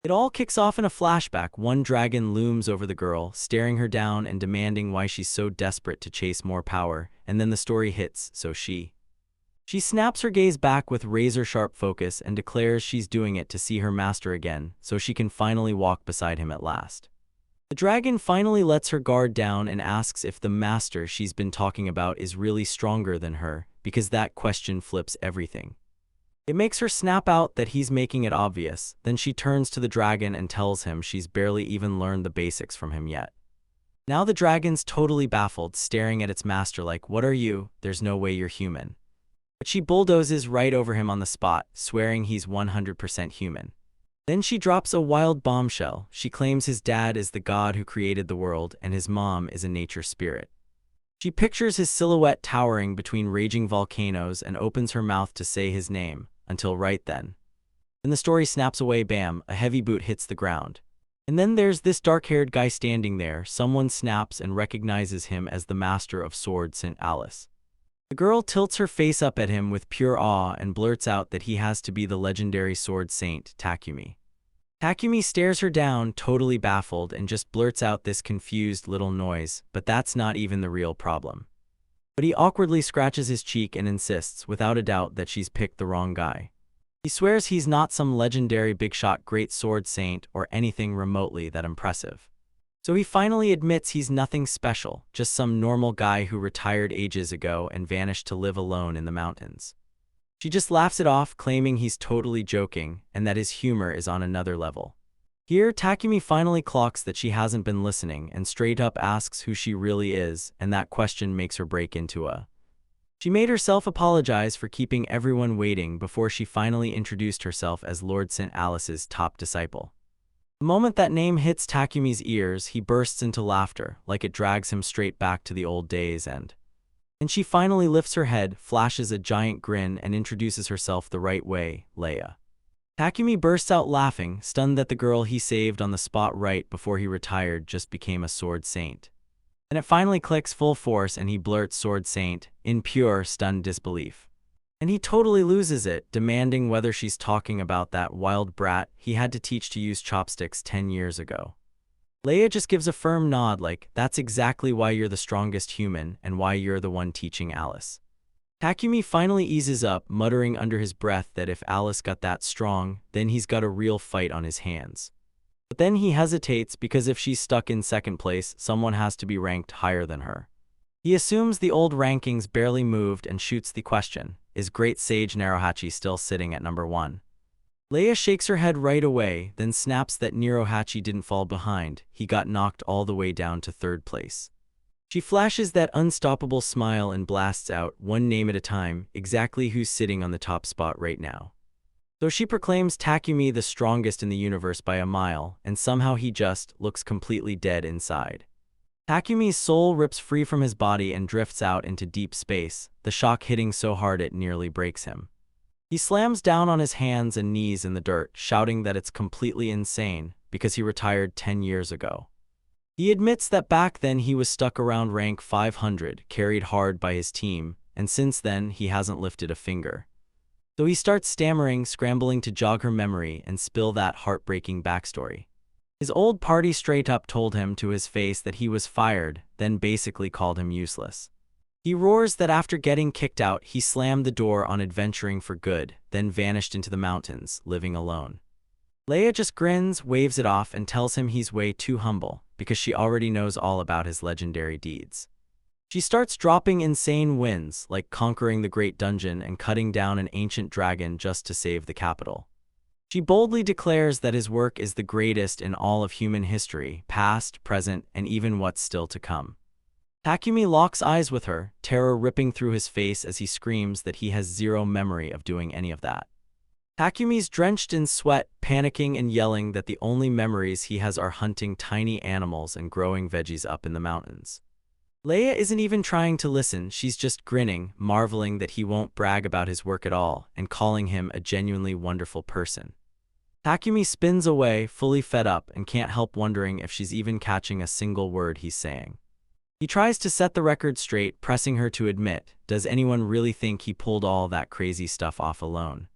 It all kicks off in a flashback. One dragon looms over the girl, staring her down and demanding why she's so desperate to chase more power, and then the story hits, so she snaps her gaze back with razor-sharp focus and declares she's doing it to see her master again, so she can finally walk beside him at last. The dragon finally lets her guard down and asks if the master she's been talking about is really stronger than her, because that question flips everything. It makes her snap out that he's making it obvious. Then she turns to the dragon and tells him she's barely even learned the basics from him yet. Now the dragon's totally baffled, staring at its master like, "What are you? There's no way you're human." But she bulldozes right over him on the spot, swearing he's 100% human. Then she drops a wild bombshell. She claims his dad is the god who created the world and his mom is a nature spirit. She pictures his silhouette towering between raging volcanoes and opens her mouth to say his name, until right then. Then the story snaps away. Bam, a heavy boot hits the ground. And then there's this dark-haired guy standing there. Someone snaps and recognizes him as the master of Sword St. Alice. The girl tilts her face up at him with pure awe and blurts out that he has to be the legendary sword saint, Takumi. Takumi stares her down, totally baffled, and just blurts out this confused little noise, but that's not even the real problem. But he awkwardly scratches his cheek and insists, without a doubt, that she's picked the wrong guy. He swears he's not some legendary big-shot great sword saint or anything remotely that impressive. So he finally admits he's nothing special, just some normal guy who retired ages ago and vanished to live alone in the mountains. She just laughs it off, claiming he's totally joking and that his humor is on another level. Here, Takumi finally clocks that she hasn't been listening and straight up asks who she really is, and that question makes her break into a. She made herself apologize for keeping everyone waiting before she finally introduced herself as Lord St. Alice's top disciple. The moment that name hits Takumi's ears, he bursts into laughter, like it drags him straight back to the old days and she finally lifts her head, flashes a giant grin, and introduces herself the right way, Leia. Takumi bursts out laughing, stunned that the girl he saved on the spot right before he retired just became a sword saint. Then it finally clicks full force and he blurts sword saint, in pure, stunned disbelief. And he totally loses it, demanding whether she's talking about that wild brat he had to teach to use chopsticks 10 years ago. Leia just gives a firm nod like, that's exactly why you're the strongest human and why you're the one teaching Alice. Takumi finally eases up, muttering under his breath that if Alice got that strong, then he's got a real fight on his hands. But then he hesitates because if she's stuck in second place, someone has to be ranked higher than her. He assumes the old rankings barely moved and shoots the question, is Great Sage Narahachi still sitting at number 1? Leia shakes her head right away, then snaps that Narahachi didn't fall behind, he got knocked all the way down to 3rd place. She flashes that unstoppable smile and blasts out, one name at a time, exactly who's sitting on the top spot right now. So she proclaims Takumi the strongest in the universe by a mile, and somehow he just looks completely dead inside. Takumi's soul rips free from his body and drifts out into deep space, the shock hitting so hard it nearly breaks him. He slams down on his hands and knees in the dirt, shouting that it's completely insane because he retired 10 years ago. He admits that back then he was stuck around rank 500, carried hard by his team, and since then he hasn't lifted a finger. So he starts stammering, scrambling to jog her memory and spill that heartbreaking backstory. His old party straight up told him to his face that he was fired, then basically called him useless. He roars that after getting kicked out, he slammed the door on adventuring for good, then vanished into the mountains, living alone. Leia just grins, waves it off, and tells him he's way too humble, because she already knows all about his legendary deeds. She starts dropping insane wins, like conquering the Great Dungeon and cutting down an ancient dragon just to save the capital. She boldly declares that his work is the greatest in all of human history, past, present, and even what's still to come. Takumi locks eyes with her, terror ripping through his face as he screams that he has zero memory of doing any of that. Takumi's drenched in sweat, panicking and yelling that the only memories he has are hunting tiny animals and growing veggies up in the mountains. Leia isn't even trying to listen, she's just grinning, marveling that he won't brag about his work at all, and calling him a genuinely wonderful person. Takumi spins away, fully fed up, and can't help wondering if she's even catching a single word he's saying. He tries to set the record straight, pressing her to admit, does anyone really think he pulled all that crazy stuff off alone?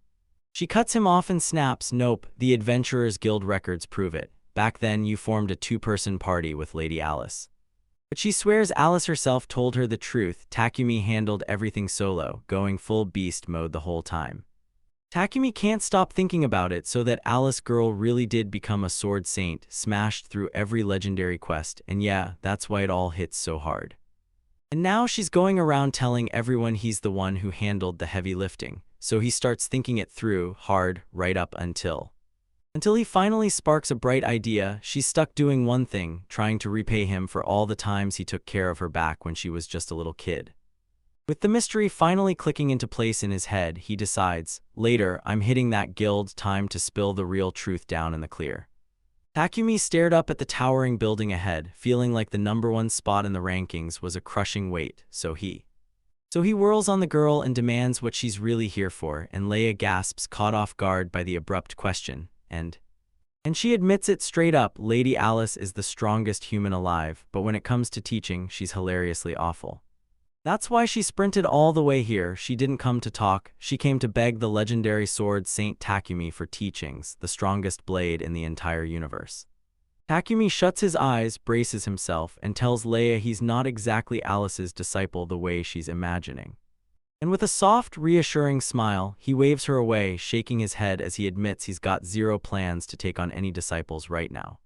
She cuts him off and snaps, "Nope, the Adventurers Guild records prove it. Back then you formed a two-person party with Lady Alice." But she swears Alice herself told her the truth. Takumi handled everything solo, going full beast mode the whole time. Takumi can't stop thinking about it, so that Alice girl really did become a sword saint, smashed through every legendary quest, and yeah, that's why it all hits so hard. And now she's going around telling everyone he's the one who handled the heavy lifting, so he starts thinking it through hard right up until he finally sparks a bright idea. She's stuck doing one thing, trying to repay him for all the times he took care of her back when she was just a little kid. With the mystery finally clicking into place in his head, he decides, later, I'm hitting that guild, time to spill the real truth down in the clear. Takumi stared up at the towering building ahead, feeling like the #1 spot in the rankings was a crushing weight, so he whirls on the girl and demands what she's really here for, and Leia gasps, caught off guard by the abrupt question, and she admits it straight up. Lady Alice is the strongest human alive, but when it comes to teaching, she's hilariously awful. That's why she sprinted all the way here. She didn't come to talk, she came to beg the legendary sword Saint Takumi for teachings, the strongest blade in the entire universe. Takumi shuts his eyes, braces himself, and tells Leia he's not exactly Alice's disciple the way she's imagining. And with a soft, reassuring smile, he waves her away, shaking his head as he admits he's got zero plans to take on any disciples right now.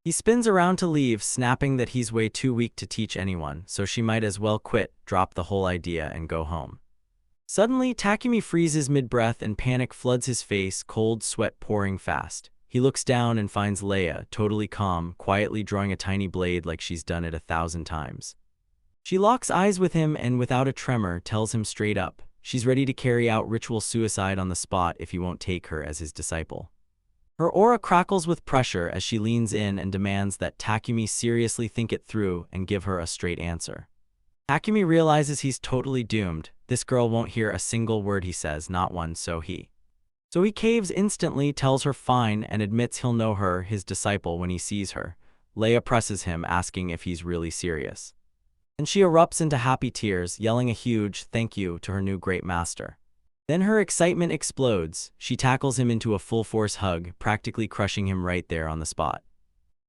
He spins around to leave, snapping that he's way too weak to teach anyone, so she might as well quit, drop the whole idea, and go home. Suddenly, Takumi freezes mid-breath and panic floods his face, cold sweat pouring fast. He looks down and finds Leia, totally calm, quietly drawing a tiny blade like she's done it 1,000 times. She locks eyes with him and, without a tremor, tells him straight up, she's ready to carry out ritual suicide on the spot if he won't take her as his disciple. Her aura crackles with pressure as she leans in and demands that Takumi seriously think it through and give her a straight answer. Takumi realizes he's totally doomed. This girl won't hear a single word he says, not one, so he caves instantly, tells her fine, and admits he'll know her, his disciple, when he sees her. Leia presses him, asking if he's really serious. And she erupts into happy tears, yelling a huge thank you to her new great master. Then her excitement explodes. She tackles him into a full-force hug, practically crushing him right there on the spot.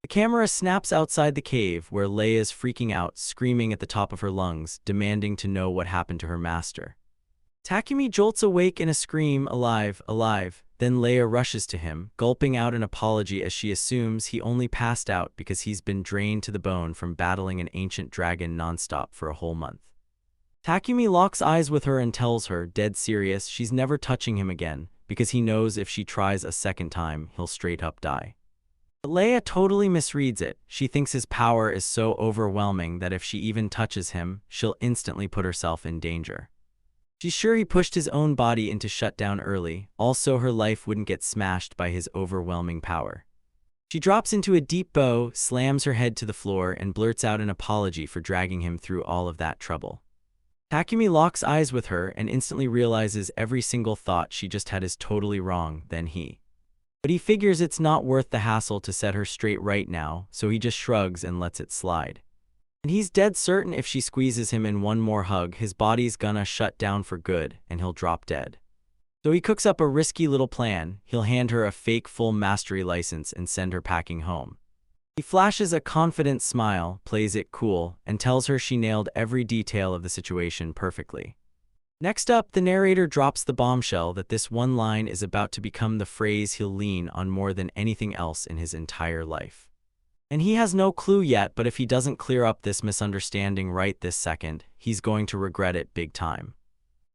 The camera snaps outside the cave, where Leia's freaking out, screaming at the top of her lungs, demanding to know what happened to her master. Takumi jolts awake in a scream, alive, alive. Then Leia rushes to him, gulping out an apology as she assumes he only passed out because he's been drained to the bone from battling an ancient dragon nonstop for a whole month. Takumi locks eyes with her and tells her, dead serious, she's never touching him again, because he knows if she tries a second time, he'll straight up die. But Leia totally misreads it. She thinks his power is so overwhelming that if she even touches him, she'll instantly put herself in danger. She's sure he pushed his own body into shutdown early, also her life wouldn't get smashed by his overwhelming power. She drops into a deep bow, slams her head to the floor, and blurts out an apology for dragging him through all of that trouble. Takumi locks eyes with her and instantly realizes every single thought she just had is totally wrong, but he figures it's not worth the hassle to set her straight right now, so he just shrugs and lets it slide. And he's dead certain if she squeezes him in one more hug, his body's gonna shut down for good, and he'll drop dead. So he cooks up a risky little plan. He'll hand her a fake full mastery license and send her packing home. He flashes a confident smile, plays it cool, and tells her she nailed every detail of the situation perfectly. Next up, the narrator drops the bombshell that this one line is about to become the phrase he'll lean on more than anything else in his entire life. And he has no clue yet, but if he doesn't clear up this misunderstanding right this second, he's going to regret it big time.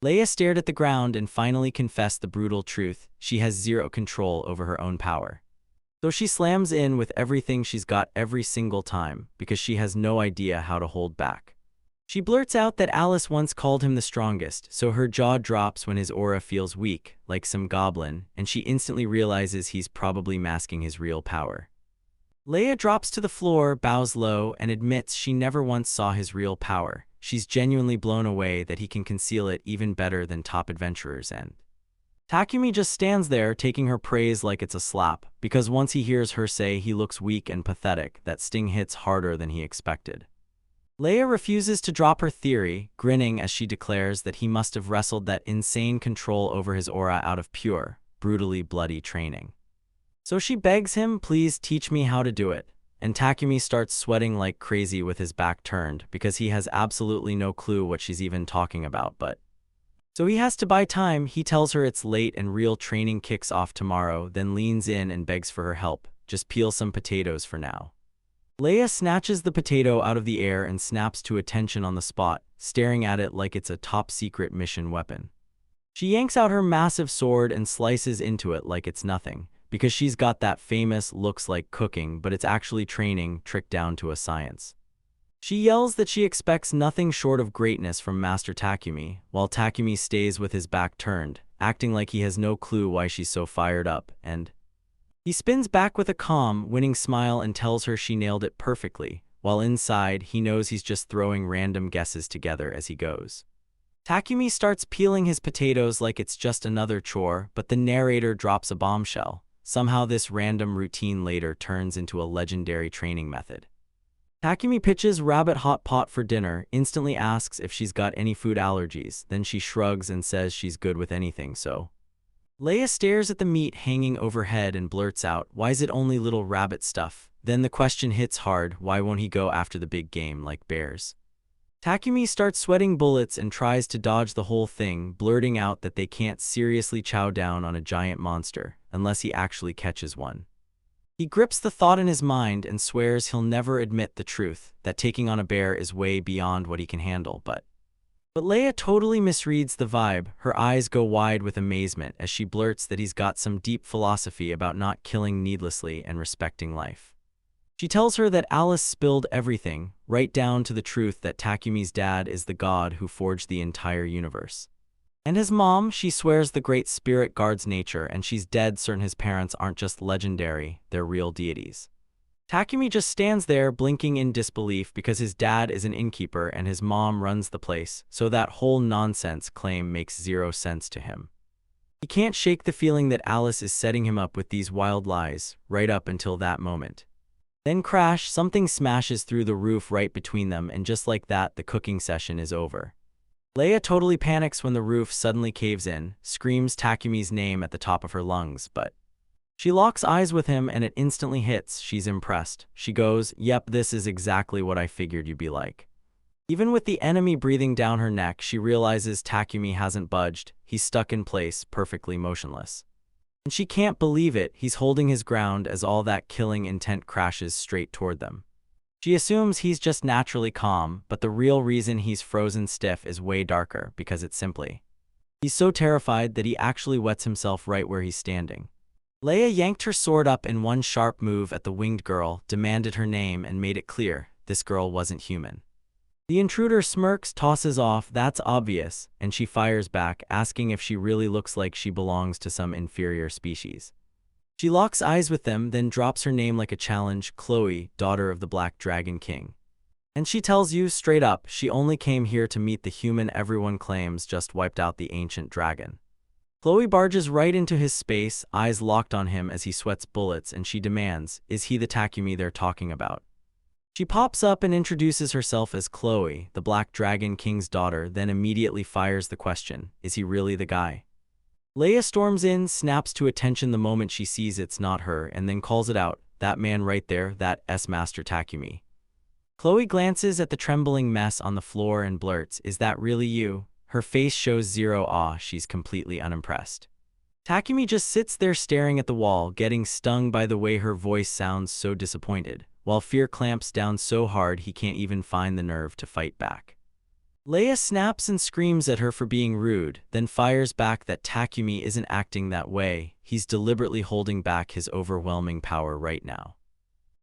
Leia stared at the ground and finally confessed the brutal truth. She has zero control over her own power. So she slams in with everything she's got every single time, because she has no idea how to hold back. She blurts out that Alice once called him the strongest, so her jaw drops when his aura feels weak, like some goblin, and she instantly realizes he's probably masking his real power. Leia drops to the floor, bows low, and admits she never once saw his real power. She's genuinely blown away that he can conceal it even better than top adventurers, and Takumi just stands there taking her praise like it's a slap, because once he hears her say he looks weak and pathetic, that sting hits harder than he expected. Leia refuses to drop her theory, grinning as she declares that he must have wrestled that insane control over his aura out of pure, brutally bloody training. So she begs him, please teach me how to do it. And Takumi starts sweating like crazy with his back turned because he has absolutely no clue what she's even talking about, but so he has to buy time. He tells her it's late and real training kicks off tomorrow, then leans in and begs for her help. Just peel some potatoes for now. Leia snatches the potato out of the air and snaps to attention on the spot, staring at it like it's a top-secret mission weapon. She yanks out her massive sword and slices into it like it's nothing, because she's got that famous looks like cooking, but it's actually training tricked down to a science. She yells that she expects nothing short of greatness from Master Takumi, while Takumi stays with his back turned, acting like he has no clue why she's so fired up, and he spins back with a calm, winning smile and tells her she nailed it perfectly, while inside he knows he's just throwing random guesses together as he goes. Takumi starts peeling his potatoes like it's just another chore, but the narrator drops a bombshell. Somehow this random routine later turns into a legendary training method. Takumi pitches rabbit hot pot for dinner, instantly asks if she's got any food allergies, then she shrugs and says she's good with anything, so Leia stares at the meat hanging overhead and blurts out, why is it only little rabbit stuff? Then the question hits hard, why won't he go after the big game like bears? Takumi starts sweating bullets and tries to dodge the whole thing, blurting out that they can't seriously chow down on a giant monster, unless he actually catches one. He grips the thought in his mind and swears he'll never admit the truth, that taking on a bear is way beyond what he can handle, but Leia totally misreads the vibe. Her eyes go wide with amazement as she blurts that he's got some deep philosophy about not killing needlessly and respecting life. She tells her that Alice spilled everything, right down to the truth that Takumi's dad is the god who forged the entire universe. And his mom, she swears the Great Spirit guards nature, and she's dead certain his parents aren't just legendary, they're real deities. Takumi just stands there blinking in disbelief because his dad is an innkeeper and his mom runs the place, so that whole nonsense claim makes zero sense to him. He can't shake the feeling that Alice is setting him up with these wild lies, right up until that moment. Then crash, something smashes through the roof right between them, and just like that, the cooking session is over. Leia totally panics when the roof suddenly caves in, screams Takumi's name at the top of her lungs, but she locks eyes with him and it instantly hits. She's impressed. She goes, yep, this is exactly what I figured you'd be like. Even with the enemy breathing down her neck, she realizes Takumi hasn't budged. He's stuck in place, perfectly motionless. And she can't believe it. He's holding his ground as all that killing intent crashes straight toward them. She assumes he's just naturally calm, but the real reason he's frozen stiff is way darker, because it's simply he's so terrified that he actually wets himself right where he's standing. Leia yanked her sword up in one sharp move at the winged girl, demanded her name, and made it clear this girl wasn't human. The intruder smirks, tosses off, that's obvious, and she fires back, asking if she really looks like she belongs to some inferior species. She locks eyes with them, then drops her name like a challenge, Chloe, daughter of the Black Dragon King. And she tells you straight up, she only came here to meet the human everyone claims just wiped out the ancient dragon. Chloe barges right into his space, eyes locked on him as he sweats bullets, and she demands, is he the Takumi they're talking about? She pops up and introduces herself as Chloe, the Black Dragon King's daughter, then immediately fires the question, is he really the guy? Leia storms in, snaps to attention the moment she sees it's not her, and then calls it out, that man right there, that S-Master Takumi. Chloe glances at the trembling mess on the floor and blurts, is that really you? Her face shows zero awe, she's completely unimpressed. Takumi just sits there staring at the wall, getting stung by the way her voice sounds, so disappointed, while fear clamps down so hard he can't even find the nerve to fight back. Leia snaps and screams at her for being rude, then fires back that Takumi isn't acting that way, he's deliberately holding back his overwhelming power right now.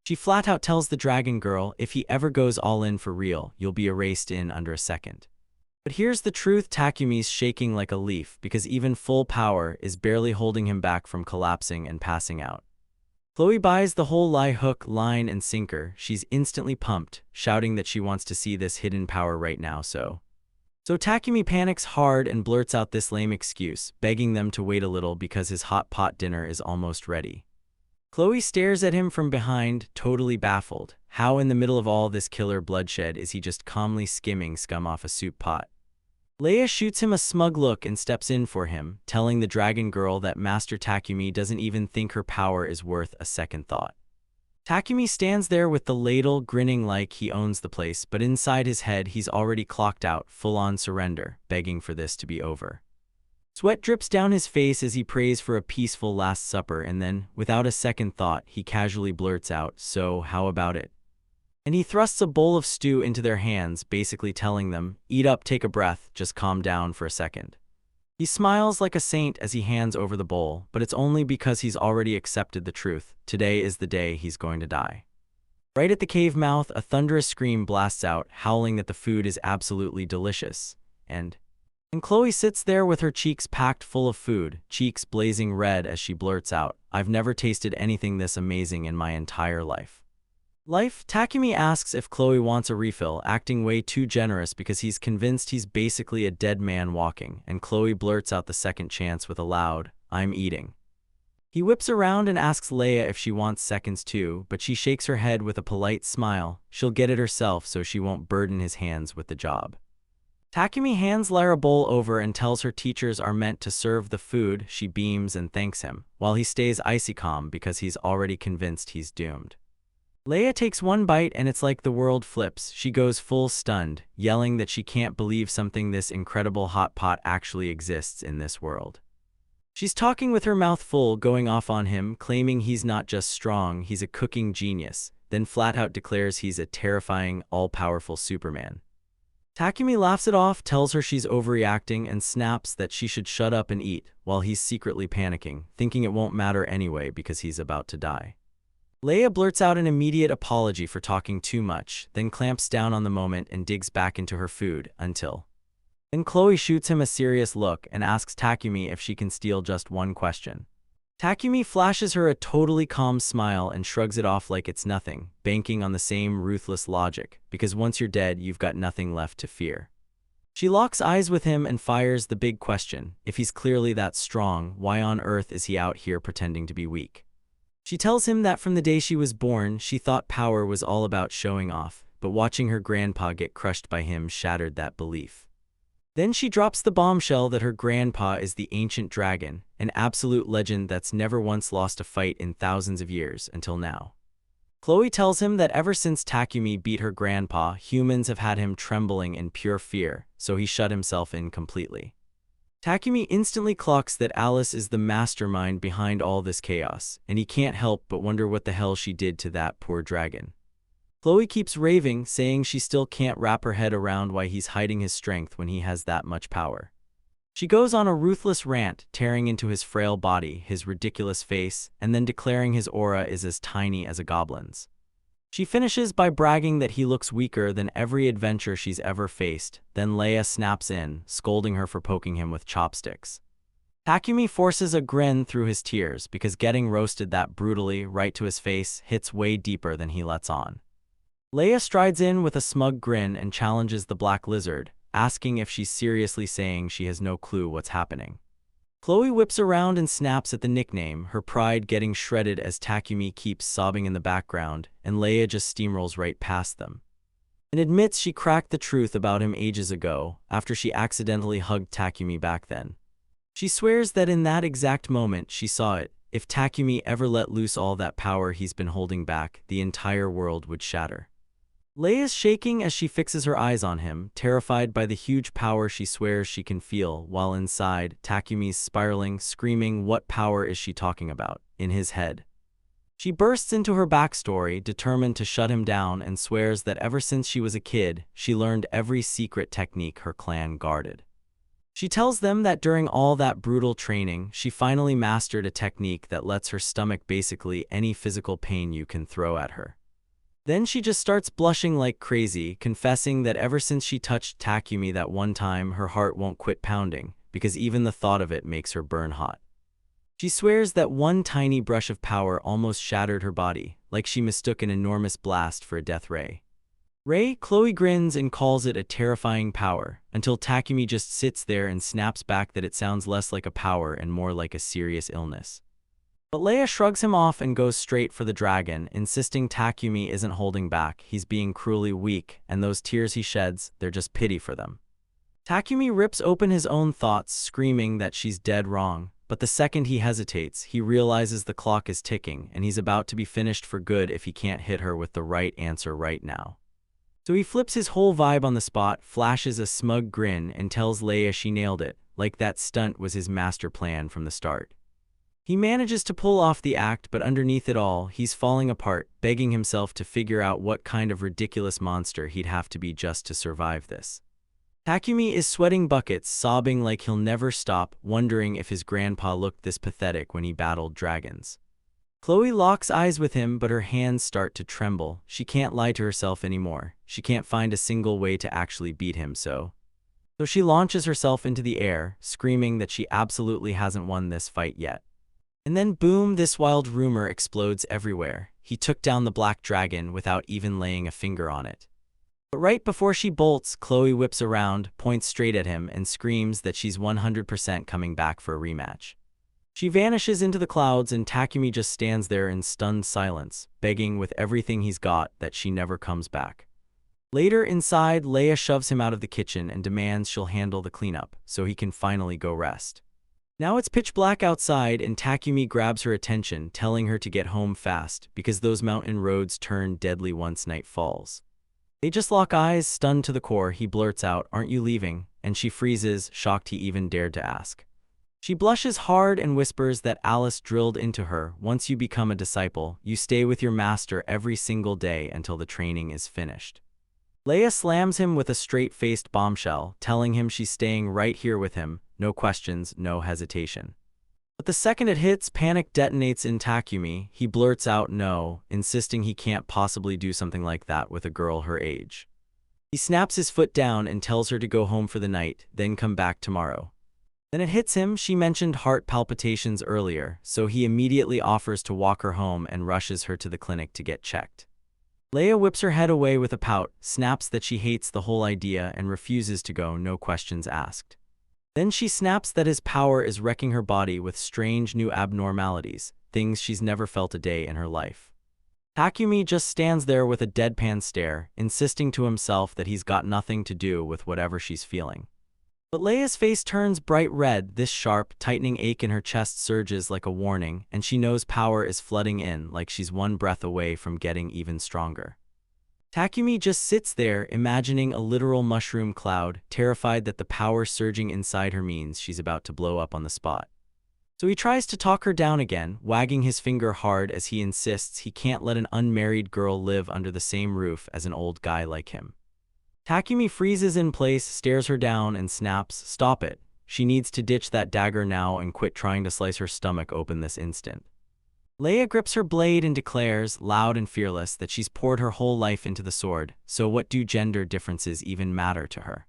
She flat out tells the dragon girl, if he ever goes all in for real, you'll be erased in under a second. But here's the truth, Takumi's shaking like a leaf because even full power is barely holding him back from collapsing and passing out. Chloe buys the whole lie, hook, line, and sinker. She's instantly pumped, shouting that she wants to see this hidden power right now, so Takumi panics hard and blurts out this lame excuse, begging them to wait a little because his hot pot dinner is almost ready. Chloe stares at him from behind, totally baffled. How in the middle of all this killer bloodshed is he just calmly skimming scum off a soup pot? Leia shoots him a smug look and steps in for him, telling the dragon girl that Master Takumi doesn't even think her power is worth a second thought. Takumi stands there with the ladle, grinning like he owns the place, but inside his head he's already clocked out, full-on surrender, begging for this to be over. Sweat drips down his face as he prays for a peaceful Last Supper, and then, without a second thought, he casually blurts out, "So, how about it?" And he thrusts a bowl of stew into their hands, basically telling them, "Eat up, take a breath, just calm down for a second." He smiles like a saint as he hands over the bowl, but it's only because he's already accepted the truth. Today is the day he's going to die. Right at the cave mouth, a thunderous scream blasts out, howling that the food is absolutely delicious. And Chloe sits there with her cheeks packed full of food, cheeks blazing red as she blurts out, "I've never tasted anything this amazing in my entire life." Takumi asks if Chloe wants a refill, acting way too generous because he's convinced he's basically a dead man walking, and Chloe blurts out the second chance with a loud, "I'm eating." He whips around and asks Leia if she wants seconds too, but she shakes her head with a polite smile. She'll get it herself so she won't burden his hands with the job. Takumi hands Lyra a bowl over and tells her teachers are meant to serve the food. She beams and thanks him, while he stays icy calm because he's already convinced he's doomed. Leia takes one bite and it's like the world flips. She goes full stunned, yelling that she can't believe something this incredible hot pot actually exists in this world. She's talking with her mouth full, going off on him, claiming he's not just strong, he's a cooking genius, then flat out declares he's a terrifying, all-powerful Superman. Takumi laughs it off, tells her she's overreacting, and snaps that she should shut up and eat, while he's secretly panicking, thinking it won't matter anyway because he's about to die. Leia blurts out an immediate apology for talking too much, then clamps down on the moment and digs back into her food, until then Chloe shoots him a serious look and asks Takumi if she can steal just one question. Takumi flashes her a totally calm smile and shrugs it off like it's nothing, banking on the same ruthless logic, because once you're dead, you've got nothing left to fear. She locks eyes with him and fires the big question, if he's clearly that strong, why on earth is he out here pretending to be weak? She tells him that from the day she was born, she thought power was all about showing off, but watching her grandpa get crushed by him shattered that belief. Then she drops the bombshell that her grandpa is the ancient dragon, an absolute legend that's never once lost a fight in thousands of years until now. Chloe tells him that ever since Takumi beat her grandpa, humans have had him trembling in pure fear, so he shut himself in completely. Takumi instantly clocks that Alice is the mastermind behind all this chaos, and he can't help but wonder what the hell she did to that poor dragon. Chloe keeps raving, saying she still can't wrap her head around why he's hiding his strength when he has that much power. She goes on a ruthless rant, tearing into his frail body, his ridiculous face, and then declaring his aura is as tiny as a goblin's. She finishes by bragging that he looks weaker than every adventure she's ever faced, then Leia snaps in, scolding her for poking him with chopsticks. Takumi forces a grin through his tears because getting roasted that brutally right to his face hits way deeper than he lets on. Leia strides in with a smug grin and challenges the Black Lizard, asking if she's seriously saying she has no clue what's happening. Chloe whips around and snaps at the nickname, her pride getting shredded as Takumi keeps sobbing in the background, and Leia just steamrolls right past them. And admits she cracked the truth about him ages ago, after she accidentally hugged Takumi back then. She swears that in that exact moment she saw it. If Takumi ever let loose all that power he's been holding back, the entire world would shatter. Leia's shaking as she fixes her eyes on him, terrified by the huge power she swears she can feel, while inside, Takumi's spiraling, screaming, "What power is she talking about?" in his head. She bursts into her backstory, determined to shut him down, and swears that ever since she was a kid, she learned every secret technique her clan guarded. She tells them that during all that brutal training, she finally mastered a technique that lets her stomach basically any physical pain you can throw at her. Then she just starts blushing like crazy, confessing that ever since she touched Takumi that one time, her heart won't quit pounding, because even the thought of it makes her burn hot. She swears that one tiny brush of power almost shattered her body, like she mistook an enormous blast for a death ray. Chloe grins and calls it a terrifying power, until Takumi just sits there and snaps back that it sounds less like a power and more like a serious illness. But Leia shrugs him off and goes straight for the dragon, insisting Takumi isn't holding back, he's being cruelly weak, and those tears he sheds, they're just pity for them. Takumi rips open his own thoughts, screaming that she's dead wrong. But the second he hesitates, he realizes the clock is ticking, and he's about to be finished for good if he can't hit her with the right answer right now. So he flips his whole vibe on the spot, flashes a smug grin, and tells Leia she nailed it, like that stunt was his master plan from the start. He manages to pull off the act, but underneath it all, he's falling apart, begging himself to figure out what kind of ridiculous monster he'd have to be just to survive this. Takumi is sweating buckets, sobbing like he'll never stop, wondering if his grandpa looked this pathetic when he battled dragons. Chloe locks eyes with him, but her hands start to tremble. She can't lie to herself anymore. She can't find a single way to actually beat him, so she launches herself into the air, screaming that she absolutely hasn't won this fight yet. And then boom, this wild rumor explodes everywhere. He took down the black dragon without even laying a finger on it. But right before she bolts, Chloe whips around, points straight at him, and screams that she's 100% coming back for a rematch. She vanishes into the clouds, and Takumi just stands there in stunned silence, begging with everything he's got that she never comes back. Later inside, Leia shoves him out of the kitchen and demands she'll handle the cleanup, so he can finally go rest. Now it's pitch black outside, and Takumi grabs her attention, telling her to get home fast, because those mountain roads turn deadly once night falls. They just lock eyes, stunned to the core. He blurts out, "Aren't you leaving?" And she freezes, shocked he even dared to ask. She blushes hard and whispers that Alice drilled into her, "Once you become a disciple, you stay with your master every single day until the training is finished." Leia slams him with a straight-faced bombshell, telling him she's staying right here with him, no questions, no hesitation. But the second it hits, panic detonates in Takumi. He blurts out no, insisting he can't possibly do something like that with a girl her age. He snaps his foot down and tells her to go home for the night, then come back tomorrow. Then it hits him, she mentioned heart palpitations earlier, so he immediately offers to walk her home and rushes her to the clinic to get checked. Leia whips her head away with a pout, snaps that she hates the whole idea and refuses to go, no questions asked. Then she snaps that his power is wrecking her body with strange new abnormalities, things she's never felt a day in her life. Takumi just stands there with a deadpan stare, insisting to himself that he's got nothing to do with whatever she's feeling. But Leia's face turns bright red, this sharp, tightening ache in her chest surges like a warning, and she knows power is flooding in like she's one breath away from getting even stronger. Takumi just sits there, imagining a literal mushroom cloud, terrified that the power surging inside her means she's about to blow up on the spot. So he tries to talk her down again, wagging his finger hard as he insists he can't let an unmarried girl live under the same roof as an old guy like him. Takumi freezes in place, stares her down, and snaps, "Stop it. She needs to ditch that dagger now and quit trying to slice her stomach open this instant." Leia grips her blade and declares, loud and fearless, that she's poured her whole life into the sword, so what do gender differences even matter to her?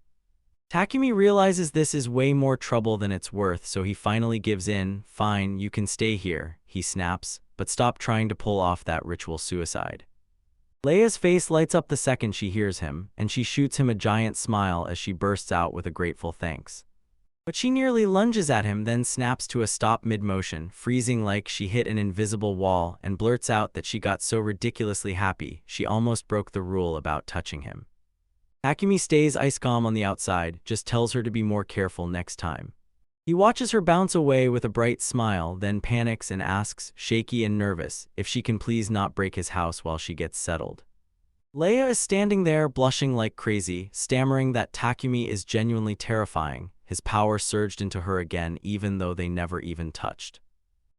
Takumi realizes this is way more trouble than it's worth, so he finally gives in. "Fine, you can stay here," he snaps, "but stop trying to pull off that ritual suicide." Leia's face lights up the second she hears him, and she shoots him a giant smile as she bursts out with a grateful thanks. But she nearly lunges at him, then snaps to a stop mid-motion, freezing like she hit an invisible wall, and blurts out that she got so ridiculously happy she almost broke the rule about touching him. Takumi stays ice calm on the outside, just tells her to be more careful next time. He watches her bounce away with a bright smile, then panics and asks, shaky and nervous, if she can please not break his house while she gets settled. Leia is standing there, blushing like crazy, stammering that Takumi is genuinely terrifying. His power surged into her again, even though they never even touched.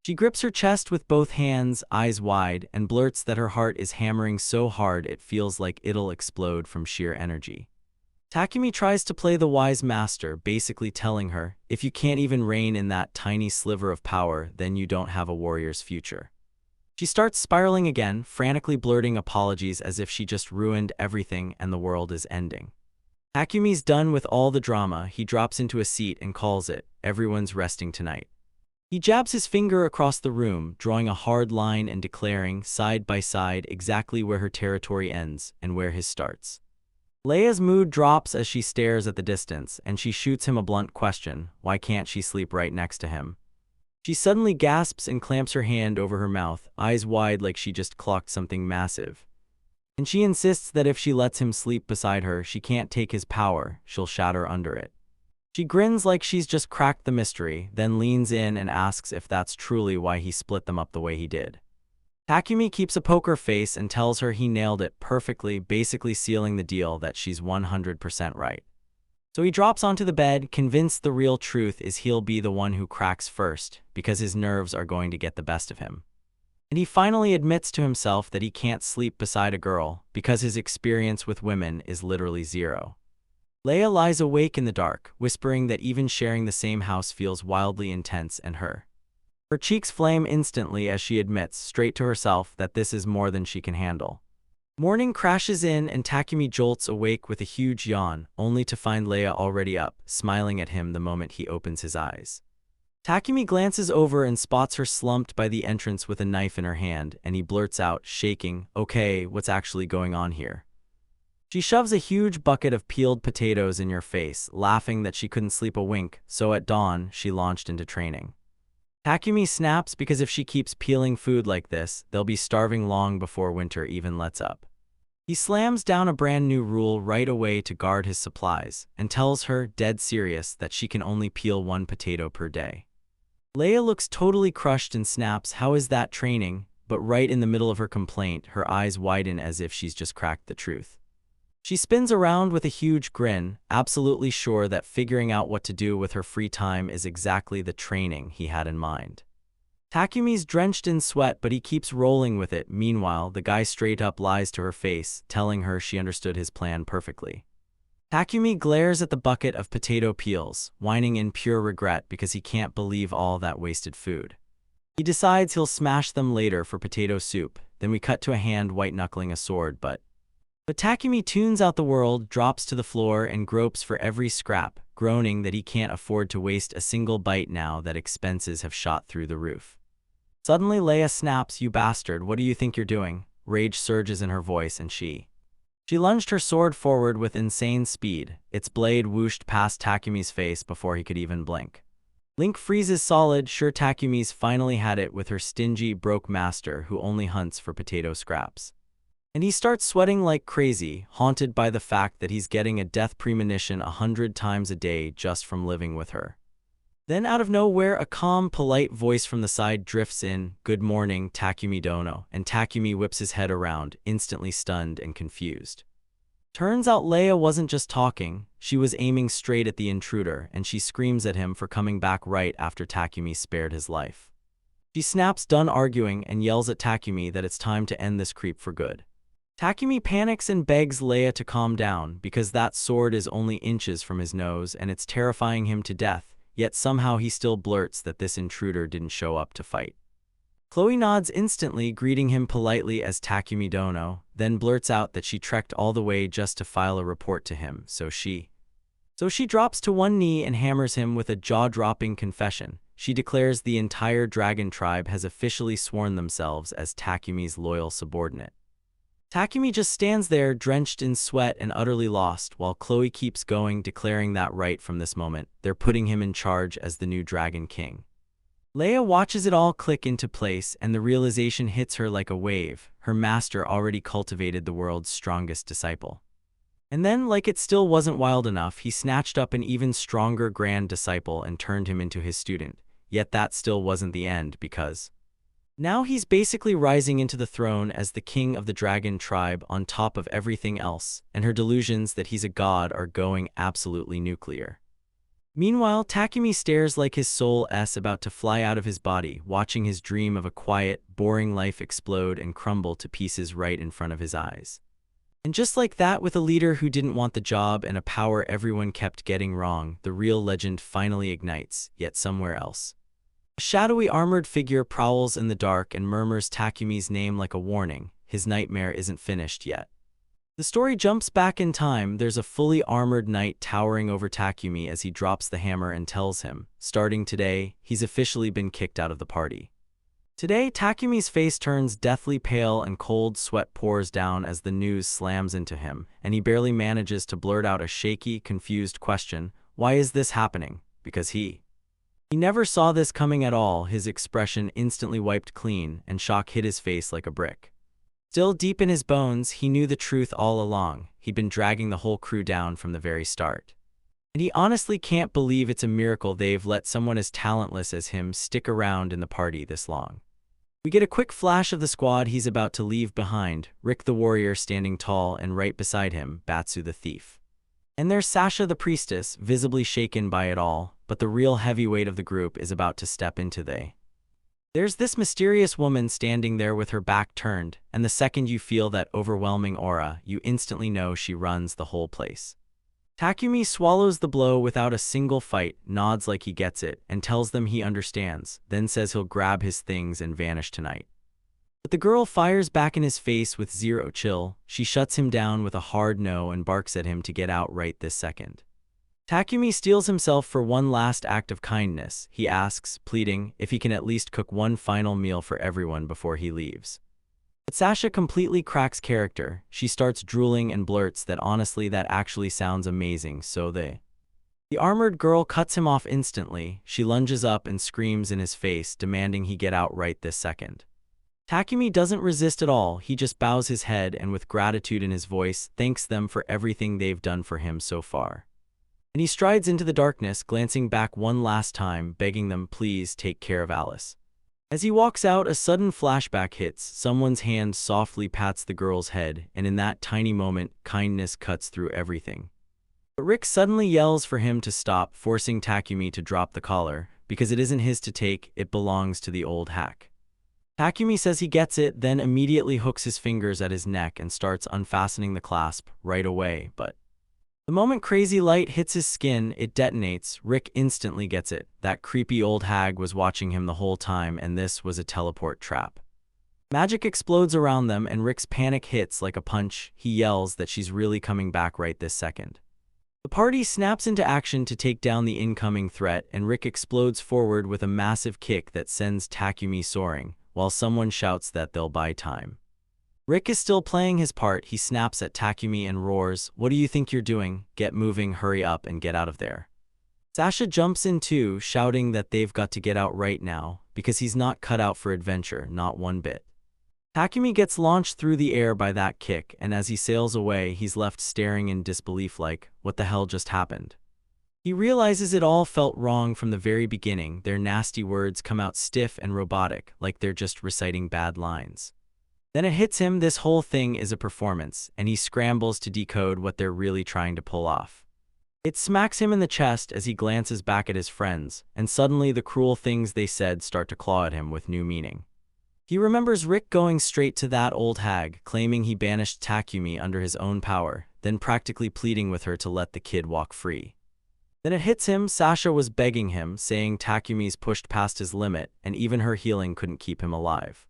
She grips her chest with both hands, eyes wide, and blurts that her heart is hammering so hard it feels like it'll explode from sheer energy. Takumi tries to play the wise master, basically telling her, if you can't even reign in that tiny sliver of power, then you don't have a warrior's future. She starts spiraling again, frantically blurting apologies as if she just ruined everything and the world is ending. Takumi's done with all the drama. He drops into a seat and calls it, "Everyone's resting tonight." He jabs his finger across the room, drawing a hard line and declaring, side by side, exactly where her territory ends and where his starts. Leia's mood drops as she stares at the distance, and she shoots him a blunt question, why can't she sleep right next to him? She suddenly gasps and clamps her hand over her mouth, eyes wide like she just clocked something massive. And she insists that if she lets him sleep beside her, she can't take his power, she'll shatter under it. She grins like she's just cracked the mystery, then leans in and asks if that's truly why he split them up the way he did. Takumi keeps a poker face and tells her he nailed it perfectly, basically sealing the deal that she's 100% right. So he drops onto the bed, convinced the real truth is he'll be the one who cracks first, because his nerves are going to get the best of him. And he finally admits to himself that he can't sleep beside a girl, because his experience with women is literally zero. Leia lies awake in the dark, whispering that even sharing the same house feels wildly intense and her cheeks flame instantly as she admits straight to herself that this is more than she can handle. Morning crashes in and Takumi jolts awake with a huge yawn, only to find Leia already up, smiling at him the moment he opens his eyes. Takumi glances over and spots her slumped by the entrance with a knife in her hand, and he blurts out, shaking, "Okay, what's actually going on here?" She shoves a huge bucket of peeled potatoes in your face, laughing that she couldn't sleep a wink, so at dawn, she launched into training. Takumi snaps because if she keeps peeling food like this, they'll be starving long before winter even lets up. He slams down a brand new rule right away to guard his supplies, and tells her, dead serious, that she can only peel 1 potato per day. Leia looks totally crushed and snaps, "How is that training?" But right in the middle of her complaint, her eyes widen as if she's just cracked the truth. She spins around with a huge grin, absolutely sure that figuring out what to do with her free time is exactly the training he had in mind. Takumi's drenched in sweat, but he keeps rolling with it. Meanwhile, the guy straight up lies to her face, telling her she understood his plan perfectly. Takumi glares at the bucket of potato peels, whining in pure regret because he can't believe all that wasted food. He decides he'll smash them later for potato soup. Then we cut to a hand white-knuckling a sword, but Takumi tunes out the world, drops to the floor, and gropes for every scrap, groaning that he can't afford to waste a single bite now that expenses have shot through the roof. Suddenly Leia snaps, "You bastard, what do you think you're doing?" Rage surges in her voice and she lunged her sword forward with insane speed. Its blade whooshed past Takumi's face before he could even blink. Link freezes solid, sure Takumi's finally had it with her stingy, broke master who only hunts for potato scraps. And he starts sweating like crazy, haunted by the fact that he's getting a death premonition 100 times a day just from living with her. Then out of nowhere, a calm, polite voice from the side drifts in, "Good morning, Takumi Dono," and Takumi whips his head around, instantly stunned and confused. Turns out Leia wasn't just talking, she was aiming straight at the intruder, and she screams at him for coming back right after Takumi spared his life. She snaps, done arguing, and yells at Takumi that it's time to end this creep for good. Takumi panics and begs Leia to calm down because that sword is only inches from his nose and it's terrifying him to death, yet somehow he still blurts that this intruder didn't show up to fight. Chloe nods instantly, greeting him politely as Takumi Dono, then blurts out that she trekked all the way just to file a report to him, so she drops to one knee and hammers him with a jaw-dropping confession. She declares the entire dragon tribe has officially sworn themselves as Takumi's loyal subordinate. Takumi just stands there, drenched in sweat and utterly lost, while Chloe keeps going, declaring that right from this moment, they're putting him in charge as the new Dragon King. Leia watches it all click into place, and the realization hits her like a wave. Her master already cultivated the world's strongest disciple. And then, like it still wasn't wild enough, he snatched up an even stronger grand disciple and turned him into his student. Yet that still wasn't the end, because now he's basically rising into the throne as the king of the dragon tribe on top of everything else, and her delusions that he's a god are going absolutely nuclear. Meanwhile, Takumi stares like his soul is about to fly out of his body, watching his dream of a quiet, boring life explode and crumble to pieces right in front of his eyes. And just like that, with a leader who didn't want the job and a power everyone kept getting wrong, the real legend finally ignites, yet somewhere else. A shadowy armored figure prowls in the dark and murmurs Takumi's name like a warning. His nightmare isn't finished yet. The story jumps back in time. There's a fully armored knight towering over Takumi as he drops the hammer and tells him, starting today, he's officially been kicked out of the party. Today, Takumi's face turns deathly pale and cold sweat pours down as the news slams into him, and he barely manages to blurt out a shaky, confused question, "Why is this happening?" Because he never saw this coming at all. His expression instantly wiped clean, and shock hit his face like a brick. Still deep in his bones, he knew the truth all along. He'd been dragging the whole crew down from the very start. and he honestly can't believe it's a miracle they've let someone as talentless as him stick around in the party this long. We get a quick flash of the squad he's about to leave behind, Rick the warrior standing tall and right beside him, Batsu the thief. And there's Sasha the priestess, visibly shaken by it all, but the real heavyweight of the group is about to step into There's this mysterious woman standing there with her back turned, and the second you feel that overwhelming aura, you instantly know she runs the whole place. Takumi swallows the blow without a single fight, nods like he gets it, and tells them he understands, then says he'll grab his things and vanish tonight. But the girl fires back in his face with zero chill. She shuts him down with a hard no and barks at him to get out right this second. Takumi steels himself for one last act of kindness. He asks, pleading, if he can at least cook one final meal for everyone before he leaves. But Sasha completely cracks character. She starts drooling and blurts that honestly that actually sounds amazing, so The armored girl cuts him off instantly. She lunges up and screams in his face, demanding he get out right this second. Takumi doesn't resist at all. He just bows his head and with gratitude in his voice, thanks them for everything they've done for him so far. And he strides into the darkness, glancing back one last time, begging them please take care of Alice. As he walks out, a sudden flashback hits. Someone's hand softly pats the girl's head, and in that tiny moment, kindness cuts through everything. But Rick suddenly yells for him to stop, forcing Takumi to drop the collar, because it isn't his to take, it belongs to the old hack. Takumi says he gets it, then immediately hooks his fingers at his neck and starts unfastening the clasp right away, but the moment crazy light hits his skin, it detonates. Rick instantly gets it. That creepy old hag was watching him the whole time, and this was a teleport trap. Magic explodes around them, and Rick's panic hits like a punch. He yells that she's really coming back right this second. The party snaps into action to take down the incoming threat, and Rick explodes forward with a massive kick that sends Takumi soaring, while someone shouts that they'll buy time. Rick is still playing his part. He snaps at Takumi and roars, "What do you think you're doing? Get moving, hurry up and get out of there." Sasha jumps in too, shouting that they've got to get out right now, because he's not cut out for adventure, not one bit. Takumi gets launched through the air by that kick, and as he sails away, he's left staring in disbelief like, what the hell just happened? He realizes it all felt wrong from the very beginning. Their nasty words come out stiff and robotic, like they're just reciting bad lines. Then it hits him, this whole thing is a performance, and he scrambles to decode what they're really trying to pull off. It smacks him in the chest as he glances back at his friends, and suddenly the cruel things they said start to claw at him with new meaning. He remembers Rick going straight to that old hag, claiming he banished Takumi under his own power, then practically pleading with her to let the kid walk free. Then it hits him, Sasha was begging him, saying Takumi's pushed past his limit, and even her healing couldn't keep him alive.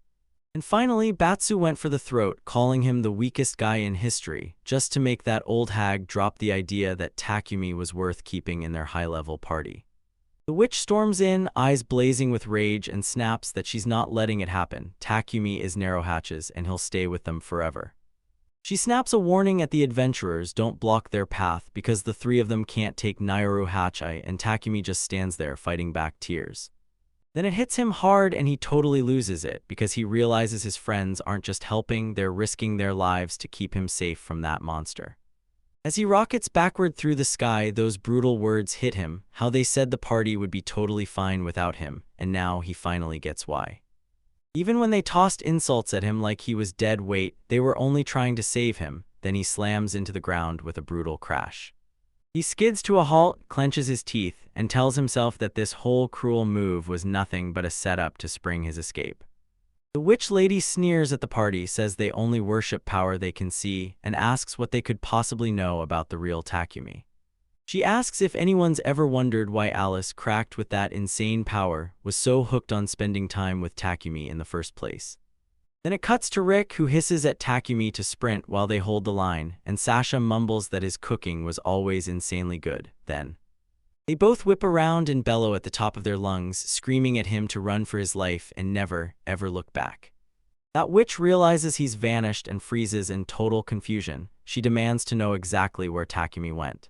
And finally, Batsu went for the throat, calling him the weakest guy in history, just to make that old hag drop the idea that Takumi was worth keeping in their high-level party. The witch storms in, eyes blazing with rage, and snaps that she's not letting it happen. Takumi is narrow hatches, and he'll stay with them forever. She snaps a warning at the adventurers, don't block their path, because the three of them can't take Nairu Hachai, and Takumi just stands there fighting back tears. Then it hits him hard and he totally loses it, because he realizes his friends aren't just helping, they're risking their lives to keep him safe from that monster. As he rockets backward through the sky, those brutal words hit him, how they said the party would be totally fine without him, and now he finally gets why. Even when they tossed insults at him like he was dead weight, they were only trying to save him. Then he slams into the ground with a brutal crash. He skids to a halt, clenches his teeth, and tells himself that this whole cruel move was nothing but a setup to spring his escape. The witch lady sneers at the party, says they only worship power they can see, and asks what they could possibly know about the real Takumi. She asks if anyone's ever wondered why Alice, cracked with that insane power, was so hooked on spending time with Takumi in the first place. Then it cuts to Rick, who hisses at Takumi to sprint while they hold the line, and Sasha mumbles that his cooking was always insanely good. Then they both whip around and bellow at the top of their lungs, screaming at him to run for his life and never, ever look back. That witch realizes he's vanished and freezes in total confusion. She demands to know exactly where Takumi went.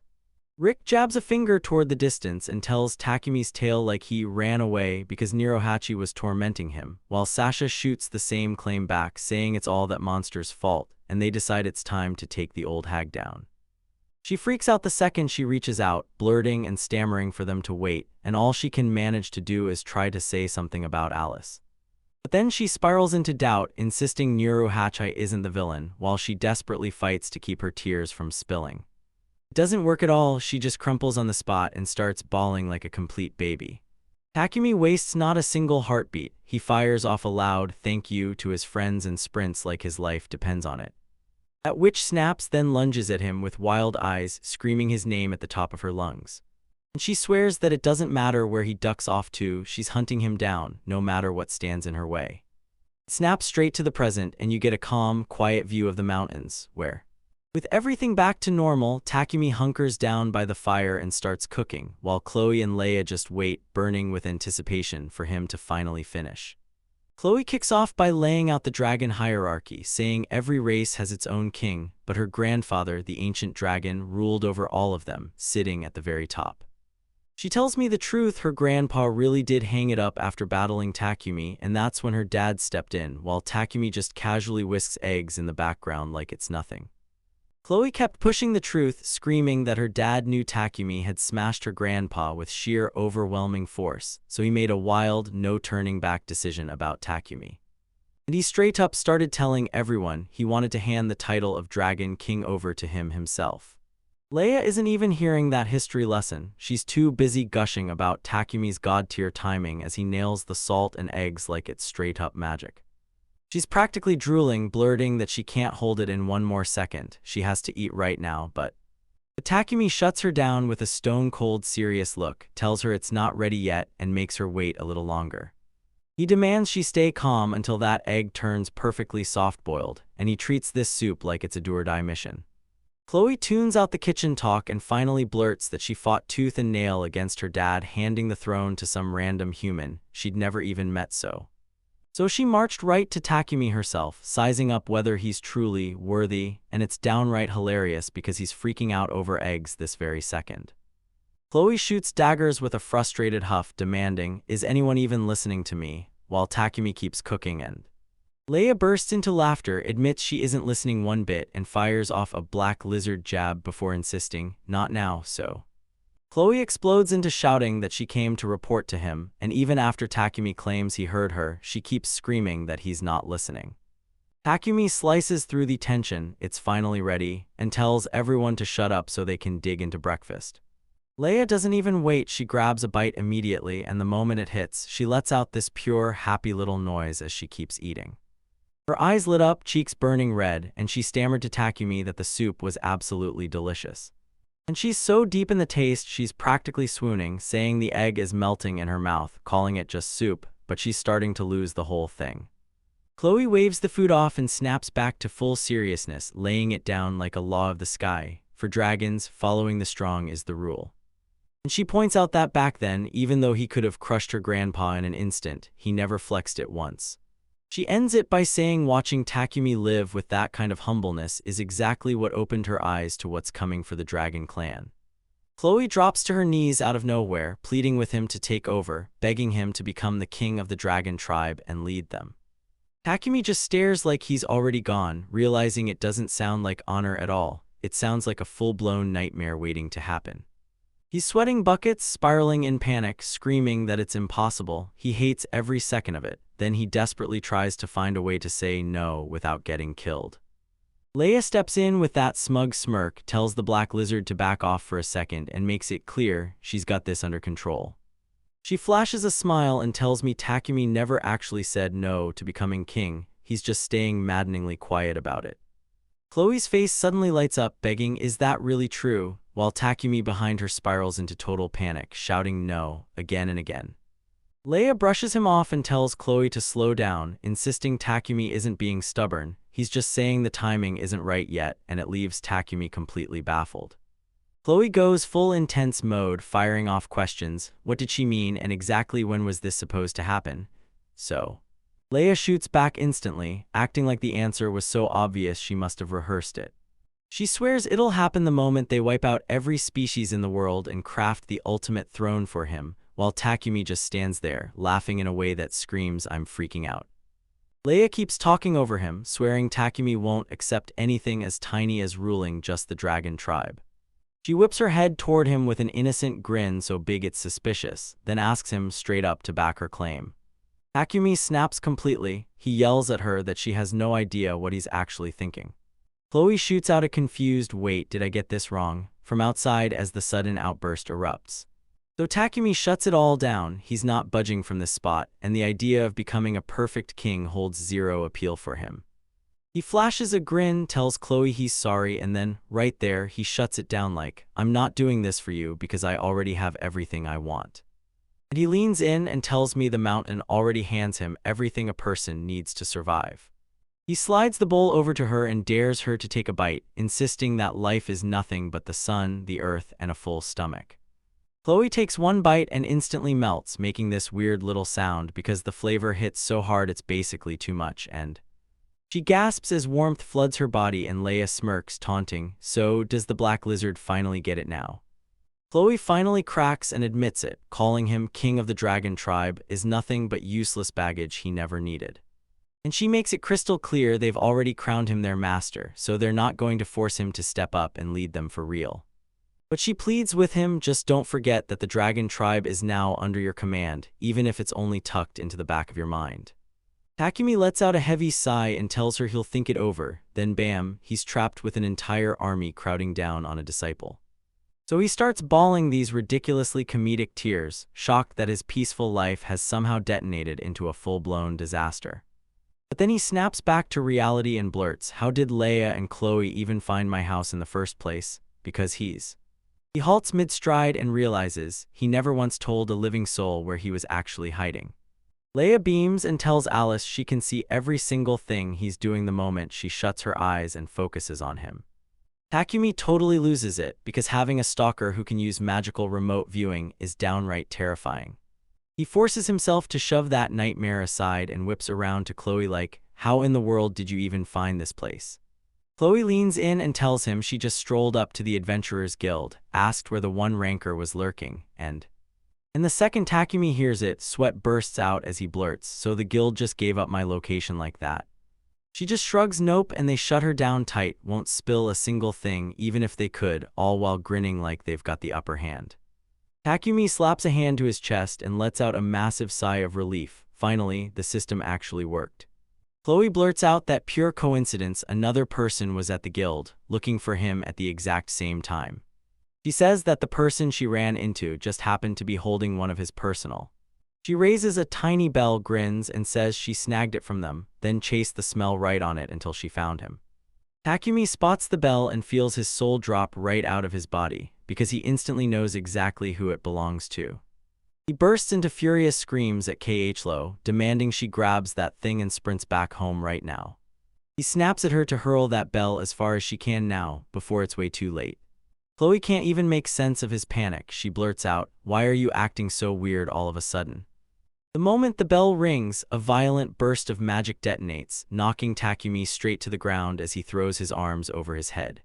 Rick jabs a finger toward the distance and tells Takumi's tale like he ran away because Nirohachi was tormenting him, while Sasha shoots the same claim back, saying it's all that monster's fault, and they decide it's time to take the old hag down. She freaks out the second she reaches out, blurting and stammering for them to wait, and all she can manage to do is try to say something about Alice. But then she spirals into doubt, insisting Nuru Hachai isn't the villain, while she desperately fights to keep her tears from spilling. It doesn't work at all, she just crumples on the spot and starts bawling like a complete baby. Takumi wastes not a single heartbeat. He fires off a loud thank you to his friends and sprints like his life depends on it. At which Snaps then lunges at him with wild eyes, screaming his name at the top of her lungs. And she swears that it doesn't matter where he ducks off to, she's hunting him down, no matter what stands in her way. It snaps straight to the present, and you get a calm, quiet view of the mountains, where, with everything back to normal, Takumi hunkers down by the fire and starts cooking, while Chloe and Leia just wait, burning with anticipation for him to finally finish. Chloe kicks off by laying out the dragon hierarchy, saying every race has its own king, but her grandfather, the ancient dragon, ruled over all of them, sitting at the very top. She tells me the truth, her grandpa really did hang it up after battling Takumi, and that's when her dad stepped in, while Takumi just casually whisks eggs in the background like it's nothing. Chloe kept pushing the truth, screaming that her dad knew Takumi had smashed her grandpa with sheer overwhelming force, so he made a wild, no-turning-back decision about Takumi. And he straight up started telling everyone he wanted to hand the title of Dragon King over to him himself. Leia isn't even hearing that history lesson. She's too busy gushing about Takumi's god-tier timing as he nails the salt and eggs like it's straight-up magic. She's practically drooling, blurting that she can't hold it in one more second. She has to eat right now, but Takumi shuts her down with a stone-cold serious look, tells her it's not ready yet, and makes her wait a little longer. He demands she stay calm until that egg turns perfectly soft-boiled, and he treats this soup like it's a do-or-die mission. Chloe tunes out the kitchen talk and finally blurts that she fought tooth and nail against her dad handing the throne to some random human she'd never even met. So she marched right to Takumi herself, sizing up whether he's truly worthy, and it's downright hilarious because he's freaking out over eggs this very second. Chloe shoots daggers with a frustrated huff, demanding, "Is anyone even listening to me?" while Takumi keeps cooking, and Leia bursts into laughter, admits she isn't listening one bit, and fires off a black lizard jab before insisting, "Not now, so." Chloe explodes into shouting that she came to report to him, and even after Takumi claims he heard her, she keeps screaming that he's not listening. Takumi slices through the tension, it's finally ready, and tells everyone to shut up so they can dig into breakfast. Leia doesn't even wait, she grabs a bite immediately, and the moment it hits, she lets out this pure, happy little noise as she keeps eating. Her eyes lit up, cheeks burning red, and she stammered to Takumi that the soup was absolutely delicious. And she's so deep in the taste she's practically swooning, saying the egg is melting in her mouth, calling it just soup, but she's starting to lose the whole thing. Chloe waves the food off and snaps back to full seriousness, laying it down like a law of the sky. For dragons, following the strong is the rule. And she points out that back then, even though he could have crushed her grandpa in an instant, he never flexed it once. She ends it by saying watching Takumi live with that kind of humbleness is exactly what opened her eyes to what's coming for the Dragon Clan. Chloe drops to her knees out of nowhere, pleading with him to take over, begging him to become the king of the dragon tribe and lead them. Takumi just stares like he's already gone, realizing it doesn't sound like honor at all. It sounds like a full-blown nightmare waiting to happen. He's sweating buckets, spiraling in panic, screaming that it's impossible. He hates every second of it. Then he desperately tries to find a way to say no without getting killed. Leia steps in with that smug smirk, tells the black lizard to back off for a second, and makes it clear she's got this under control. She flashes a smile and tells me Takumi never actually said no to becoming king, he's just staying maddeningly quiet about it. Chloe's face suddenly lights up, begging, "Is that really true?" while Takumi behind her spirals into total panic, shouting no, again and again. Leia brushes him off and tells Chloe to slow down, insisting Takumi isn't being stubborn, he's just saying the timing isn't right yet, and it leaves Takumi completely baffled. Chloe goes full intense mode, firing off questions. What did she mean, and exactly when was this supposed to happen? So Leia shoots back instantly, acting like the answer was so obvious she must have rehearsed it. She swears it'll happen the moment they wipe out every species in the world and craft the ultimate throne for him, while Takumi just stands there, laughing in a way that screams, "I'm freaking out." Leia keeps talking over him, swearing Takumi won't accept anything as tiny as ruling just the dragon tribe. She whips her head toward him with an innocent grin so big it's suspicious, then asks him straight up to back her claim. Takumi snaps completely. He yells at her that she has no idea what he's actually thinking. Chloe shoots out a confused "wait, did I get this wrong?" from outside as the sudden outburst erupts. Though Takumi shuts it all down, he's not budging from this spot, and the idea of becoming a perfect king holds zero appeal for him. He flashes a grin, tells Chloe he's sorry, and then, right there, he shuts it down like, "I'm not doing this for you because I already have everything I want." And he leans in and tells me the mountain already hands him everything a person needs to survive. He slides the bowl over to her and dares her to take a bite, insisting that life is nothing but the sun, the earth, and a full stomach. Chloe takes one bite and instantly melts, making this weird little sound because the flavor hits so hard it's basically too much, and she gasps as warmth floods her body and Leia smirks, taunting, "So, does the black lizard finally get it now?" Chloe finally cracks and admits it, calling him king of the dragon tribe is nothing but useless baggage he never needed. And she makes it crystal clear they've already crowned him their master, so they're not going to force him to step up and lead them for real. But she pleads with him, "Just don't forget that the dragon tribe is now under your command, even if it's only tucked into the back of your mind." Takumi lets out a heavy sigh and tells her he'll think it over, then bam, he's trapped with an entire army crowding down on a disciple. So he starts bawling these ridiculously comedic tears, shocked that his peaceful life has somehow detonated into a full-blown disaster. But then he snaps back to reality and blurts, "How did Leia and Chloe even find my house in the first place? Because He halts mid-stride and realizes he never once told a living soul where he was actually hiding. Leia beams and tells Alice she can see every single thing he's doing the moment she shuts her eyes and focuses on him. Takumi totally loses it because having a stalker who can use magical remote viewing is downright terrifying. He forces himself to shove that nightmare aside and whips around to Chloe like, "How in the world did you even find this place?" Chloe leans in and tells him she just strolled up to the Adventurers Guild, asked where the one ranker was lurking, and the second Takumi hears it, sweat bursts out as he blurts, "So the guild just gave up my location like that?" She just shrugs nope, and they shut her down tight, won't spill a single thing even if they could, all while grinning like they've got the upper hand. Takumi slaps a hand to his chest and lets out a massive sigh of relief. Finally, the system actually worked. Chloe blurts out that pure coincidence another person was at the guild, looking for him at the exact same time. She says that the person she ran into just happened to be holding one of his personal. She raises a tiny bell, grins, and says she snagged it from them, then chased the smell right on it until she found him. Takumi spots the bell and feels his soul drop right out of his body, because he instantly knows exactly who it belongs to. He bursts into furious screams at Khlo, demanding she grabs that thing and sprints back home right now. He snaps at her to hurl that bell as far as she can now, before it's way too late. Chloe can't even make sense of his panic. She blurts out, "Why are you acting so weird all of a sudden?" The moment the bell rings, a violent burst of magic detonates, knocking Takumi straight to the ground as he throws his arms over his head.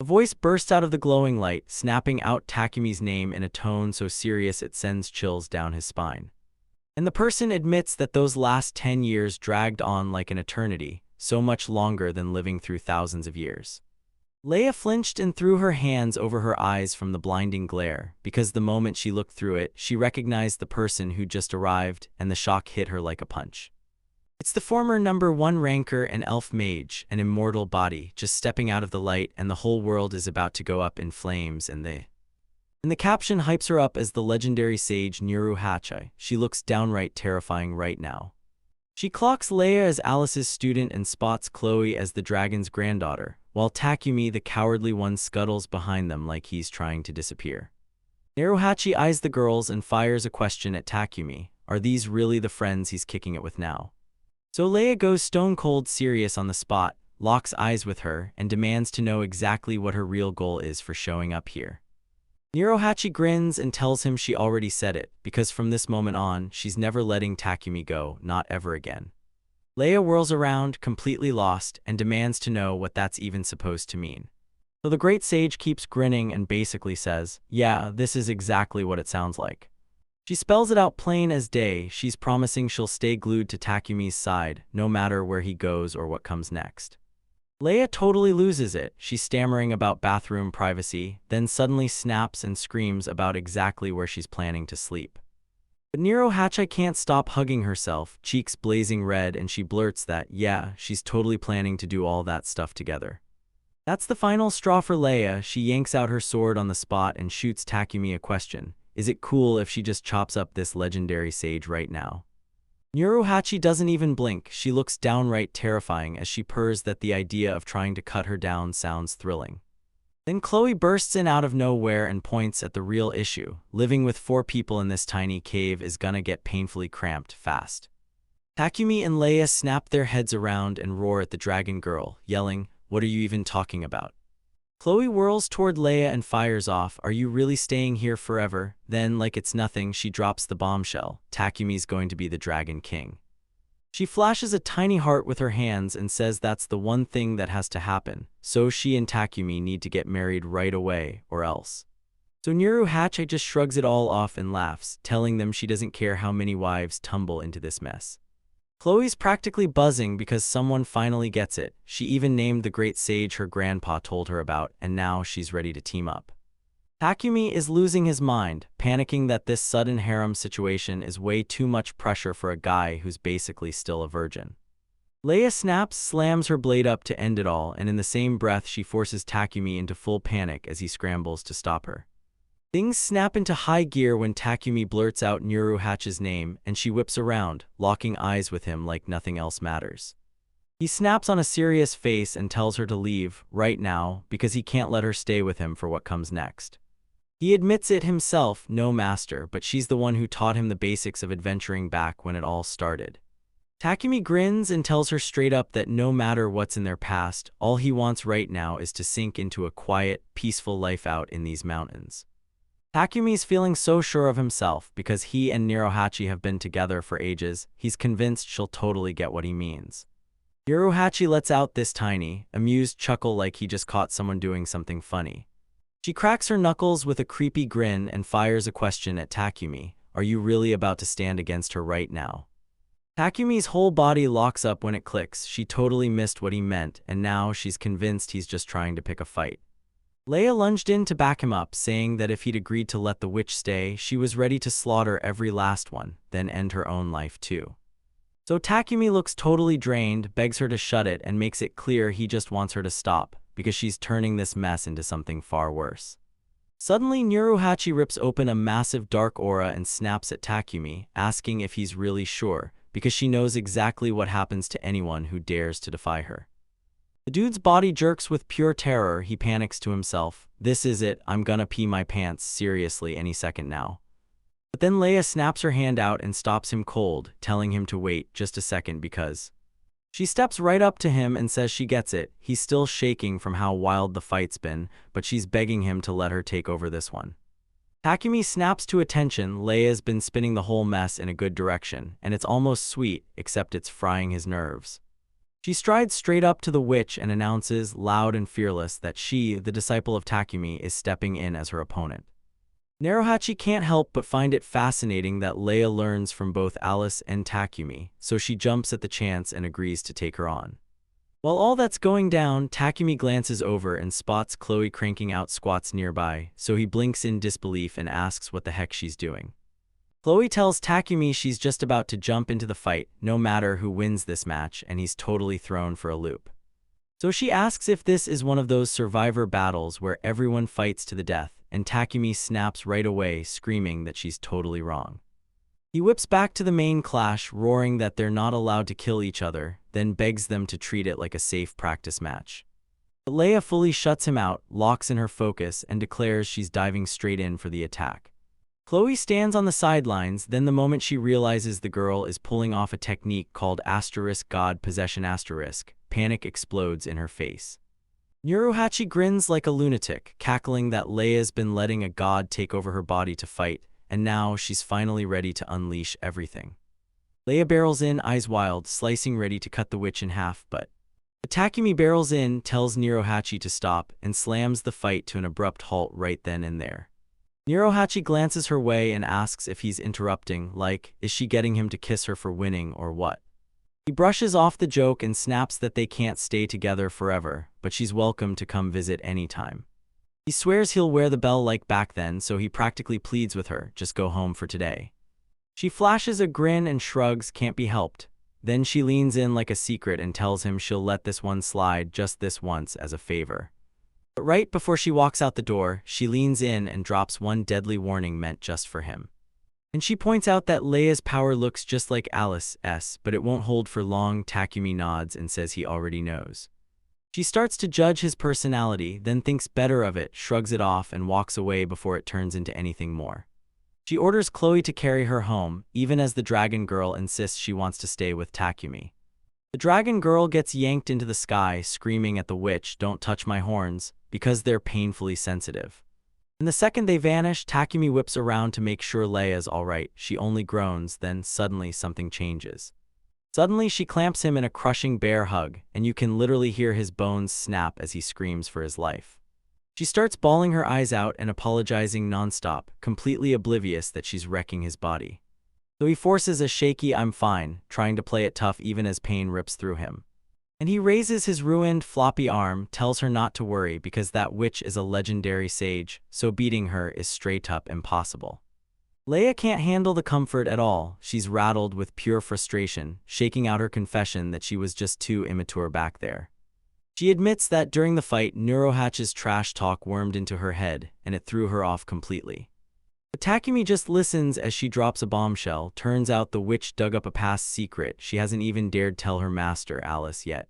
A voice bursts out of the glowing light, snapping out Takumi's name in a tone so serious it sends chills down his spine. And the person admits that those last 10 years dragged on like an eternity, so much longer than living through thousands of years. Leia flinched and threw her hands over her eyes from the blinding glare, because the moment she looked through it, she recognized the person who just arrived, and the shock hit her like a punch. It's the former #1 ranker and elf mage, an immortal body, just stepping out of the light, and the whole world is about to go up in flames, and the caption hypes her up as the legendary sage Nuru. She looks downright terrifying right now. She clocks Leia as Alice's student and spots Chloe as the dragon's granddaughter, while Takumi, the cowardly one, scuttles behind them like he's trying to disappear. Nuru eyes the girls and fires a question at Takumi. Are these really the friends he's kicking it with now? So Leia goes stone-cold serious on the spot, locks eyes with her, and demands to know exactly what her real goal is for showing up here. Nuru grins and tells him she already said it, because from this moment on, she's never letting Takumi go, not ever again. Leia whirls around, completely lost, and demands to know what that's even supposed to mean. So the great sage keeps grinning and basically says, "Yeah, this is exactly what it sounds like." She spells it out plain as day. She's promising she'll stay glued to Takumi's side, no matter where he goes or what comes next. Leia totally loses it. She's stammering about bathroom privacy, then suddenly snaps and screams about exactly where she's planning to sleep. But Nero Hatchai can't stop hugging herself, cheeks blazing red, and she blurts that, yeah, she's totally planning to do all that stuff together. That's the final straw for Leia. She yanks out her sword on the spot and shoots Takumi a question. Is it cool if she just chops up this legendary sage right now? Nuruhachi doesn't even blink. She looks downright terrifying as she purrs that the idea of trying to cut her down sounds thrilling. Then Chloe bursts in out of nowhere and points at the real issue. Living with 4 people in this tiny cave is gonna get painfully cramped fast. Takumi and Leia snap their heads around and roar at the dragon girl, yelling, "What are you even talking about?" Chloe whirls toward Leia and fires off, "Are you really staying here forever?" Then, like it's nothing, she drops the bombshell. Takumi's going to be the Dragon King. She flashes a tiny heart with her hands and says that's the one thing that has to happen, so she and Takumi need to get married right away, or else. So Nuruhachi just shrugs it all off and laughs, telling them she doesn't care how many wives tumble into this mess. Chloe's practically buzzing because someone finally gets it. She even named the great sage her grandpa told her about, and now she's ready to team up. Takumi is losing his mind, panicking that this sudden harem situation is way too much pressure for a guy who's basically still a virgin. Leia snaps, slams her blade up to end it all, and in the same breath she forces Takumi into full panic as he scrambles to stop her. Things snap into high gear when Takumi blurts out Nuruhachi's name, and she whips around, locking eyes with him like nothing else matters. He snaps on a serious face and tells her to leave, right now, because he can't let her stay with him for what comes next. He admits it himself, no master, but she's the one who taught him the basics of adventuring back when it all started. Takumi grins and tells her straight up that no matter what's in their past, all he wants right now is to sink into a quiet, peaceful life out in these mountains. Takumi's feeling so sure of himself because he and Nuruhachi have been together for ages. He's convinced she'll totally get what he means. Nuruhachi lets out this tiny, amused chuckle like he just caught someone doing something funny. She cracks her knuckles with a creepy grin and fires a question at Takumi. Are you really about to stand against her right now? Takumi's whole body locks up when it clicks. She totally missed what he meant, and now she's convinced he's just trying to pick a fight. Leia lunged in to back him up, saying that if he'd agreed to let the witch stay, she was ready to slaughter every last one, then end her own life too. So Takumi looks totally drained, begs her to shut it, and makes it clear he just wants her to stop, because she's turning this mess into something far worse. Suddenly, Nuruhachi rips open a massive dark aura and snaps at Takumi, asking if he's really sure, because she knows exactly what happens to anyone who dares to defy her. The dude's body jerks with pure terror. He panics to himself. This is it, I'm gonna pee my pants seriously any second now. But then Leia snaps her hand out and stops him cold, telling him to wait just a second because... She steps right up to him and says she gets it. He's still shaking from how wild the fight's been, but she's begging him to let her take over this one. Takumi snaps to attention. Leia's been spinning the whole mess in a good direction, and it's almost sweet, except it's frying his nerves. She strides straight up to the witch and announces, loud and fearless, that she, the disciple of Takumi, is stepping in as her opponent. Nuruhachi can't help but find it fascinating that Leia learns from both Alice and Takumi, so she jumps at the chance and agrees to take her on. While all that's going down, Takumi glances over and spots Chloe cranking out squats nearby, so he blinks in disbelief and asks what the heck she's doing. Chloe tells Takumi she's just about to jump into the fight, no matter who wins this match, and he's totally thrown for a loop. So she asks if this is one of those survivor battles where everyone fights to the death, and Takumi snaps right away, screaming that she's totally wrong. He whips back to the main clash, roaring that they're not allowed to kill each other, then begs them to treat it like a safe practice match. But Leia fully shuts him out, locks in her focus, and declares she's diving straight in for the attack. Chloe stands on the sidelines, then the moment she realizes the girl is pulling off a technique called God Possession *, panic explodes in her face. Nuruhachi grins like a lunatic, cackling that Leia's been letting a god take over her body to fight, and now she's finally ready to unleash everything. Leia barrels in, eyes wild, slicing ready to cut the witch in half, but Takumi barrels in, tells Nuruhachi to stop, and slams the fight to an abrupt halt right then and there. Nuruhachi glances her way and asks if he's interrupting, like, is she getting him to kiss her for winning or what? He brushes off the joke and snaps that they can't stay together forever, but she's welcome to come visit anytime. He swears he'll wear the bell like back then, so he practically pleads with her, just go home for today. She flashes a grin and shrugs, can't be helped. Then she leans in like a secret and tells him she'll let this one slide just this once as a favor. But right before she walks out the door, she leans in and drops one deadly warning meant just for him. And she points out that Leia's power looks just like Alice's, but it won't hold for long. Takumi nods and says he already knows. She starts to judge his personality, then thinks better of it, shrugs it off, and walks away before it turns into anything more. She orders Chloe to carry her home, even as the dragon girl insists she wants to stay with Takumi. The dragon girl gets yanked into the sky, screaming at the witch, "Don't touch my horns," because they're painfully sensitive. And the second they vanish, Takumi whips around to make sure Leia's alright. She only groans, then suddenly something changes. Suddenly she clamps him in a crushing bear hug, and you can literally hear his bones snap as he screams for his life. She starts bawling her eyes out and apologizing nonstop, completely oblivious that she's wrecking his body. So he forces a shaky "I'm fine," trying to play it tough even as pain rips through him. And he raises his ruined, floppy arm, tells her not to worry because that witch is a legendary sage, so beating her is straight up impossible. Leia can't handle the comfort at all. She's rattled with pure frustration, shaking out her confession that she was just too immature back there. She admits that during the fight, Neurohatch's trash talk wormed into her head, and it threw her off completely. But Takumi just listens as she drops a bombshell. Turns out the witch dug up a past secret she hasn't even dared tell her master, Alice, yet.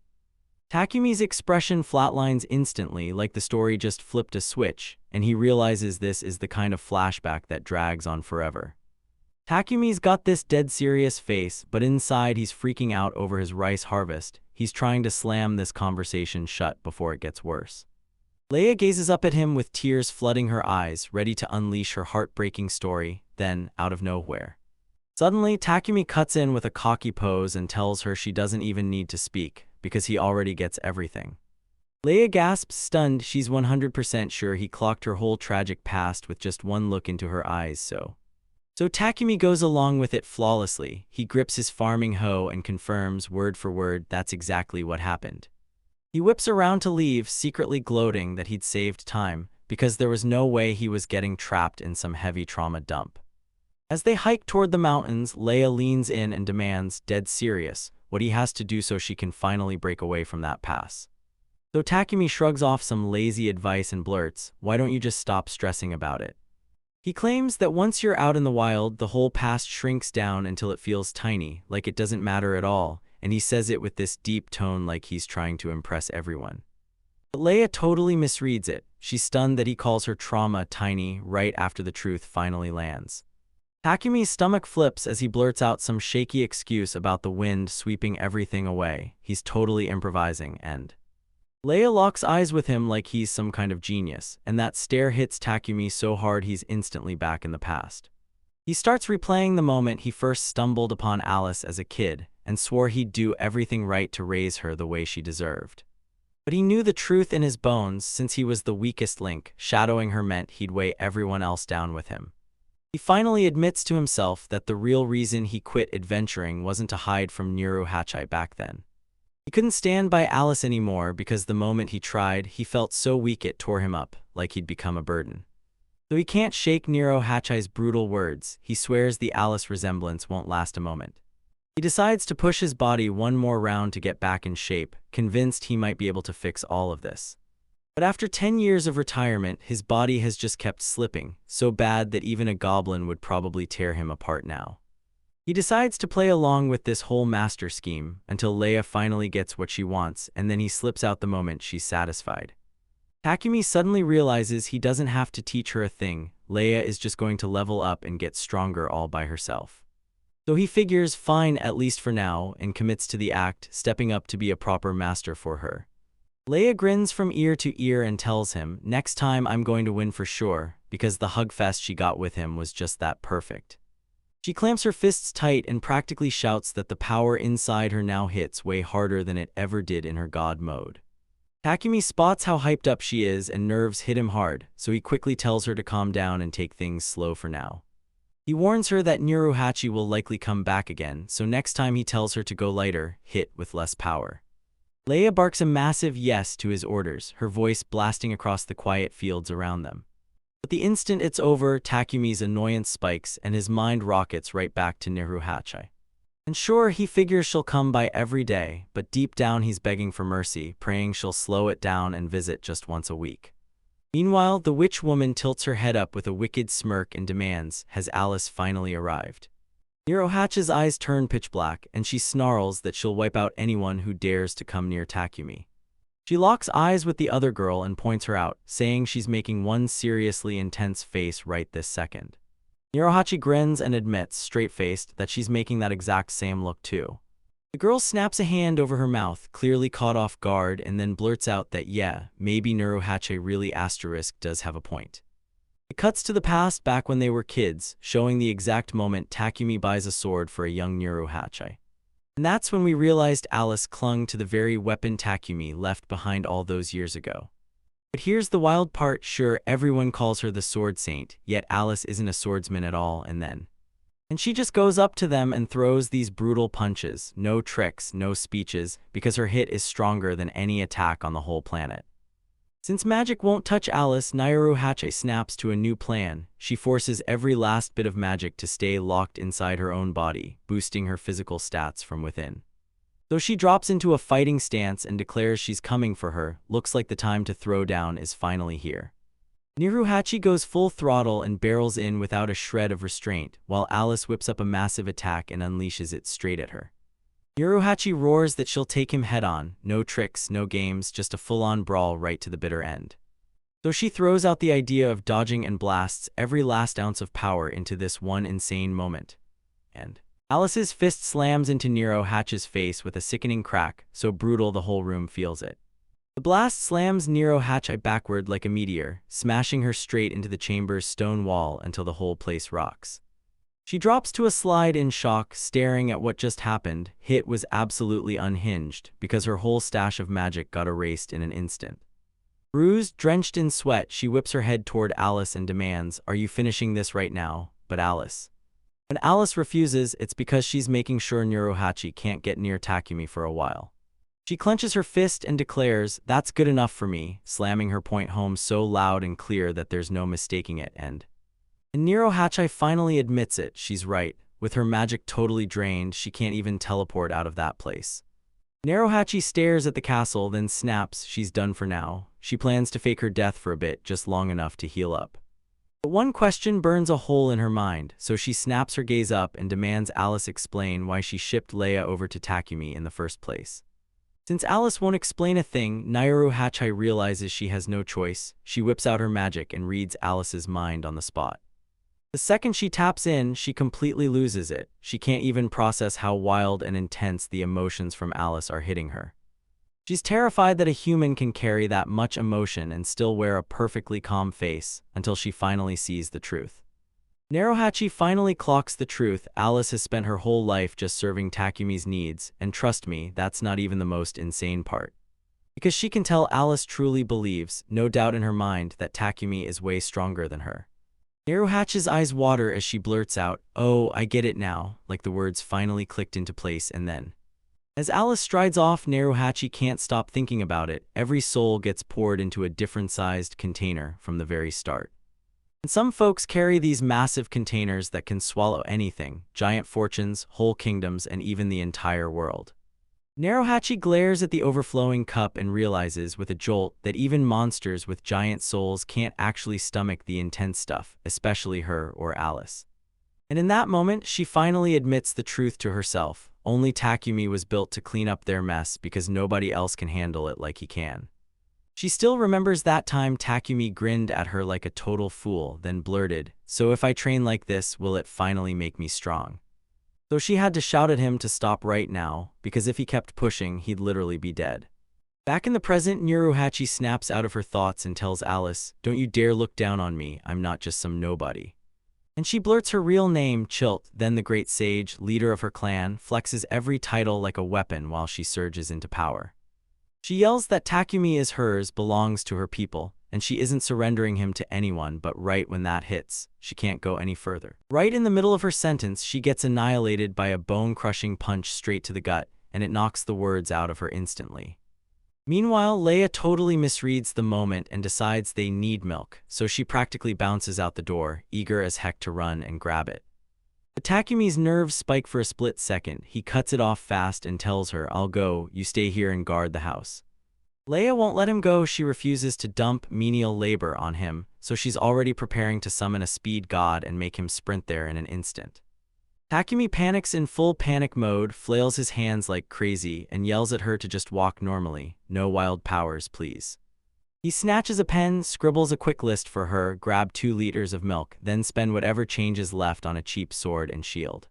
Takumi's expression flatlines instantly, like the story just flipped a switch, and he realizes this is the kind of flashback that drags on forever. Takumi's got this dead serious face, but inside he's freaking out over his rice harvest. He's trying to slam this conversation shut before it gets worse. Leia gazes up at him with tears flooding her eyes, ready to unleash her heartbreaking story. Then, out of nowhere, suddenly Takumi cuts in with a cocky pose and tells her she doesn't even need to speak, because he already gets everything. Leia gasps, stunned. She's 100% sure he clocked her whole tragic past with just one look into her eyes, so Takumi goes along with it flawlessly. He grips his farming hoe and confirms, word for word, that's exactly what happened. He whips around to leave, secretly gloating that he'd saved time, because there was no way he was getting trapped in some heavy trauma dump. As they hike toward the mountains, Leia leans in and demands, dead serious, what he has to do so she can finally break away from that pass. So Takumi shrugs off some lazy advice and blurts, "Why don't you just stop stressing about it?" He claims that once you're out in the wild, the whole past shrinks down until it feels tiny, like it doesn't matter at all, and he says it with this deep tone like he's trying to impress everyone. But Leia totally misreads it. She's stunned that he calls her trauma tiny right after the truth finally lands. Takumi's stomach flips as he blurts out some shaky excuse about the wind sweeping everything away. He's totally improvising, and Leia locks eyes with him like he's some kind of genius, and that stare hits Takumi so hard he's instantly back in the past. He starts replaying the moment he first stumbled upon Alice as a kid, and swore he'd do everything right to raise her the way she deserved. But he knew the truth in his bones. Since he was the weakest link, shadowing her meant he'd weigh everyone else down with him. He finally admits to himself that the real reason he quit adventuring wasn't to hide from Neurohatchi back then. He couldn't stand by Alice anymore because the moment he tried, he felt so weak it tore him up, like he'd become a burden. Though he can't shake Neurohatchi's brutal words, he swears the Alice resemblance won't last a moment. He decides to push his body one more round to get back in shape, convinced he might be able to fix all of this. But after 10 years of retirement, his body has just kept slipping, so bad that even a goblin would probably tear him apart now. He decides to play along with this whole master scheme until Leia finally gets what she wants, and then he slips out the moment she's satisfied. Takumi suddenly realizes he doesn't have to teach her a thing. Leia is just going to level up and get stronger all by herself. So he figures, fine at least for now, and commits to the act, stepping up to be a proper master for her. Leia grins from ear to ear and tells him, next time I'm going to win for sure, because the hug fest she got with him was just that perfect. She clamps her fists tight and practically shouts that the power inside her now hits way harder than it ever did in her god mode. Takumi spots how hyped up she is and nerves hit him hard, so he quickly tells her to calm down and take things slow for now. He warns her that Niruhachi will likely come back again, so next time he tells her to go lighter, hit with less power. Leia barks a massive yes to his orders, her voice blasting across the quiet fields around them. But the instant it's over, Takumi's annoyance spikes and his mind rockets right back to Niruhachi. And sure, he figures she'll come by every day, but deep down he's begging for mercy, praying she'll slow it down and visit just once a week. Meanwhile, the witch woman tilts her head up with a wicked smirk and demands, has Alice finally arrived? Niruhachi's eyes turn pitch black, and she snarls that she'll wipe out anyone who dares to come near Takumi. She locks eyes with the other girl and points her out, saying she's making one seriously intense face right this second. Niruhachi grins and admits, straight-faced, that she's making that exact same look too. The girl snaps a hand over her mouth, clearly caught off guard, and then blurts out that yeah, maybe Niruhachi really does have a point. It cuts to the past back when they were kids, showing the exact moment Takumi buys a sword for a young Niruhachi. And that's when we realized Alice clung to the very weapon Takumi left behind all those years ago. But here's the wild part, sure, everyone calls her the Sword Saint, yet Alice isn't a swordsman at all, and she just goes up to them and throws these brutal punches, no tricks, no speeches, because her hit is stronger than any attack on the whole planet. Since magic won't touch Alice, Niruhachi snaps to a new plan. She forces every last bit of magic to stay locked inside her own body, boosting her physical stats from within. Though she drops into a fighting stance and declares she's coming for her, looks like the time to throw down is finally here. Niruhachi goes full throttle and barrels in without a shred of restraint, while Alice whips up a massive attack and unleashes it straight at her. Niruhachi roars that she'll take him head-on, no tricks, no games, just a full-on brawl right to the bitter end. Though she throws out the idea of dodging and blasts every last ounce of power into this one insane moment. And Alice's fist slams into Niruhachi's face with a sickening crack, so brutal the whole room feels it. The blast slams Niruhachi backward like a meteor, smashing her straight into the chamber's stone wall until the whole place rocks. She drops to a slide in shock, staring at what just happened. Hit was absolutely unhinged, because her whole stash of magic got erased in an instant. Bruised, drenched in sweat, she whips her head toward Alice and demands, "Are you finishing this right now?" But when Alice refuses, it's because she's making sure Niruhachi can't get near Takumi for a while. She clenches her fist and declares, "That's good enough for me," slamming her point home so loud and clear that there's no mistaking it, and Niruhachi finally admits it, she's right. With her magic totally drained, she can't even teleport out of that place. Niruhachi stares at the castle, then snaps, she's done for now. She plans to fake her death for a bit, just long enough to heal up. But one question burns a hole in her mind, so she snaps her gaze up and demands Alice explain why she shipped Leia over to Takumi in the first place. Since Alice won't explain a thing, Niruhachi realizes she has no choice. She whips out her magic and reads Alice's mind on the spot. The second she taps in, she completely loses it. She can't even process how wild and intense the emotions from Alice are hitting her. She's terrified that a human can carry that much emotion and still wear a perfectly calm face, until she finally sees the truth. Niruhachi finally clocks the truth. Alice has spent her whole life just serving Takumi's needs, and trust me, that's not even the most insane part. Because she can tell Alice truly believes, no doubt in her mind, that Takumi is way stronger than her. Niruhachi's eyes water as she blurts out, "Oh, I get it now," like the words finally clicked into place, and then as Alice strides off, Niruhachi can't stop thinking about it. Every soul gets poured into a different-sized container from the very start. And some folks carry these massive containers that can swallow anything, giant fortunes, whole kingdoms, and even the entire world. Niruhachi glares at the overflowing cup and realizes with a jolt that even monsters with giant souls can't actually stomach the intense stuff, especially her or Alice. And in that moment, she finally admits the truth to herself. Only Takumi was built to clean up their mess because nobody else can handle it like he can. She still remembers that time Takumi grinned at her like a total fool, then blurted, "So if I train like this, will it finally make me strong?" Though she had to shout at him to stop right now, because if he kept pushing, he'd literally be dead. Back in the present, Niruhachi snaps out of her thoughts and tells Alice, "Don't you dare look down on me, I'm not just some nobody." And she blurts her real name, Chilt, then the great sage, leader of her clan, flexes every title like a weapon while she surges into power. She yells that Takumi is hers, belongs to her people, and she isn't surrendering him to anyone, but right when that hits, she can't go any further. Right in the middle of her sentence, she gets annihilated by a bone-crushing punch straight to the gut, and it knocks the words out of her instantly. Meanwhile, Leia totally misreads the moment and decides they need milk, so she practically bounces out the door, eager as heck to run and grab it. But Takumi's nerves spike for a split second. He cuts it off fast and tells her, "I'll go, you stay here and guard the house." Leia won't let him go. She refuses to dump menial labor on him, so she's already preparing to summon a speed god and make him sprint there in an instant. Takumi panics in full panic mode, flails his hands like crazy, and yells at her to just walk normally. "No wild powers, please." He snatches a pen, scribbles a quick list for her, grab 2 liters of milk, then spend whatever change is left on a cheap sword and shield.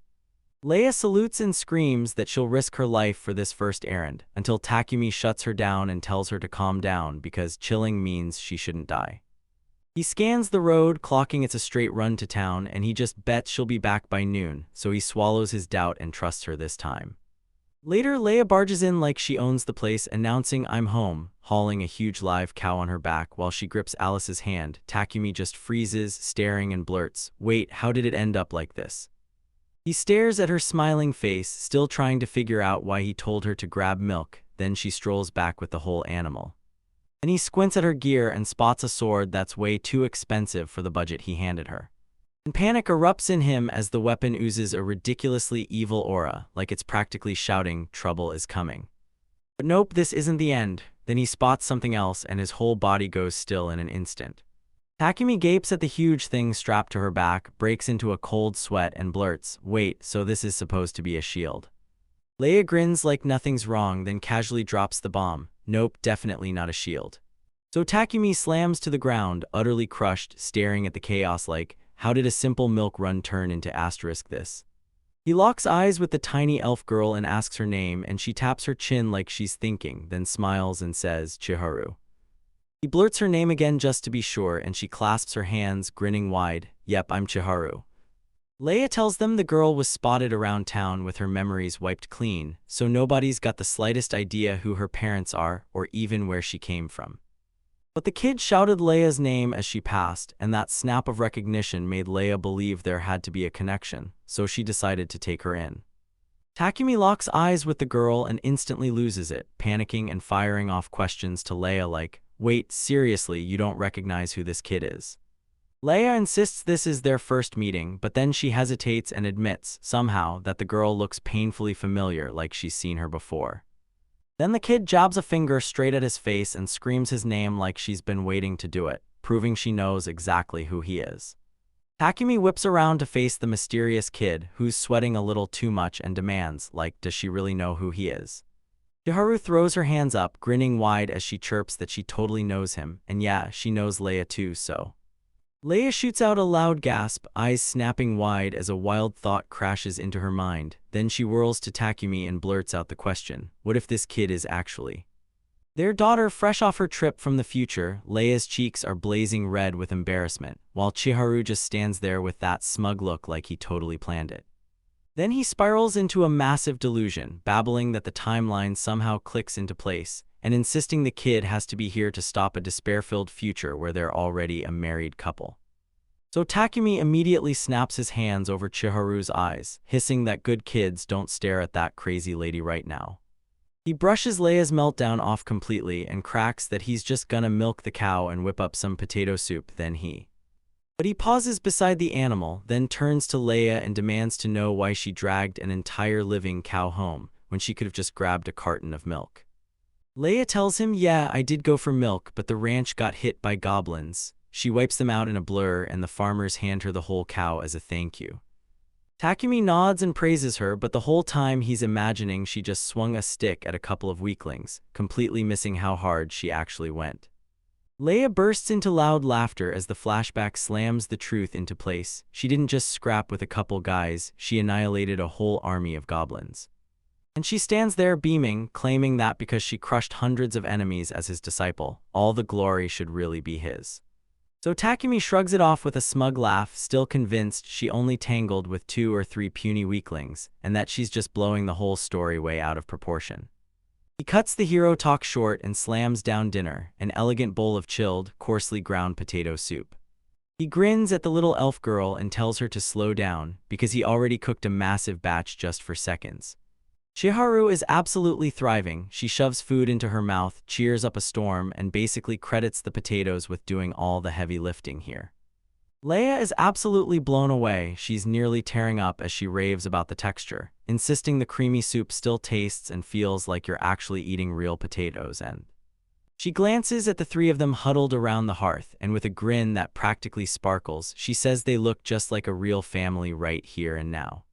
Leia salutes and screams that she'll risk her life for this first errand, until Takumi shuts her down and tells her to calm down because chilling means she shouldn't die. He scans the road, clocking it's a straight run to town, and he just bets she'll be back by noon, so he swallows his doubt and trusts her this time. Later, Leia barges in like she owns the place, announcing, "I'm home," hauling a huge live cow on her back while she grips Alice's hand. Takumi just freezes, staring, and blurts, "Wait, how did it end up like this?" He stares at her smiling face, still trying to figure out why he told her to grab milk. Then she strolls back with the whole animal. Then he squints at her gear and spots a sword that's way too expensive for the budget he handed her. And panic erupts in him as the weapon oozes a ridiculously evil aura, like it's practically shouting, "Trouble is coming." But nope, this isn't the end. Then he spots something else and his whole body goes still in an instant. Takumi gapes at the huge thing strapped to her back, breaks into a cold sweat, and blurts, "Wait, so this is supposed to be a shield?" Leia grins like nothing's wrong, then casually drops the bomb. Nope, definitely not a shield. So Takumi slams to the ground, utterly crushed, staring at the chaos like, how did a simple milk run turn into this? He locks eyes with the tiny elf girl and asks her name, and she taps her chin like she's thinking, then smiles and says, "Chiharu." He blurts her name again just to be sure, and she clasps her hands, grinning wide. "Yep, I'm Chiharu." Leia tells them the girl was spotted around town with her memories wiped clean, so nobody's got the slightest idea who her parents are or even where she came from. But the kid shouted Leia's name as she passed, and that snap of recognition made Leia believe there had to be a connection, so she decided to take her in. Takumi locks eyes with the girl and instantly loses it, panicking and firing off questions to Leia like, "Wait, seriously, you don't recognize who this kid is?" Leia insists this is their first meeting, but then she hesitates and admits, somehow, that the girl looks painfully familiar, like she's seen her before. Then the kid jabs a finger straight at his face and screams his name like she's been waiting to do it, proving she knows exactly who he is. Takumi whips around to face the mysterious kid, who's sweating a little too much, and demands, like, does she really know who he is? Chiharu throws her hands up, grinning wide as she chirps that she totally knows him, and yeah, she knows Leia too, so. Leia shoots out a loud gasp, eyes snapping wide as a wild thought crashes into her mind. Then she whirls to Takumi and blurts out the question, what if this kid is actually their daughter? Fresh off her trip from the future, Leia's cheeks are blazing red with embarrassment, while Chiharu just stands there with that smug look like he totally planned it. Then he spirals into a massive delusion, babbling that the timeline somehow clicks into place, and insisting the kid has to be here to stop a despair-filled future where they're already a married couple. So Takumi immediately snaps his hands over Chiharu's eyes, hissing that good kids don't stare at that crazy lady right now. He brushes Leia's meltdown off completely and cracks that he's just gonna milk the cow and whip up some potato soup, But he pauses beside the animal, then turns to Leia and demands to know why she dragged an entire living cow home when she could have just grabbed a carton of milk. Leia tells him, yeah, I did go for milk, but the ranch got hit by goblins. She wipes them out in a blur, and the farmers hand her the whole cow as a thank you. Takumi nods and praises her, but the whole time he's imagining she just swung a stick at a couple of weaklings, completely missing how hard she actually went. Leia bursts into loud laughter as the flashback slams the truth into place. She didn't just scrap with a couple guys, she annihilated a whole army of goblins. And she stands there beaming, claiming that because she crushed hundreds of enemies as his disciple, all the glory should really be his. So Takumi shrugs it off with a smug laugh, still convinced she only tangled with 2 or 3 puny weaklings, and that she's just blowing the whole story way out of proportion. He cuts the hero talk short and slams down dinner, an elegant bowl of chilled, coarsely ground potato soup. He grins at the little elf girl and tells her to slow down, because he already cooked a massive batch just for seconds. Chiharu is absolutely thriving. She shoves food into her mouth, cheers up a storm, and basically credits the potatoes with doing all the heavy lifting here. Leia is absolutely blown away. She's nearly tearing up as she raves about the texture, insisting the creamy soup still tastes and feels like you're actually eating real potatoes. And she glances at the three of them huddled around the hearth, and with a grin that practically sparkles, she says they look just like a real family right here and now.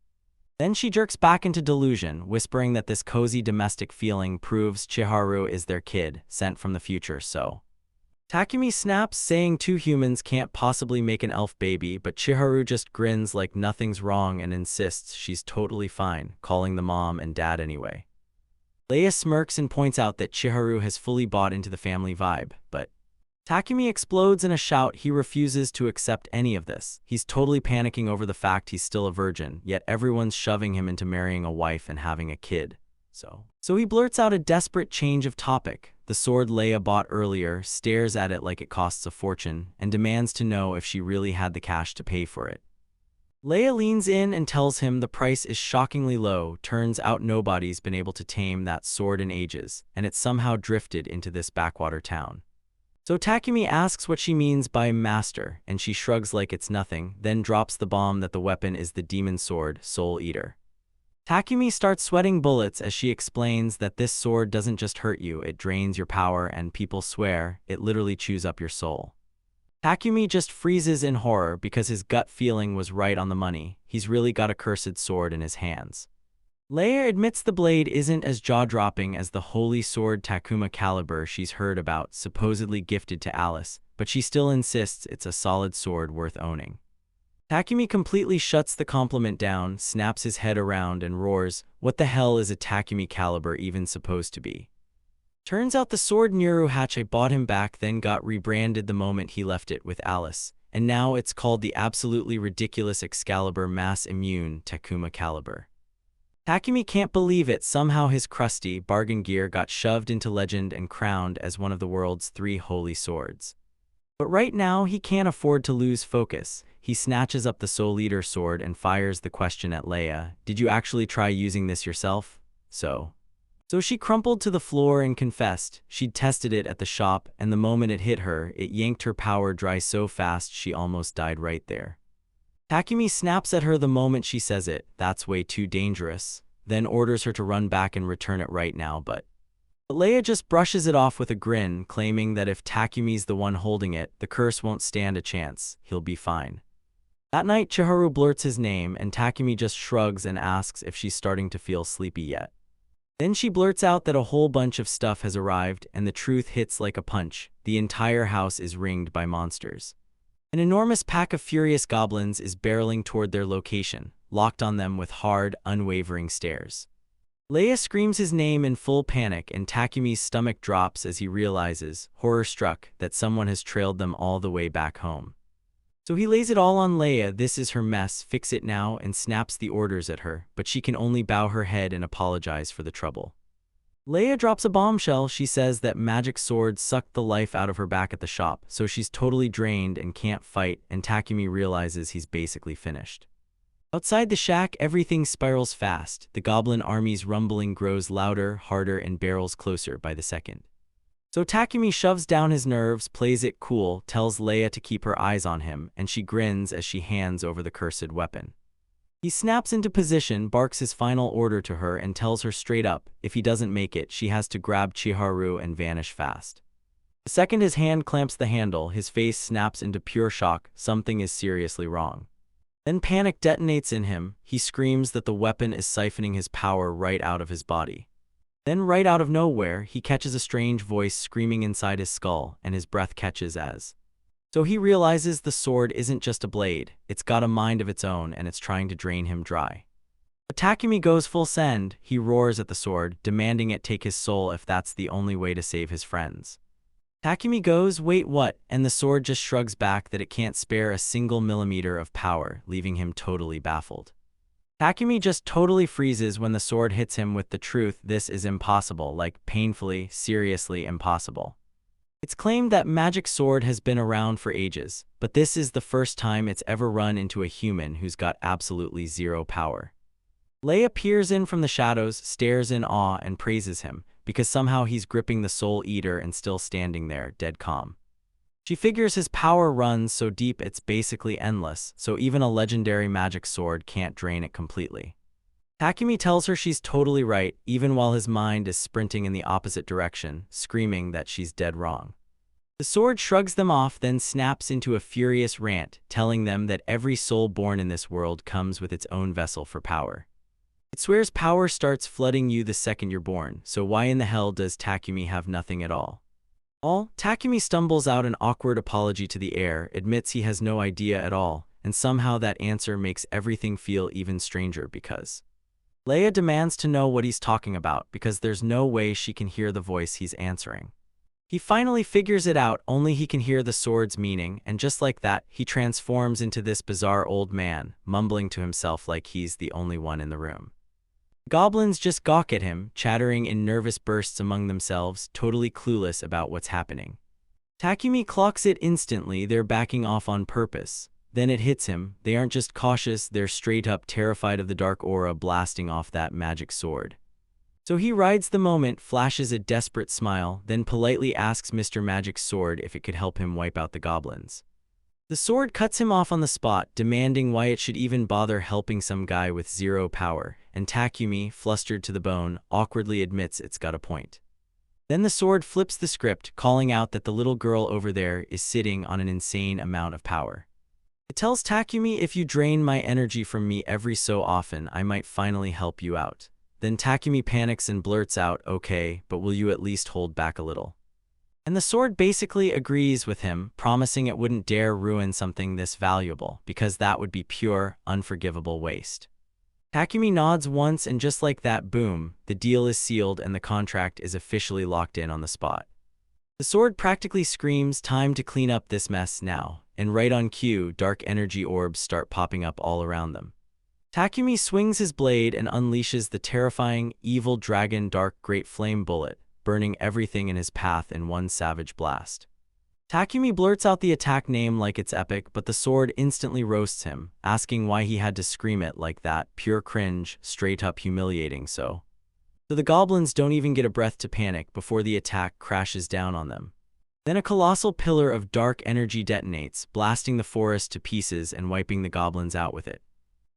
Then she jerks back into delusion, whispering that this cozy domestic feeling proves Chiharu is their kid, sent from the future. So Takumi snaps, saying two humans can't possibly make an elf baby, but Chiharu just grins like nothing's wrong and insists she's totally fine, calling the mom and dad anyway. Leia smirks and points out that Chiharu has fully bought into the family vibe, but Takumi explodes in a shout. He refuses to accept any of this. He's totally panicking over the fact he's still a virgin, yet everyone's shoving him into marrying a wife and having a kid. So he blurts out a desperate change of topic. The sword Leia bought earlier, stares at it like it costs a fortune, and demands to know if she really had the cash to pay for it. Leia leans in and tells him the price is shockingly low. Turns out nobody's been able to tame that sword in ages, and it somehow drifted into this backwater town. So Takumi asks what she means by master, and she shrugs like it's nothing, then drops the bomb that the weapon is the demon sword, Soul Eater. Takumi starts sweating bullets as she explains that this sword doesn't just hurt you, it drains your power, and people swear it literally chews up your soul. Takumi just freezes in horror because his gut feeling was right on the money. He's really got a cursed sword in his hands. Leia admits the blade isn't as jaw-dropping as the holy sword Takuma caliber she's heard about, supposedly gifted to Alice, but she still insists it's a solid sword worth owning. Takumi completely shuts the compliment down, snaps his head around, and roars, "What the hell is a Takumi caliber even supposed to be?" Turns out the sword Nuru bought him back, then got rebranded the moment he left it with Alice, and now it's called the absolutely ridiculous Excalibur Mass Immune Takuma caliber. Takumi can't believe it. Somehow his crusty bargain gear got shoved into legend and crowned as one of the world's 3 holy swords. But right now he can't afford to lose focus. He snatches up the Soul Eater sword and fires the question at Leia, "Did you actually try using this yourself?" So she crumpled to the floor and confessed she'd tested it at the shop, and the moment it hit her, it yanked her power dry so fast she almost died right there. Takumi snaps at her the moment she says it, "That's way too dangerous," then orders her to run back and return it right now, but Leia just brushes it off with a grin, claiming that if Takumi's the one holding it, the curse won't stand a chance, he'll be fine. That night, Chiharu blurts his name, and Takumi just shrugs and asks if she's starting to feel sleepy yet. Then she blurts out that a whole bunch of stuff has arrived, and the truth hits like a punch. The entire house is ringed by monsters. An enormous pack of furious goblins is barreling toward their location, locked on them with hard, unwavering stares. Leia screams his name in full panic, and Takumi's stomach drops as he realizes, horror-struck, that someone has trailed them all the way back home. So he lays it all on Leia. This is her mess, fix it now, and snaps the orders at her, but she can only bow her head and apologize for the trouble. Leia drops a bombshell. She says that magic swords sucked the life out of her back at the shop, so she's totally drained and can't fight, and Takumi realizes he's basically finished. Outside the shack, everything spirals fast. The goblin army's rumbling grows louder, harder, and barrels closer by the second. So Takumi shoves down his nerves, plays it cool, tells Leia to keep her eyes on him, and she grins as she hands over the cursed weapon. He snaps into position, barks his final order to her, and tells her straight up, if he doesn't make it, she has to grab Chiharu and vanish fast. The second his hand clamps the handle, his face snaps into pure shock. Something is seriously wrong. Then panic detonates in him. He screams that the weapon is siphoning his power right out of his body. Then right out of nowhere, he catches a strange voice screaming inside his skull, and his breath catches as. So he realizes the sword isn't just a blade, it's got a mind of its own, and it's trying to drain him dry. But Takumi goes full send. He roars at the sword, demanding it take his soul if that's the only way to save his friends. Takumi goes, "Wait, what?" And the sword just shrugs back that it can't spare a single millimeter of power, leaving him totally baffled. Takumi just totally freezes when the sword hits him with the truth this is impossible, like painfully, seriously impossible. It's claimed that magic sword has been around for ages, but this is the first time it's ever run into a human who's got absolutely zero power. Leia peers in from the shadows, stares in awe, and praises him, because somehow he's gripping the Soul Eater and still standing there, dead calm. She figures his power runs so deep it's basically endless, so even a legendary magic sword can't drain it completely. Takumi tells her she's totally right, even while his mind is sprinting in the opposite direction, screaming that she's dead wrong. The sword shrugs them off, then snaps into a furious rant, telling them that every soul born in this world comes with its own vessel for power. It swears power starts flooding you the second you're born, so why in the hell does Takumi have nothing at all? Takumi stumbles out an awkward apology to the air, admits he has no idea at all, and somehow that answer makes everything feel even stranger because Leia demands to know what he's talking about because there's no way she can hear the voice he's answering. He finally figures it out, only he can hear the sword's meaning, and just like that, he transforms into this bizarre old man, mumbling to himself like he's the only one in the room. Goblins just gawk at him, chattering in nervous bursts among themselves, totally clueless about what's happening. Takumi clocks it instantly, they're backing off on purpose. Then it hits him, they aren't just cautious, they're straight up terrified of the dark aura blasting off that magic sword. So he rides the moment, flashes a desperate smile, then politely asks Mr. Magic's sword if it could help him wipe out the goblins. The sword cuts him off on the spot, demanding why it should even bother helping some guy with zero power, and Takumi, flustered to the bone, awkwardly admits it's got a point. Then the sword flips the script, calling out that the little girl over there is sitting on an insane amount of power. It tells Takumi, if you drain my energy from me every so often, I might finally help you out. Then Takumi panics and blurts out, okay, but will you at least hold back a little? And the sword basically agrees with him, promising it wouldn't dare ruin something this valuable, because that would be pure, unforgivable waste. Takumi nods once and just like that, boom, the deal is sealed and the contract is officially locked in on the spot. The sword practically screams, time to clean up this mess now, and right on cue, dark energy orbs start popping up all around them. Takumi swings his blade and unleashes the terrifying, evil dragon dark great flame bullet, burning everything in his path in one savage blast. Takumi blurts out the attack name like it's epic, but the sword instantly roasts him, asking why he had to scream it like that, pure cringe, straight up humiliating so the goblins don't even get a breath to panic before the attack crashes down on them. Then a colossal pillar of dark energy detonates, blasting the forest to pieces and wiping the goblins out with it.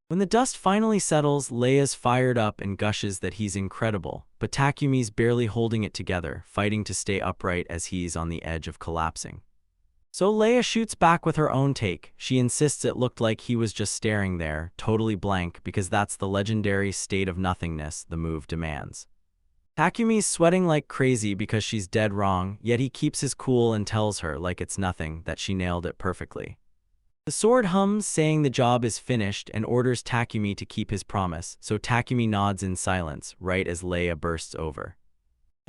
When the dust finally settles, Leia's fired up and gushes that he's incredible, but Takumi's barely holding it together, fighting to stay upright as he's on the edge of collapsing. So Leia shoots back with her own take. She insists it looked like he was just staring there, totally blank, because that's the legendary state of nothingness the move demands. Takumi's sweating like crazy because she's dead wrong, yet he keeps his cool and tells her, like it's nothing, that she nailed it perfectly. The sword hums, saying the job is finished, and orders Takumi to keep his promise, so Takumi nods in silence, right as Leia bursts over.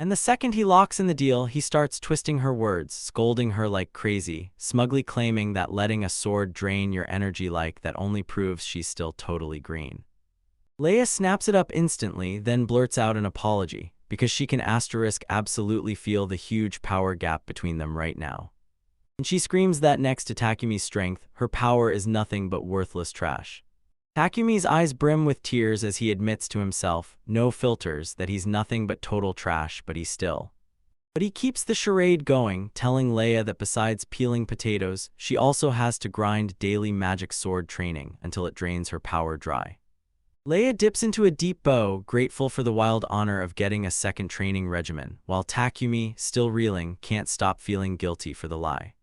And the second he locks in the deal, he starts twisting her words, scolding her like crazy, smugly claiming that letting a sword drain your energy like that only proves she's still totally green. Leia snaps it up instantly, then blurts out an apology, because she can absolutely feel the huge power gap between them right now. And she screams that next to Takumi's strength, her power is nothing but worthless trash. Takumi's eyes brim with tears as he admits to himself, no filters, that he's nothing but total trash, but he keeps the charade going, telling Leia that besides peeling potatoes, she also has to grind daily magic sword training until it drains her power dry. Leia dips into a deep bow, grateful for the wild honor of getting a second training regimen, while Takumi, still reeling, can't stop feeling guilty for the lie.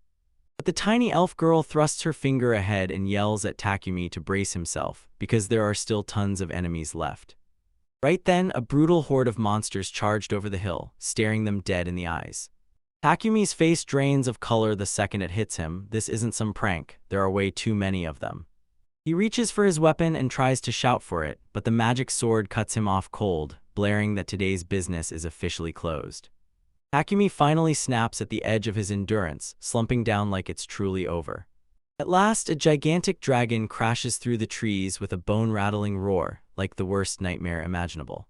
But the tiny elf girl thrusts her finger ahead and yells at Takumi to brace himself, because there are still tons of enemies left. Right then, a brutal horde of monsters charged over the hill, staring them dead in the eyes. Takumi's face drains of color the second it hits him. This isn't some prank, there are way too many of them. He reaches for his weapon and tries to shout for it, but the magic sword cuts him off cold, blaring that today's business is officially closed. Takumi finally snaps at the edge of his endurance, slumping down like it's truly over. At last, a gigantic dragon crashes through the trees with a bone-rattling roar, like the worst nightmare imaginable.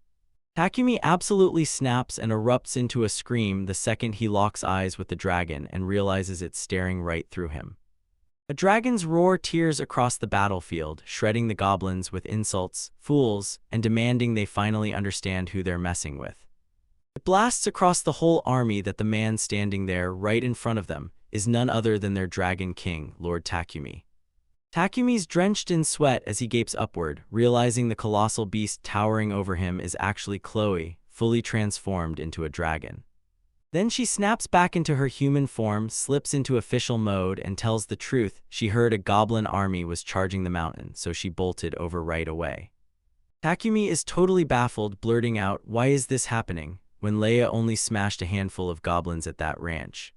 Takumi absolutely snaps and erupts into a scream the second he locks eyes with the dragon and realizes it's staring right through him. A dragon's roar tears across the battlefield, shredding the goblins with insults, fools, and demanding they finally understand who they're messing with. It blasts across the whole army that the man standing there right in front of them is none other than their dragon king, Lord Takumi. Takumi's drenched in sweat as he gapes upward, realizing the colossal beast towering over him is actually Chloe, fully transformed into a dragon. Then she snaps back into her human form, slips into official mode, and tells the truth. She heard a goblin army was charging the mountain, so she bolted over right away. Takumi is totally baffled, blurting out, "Why is this happening?" when Leia only smashed a handful of goblins at that ranch.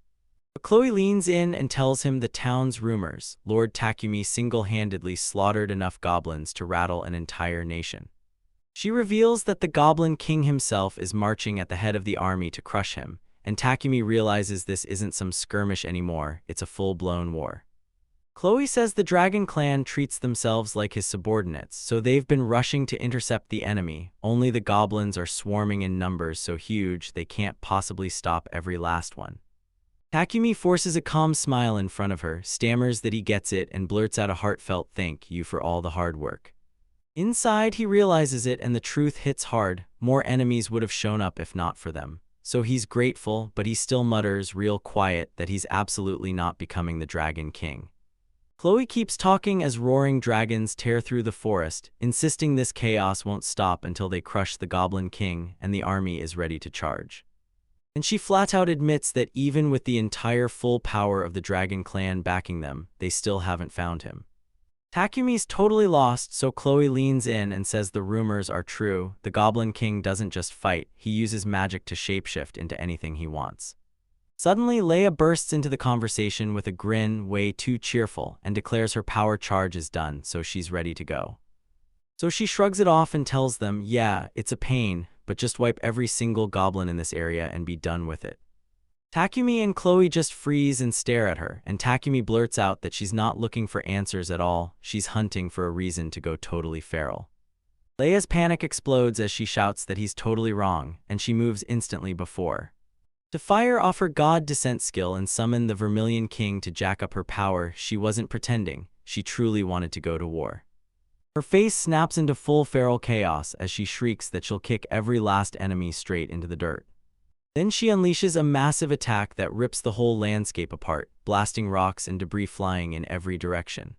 But Chloe leans in and tells him the town's rumors. Lord Takumi single-handedly slaughtered enough goblins to rattle an entire nation. She reveals that the Goblin King himself is marching at the head of the army to crush him, and Takumi realizes this isn't some skirmish anymore, it's a full-blown war. Chloe says the Dragon Clan treats themselves like his subordinates, so they've been rushing to intercept the enemy, only the goblins are swarming in numbers so huge they can't possibly stop every last one. Takumi forces a calm smile in front of her, stammers that he gets it, and blurts out a heartfelt thank you for all the hard work. Inside, he realizes it and the truth hits hard. More enemies would have shown up if not for them. So he's grateful, but he still mutters real quiet that he's absolutely not becoming the Dragon King. Chloe keeps talking as roaring dragons tear through the forest, insisting this chaos won't stop until they crush the Goblin King and the army is ready to charge. And she flat out admits that even with the entire full power of the Dragon Clan backing them, they still haven't found him. Takumi's totally lost, so Chloe leans in and says the rumors are true. The Goblin King doesn't just fight, he uses magic to shapeshift into anything he wants. Suddenly, Leia bursts into the conversation with a grin way too cheerful and declares her power charge is done, so she's ready to go. So she shrugs it off and tells them, yeah, it's a pain, but just wipe every single goblin in this area and be done with it. Takumi and Chloe just freeze and stare at her, and Takumi blurts out that she's not looking for answers at all, she's hunting for a reason to go totally feral. Leia's panic explodes as she shouts that he's totally wrong, and she moves instantly before to fire off her god descent skill and summon the Vermilion King to jack up her power. She wasn't pretending, she truly wanted to go to war. Her face snaps into full feral chaos as she shrieks that she'll kick every last enemy straight into the dirt. Then she unleashes a massive attack that rips the whole landscape apart, blasting rocks and debris flying in every direction.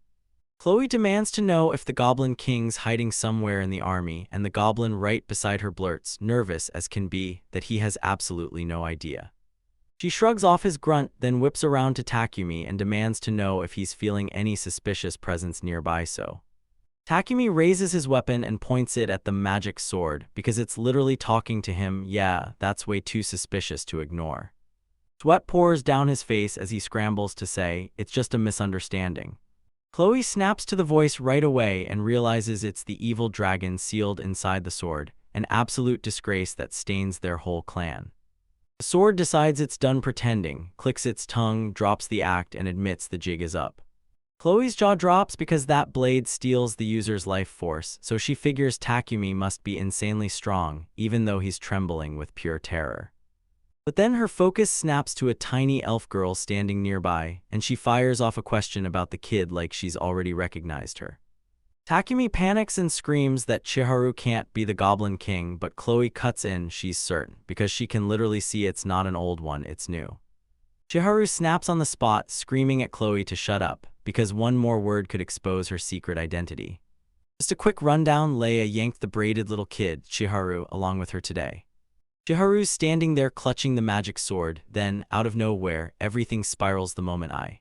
Chloe demands to know if the Goblin King's hiding somewhere in the army, and the goblin right beside her blurts, nervous as can be, that he has absolutely no idea. She shrugs off his grunt, then whips around to Takumi and demands to know if he's feeling any suspicious presence nearby. So Takumi raises his weapon and points it at the magic sword, because it's literally talking to him. Yeah, that's way too suspicious to ignore. Sweat pours down his face as he scrambles to say, it's just a misunderstanding. Chloe snaps to the voice right away and realizes it's the evil dragon sealed inside the sword, an absolute disgrace that stains their whole clan. The sword decides it's done pretending, clicks its tongue, drops the act, and admits the jig is up. Chloe's jaw drops because that blade steals the user's life force, so she figures Takumi must be insanely strong, even though he's trembling with pure terror. But then her focus snaps to a tiny elf girl standing nearby, and she fires off a question about the kid like she's already recognized her. Takumi panics and screams that Chiharu can't be the Goblin King, but Chloe cuts in, she's certain, because she can literally see it's not an old one, it's new. Chiharu snaps on the spot, screaming at Chloe to shut up, because one more word could expose her secret identity. Just a quick rundown, Leia yanked the braided little kid, Chiharu, along with her today. Chiharu's standing there clutching the magic sword, then, out of nowhere, everything spirals the moment a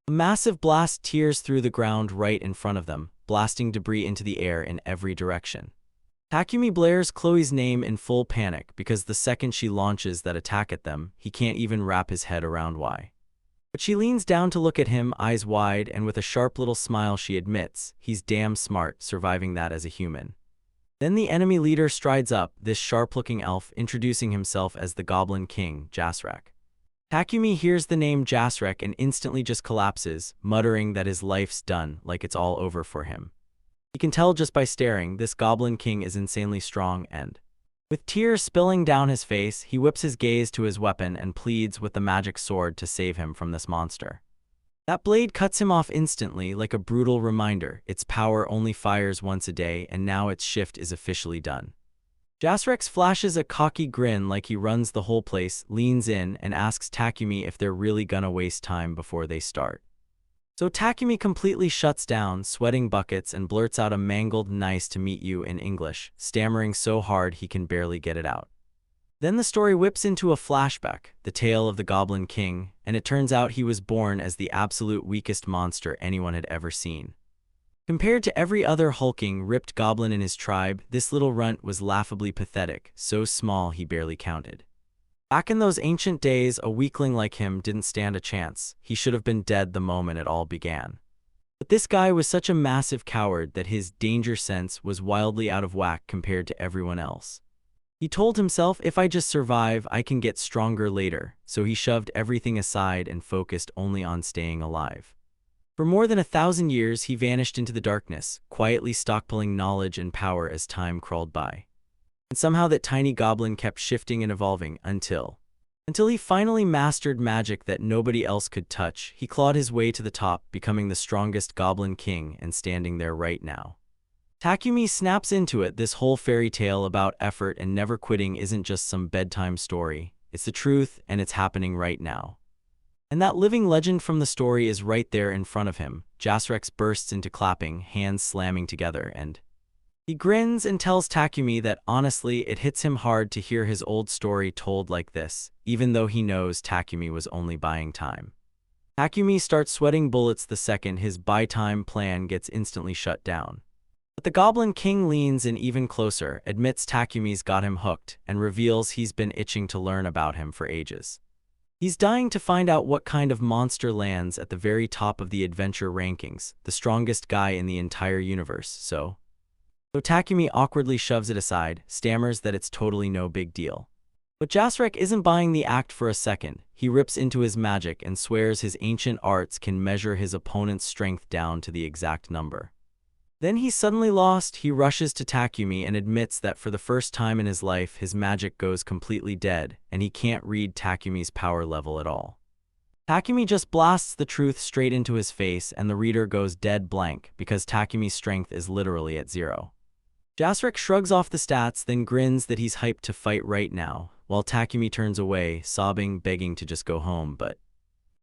massive blast tears through the ground right in front of them, blasting debris into the air in every direction. Takumi blares Chloe's name in full panic because the second she launches that attack at them, he can't even wrap his head around why. But she leans down to look at him, eyes wide, and with a sharp little smile she admits, he's damn smart, surviving that as a human. Then the enemy leader strides up, this sharp-looking elf, introducing himself as the Goblin King, Jasrak. Takumi hears the name Jasrek and instantly just collapses, muttering that his life's done, like it's all over for him. He can tell just by staring, this Goblin King is insanely strong and, with tears spilling down his face, he whips his gaze to his weapon and pleads with the magic sword to save him from this monster. That blade cuts him off instantly, like a brutal reminder. Its power only fires once a day, and now its shift is officially done. Jasrex flashes a cocky grin like he runs the whole place, leans in, and asks Takumi if they're really gonna waste time before they start. So Takumi completely shuts down, sweating buckets, and blurts out a mangled "nice to meet you" in English, stammering so hard he can barely get it out. Then the story whips into a flashback, the tale of the Goblin King, and it turns out he was born as the absolute weakest monster anyone had ever seen. Compared to every other hulking, ripped goblin in his tribe, this little runt was laughably pathetic, so small he barely counted. Back in those ancient days, a weakling like him didn't stand a chance. He should have been dead the moment it all began. But this guy was such a massive coward that his danger sense was wildly out of whack compared to everyone else. He told himself, if I just survive, I can get stronger later, so he shoved everything aside and focused only on staying alive. For more than 1,000 years, he vanished into the darkness, quietly stockpiling knowledge and power as time crawled by. And somehow that tiny goblin kept shifting and evolving until he finally mastered magic that nobody else could touch. He clawed his way to the top, becoming the strongest Goblin King and standing there right now. Takumi snaps into it. This whole fairy tale about effort and never quitting isn't just some bedtime story. It's the truth, and it's happening right now. And that living legend from the story is right there in front of him. Jasrex bursts into clapping, hands slamming together, and he grins and tells Takumi that honestly, it hits him hard to hear his old story told like this, even though he knows Takumi was only buying time. Takumi starts sweating bullets the second his buy time plan gets instantly shut down. But the Goblin King leans in even closer, admits Takumi's got him hooked, and reveals he's been itching to learn about him for ages. He's dying to find out what kind of monster lands at the very top of the adventure rankings, the strongest guy in the entire universe, so Takumi awkwardly shoves it aside, stammers that it's totally no big deal. But Jasrek isn't buying the act for a second. He rips into his magic and swears his ancient arts can measure his opponent's strength down to the exact number. Then he's suddenly lost. He rushes to Takumi and admits that for the first time in his life, his magic goes completely dead, and he can't read Takumi's power level at all. Takumi just blasts the truth straight into his face, and the reader goes dead blank because Takumi's strength is literally at 0. Jasrek shrugs off the stats, then grins that he's hyped to fight right now, while Takumi turns away, sobbing, begging to just go home. But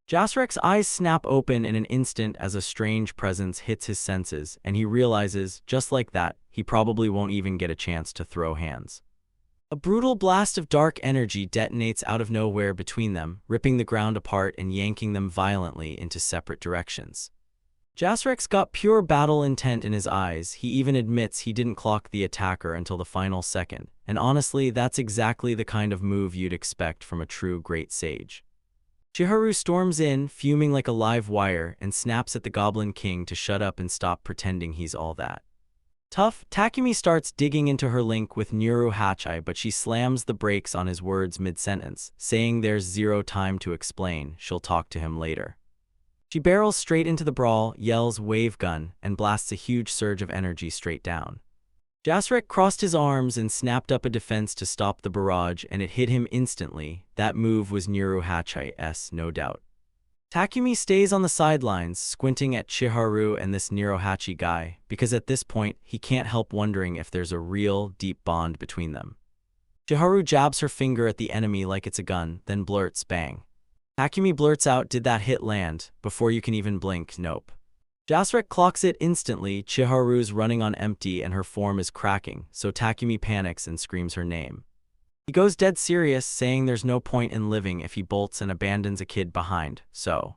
Jasrek's eyes snap open in an instant as a strange presence hits his senses, and he realizes, just like that, he probably won't even get a chance to throw hands. A brutal blast of dark energy detonates out of nowhere between them, ripping the ground apart and yanking them violently into separate directions. Jasrek's got pure battle intent in his eyes. He even admits he didn't clock the attacker until the final second, and honestly, that's exactly the kind of move you'd expect from a true great sage. Chiharu storms in, fuming like a live wire, and snaps at the Goblin King to shut up and stop pretending he's all that tough. Takumi starts digging into her link with Nuru Hachai, but she slams the brakes on his words mid-sentence, saying there's 0 time to explain, she'll talk to him later. She barrels straight into the brawl, yells "wave gun," and blasts a huge surge of energy straight down. Jasrek crossed his arms and snapped up a defense to stop the barrage, and it hit him instantly. That move was Nuru Hachai's, no doubt. Takumi stays on the sidelines, squinting at Chiharu and this Nirohachi guy, because at this point, he can't help wondering if there's a real, deep bond between them. Chiharu jabs her finger at the enemy like it's a gun, then blurts, "Bang." Takumi blurts out, "Did that hit land?" Before you can even blink, "Nope." Jasrek clocks it instantly. Chiharu's running on empty and her form is cracking, so Takumi panics and screams her name. He goes dead serious, saying there's no point in living if he bolts and abandons a kid behind, so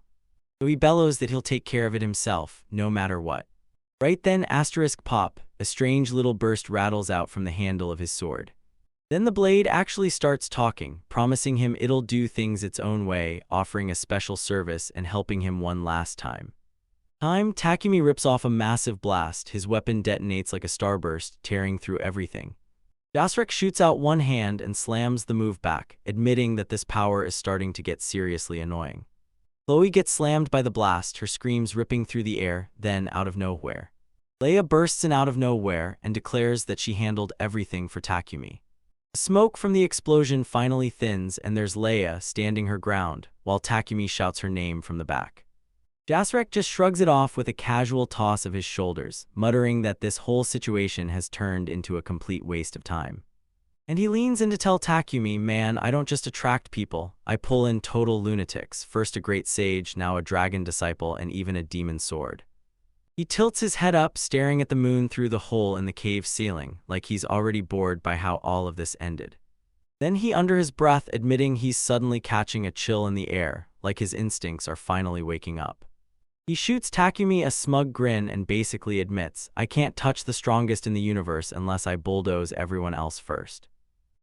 he bellows that he'll take care of it himself, no matter what. Right then, pop, a strange little burst rattles out from the handle of his sword. Then the blade actually starts talking, promising him it'll do things its own way, offering a special service and helping him one last time. Takumi rips off a massive blast. His weapon detonates like a starburst, tearing through everything. Jasrek shoots out one hand and slams the move back, admitting that this power is starting to get seriously annoying. Chloe gets slammed by the blast, her screams ripping through the air, then out of nowhere. Leia bursts in out of nowhere and declares that she handled everything for Takumi. The smoke from the explosion finally thins and there's Leia standing her ground, while Takumi shouts her name from the back. Jasrek just shrugs it off with a casual toss of his shoulders, muttering that this whole situation has turned into a complete waste of time. And he leans in to tell Takumi, "Man, I don't just attract people, I pull in total lunatics, first a great sage, now a dragon disciple, and even a demon sword." He tilts his head up, staring at the moon through the hole in the cave ceiling, like he's already bored by how all of this ended. Then he, under his breath, admitting he's suddenly catching a chill in the air, like his instincts are finally waking up. He shoots Takumi a smug grin and basically admits, "I can't touch the strongest in the universe unless I bulldoze everyone else first."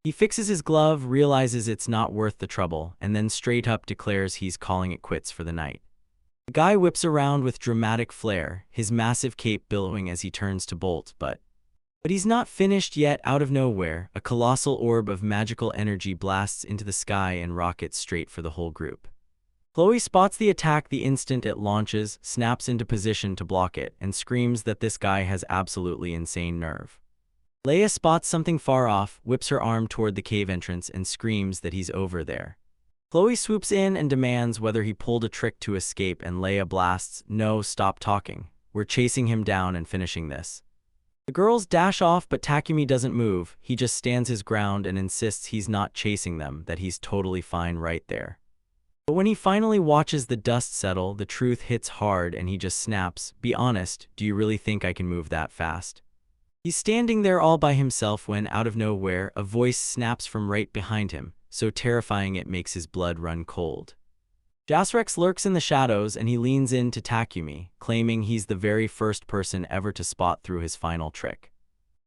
He fixes his glove, realizes it's not worth the trouble, and then straight up declares he's calling it quits for the night. The guy whips around with dramatic flair, his massive cape billowing as he turns to bolt, but he's not finished yet. Out of nowhere, a colossal orb of magical energy blasts into the sky and rockets straight for the whole group. Chloe spots the attack the instant it launches, snaps into position to block it, and screams that this guy has absolutely insane nerve. Leia spots something far off, whips her arm toward the cave entrance, and screams that he's over there. Chloe swoops in and demands whether he pulled a trick to escape, and Leia blasts, "No, stop talking. We're chasing him down and finishing this." The girls dash off, but Takumi doesn't move. He just stands his ground and insists he's not chasing them, that he's totally fine right there. But when he finally watches the dust settle, the truth hits hard and he just snaps, "Be honest, do you really think I can move that fast?" He's standing there all by himself when, out of nowhere, a voice snaps from right behind him, so terrifying it makes his blood run cold. Jasrek lurks in the shadows and he leans in to Takumi, claiming he's the very first person ever to spot through his final trick.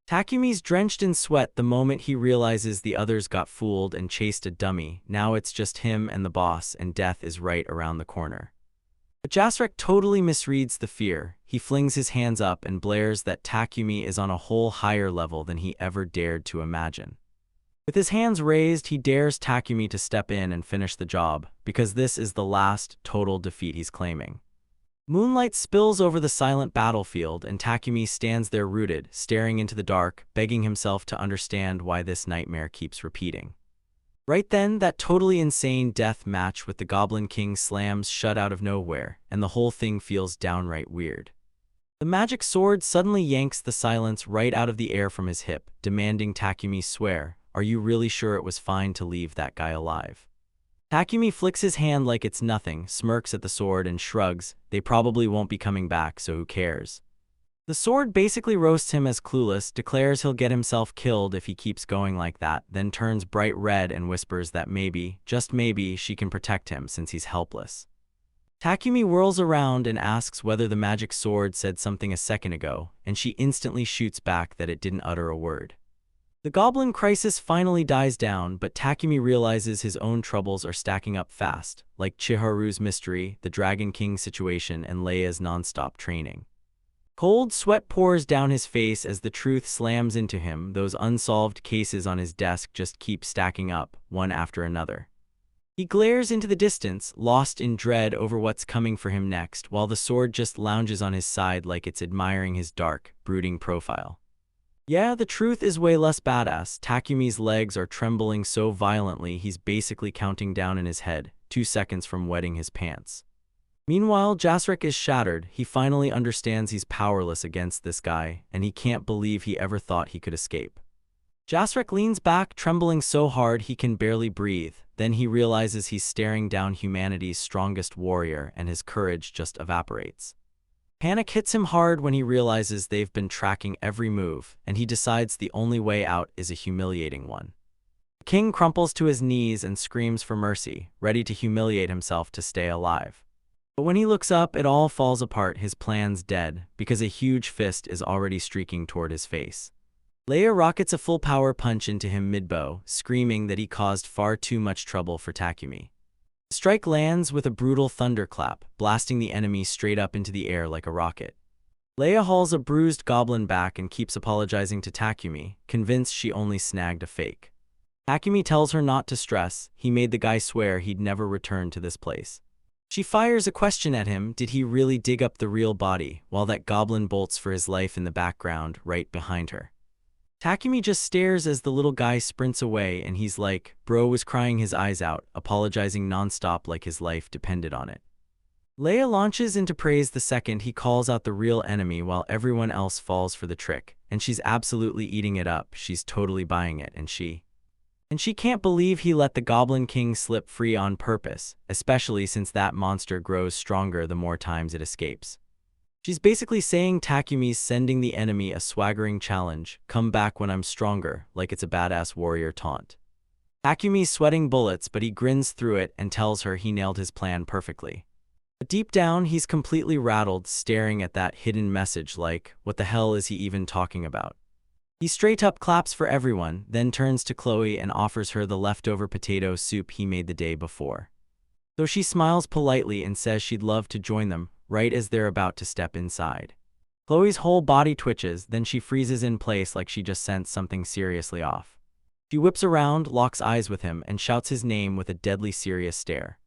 Takumi's drenched in sweat the moment he realizes the others got fooled and chased a dummy. Now it's just him and the boss, and death is right around the corner. But Jasrek totally misreads the fear. He flings his hands up and blares that Takumi is on a whole higher level than he ever dared to imagine. With his hands raised, he dares Takumi to step in and finish the job, because this is the last total defeat he's claiming. Moonlight spills over the silent battlefield and Takumi stands there rooted, staring into the dark, begging himself to understand why this nightmare keeps repeating. Right then, that totally insane death match with the Goblin King slams shut out of nowhere, and the whole thing feels downright weird. The magic sword suddenly yanks the silence right out of the air from his hip, demanding Takumi swear, "Are you really sure it was fine to leave that guy alive?" Takumi flicks his hand like it's nothing, smirks at the sword and shrugs, "They probably won't be coming back, so who cares?" The sword basically roasts him as clueless, declares he'll get himself killed if he keeps going like that, then turns bright red and whispers that maybe, just maybe, she can protect him since he's helpless. Takumi whirls around and asks whether the magic sword said something a second ago, and she instantly shoots back that it didn't utter a word. The goblin crisis finally dies down, but Takumi realizes his own troubles are stacking up fast, like Chiharu's mystery, the Dragon King situation, and Leia's non-stop training. Cold sweat pours down his face as the truth slams into him. Those unsolved cases on his desk just keep stacking up, one after another. He glares into the distance, lost in dread over what's coming for him next, while the sword just lounges on his side like it's admiring his dark, brooding profile. Yeah, the truth is way less badass. Takumi's legs are trembling so violently he's basically counting down in his head, 2 seconds from wetting his pants. Meanwhile, Jasrek is shattered. He finally understands he's powerless against this guy, and he can't believe he ever thought he could escape. Jasrek leans back, trembling so hard he can barely breathe. Then he realizes he's staring down humanity's strongest warrior, and his courage just evaporates. Panic hits him hard when he realizes they've been tracking every move, and he decides the only way out is a humiliating one. The king crumples to his knees and screams for mercy, ready to humiliate himself to stay alive. But when he looks up, it all falls apart. His plan's dead, because a huge fist is already streaking toward his face. Leia rockets a full power punch into him mid-bow, screaming that he caused far too much trouble for Takumi. The strike lands with a brutal thunderclap, blasting the enemy straight up into the air like a rocket. Leia hauls a bruised goblin back and keeps apologizing to Takumi, convinced she only snagged a fake. Takumi tells her not to stress, he made the guy swear he'd never return to this place. She fires a question at him, did he really dig up the real body, while that goblin bolts for his life in the background, right behind her. Takumi just stares as the little guy sprints away and he's like, bro was crying his eyes out, apologizing nonstop like his life depended on it. Leia launches into praise the second he calls out the real enemy while everyone else falls for the trick, and she's absolutely eating it up, she's totally buying it, and she can't believe he let the Goblin King slip free on purpose, especially since that monster grows stronger the more times it escapes. She's basically saying Takumi's sending the enemy a swaggering challenge, come back when I'm stronger, like it's a badass warrior taunt. Takumi's sweating bullets, but he grins through it and tells her he nailed his plan perfectly. But deep down, he's completely rattled, staring at that hidden message like, what the hell is he even talking about? He straight up claps for everyone, then turns to Chloe and offers her the leftover potato soup he made the day before. So she smiles politely and says she'd love to join them, right as they're about to step inside. Chloe's whole body twitches, then she freezes in place like she just sensed something seriously off. She whips around, locks eyes with him, and shouts his name with a deadly serious stare.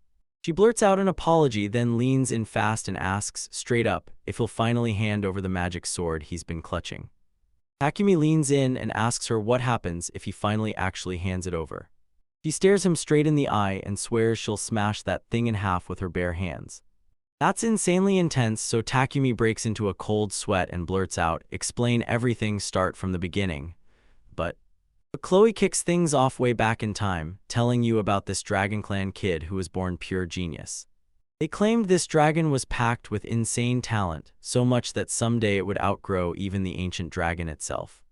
She blurts out an apology, then leans in fast and asks, straight up, if he'll finally hand over the magic sword he's been clutching. Takumi leans in and asks her what happens if he finally actually hands it over. She stares him straight in the eye and swears she'll smash that thing in half with her bare hands. That's insanely intense, so Takumi breaks into a cold sweat and blurts out, explain everything, start from the beginning. But Chloe kicks things off way back in time, telling you about this Dragon Clan kid who was born pure genius. They claimed this dragon was packed with insane talent, so much that someday it would outgrow even the ancient dragon itself.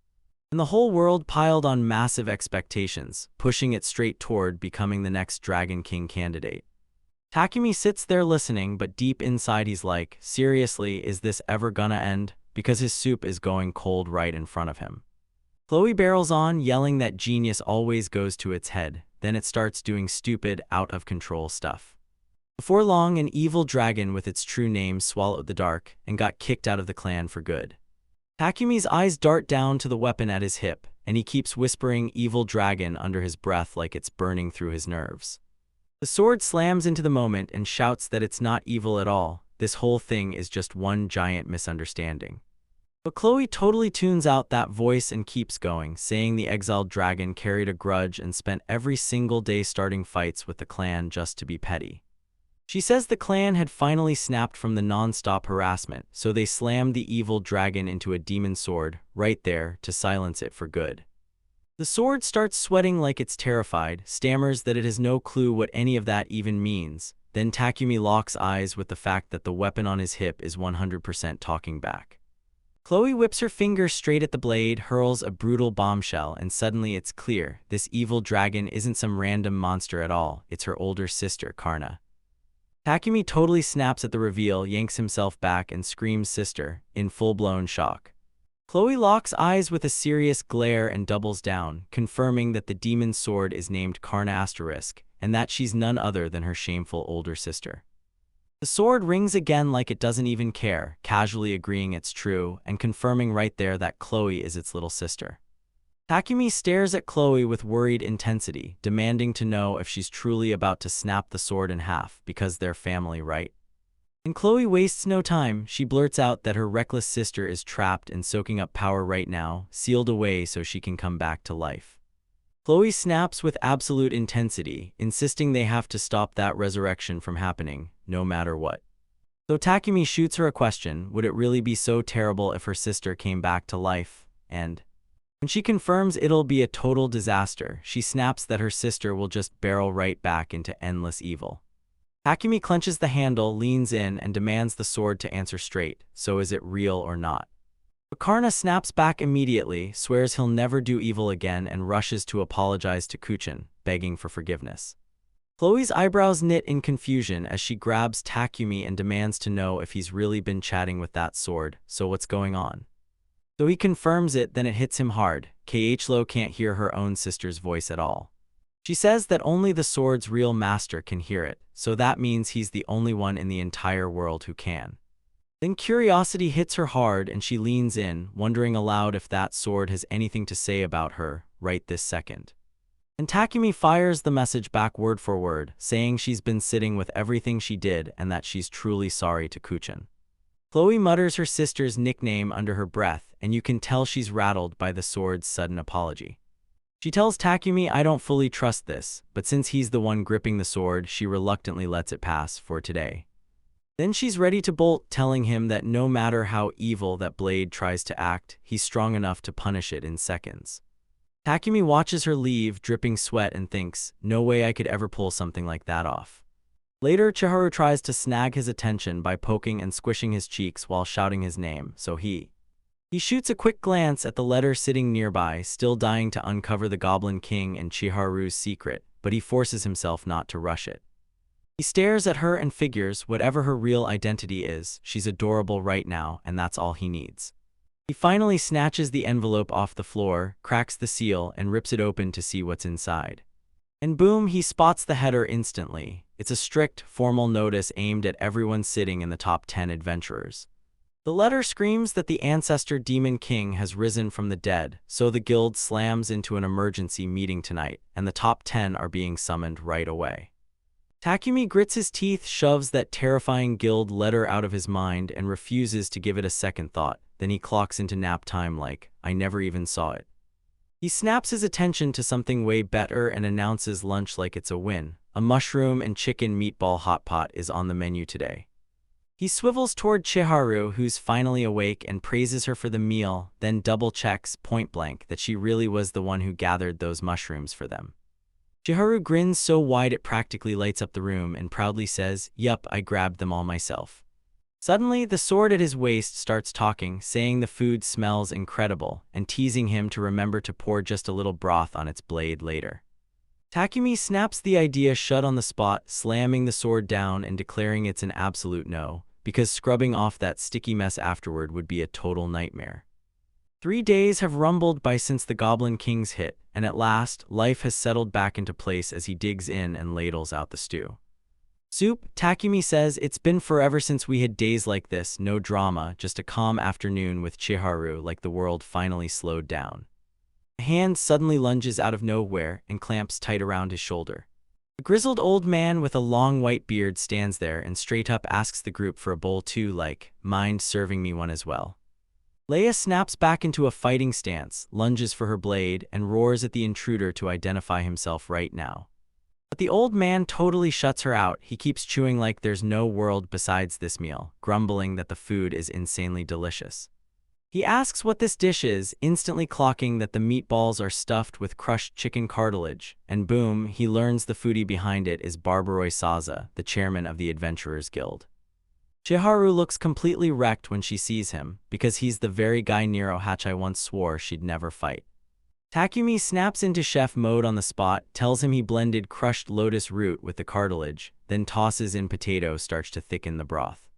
And the whole world piled on massive expectations, pushing it straight toward becoming the next Dragon King candidate. Takumi sits there listening, but deep inside he's like, seriously, is this ever gonna end? Because his soup is going cold right in front of him. Chloe barrels on, yelling that genius always goes to its head, then it starts doing stupid, out-of-control stuff. Before long, an evil dragon with its true name swallowed the dark and got kicked out of the clan for good. Takumi's eyes dart down to the weapon at his hip, and he keeps whispering evil dragon under his breath like it's burning through his nerves. The sword slams into the moment and shouts that it's not evil at all, this whole thing is just one giant misunderstanding. But Chloe totally tunes out that voice and keeps going, saying the exiled dragon carried a grudge and spent every single day starting fights with the clan just to be petty. She says the clan had finally snapped from the non-stop harassment, so they slammed the evil dragon into a demon sword, right there, to silence it for good. The sword starts sweating like it's terrified, stammers that it has no clue what any of that even means, then Takumi locks eyes with the fact that the weapon on his hip is 100% talking back. Chloe whips her finger straight at the blade, hurls a brutal bombshell, and suddenly it's clear, this evil dragon isn't some random monster at all, it's her older sister, Karna. Takumi totally snaps at the reveal, yanks himself back, and screams sister, in full-blown shock. Chloe locks eyes with a serious glare and doubles down, confirming that the demon's sword is named Karna *, and that she's none other than her shameful older sister. The sword rings again like it doesn't even care, casually agreeing it's true, and confirming right there that Chloe is its little sister. Takumi stares at Chloe with worried intensity, demanding to know if she's truly about to snap the sword in half, because they're family, right? And Chloe wastes no time, she blurts out that her reckless sister is trapped and soaking up power right now, sealed away so she can come back to life. Chloe snaps with absolute intensity, insisting they have to stop that resurrection from happening, no matter what. So Takumi shoots her a question, would it really be so terrible if her sister came back to life? And when she confirms it'll be a total disaster, she snaps that her sister will just barrel right back into endless evil. Takumi clenches the handle, leans in, and demands the sword to answer straight, so is it real or not? Karna snaps back immediately, swears he'll never do evil again, and rushes to apologize to Kuchin, begging for forgiveness. Chloe's eyebrows knit in confusion as she grabs Takumi and demands to know if he's really been chatting with that sword, so what's going on? So he confirms it, then it hits him hard. Khlo can't hear her own sister's voice at all. She says that only the sword's real master can hear it, so that means he's the only one in the entire world who can. Then curiosity hits her hard and she leans in, wondering aloud if that sword has anything to say about her right this second. And Takumi fires the message back word for word, saying she's been sitting with everything she did and that she's truly sorry to Kuchin. Chloe mutters her sister's nickname under her breath, and you can tell she's rattled by the sword's sudden apology. She tells Takumi, "I don't fully trust this," but since he's the one gripping the sword, she reluctantly lets it pass for today. Then she's ready to bolt, telling him that no matter how evil that blade tries to act, he's strong enough to punish it in seconds. Takumi watches her leave, dripping sweat, and thinks, no way I could ever pull something like that off. Later, Chiharu tries to snag his attention by poking and squishing his cheeks while shouting his name, so he shoots a quick glance at the letter sitting nearby, still dying to uncover the Goblin King and Chiharu's secret, but he forces himself not to rush it. He stares at her and figures, whatever her real identity is, she's adorable right now, and that's all he needs. He finally snatches the envelope off the floor, cracks the seal, and rips it open to see what's inside. And boom, he spots the header instantly. It's a strict, formal notice aimed at everyone sitting in the top 10 adventurers. The letter screams that the ancestor Demon King has risen from the dead, so the guild slams into an emergency meeting tonight, and the top 10 are being summoned right away. Takumi grits his teeth, shoves that terrifying guild letter out of his mind, and refuses to give it a second thought. Then he clocks into nap time like, I never even saw it. He snaps his attention to something way better and announces lunch like it's a win. A mushroom and chicken meatball hot pot is on the menu today. He swivels toward Chiharu, who's finally awake, and praises her for the meal, then double-checks, point-blank, that she really was the one who gathered those mushrooms for them. Chiharu grins so wide it practically lights up the room and proudly says, "Yup, I grabbed them all myself." Suddenly, the sword at his waist starts talking, saying the food smells incredible, and teasing him to remember to pour just a little broth on its blade later. Takumi snaps the idea shut on the spot, slamming the sword down and declaring it's an absolute no, because scrubbing off that sticky mess afterward would be a total nightmare. 3 days have rumbled by since the Goblin King's hit, and at last, life has settled back into place as he digs in and ladles out the stew. Soup, Takumi says, it's been forever since we had days like this, no drama, just a calm afternoon with Chiharu, like the world finally slowed down. A hand suddenly lunges out of nowhere and clamps tight around his shoulder. A grizzled old man with a long white beard stands there and straight up asks the group for a bowl too, like, mind serving me one as well. Leia snaps back into a fighting stance, lunges for her blade, and roars at the intruder to identify himself right now. But the old man totally shuts her out. He keeps chewing like there's no world besides this meal, grumbling that the food is insanely delicious. He asks what this dish is, instantly clocking that the meatballs are stuffed with crushed chicken cartilage, and boom, he learns the foodie behind it is Barbaroi Saza, the chairman of the Adventurers Guild. Chiharu looks completely wrecked when she sees him, because he's the very guy Nero Hachai once swore she'd never fight. Takumi snaps into chef mode on the spot, tells him he blended crushed lotus root with the cartilage, then tosses in potato starch to thicken the broth.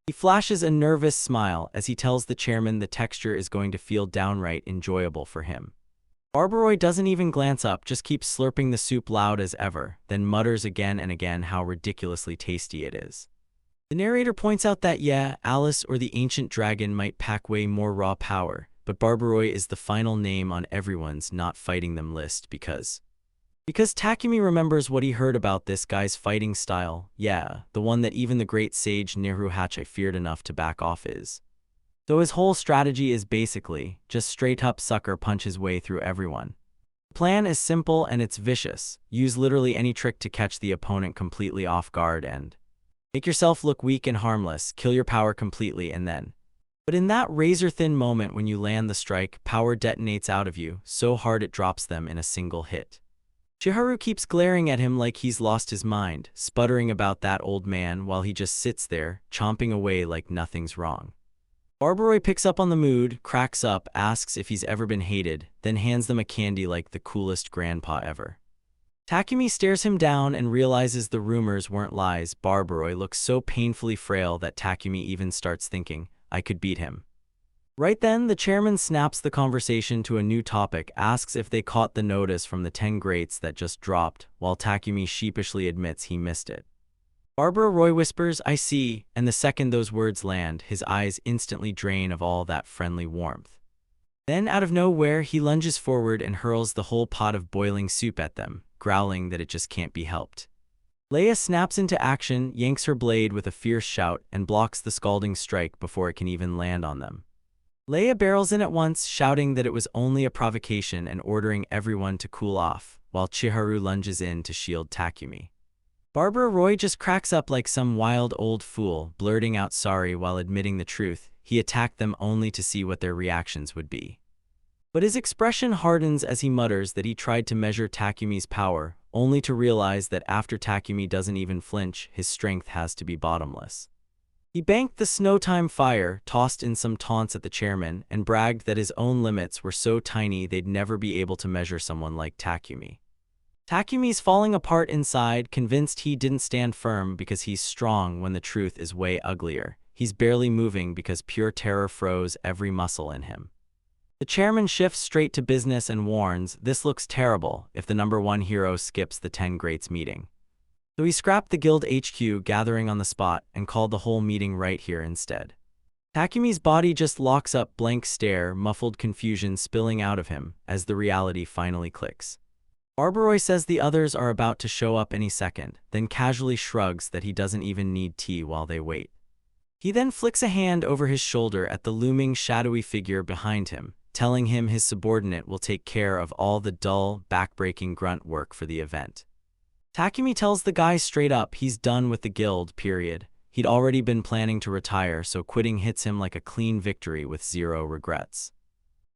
He flashes a nervous smile as he tells the chairman the texture is going to feel downright enjoyable for him. Barbaroi doesn't even glance up, just keeps slurping the soup loud as ever, then mutters again and again how ridiculously tasty it is. The narrator points out that yeah, Alice or the ancient dragon might pack way more raw power, but Barbaroi is the final name on everyone's not fighting them list because Takumi remembers what he heard about this guy's fighting style, yeah, the one that even the great sage Nehru Hachai feared enough to back off is. So his whole strategy is basically, just straight up sucker punch his way through everyone. The plan is simple and it's vicious. Use literally any trick to catch the opponent completely off guard and make yourself look weak and harmless, kill your power completely and then. But in that razor-thin moment when you land the strike, power detonates out of you, so hard it drops them in a single hit. Chiharu keeps glaring at him like he's lost his mind, sputtering about that old man while he just sits there, chomping away like nothing's wrong. Barbaroi picks up on the mood, cracks up, asks if he's ever been hated, then hands them a candy like the coolest grandpa ever. Takumi stares him down and realizes the rumors weren't lies. Barbaroi looks so painfully frail that Takumi even starts thinking, I could beat him. Right then, the chairman snaps the conversation to a new topic, asks if they caught the notice from the 10 greats that just dropped, while Takumi sheepishly admits he missed it. Barbara Roy whispers, "I see," and the second those words land, his eyes instantly drain of all that friendly warmth. Then, out of nowhere, he lunges forward and hurls the whole pot of boiling soup at them, growling that it just can't be helped. Leia snaps into action, yanks her blade with a fierce shout, and blocks the scalding strike before it can even land on them. Leia barrels in at once, shouting that it was only a provocation and ordering everyone to cool off, while Chiharu lunges in to shield Takumi. Barbara Roy just cracks up like some wild old fool, blurting out sorry while admitting the truth. He attacked them only to see what their reactions would be. But his expression hardens as he mutters that he tried to measure Takumi's power, only to realize that after Takumi doesn't even flinch, his strength has to be bottomless. He banked the Snowtime fire, tossed in some taunts at the chairman, and bragged that his own limits were so tiny they'd never be able to measure someone like Takumi. Takumi's falling apart inside, convinced he didn't stand firm because he's strong when the truth is way uglier. He's barely moving because pure terror froze every muscle in him. The chairman shifts straight to business and warns, "This looks terrible if the #1 hero skips the 10 Greats meeting." So he scrapped the guild HQ gathering on the spot and called the whole meeting right here instead. Takumi's body just locks up, blank stare, muffled confusion spilling out of him as the reality finally clicks. Barbara says the others are about to show up any second, then casually shrugs that he doesn't even need tea while they wait. He then flicks a hand over his shoulder at the looming shadowy figure behind him, telling him his subordinate will take care of all the dull, backbreaking grunt work for the event. Takumi tells the guy straight up he's done with the guild, period. He'd already been planning to retire, so quitting hits him like a clean victory with zero regrets.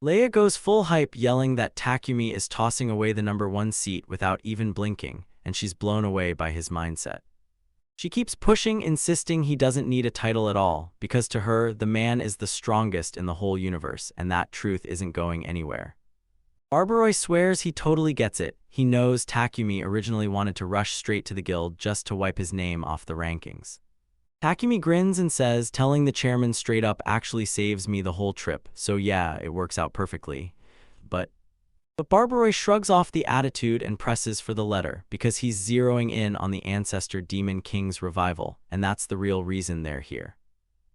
Leia goes full hype, yelling that Takumi is tossing away the #1 seat without even blinking, and she's blown away by his mindset. She keeps pushing, insisting he doesn't need a title at all, because to her, the man is the strongest in the whole universe, and that truth isn't going anywhere. Barbara swears he totally gets it. He knows Takumi originally wanted to rush straight to the guild just to wipe his name off the rankings. Takumi grins and says, "Telling the chairman straight up actually saves me the whole trip, so yeah, it works out perfectly." But Barbara shrugs off the attitude and presses for the letter, because he's zeroing in on the ancestor Demon King's revival, and that's the real reason they're here.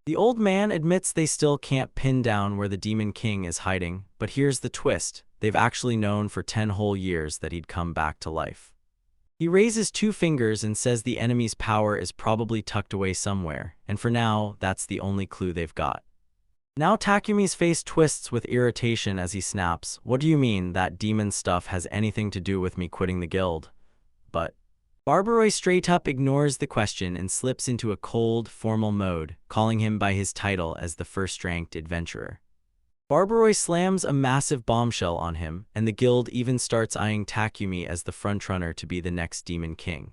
The old man admits they still can't pin down where the Demon King is hiding, but here's the twist. They've actually known for 10 whole years that he'd come back to life. He raises 2 fingers and says the enemy's power is probably tucked away somewhere, and for now, that's the only clue they've got. Now Takumi's face twists with irritation as he snaps, "What do you mean that demon stuff has anything to do with me quitting the guild?" But Barbara straight up ignores the question and slips into a cold, formal mode, calling him by his title as the first-ranked adventurer. Barbara slams a massive bombshell on him, and the guild even starts eyeing Takumi as the frontrunner to be the next Demon King.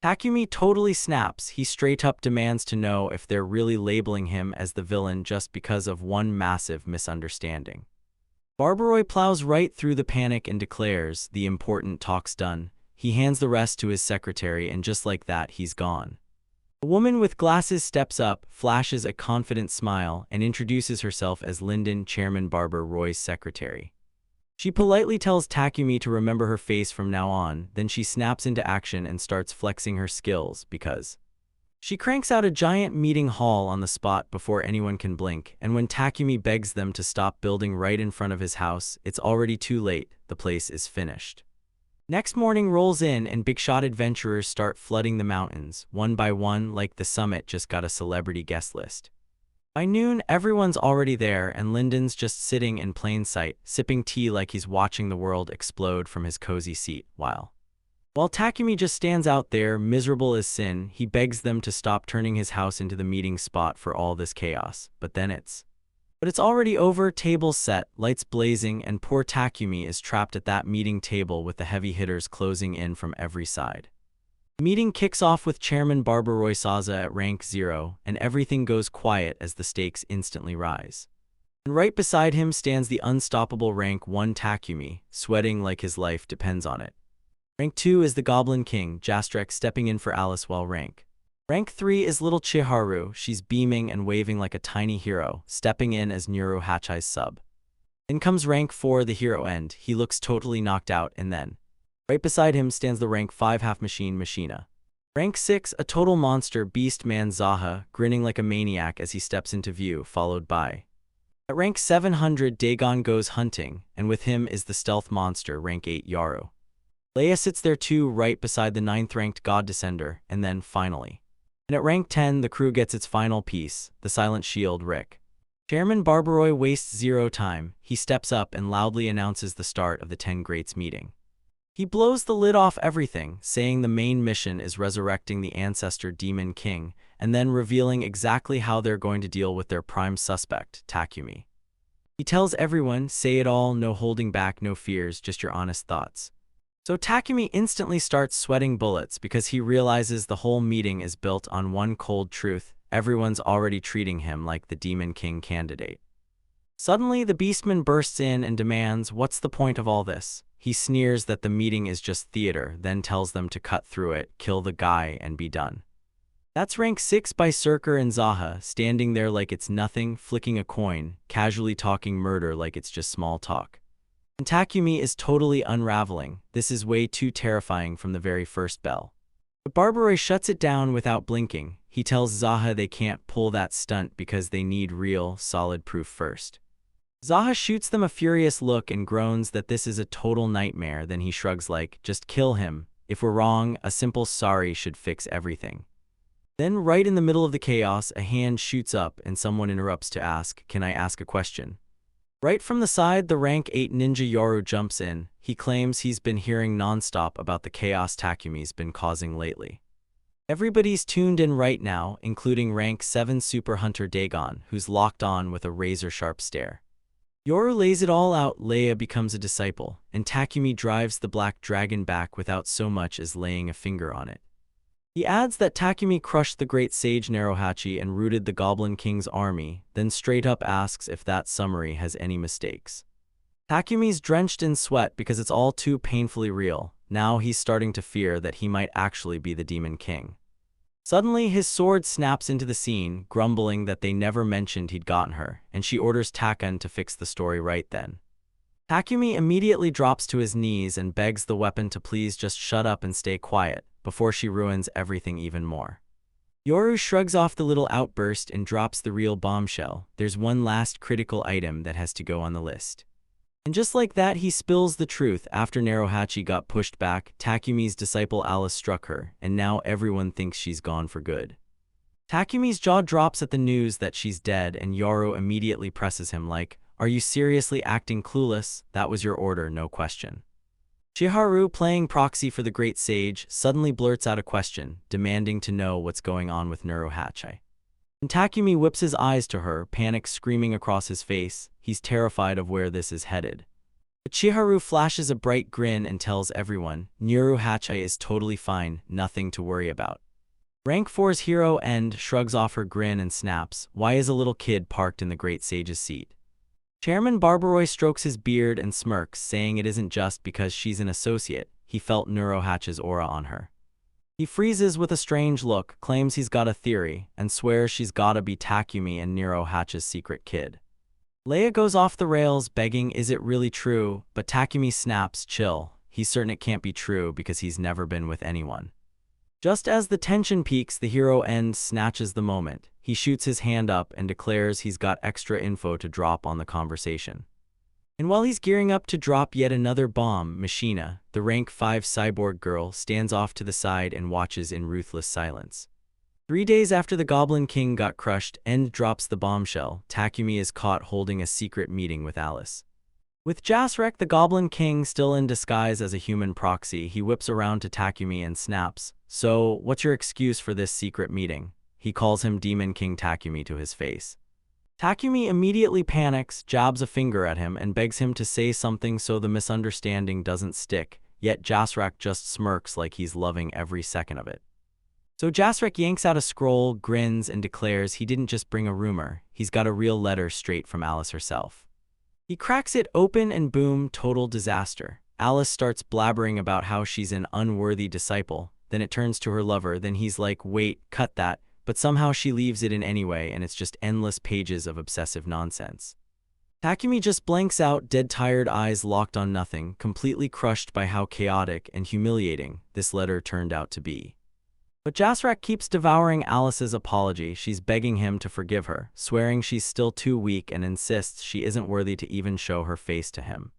Takumi totally snaps. He straight up demands to know if they're really labeling him as the villain just because of one massive misunderstanding. Barbara plows right through the panic and declares, "The important talk's done." He hands the rest to his secretary, and just like that, he's gone. A woman with glasses steps up, flashes a confident smile, and introduces herself as Lyndon, Chairman Barbara Roy's secretary. She politely tells Takumi to remember her face from now on, then she snaps into action and starts flexing her skills because she cranks out a giant meeting hall on the spot before anyone can blink, and when Takumi begs them to stop building right in front of his house, it's already too late. The place is finished. Next morning rolls in and big-shot adventurers start flooding the mountains, one by one, like the summit just got a celebrity guest list. By noon, everyone's already there and Lyndon's just sitting in plain sight, sipping tea like he's watching the world explode from his cozy seat, while Takumi just stands out there, miserable as sin. He begs them to stop turning his house into the meeting spot for all this chaos, but it's already over, tables set, lights blazing, and poor Takumi is trapped at that meeting table with the heavy hitters closing in from every side. The meeting kicks off with Chairman Barbara Saza at rank 0, and everything goes quiet as the stakes instantly rise. And right beside him stands the unstoppable rank 1 Takumi, sweating like his life depends on it. Rank 2 is the Goblin King, Jastrek, stepping in for Alice, while rank 3 is little Chiharu. She's beaming and waving like a tiny hero, stepping in as Nuru Hachai's sub. Then comes rank 4, the hero end. He looks totally knocked out, and then right beside him stands the rank 5 half machine, Machina. Rank 6, a total monster beast man Zaha, grinning like a maniac as he steps into view, followed by. At rank 700, Dagon goes hunting, and with him is the stealth monster, rank 8 Yaru. Leia sits there too, right beside the 9th ranked God Descender, and then, finally. And at rank 10, the crew gets its final piece, the silent shield Rick. Chairman Barbaroy wastes zero time. He steps up and loudly announces the start of the 10 Greats meeting. He blows the lid off everything, saying the main mission is resurrecting the ancestor Demon King, and then revealing exactly how they're going to deal with their prime suspect, Takumi. He tells everyone, say it all, no holding back, no fears, just your honest thoughts. So Takumi instantly starts sweating bullets because he realizes the whole meeting is built on one cold truth: everyone's already treating him like the Demon King candidate. Suddenly, the Beastman bursts in and demands, what's the point of all this? He sneers that the meeting is just theater, then tells them to cut through it, kill the guy, and be done. That's rank 6 by Berserker and Zaha, standing there like it's nothing, flicking a coin, casually talking murder like it's just small talk. And Takumi is totally unraveling. This is way too terrifying from the very first bell. But Barbaroy shuts it down without blinking. He tells Zaha they can't pull that stunt because they need real, solid proof first. Zaha shoots them a furious look and groans that this is a total nightmare. Then he shrugs like, just kill him. If we're wrong, a simple sorry should fix everything. Then right in the middle of the chaos, a hand shoots up and someone interrupts to ask, can I ask a question? Right from the side, the rank 8 ninja Yoru jumps in. He claims he's been hearing nonstop about the chaos Takumi's been causing lately. Everybody's tuned in right now, including rank 7 super hunter Dagon, who's locked on with a razor-sharp stare. Yoru lays it all out. Leia becomes a disciple, and Takumi drives the black dragon back without so much as laying a finger on it. He adds that Takumi crushed the great sage Narahachi and routed the Goblin King's army, then straight up asks if that summary has any mistakes. Takumi's drenched in sweat because it's all too painfully real. Now he's starting to fear that he might actually be the Demon King. Suddenly, his sword snaps into the scene, grumbling that they never mentioned he'd gotten her, and she orders Takan to fix the story right then. Takumi immediately drops to his knees and begs the weapon to please just shut up and stay quiet, before she ruins everything even more. Yoru shrugs off the little outburst and drops the real bombshell. There's one last critical item that has to go on the list. And just like that, he spills the truth. After Narahachi got pushed back, Takumi's disciple Alice struck her, and now everyone thinks she's gone for good. Takumi's jaw drops at the news that she's dead, and Yoru immediately presses him like, are you seriously acting clueless? That was your order, no question. Chiharu, playing proxy for the great sage, suddenly blurts out a question, demanding to know what's going on with Narahachi. And Takumi whips his eyes to her, panic screaming across his face. He's terrified of where this is headed. But Chiharu flashes a bright grin and tells everyone, Narahachi is totally fine, nothing to worry about. Rank 4's hero End shrugs off her grin and snaps, why is a little kid parked in the great sage's seat? Chairman Barbaroy strokes his beard and smirks, saying it isn't just because she's an associate. He felt Narahachi's aura on her. He freezes with a strange look, claims he's got a theory, and swears she's gotta be Takumi and Narahachi's secret kid. Leia goes off the rails, begging, is it really true? But Takumi snaps, chill. He's certain it can't be true because he's never been with anyone. Just as the tension peaks, the hero End snatches the moment. He shoots his hand up and declares he's got extra info to drop on the conversation. And while he's gearing up to drop yet another bomb, Machina, the rank 5 cyborg girl, stands off to the side and watches in ruthless silence. 3 days after the Goblin King got crushed, End drops the bombshell. Takumi is caught holding a secret meeting with Alice. With Jasrek, the Goblin King, still in disguise as a human proxy, he whips around to Takumi and snaps, so, what's your excuse for this secret meeting? He calls him Demon King Takumi to his face. Takumi immediately panics, jabs a finger at him, and begs him to say something so the misunderstanding doesn't stick, yet Jasrek just smirks like he's loving every second of it. So Jasrek yanks out a scroll, grins, and declares he didn't just bring a rumor, he's got a real letter straight from Alice herself. He cracks it open and boom, total disaster. Alice starts blabbering about how she's an unworthy disciple, then it turns to her lover, then he's like, wait, cut that, but somehow she leaves it in anyway, and it's just endless pages of obsessive nonsense. Takumi just blanks out, dead tired eyes locked on nothing, completely crushed by how chaotic and humiliating this letter turned out to be. But Jasrak keeps devouring Alice's apology. She's begging him to forgive her, swearing she's still too weak and insists she isn't worthy to even show her face to him.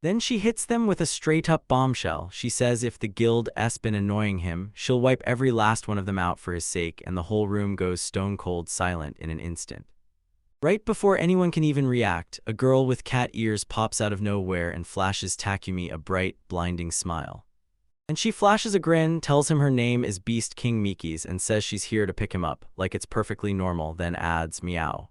Then she hits them with a straight-up bombshell. She says if the guild's been annoying him, she'll wipe every last one of them out for his sake, and the whole room goes stone-cold silent in an instant. Right before anyone can even react, a girl with cat ears pops out of nowhere and flashes Takumi a bright, blinding smile. And she flashes a grin, tells him her name is Beast King Miki's, and says she's here to pick him up, like it's perfectly normal, then adds, meow.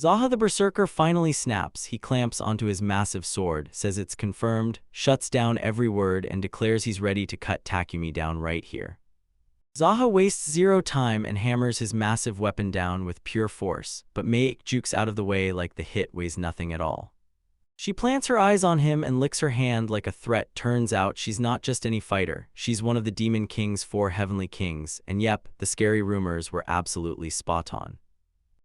Zaha the Berserker finally snaps. He clamps onto his massive sword, says it's confirmed, shuts down every word, and declares he's ready to cut Takumi down right here. Zaha wastes zero time and hammers his massive weapon down with pure force, but Maik jukes out of the way like the hit weighs nothing at all. She plants her eyes on him and licks her hand like a threat. Turns out she's not just any fighter, she's one of the Demon King's 4 heavenly kings, and yep, the scary rumors were absolutely spot on.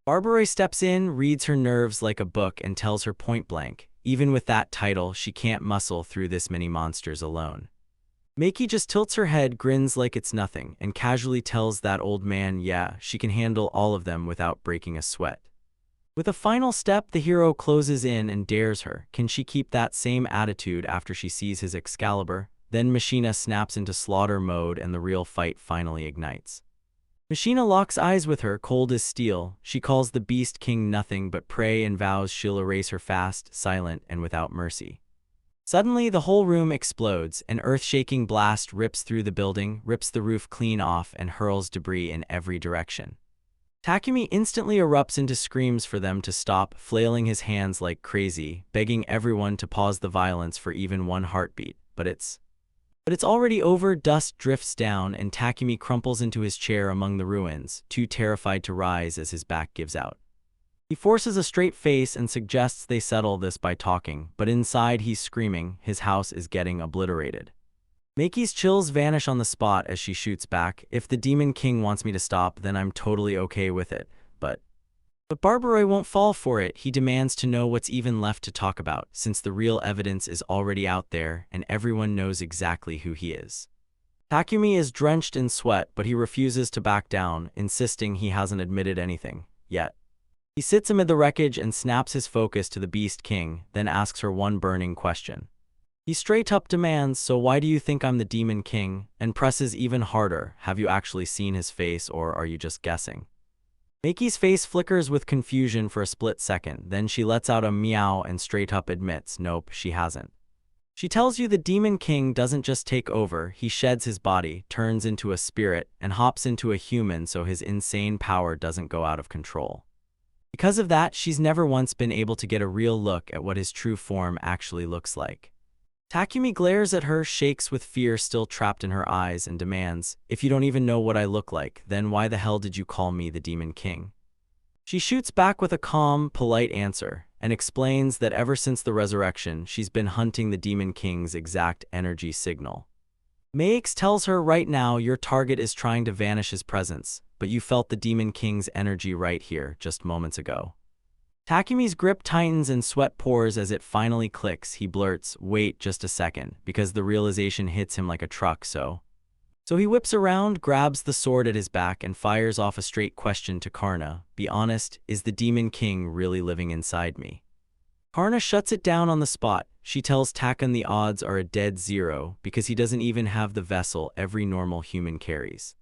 Barbara steps in, reads her nerves like a book, and tells her point blank, even with that title, she can't muscle through this many monsters alone. Maiki just tilts her head, grins like it's nothing, and casually tells that old man, yeah, she can handle all of them without breaking a sweat. With a final step, the hero closes in and dares her. Can she keep that same attitude after she sees his Excalibur? Then Machina snaps into slaughter mode and the real fight finally ignites. Machina locks eyes with her, cold as steel. She calls the Beast King nothing but prey and vows she'll erase her fast, silent, and without mercy. Suddenly, the whole room explodes. An earth-shaking blast rips through the building, rips the roof clean off, and hurls debris in every direction. Takumi instantly erupts into screams for them to stop, flailing his hands like crazy, begging everyone to pause the violence for even one heartbeat. But it's already over. Dust drifts down, and Takumi crumples into his chair among the ruins, too terrified to rise as his back gives out. He forces a straight face and suggests they settle this by talking, but inside he's screaming, his house is getting obliterated. Meiki's chills vanish on the spot as she shoots back. If the Demon King wants me to stop, then I'm totally okay with it. But Barbaroi won't fall for it. He demands to know what's even left to talk about, since the real evidence is already out there and everyone knows exactly who he is. Takumi is drenched in sweat, but he refuses to back down, insisting he hasn't admitted anything yet. He sits amid the wreckage and snaps his focus to the Beast King, then asks her one burning question. He straight up demands, so why do you think I'm the Demon King? And presses even harder, have you actually seen his face or are you just guessing? Meiki's face flickers with confusion for a split second, then she lets out a meow and straight up admits, nope, she hasn't. She tells you the Demon King doesn't just take over, he sheds his body, turns into a spirit, and hops into a human so his insane power doesn't go out of control. Because of that, she's never once been able to get a real look at what his true form actually looks like. Takumi glares at her, shakes with fear still trapped in her eyes, and demands, if you don't even know what I look like, then why the hell did you call me the Demon King? She shoots back with a calm, polite answer, and explains that ever since the resurrection, she's been hunting the Demon King's exact energy signal. Maix tells her right now your target is trying to vanish his presence, but you felt the Demon King's energy right here, just moments ago. Takumi's grip tightens and sweat pours as it finally clicks. He blurts, wait just a second, because the realization hits him like a truck, so he whips around, grabs the sword at his back, and fires off a straight question to Karna. Be honest, is the Demon King really living inside me? Karna shuts it down on the spot. She tells Takun the odds are a dead zero, because he doesn't even have the vessel every normal human carries.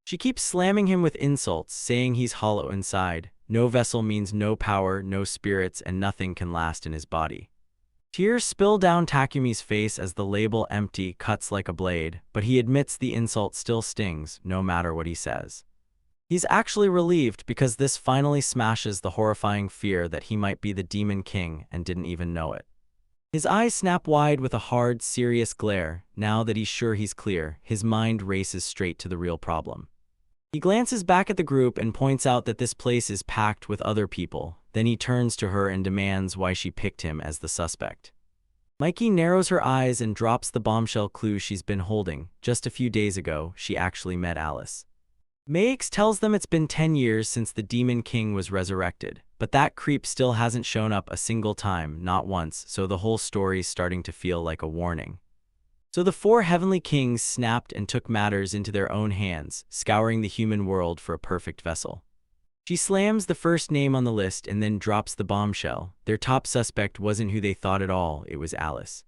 She keeps slamming him with insults, saying he's hollow inside. No vessel means no power, no spirits, and nothing can last in his body. Tears spill down Takumi's face as the label empty cuts like a blade, but he admits the insult still stings, no matter what he says. He's actually relieved because this finally smashes the horrifying fear that he might be the Demon King and didn't even know it. His eyes snap wide with a hard, serious glare. Now that he's sure he's clear, his mind races straight to the real problem. He glances back at the group and points out that this place is packed with other people. Then he turns to her and demands why she picked him as the suspect. Mikey narrows her eyes and drops the bombshell clue she's been holding. Just a few days ago, she actually met Alice. Maix tells them it's been 10 years since the Demon King was resurrected, but that creep still hasn't shown up a single time, not once, so the whole story's starting to feel like a warning. So the four heavenly kings snapped and took matters into their own hands, scouring the human world for a perfect vessel. She slams the first name on the list and then drops the bombshell. Their top suspect wasn't who they thought at all, it was Alice.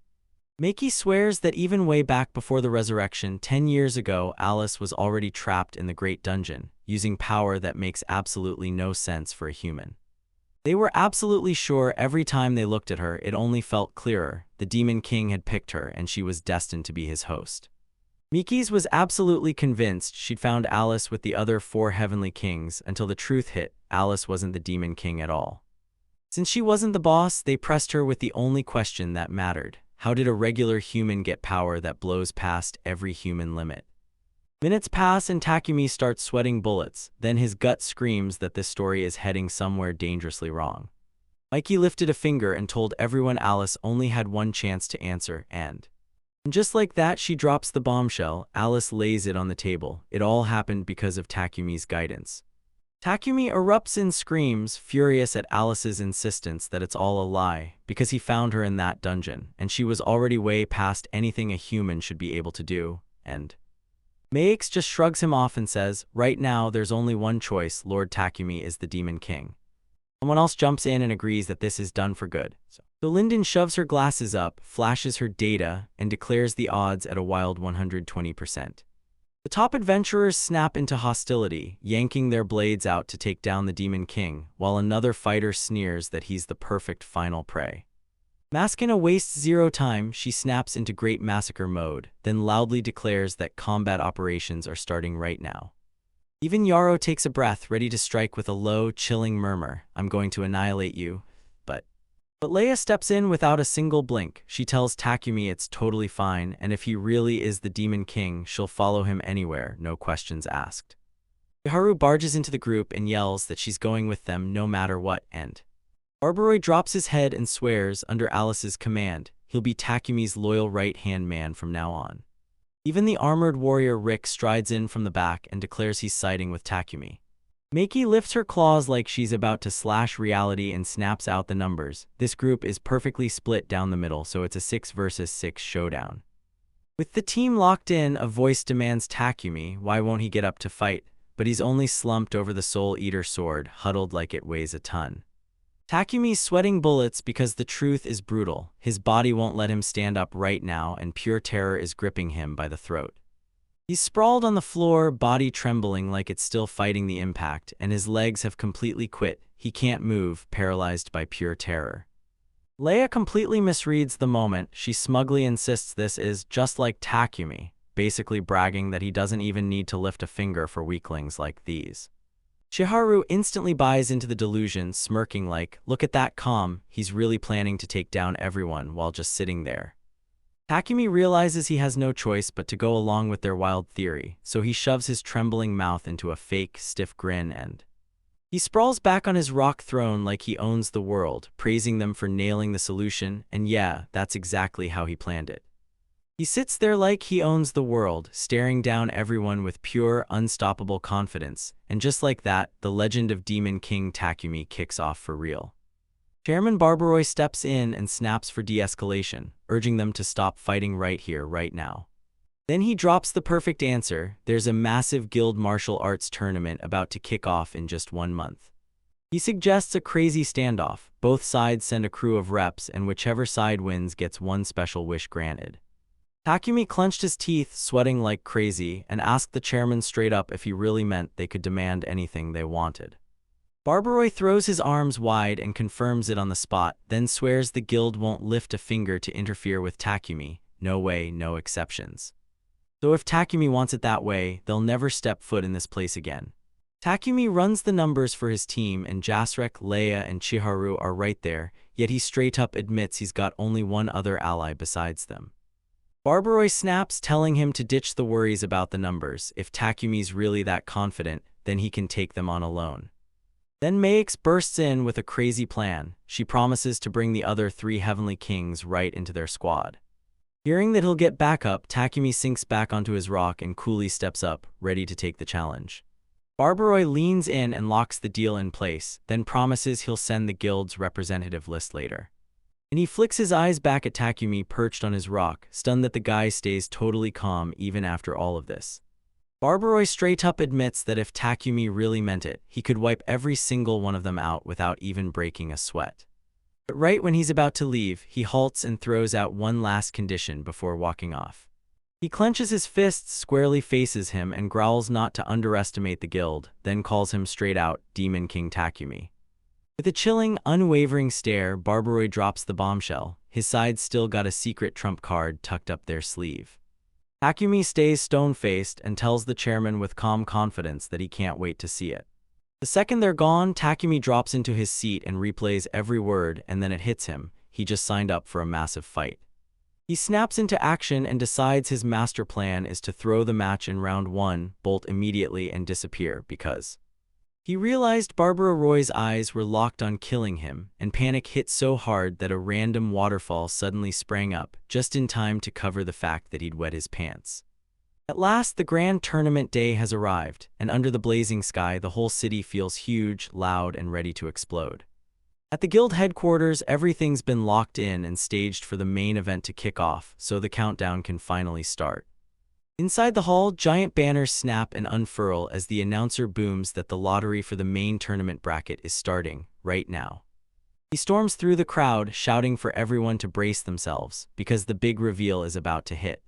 Maki swears that even way back before the resurrection, 10 years ago, Alice was already trapped in the Great Dungeon, using power that makes absolutely no sense for a human. They were absolutely sure every time they looked at her, it only felt clearer. The Demon King had picked her, and she was destined to be his host. Miki's was absolutely convinced she'd found Alice with the other four heavenly kings until the truth hit. Alice wasn't the Demon King at all. Since she wasn't the boss, they pressed her with the only question that mattered. How did a regular human get power that blows past every human limit? Minutes pass and Takumi starts sweating bullets. Then his gut screams that this story is heading somewhere dangerously wrong. Mikey lifted a finger and told everyone Alice only had one chance to answer, and just like that, she drops the bombshell. Alice lays it on the table. It all happened because of Takumi's guidance. Takumi erupts in screams, furious at Alice's insistence that it's all a lie, because he found her in that dungeon, and she was already way past anything a human should be able to do, and Maix just shrugs him off and says, right now there's only one choice, Lord Takumi is the Demon King. Someone else jumps in and agrees that this is done for good. So Linden shoves her glasses up, flashes her data, and declares the odds at a wild 120%. The top adventurers snap into hostility, yanking their blades out to take down the Demon King, while another fighter sneers that he's the perfect final prey. Maskina wastes zero time. She snaps into Great Massacre mode, then loudly declares that combat operations are starting right now. Even Yaro takes a breath, ready to strike with a low, chilling murmur. I'm going to annihilate you. But Leia steps in without a single blink. She tells Takumi it's totally fine, and if he really is the Demon King, she'll follow him anywhere, no questions asked. Haru barges into the group and yells that she's going with them no matter what, and Barbaroi drops his head and swears, under Alice's command, he'll be Takumi's loyal right-hand man from now on. Even the armored warrior Rick strides in from the back and declares he's siding with Takumi. Maki lifts her claws like she's about to slash reality and snaps out the numbers. This group is perfectly split down the middle, so it's a 6 versus 6 showdown. With the team locked in, a voice demands Takumi, why won't he get up to fight? But he's only slumped over the Soul Eater sword, huddled like it weighs a ton. Takumi's sweating bullets because the truth is brutal. His body won't let him stand up right now, and pure terror is gripping him by the throat. He's sprawled on the floor, body trembling like it's still fighting the impact, and his legs have completely quit. He can't move, paralyzed by pure terror. Leia completely misreads the moment. She smugly insists this is just like Takumi, basically bragging that he doesn't even need to lift a finger for weaklings like these. Chiharu instantly buys into the delusion, smirking like, look at that calm, he's really planning to take down everyone while just sitting there. Takumi realizes he has no choice but to go along with their wild theory, so he shoves his trembling mouth into a fake, stiff grin and he sprawls back on his rock throne like he owns the world, praising them for nailing the solution, and yeah, that's exactly how he planned it. He sits there like he owns the world, staring down everyone with pure, unstoppable confidence, and just like that, the legend of Demon King Takumi kicks off for real. Chairman Barbaroi steps in and snaps for de-escalation, urging them to stop fighting right here, right now. Then he drops the perfect answer. There's a massive guild martial arts tournament about to kick off in just 1 month. He suggests a crazy standoff. Both sides send a crew of reps, and whichever side wins gets one special wish granted. Takumi clenched his teeth, sweating like crazy, and asked the chairman straight up if he really meant they could demand anything they wanted. Barbaroi throws his arms wide and confirms it on the spot, then swears the guild won't lift a finger to interfere with Takumi. No way, no exceptions. So if Takumi wants it that way, they'll never step foot in this place again. Takumi runs the numbers for his team, and Jasrek, Leia, and Chiharu are right there, yet he straight up admits he's got only one other ally besides them. Barbaroi snaps, telling him to ditch the worries about the numbers. If Takumi's really that confident, then he can take them on alone. Then Maix bursts in with a crazy plan. She promises to bring the other 3 heavenly kings right into their squad. Hearing that he'll get backup, Takumi sinks back onto his rock and coolly steps up, ready to take the challenge. Barbaroi leans in and locks the deal in place, then promises he'll send the guild's representative list later. And he flicks his eyes back at Takumi perched on his rock, stunned that the guy stays totally calm even after all of this. Barbaroi straight up admits that if Takumi really meant it, he could wipe every single one of them out without even breaking a sweat. But right when he's about to leave, he halts and throws out one last condition before walking off. He clenches his fists, squarely faces him, and growls not to underestimate the guild, then calls him straight out Demon King Takumi. With a chilling, unwavering stare, Barbaroi drops the bombshell. His side still got a secret trump card tucked up their sleeve. Takumi stays stone-faced and tells the chairman with calm confidence that he can't wait to see it. The second they're gone, Takumi drops into his seat and replays every word, and then it hits him. He just signed up for a massive fight. He snaps into action and decides his master plan is to throw the match in round 1, bolt immediately, and disappear because he realized Barbara Roy's eyes were locked on killing him, and panic hit so hard that a random waterfall suddenly sprang up, just in time to cover the fact that he'd wet his pants. At last, the grand tournament day has arrived, and under the blazing sky, the whole city feels huge, loud, and ready to explode. At the guild headquarters, everything's been locked in and staged for the main event to kick off, so the countdown can finally start. Inside the hall, giant banners snap and unfurl as the announcer booms that the lottery for the main tournament bracket is starting, right now. He storms through the crowd, shouting for everyone to brace themselves, because the big reveal is about to hit.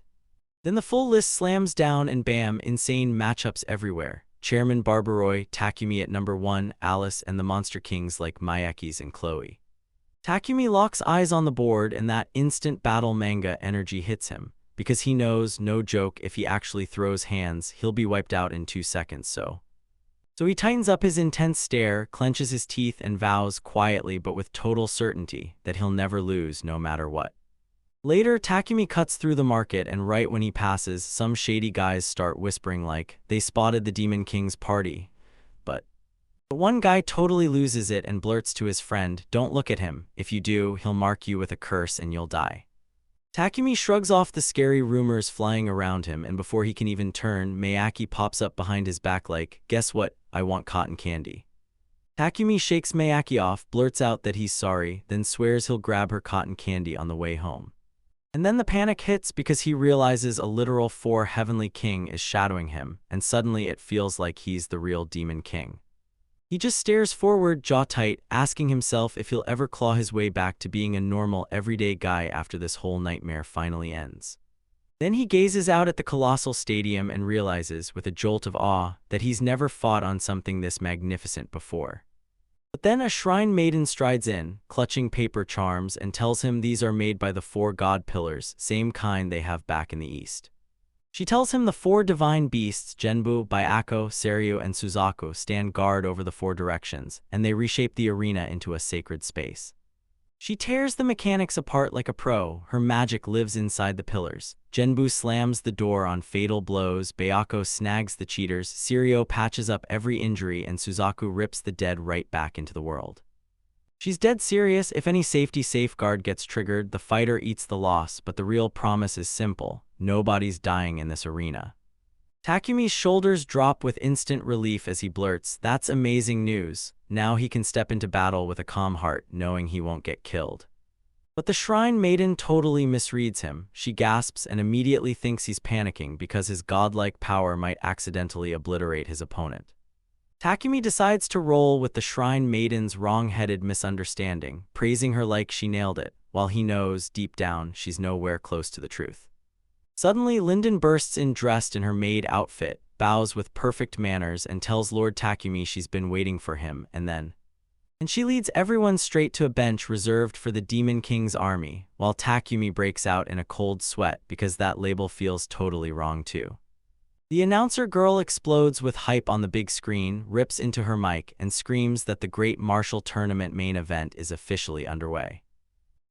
Then the full list slams down and bam, insane matchups everywhere. Chairman Barbaroi, Takumi at number 1, Alice, and the Monster Kings like Mayakis and Chloe. Takumi locks eyes on the board, and that instant battle manga energy hits him, because he knows, no joke, if he actually throws hands, he'll be wiped out in 2 seconds. So he tightens up his intense stare, clenches his teeth, and vows quietly but with total certainty that he'll never lose no matter what. Later, Takumi cuts through the market, and right when he passes, some shady guys start whispering like they spotted the Demon King's party. But one guy totally loses it and blurts to his friend, "Don't look at him. If you do, he'll mark you with a curse and you'll die." Takumi shrugs off the scary rumors flying around him, and before he can even turn, Mayaki pops up behind his back like, "Guess what? I want cotton candy." Takumi shakes Mayaki off, blurts out that he's sorry, then swears he'll grab her cotton candy on the way home. And then the panic hits because he realizes a literal 4 heavenly king is shadowing him, and suddenly it feels like he's the real Demon King. He just stares forward, jaw tight, asking himself if he'll ever claw his way back to being a normal, everyday guy after this whole nightmare finally ends. Then he gazes out at the colossal stadium and realizes, with a jolt of awe, that he's never fought on something this magnificent before. But then a shrine maiden strides in, clutching paper charms, and tells him these are made by the 4 god pillars, same kind they have back in the east. She tells him the 4 divine beasts, Genbu, Byako, Seiryu, and Suzaku, stand guard over the 4 directions, and they reshape the arena into a sacred space. She tears the mechanics apart like a pro. Her magic lives inside the pillars. Genbu slams the door on fatal blows, Byako snags the cheaters, Seiryu patches up every injury, and Suzaku rips the dead right back into the world. She's dead serious. If any safety safeguard gets triggered, the fighter eats the loss, but the real promise is simple: nobody's dying in this arena. Takumi's shoulders drop with instant relief as he blurts, "That's amazing news. Now he can step into battle with a calm heart, knowing he won't get killed." But the shrine maiden totally misreads him. She gasps and immediately thinks he's panicking because his godlike power might accidentally obliterate his opponent. Takumi decides to roll with the shrine maiden's wrong-headed misunderstanding, praising her like she nailed it, while he knows, deep down, she's nowhere close to the truth. Suddenly, Linden bursts in dressed in her maid outfit, bows with perfect manners, and tells Lord Takumi she's been waiting for him, and she leads everyone straight to a bench reserved for the Demon King's army, while Takumi breaks out in a cold sweat because that label feels totally wrong too. The announcer girl explodes with hype on the big screen, rips into her mic, and screams that the Great Martial Tournament main event is officially underway.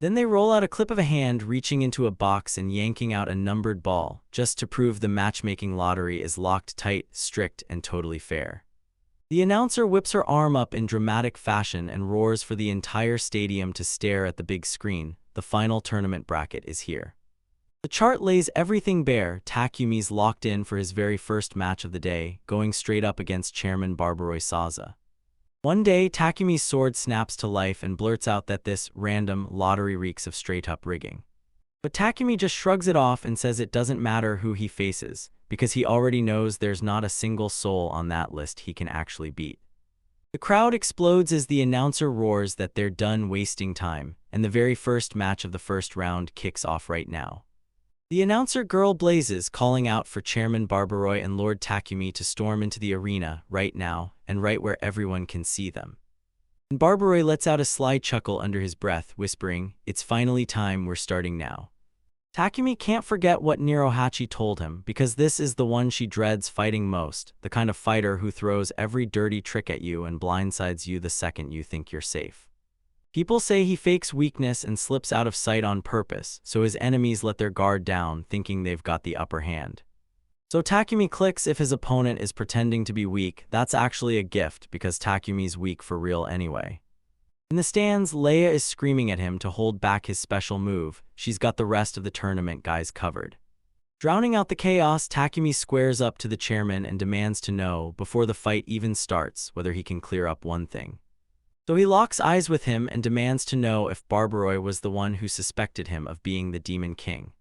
Then they roll out a clip of a hand reaching into a box and yanking out a numbered ball, just to prove the matchmaking lottery is locked tight, strict, and totally fair. The announcer whips her arm up in dramatic fashion and roars for the entire stadium to stare at the big screen. The final tournament bracket is here. The chart lays everything bare. Takumi's locked in for his very first match of the day, going straight up against Chairman Barbaroi Saza. One day, Takumi's sword snaps to life and blurts out that this random lottery reeks of straight-up rigging. But Takumi just shrugs it off and says it doesn't matter who he faces, because he already knows there's not a single soul on that list he can actually beat. The crowd explodes as the announcer roars that they're done wasting time, and the very first match of the first round kicks off right now. The announcer girl blazes, calling out for Chairman Barbaroi and Lord Takumi to storm into the arena right now, and right where everyone can see them. And Barbaroi lets out a sly chuckle under his breath, whispering, "It's finally time, we're starting now." Takumi can't forget what Nirohachi told him, because this is the one she dreads fighting most, the kind of fighter who throws every dirty trick at you and blindsides you the second you think you're safe. People say he fakes weakness and slips out of sight on purpose, so his enemies let their guard down, thinking they've got the upper hand. So Takumi clicks if his opponent is pretending to be weak. That's actually a gift, because Takumi's weak for real anyway. In the stands, Leia is screaming at him to hold back his special move. She's got the rest of the tournament guys covered. Drowning out the chaos, Takumi squares up to the chairman and demands to know, before the fight even starts, whether he can clear up one thing. So he locks eyes with him and demands to know if Barbaroi was the one who suspected him of being the Demon King.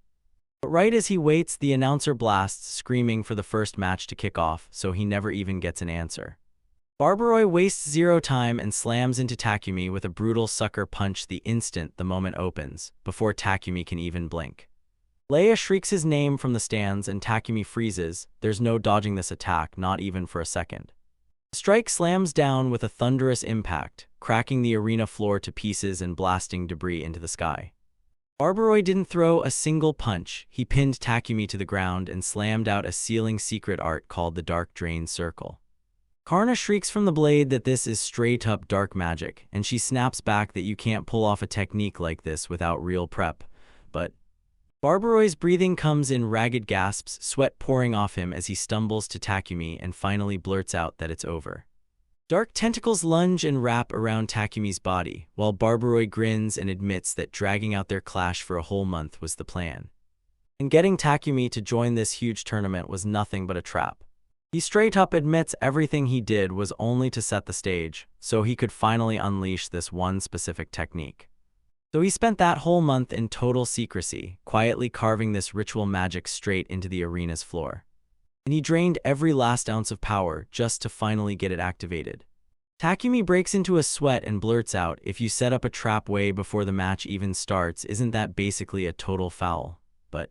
But right as he waits, the announcer blasts, screaming for the first match to kick off, so he never even gets an answer. Barbaroi wastes zero time and slams into Takumi with a brutal sucker punch the instant the moment opens, before Takumi can even blink. Leia shrieks his name from the stands and Takumi freezes. There's no dodging this attack, not even for a second. The strike slams down with a thunderous impact, cracking the arena floor to pieces and blasting debris into the sky. Barbaroi didn't throw a single punch. He pinned Takumi to the ground and slammed out a sealing secret art called the Dark Drain Circle. Karna shrieks from the blade that this is straight-up dark magic, and she snaps back that you can't pull off a technique like this without real prep. But Barbaroi's breathing comes in ragged gasps, sweat pouring off him as he stumbles to Takumi and finally blurts out that it's over. Dark tentacles lunge and wrap around Takumi's body, while Barbaroi grins and admits that dragging out their clash for a whole month was the plan. And getting Takumi to join this huge tournament was nothing but a trap. He straight up admits everything he did was only to set the stage, so he could finally unleash this one specific technique. So he spent that whole month in total secrecy, quietly carving this ritual magic straight into the arena's floor. And he drained every last ounce of power just to finally get it activated. Takumi breaks into a sweat and blurts out, "If you set up a trap way before the match even starts, isn't that basically a total foul?" But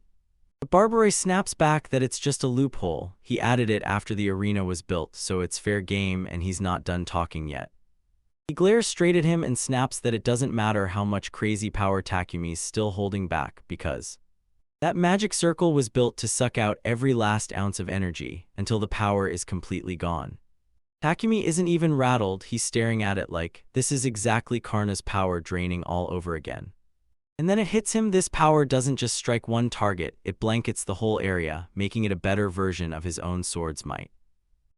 Barbaroi snaps back that it's just a loophole. He added it after the arena was built, so it's fair game and he's not done talking yet. He glares straight at him and snaps that it doesn't matter how much crazy power Takumi's still holding back, because that magic circle was built to suck out every last ounce of energy until the power is completely gone. Takumi isn't even rattled. He's staring at it like, this is exactly Karna's power draining all over again. And then it hits him. This power doesn't just strike one target, it blankets the whole area, making it a better version of his own sword's might.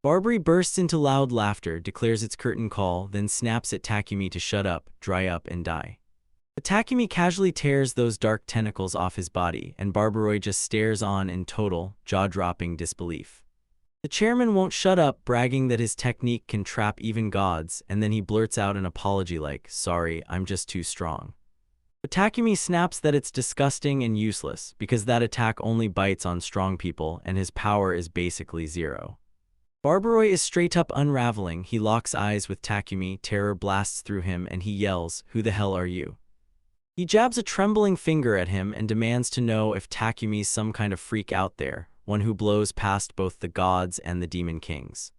Barbaroi bursts into loud laughter, declares its curtain call, then snaps at Takumi to shut up, dry up, and die. But Takumi casually tears those dark tentacles off his body, and Barbaroi just stares on in total, jaw-dropping disbelief. The chairman won't shut up, bragging that his technique can trap even gods, and then he blurts out an apology like, "Sorry, I'm just too strong." But Takumi snaps that it's disgusting and useless, because that attack only bites on strong people and his power is basically zero. Barbaroi is straight up unraveling. He locks eyes with Takumi, terror blasts through him, and he yells, "Who the hell are you?" He jabs a trembling finger at him and demands to know if Takumi's some kind of freak out there, one who blows past both the gods and the demon kings.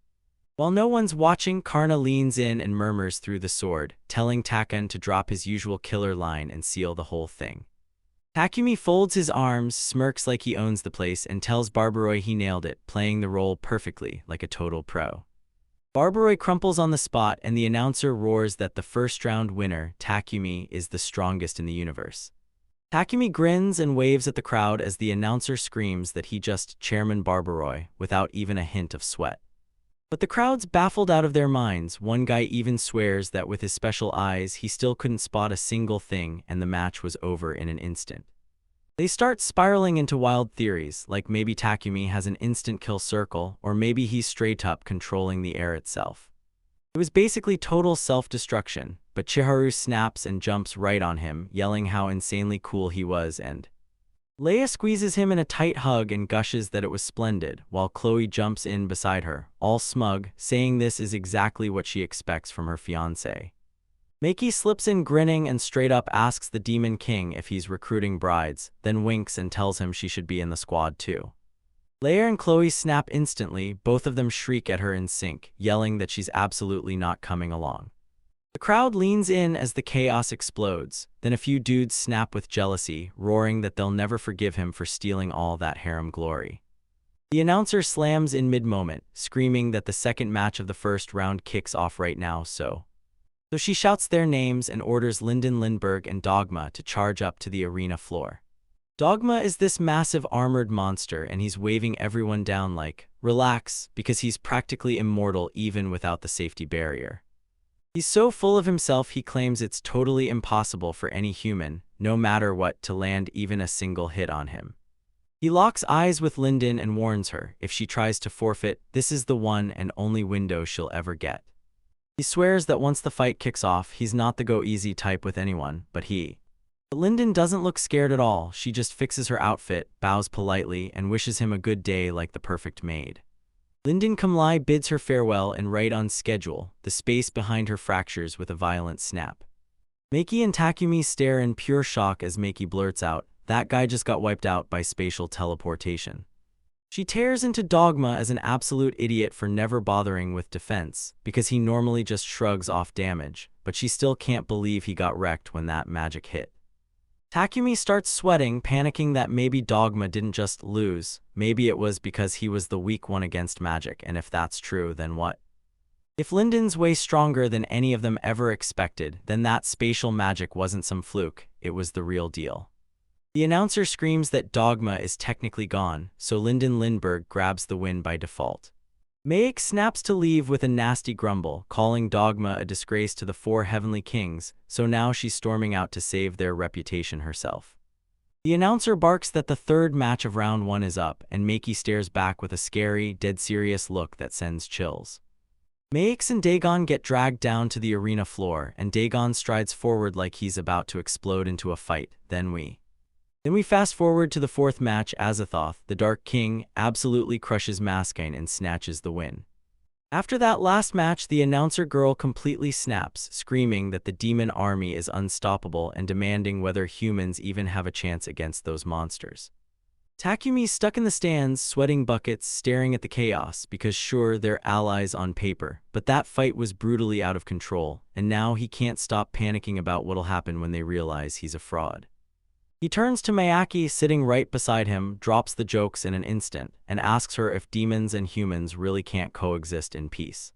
While no one's watching, Karna leans in and murmurs through the sword, telling Takan to drop his usual killer line and seal the whole thing. Takumi folds his arms, smirks like he owns the place, and tells Barbaroi he nailed it, playing the role perfectly, like a total pro. Barbaroi crumples on the spot, and the announcer roars that the first-round winner, Takumi, is the strongest in the universe. Takumi grins and waves at the crowd as the announcer screams that he just Chairman Barbaroi, without even a hint of sweat. But the crowd's baffled out of their minds. One guy even swears that with his special eyes he still couldn't spot a single thing, and the match was over in an instant. They start spiraling into wild theories, like maybe Takumi has an instant kill circle, or maybe he's straight up controlling the air itself. It was basically total self-destruction, but Chiharu snaps and jumps right on him, yelling how insanely cool he was, and Leia squeezes him in a tight hug and gushes that it was splendid, while Chloe jumps in beside her, all smug, saying this is exactly what she expects from her fiancé. Maki slips in grinning and straight up asks the Demon King if he's recruiting brides, then winks and tells him she should be in the squad too. Leia and Chloe snap instantly, both of them shriek at her in sync, yelling that she's absolutely not coming along. The crowd leans in as the chaos explodes, then a few dudes snap with jealousy, roaring that they'll never forgive him for stealing all that harem glory. The announcer slams in mid-moment, screaming that the second match of the first round kicks off right now, so she shouts their names and orders Linden Lindbergh and Dogma to charge up to the arena floor. Dogma is this massive armored monster, and he's waving everyone down like, relax, because he's practically immortal even without the safety barrier. He's so full of himself he claims it's totally impossible for any human, no matter what, to land even a single hit on him. He locks eyes with Linden and warns her, if she tries to forfeit, this is the one and only window she'll ever get. He swears that once the fight kicks off, he's not the go-easy type with anyone, but Linden doesn't look scared at all. She just fixes her outfit, bows politely, and wishes him a good day like the perfect maid. Linden Kumlai bids her farewell and right on schedule, the space behind her fractures with a violent snap. Maki and Takumi stare in pure shock as Maki blurts out, that guy just got wiped out by spatial teleportation. She tears into Dogma as an absolute idiot for never bothering with defense, because he normally just shrugs off damage, but she still can't believe he got wrecked when that magic hit. Takumi starts sweating, panicking that maybe Dogma didn't just lose, maybe it was because he was the weak one against magic, and if that's true, then what? If Linden's way stronger than any of them ever expected, then that spatial magic wasn't some fluke, it was the real deal. The announcer screams that Dogma is technically gone, so Linden Lindbergh grabs the win by default. Maek snaps to leave with a nasty grumble, calling Dogma a disgrace to the four heavenly kings, so now she's storming out to save their reputation herself. The announcer barks that the third match of round 1 is up, and Maki stares back with a scary, dead-serious look that sends chills. Maek and Dagon get dragged down to the arena floor, and Dagon strides forward like he's about to explode into a fight. Then we fast forward to the fourth match. Azathoth, the Dark King, absolutely crushes Maskine and snatches the win. After that last match, the announcer girl completely snaps, screaming that the demon army is unstoppable and demanding whether humans even have a chance against those monsters. Takumi's stuck in the stands, sweating buckets, staring at the chaos, because sure, they're allies on paper, but that fight was brutally out of control, and now he can't stop panicking about what'll happen when they realize he's a fraud. He turns to Mayaki sitting right beside him, drops the jokes in an instant, and asks her if demons and humans really can't coexist in peace.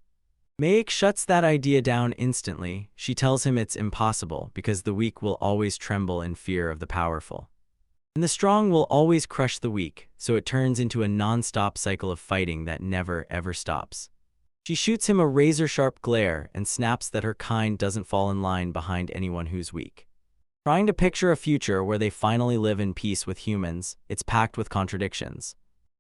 Maek shuts that idea down instantly. She tells him it's impossible because the weak will always tremble in fear of the powerful. And the strong will always crush the weak, so it turns into a non-stop cycle of fighting that never ever stops. She shoots him a razor-sharp glare and snaps that her kind doesn't fall in line behind anyone who's weak. Trying to picture a future where they finally live in peace with humans, it's packed with contradictions.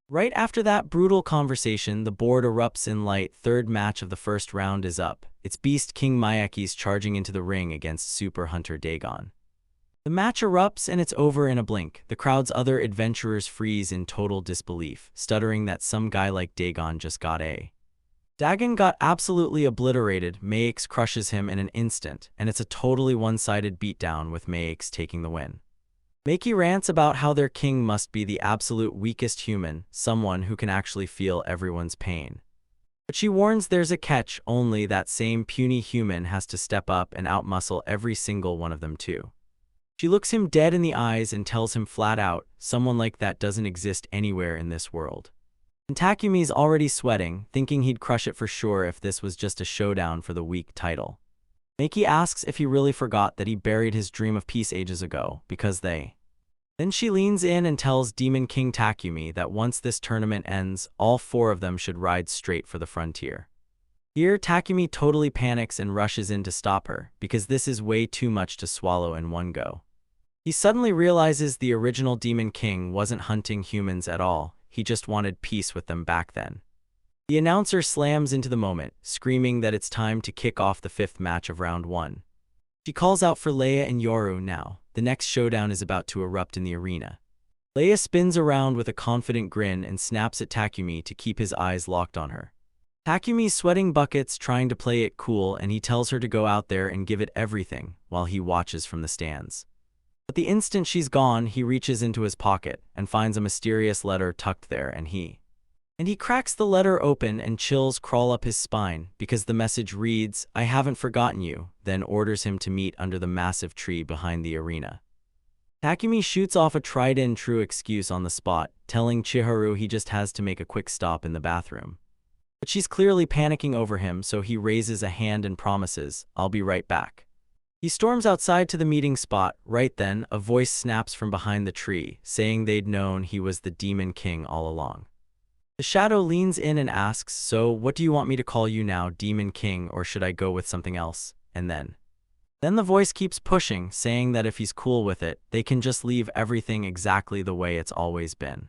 Right after that brutal conversation, the board erupts in light. Third match of the first round is up. It's Beast King Mayaki's charging into the ring against Super Hunter Dagon. The match erupts and it's over in a blink. The crowd's other adventurers freeze in total disbelief, stuttering that some guy like Dagon just got a. Dagon got absolutely obliterated. Maek crushes him in an instant, and it's a totally one-sided beatdown with Maek taking the win. Maki rants about how their king must be the absolute weakest human, someone who can actually feel everyone's pain. But she warns there's a catch, only that same puny human has to step up and outmuscle every single one of them too. She looks him dead in the eyes and tells him flat out, someone like that doesn't exist anywhere in this world. And Takumi's already sweating, thinking he'd crush it for sure if this was just a showdown for the weak title. Maki asks if he really forgot that he buried his dream of peace ages ago, because they. Then she leans in and tells Demon King Takumi that once this tournament ends, all four of them should ride straight for the frontier. Here, Takumi totally panics and rushes in to stop her, because this is way too much to swallow in one go. He suddenly realizes the original Demon King wasn't hunting humans at all. He just wanted peace with them back then. The announcer slams into the moment, screaming that it's time to kick off the 5th match of round 1. She calls out for Leia and Yoru now. The next showdown is about to erupt in the arena. Leia spins around with a confident grin and snaps at Takumi to keep his eyes locked on her. Takumi's sweating buckets, trying to play it cool, and he tells her to go out there and give it everything while he watches from the stands. But the instant she's gone, he reaches into his pocket and finds a mysterious letter tucked there, and he cracks the letter open and chills crawl up his spine because the message reads, "I haven't forgotten you," then orders him to meet under the massive tree behind the arena. Takumi shoots off a tried-and-true excuse on the spot, telling Chiharu he just has to make a quick stop in the bathroom. But she's clearly panicking over him, so he raises a hand and promises, "I'll be right back." He storms outside to the meeting spot. Right then, a voice snaps from behind the tree, saying they'd known he was the Demon King all along. The shadow leans in and asks, "So, what do you want me to call you now, Demon King, or should I go with something else?" And then the voice keeps pushing, saying that if he's cool with it, they can just leave everything exactly the way it's always been.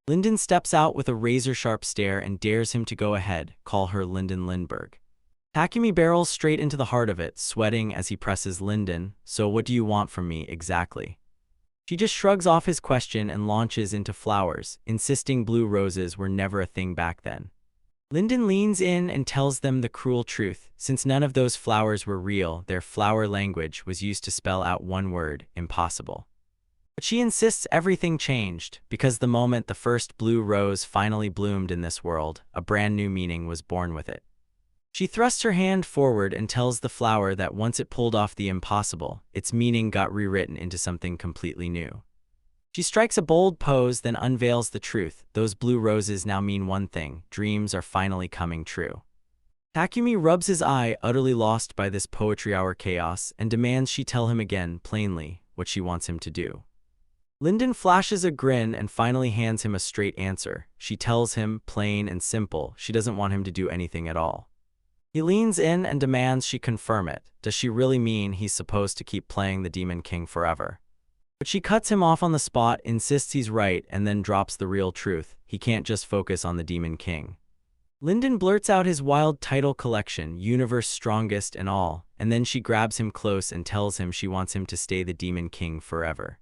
Linden steps out with a razor-sharp stare and dares him to go ahead, call her Linden Lindbergh. Takumi barrels straight into the heart of it, sweating as he presses Linden, "So what do you want from me, exactly?" She just shrugs off his question and launches into flowers, insisting blue roses were never a thing back then. Linden leans in and tells them the cruel truth. Since none of those flowers were real, their flower language was used to spell out one word, impossible. But she insists everything changed, because the moment the first blue rose finally bloomed in this world, a brand new meaning was born with it. She thrusts her hand forward and tells the flower that once it pulled off the impossible, its meaning got rewritten into something completely new. She strikes a bold pose, then unveils the truth. Those blue roses now mean one thing: dreams are finally coming true. Takumi rubs his eye, utterly lost by this poetry hour chaos, and demands she tell him again, plainly, what she wants him to do. Linden flashes a grin and finally hands him a straight answer. She tells him, plain and simple, she doesn't want him to do anything at all. He leans in and demands she confirm it. Does she really mean he's supposed to keep playing the Demon King forever? But she cuts him off on the spot, insists he's right, and then drops the real truth. He can't just focus on the Demon King. Linden blurts out his wild title collection, Universe Strongest and all, and then she grabs him close and tells him she wants him to stay the Demon King forever.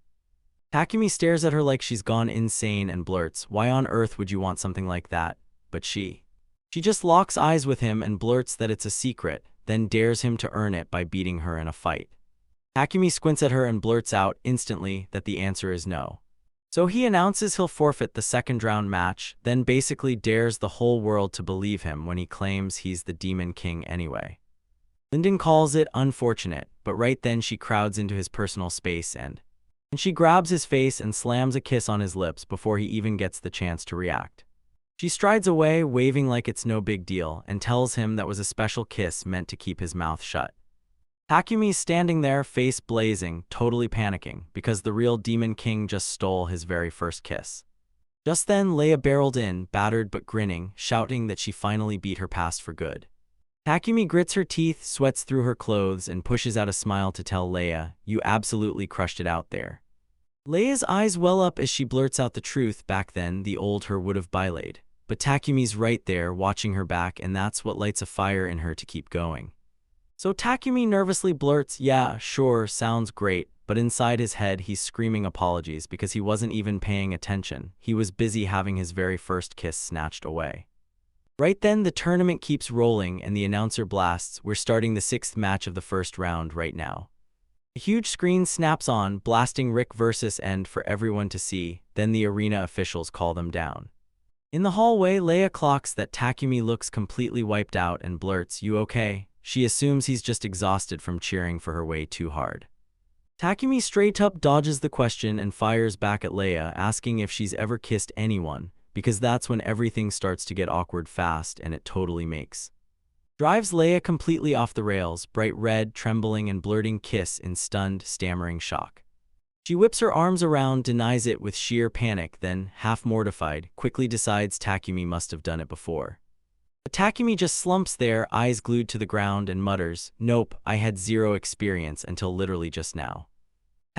Takumi stares at her like she's gone insane and blurts, "Why on earth would you want something like that?" But she just locks eyes with him and blurts that it's a secret, then dares him to earn it by beating her in a fight. Takumi squints at her and blurts out instantly that the answer is no. So he announces he'll forfeit the second round match, then basically dares the whole world to believe him when he claims he's the Demon King anyway. Linden calls it unfortunate, but right then she crowds into his personal space and she grabs his face and slams a kiss on his lips before he even gets the chance to react. She strides away, waving like it's no big deal, and tells him that was a special kiss meant to keep his mouth shut. Takumi's standing there, face blazing, totally panicking, because the real Demon King just stole his very first kiss. Just then, Leia barreled in, battered but grinning, shouting that she finally beat her past for good. Takumi grits her teeth, sweats through her clothes, and pushes out a smile to tell Leia, "You absolutely crushed it out there." Leia's eyes well up as she blurts out the truth. Back then, the old her would have belayed. But Takumi's right there, watching her back, and that's what lights a fire in her to keep going. So Takumi nervously blurts, "Yeah, sure, sounds great," but inside his head he's screaming apologies because he wasn't even paying attention. He was busy having his very first kiss snatched away. Right then, the tournament keeps rolling and the announcer blasts, "We're starting the 6th match of the first round right now." A huge screen snaps on, blasting Rick versus End for everyone to see, then the arena officials call them down. In the hallway, Leia clocks that Takumi looks completely wiped out and blurts, "You okay?" She assumes he's just exhausted from cheering for her way too hard. Takumi straight up dodges the question and fires back at Leia, asking if she's ever kissed anyone, because that's when everything starts to get awkward fast, and it totally makes. Drives Leia completely off the rails, bright red, trembling and blurting kiss in stunned, stammering shock. She whips her arms around, denies it with sheer panic, then, half mortified, quickly decides Takumi must have done it before. But Takumi just slumps there, eyes glued to the ground, and mutters, "Nope, I had zero experience until literally just now."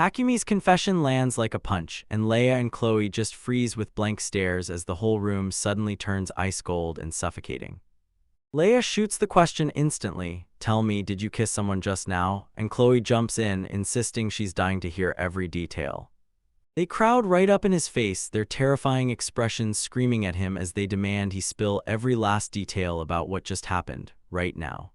Takumi's confession lands like a punch, and Leia and Chloe just freeze with blank stares as the whole room suddenly turns ice cold and suffocating. Leia shoots the question instantly, "Tell me, did you kiss someone just now?" And Chloe jumps in, insisting she's dying to hear every detail. They crowd right up in his face, their terrifying expressions screaming at him as they demand he spill every last detail about what just happened, right now.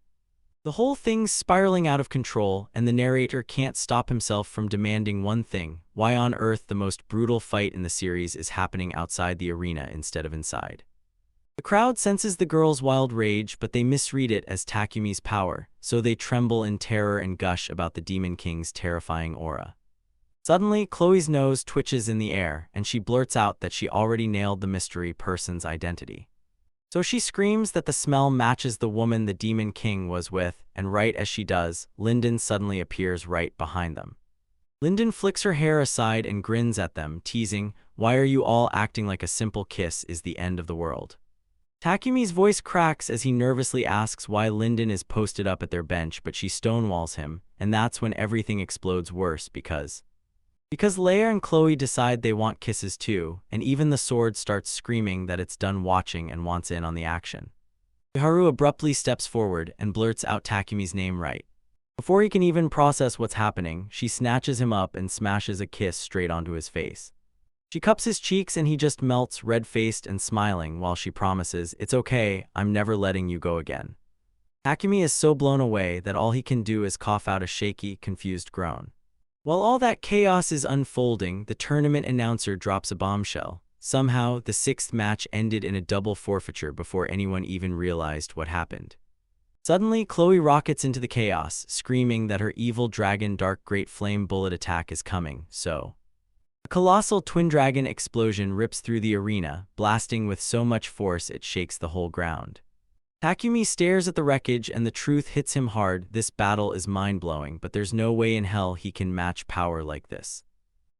The whole thing's spiraling out of control, and the narrator can't stop himself from demanding one thing: why on earth the most brutal fight in the series is happening outside the arena instead of inside. The crowd senses the girl's wild rage, but they misread it as Takumi's power, so they tremble in terror and gush about the Demon King's terrifying aura. Suddenly, Chloe's nose twitches in the air, and she blurts out that she already nailed the mystery person's identity. So she screams that the smell matches the woman the Demon King was with, and right as she does, Linden suddenly appears right behind them. Linden flicks her hair aside and grins at them, teasing, "Why are you all acting like a simple kiss is the end of the world?" Takumi's voice cracks as he nervously asks why Linden is posted up at their bench, but she stonewalls him, and that's when everything explodes worse because Leia and Chloe decide they want kisses too, and even the sword starts screaming that it's done watching and wants in on the action. Haru abruptly steps forward and blurts out Takumi's name right. Before he can even process what's happening, she snatches him up and smashes a kiss straight onto his face. She cups his cheeks and he just melts, red-faced and smiling, while she promises, "It's okay, I'm never letting you go again." Takumi is so blown away that all he can do is cough out a shaky, confused groan. While all that chaos is unfolding, the tournament announcer drops a bombshell. Somehow, the sixth match ended in a double forfeiture before anyone even realized what happened. Suddenly, Chloe rockets into the chaos, screaming that her evil dragon dark great flame bullet attack is coming, so a colossal twin dragon explosion rips through the arena, blasting with so much force it shakes the whole ground. Takumi stares at the wreckage and the truth hits him hard: this battle is mind-blowing, but there's no way in hell he can match power like this.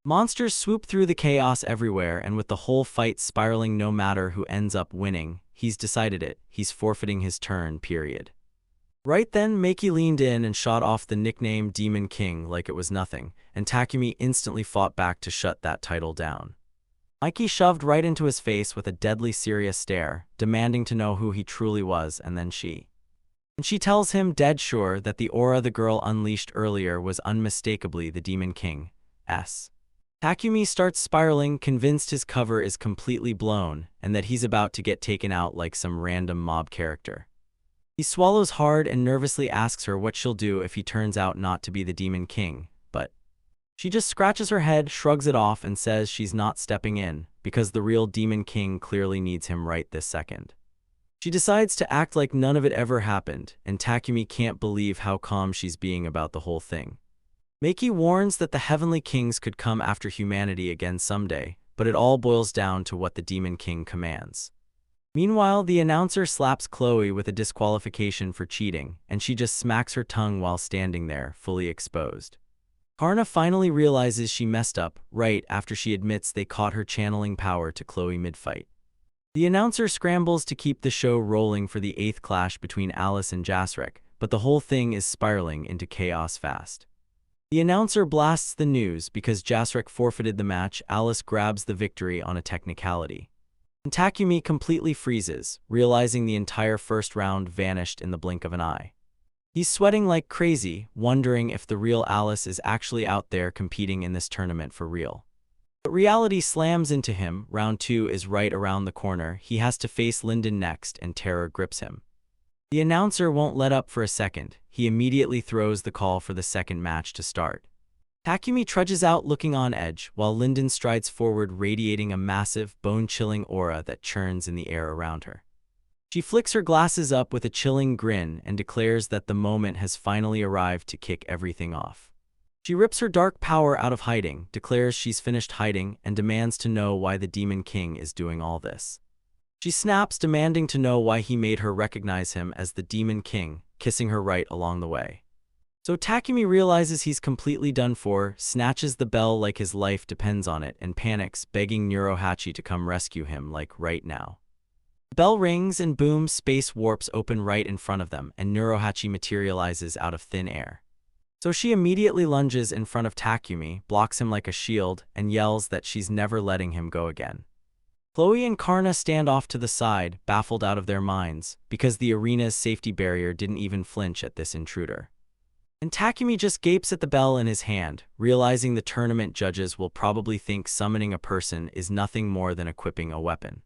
Monsters swoop through the chaos everywhere, and with the whole fight spiraling no matter who ends up winning, he's decided it, he's forfeiting his turn, period. Right then, Meiki leaned in and shot off the nickname Demon King like it was nothing, and Takumi instantly fought back to shut that title down. Meiki shoved right into his face with a deadly serious stare, demanding to know who he truly was, and then she tells him, dead sure, that the aura the girl unleashed earlier was unmistakably the Demon King's. Takumi starts spiraling, convinced his cover is completely blown, and that he's about to get taken out like some random mob character. He swallows hard and nervously asks her what she'll do if he turns out not to be the Demon King, but she just scratches her head, shrugs it off, and says she's not stepping in, because the real Demon King clearly needs him right this second. She decides to act like none of it ever happened, and Takumi can't believe how calm she's being about the whole thing. Meiki warns that the Heavenly Kings could come after humanity again someday, but it all boils down to what the Demon King commands. Meanwhile, the announcer slaps Chloe with a disqualification for cheating, and she just smacks her tongue while standing there, fully exposed. Karna finally realizes she messed up, right after she admits they caught her channeling power to Chloe mid-fight. The announcer scrambles to keep the show rolling for the 8th clash between Alice and Jasrek, but the whole thing is spiraling into chaos fast. The announcer blasts the news because Jasrek forfeited the match. Alice grabs the victory on a technicality. And Takumi completely freezes, realizing the entire first round vanished in the blink of an eye. He's sweating like crazy, wondering if the real Alice is actually out there competing in this tournament for real. But reality slams into him. Round 2 is right around the corner. He has to face Linden next, and terror grips him. The announcer won't let up for a second. He immediately throws the call for the second match to start. Takumi trudges out looking on edge, while Linden strides forward radiating a massive, bone-chilling aura that churns in the air around her. She flicks her glasses up with a chilling grin and declares that the moment has finally arrived to kick everything off. She rips her dark power out of hiding, declares she's finished hiding, and demands to know why the Demon King is doing all this. She snaps, demanding to know why he made her recognize him as the Demon King, kissing her right along the way. So Takumi realizes he's completely done for, snatches the bell like his life depends on it, and panics, begging Neurohachi to come rescue him like right now. The bell rings and boom, space warps open right in front of them, and Neurohachi materializes out of thin air. So she immediately lunges in front of Takumi, blocks him like a shield, and yells that she's never letting him go again. Chloe and Karna stand off to the side, baffled out of their minds, because the arena's safety barrier didn't even flinch at this intruder. And Takumi just gapes at the bell in his hand, realizing the tournament judges will probably think summoning a person is nothing more than equipping a weapon.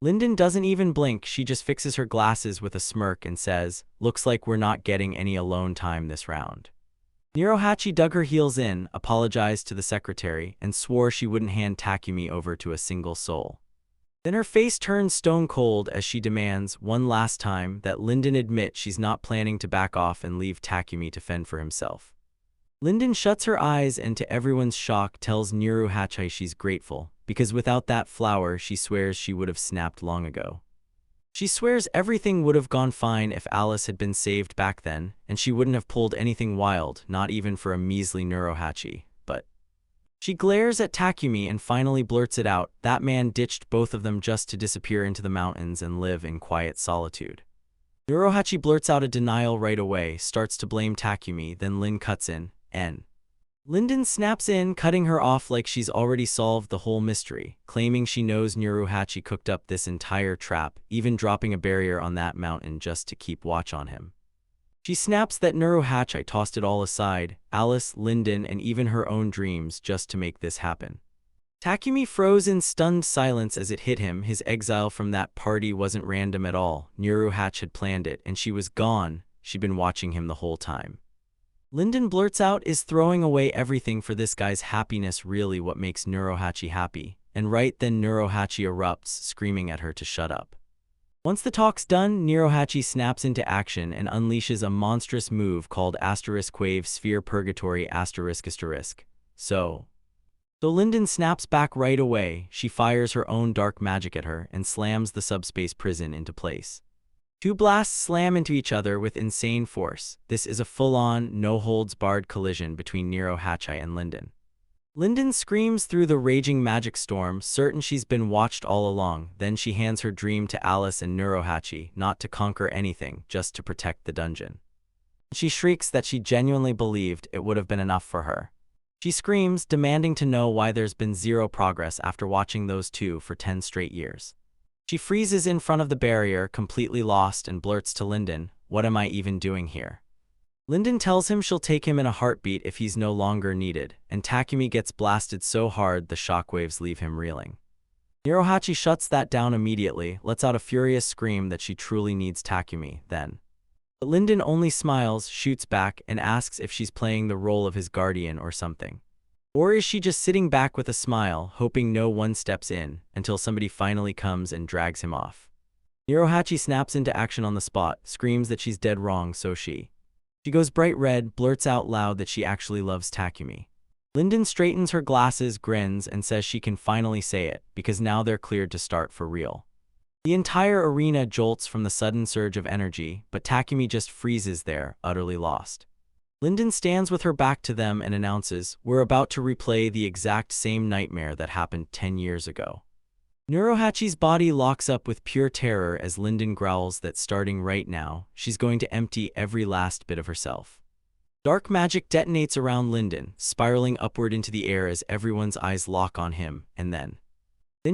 Linden doesn't even blink, she just fixes her glasses with a smirk and says, "Looks like we're not getting any alone time this round." Norohachi dug her heels in, apologized to the secretary, and swore she wouldn't hand Takumi over to a single soul. Then her face turns stone cold as she demands, one last time, that Linden admit she's not planning to back off and leave Takumi to fend for himself. Linden shuts her eyes and to everyone's shock tells Norohachi she's grateful, because without that flower she swears she would have snapped long ago. She swears everything would have gone fine if Alice had been saved back then, and she wouldn't have pulled anything wild, not even for a measly Norohachi, but… She glares at Takumi and finally blurts it out, that man ditched both of them just to disappear into the mountains and live in quiet solitude. Norohachi blurts out a denial right away, starts to blame Takumi, then Lin cuts in, and… Linden snaps in, cutting her off like she's already solved the whole mystery, claiming she knows Norohachi cooked up this entire trap, even dropping a barrier on that mountain just to keep watch on him. She snaps that Norohachi tossed it all aside, Alice, Linden, and even her own dreams just to make this happen. Takumi froze in stunned silence as it hit him, his exile from that party wasn't random at all, Norohachi had planned it, and she was gone, she'd been watching him the whole time. Linden blurts out, is throwing away everything for this guy's happiness really what makes Norohachi happy? And right then Norohachi erupts, screaming at her to shut up. Once the talk's done, Norohachi snaps into action and unleashes a monstrous move called *wave sphere purgatory ***. So Linden snaps back right away, she fires her own dark magic at her and slams the subspace prison into place. Two blasts slam into each other with insane force. This is a full-on, no-holds-barred collision between Norohachi and Linden. Linden screams through the raging magic storm, certain she's been watched all along, then she hands her dream to Alice and Norohachi, not to conquer anything, just to protect the dungeon. She shrieks that she genuinely believed it would have been enough for her. She screams, demanding to know why there's been zero progress after watching those two for 10 straight years. She freezes in front of the barrier, completely lost, and blurts to Linden, "What am I even doing here?" Linden tells him she'll take him in a heartbeat if he's no longer needed, and Takumi gets blasted so hard the shockwaves leave him reeling. Norohachi shuts that down immediately, lets out a furious scream that she truly needs Takumi, then. But Linden only smiles, shoots back, and asks if she's playing the role of his guardian or something. Or is she just sitting back with a smile, hoping no one steps in, until somebody finally comes and drags him off. Norohachi snaps into action on the spot, screams that she's dead wrong, so she goes bright red, blurts out loud that she actually loves Takumi. Linden straightens her glasses, grins, and says she can finally say it, because now they're cleared to start for real. The entire arena jolts from the sudden surge of energy, but Takumi just freezes there, utterly lost. Linden stands with her back to them and announces, "We're about to replay the exact same nightmare that happened 10 years ago." Norohachi's body locks up with pure terror as Linden growls that starting right now, she's going to empty every last bit of herself. Dark magic detonates around Linden, spiraling upward into the air as everyone's eyes lock on him, and then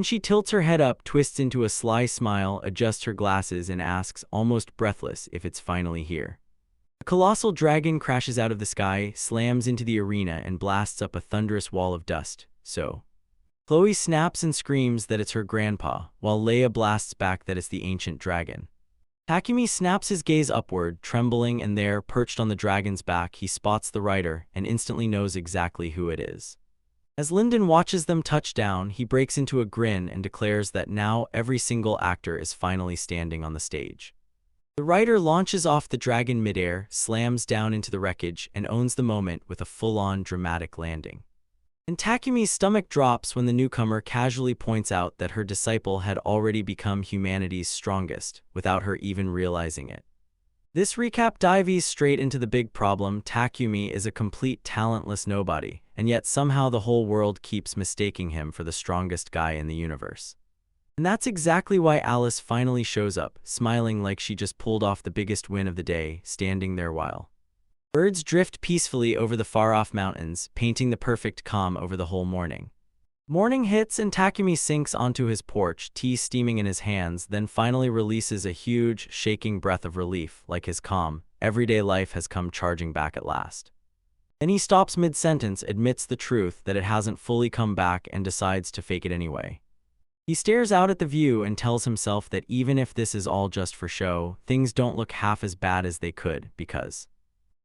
she tilts her head up, twists into a sly smile, adjusts her glasses, and asks, almost breathless, if it's finally here. A colossal dragon crashes out of the sky, slams into the arena, and blasts up a thunderous wall of dust. So Chloe snaps and screams that it's her grandpa, while Leia blasts back that it's the ancient dragon. Takumi snaps his gaze upward, trembling, and there, perched on the dragon's back, he spots the rider and instantly knows exactly who it is. As Linden watches them touch down, he breaks into a grin and declares that now every single actor is finally standing on the stage. The rider launches off the dragon midair, slams down into the wreckage, and owns the moment with a full-on dramatic landing. And Takumi's stomach drops when the newcomer casually points out that her disciple had already become humanity's strongest, without her even realizing it. This recap dives straight into the big problem. Takumi is a complete talentless nobody, and yet somehow the whole world keeps mistaking him for the strongest guy in the universe. And that's exactly why Alice finally shows up, smiling like she just pulled off the biggest win of the day, standing there while Birds drift peacefully over the far-off mountains, painting the perfect calm over the whole morning. Morning hits and Takumi sinks onto his porch, tea steaming in his hands, then finally releases a huge, shaking breath of relief, like his calm, everyday life has come charging back at last. Then he stops mid-sentence, admits the truth that it hasn't fully come back, and decides to fake it anyway. He stares out at the view and tells himself that even if this is all just for show, things don't look half as bad as they could, because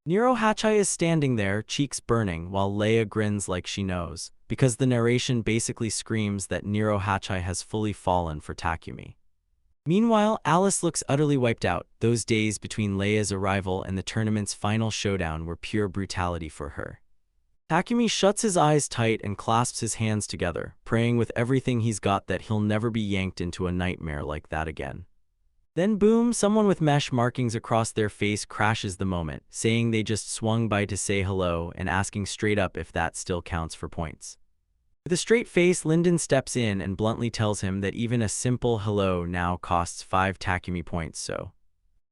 Nero Hachai is standing there, cheeks burning, while Leia grins like she knows, because the narration basically screams that Nero Hachai has fully fallen for Takumi. Meanwhile, Alice looks utterly wiped out. Those days between Leia's arrival and the tournament's final showdown were pure brutality for her. Takumi shuts his eyes tight and clasps his hands together, praying with everything he's got that he'll never be yanked into a nightmare like that again. Then boom, someone with mesh markings across their face crashes the moment, saying they just swung by to say hello and asking straight up if that still counts for points. With a straight face, Lyndon steps in and bluntly tells him that even a simple hello now costs 5 Takumi points,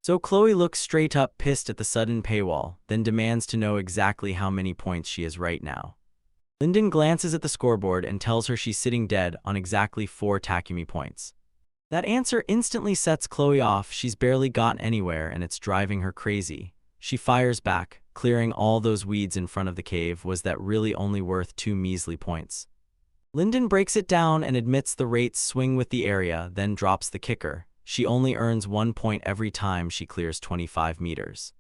So Chloe looks straight up pissed at the sudden paywall, then demands to know exactly how many points she is right now. Lyndon glances at the scoreboard and tells her she's sitting dead on exactly 4 Takumi points. That answer instantly sets Chloe off. She's barely gotten anywhere and it's driving her crazy. She fires back, clearing all those weeds in front of the cave. Was that really only worth 2 measly points? Lyndon breaks it down and admits the rates swing with the area, then drops the kicker. She only earns 1 point every time she clears 25 meters.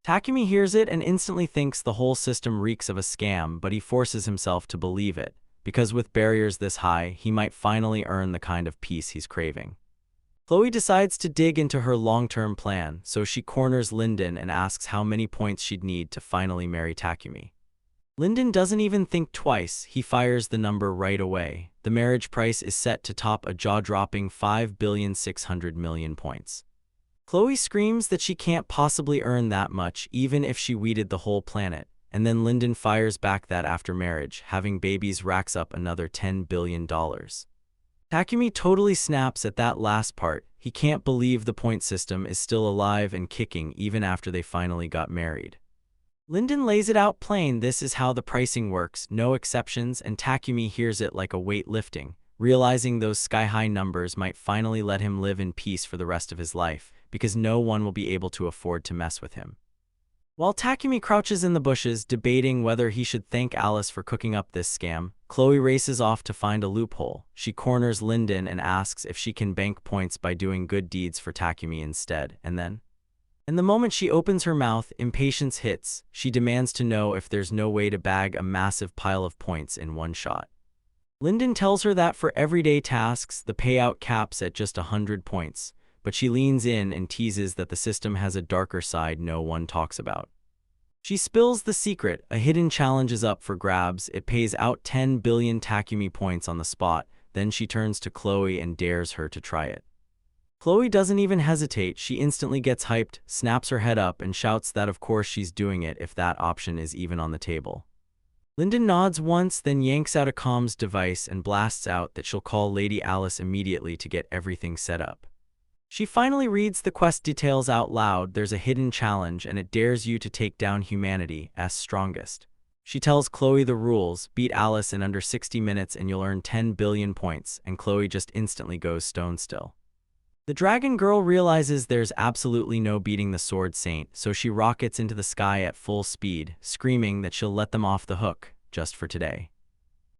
Takumi hears it and instantly thinks the whole system reeks of a scam, but he forces himself to believe it, because with barriers this high, he might finally earn the kind of peace he's craving. Chloe decides to dig into her long-term plan, so she corners Lyndon and asks how many points she'd need to finally marry Takumi. Lyndon doesn't even think twice, he fires the number right away. The marriage price is set to top a jaw-dropping 5,600,000,000 points. Chloe screams that she can't possibly earn that much even if she weeded the whole planet, and then Lyndon fires back that after marriage, having babies racks up another $10 billion. Takumi totally snaps at that last part. He can't believe the point system is still alive and kicking even after they finally got married. Lyndon lays it out plain, this is how the pricing works, no exceptions, and Takumi hears it like a weight lifting, realizing those sky-high numbers might finally let him live in peace for the rest of his life, because no one will be able to afford to mess with him. While Takumi crouches in the bushes, debating whether he should thank Alice for cooking up this scam, Chloe races off to find a loophole. She corners Lyndon and asks if she can bank points by doing good deeds for Takumi instead, and the moment she opens her mouth, impatience hits. She demands to know if there's no way to bag a massive pile of points in one shot. Lyndon tells her that for everyday tasks, the payout caps at just 100 points, but she leans in and teases that the system has a darker side no one talks about. She spills the secret. A hidden challenge is up for grabs. It pays out 10 billion Takumi points on the spot. Then she turns to Chloe and dares her to try it. Chloe doesn't even hesitate. She instantly gets hyped, snaps her head up, and shouts that of course she's doing it if that option is even on the table. Lyndon nods once, then yanks out a comms device and blasts out that she'll call Lady Alice immediately to get everything set up. She finally reads the quest details out loud. There's a hidden challenge and it dares you to take down humanity's strongest. She tells Chloe the rules: beat Alice in under 60 minutes and you'll earn 10 billion points, and Chloe just instantly goes stone still. The dragon girl realizes there's absolutely no beating the sword saint, so she rockets into the sky at full speed, screaming that she'll let them off the hook, just for today.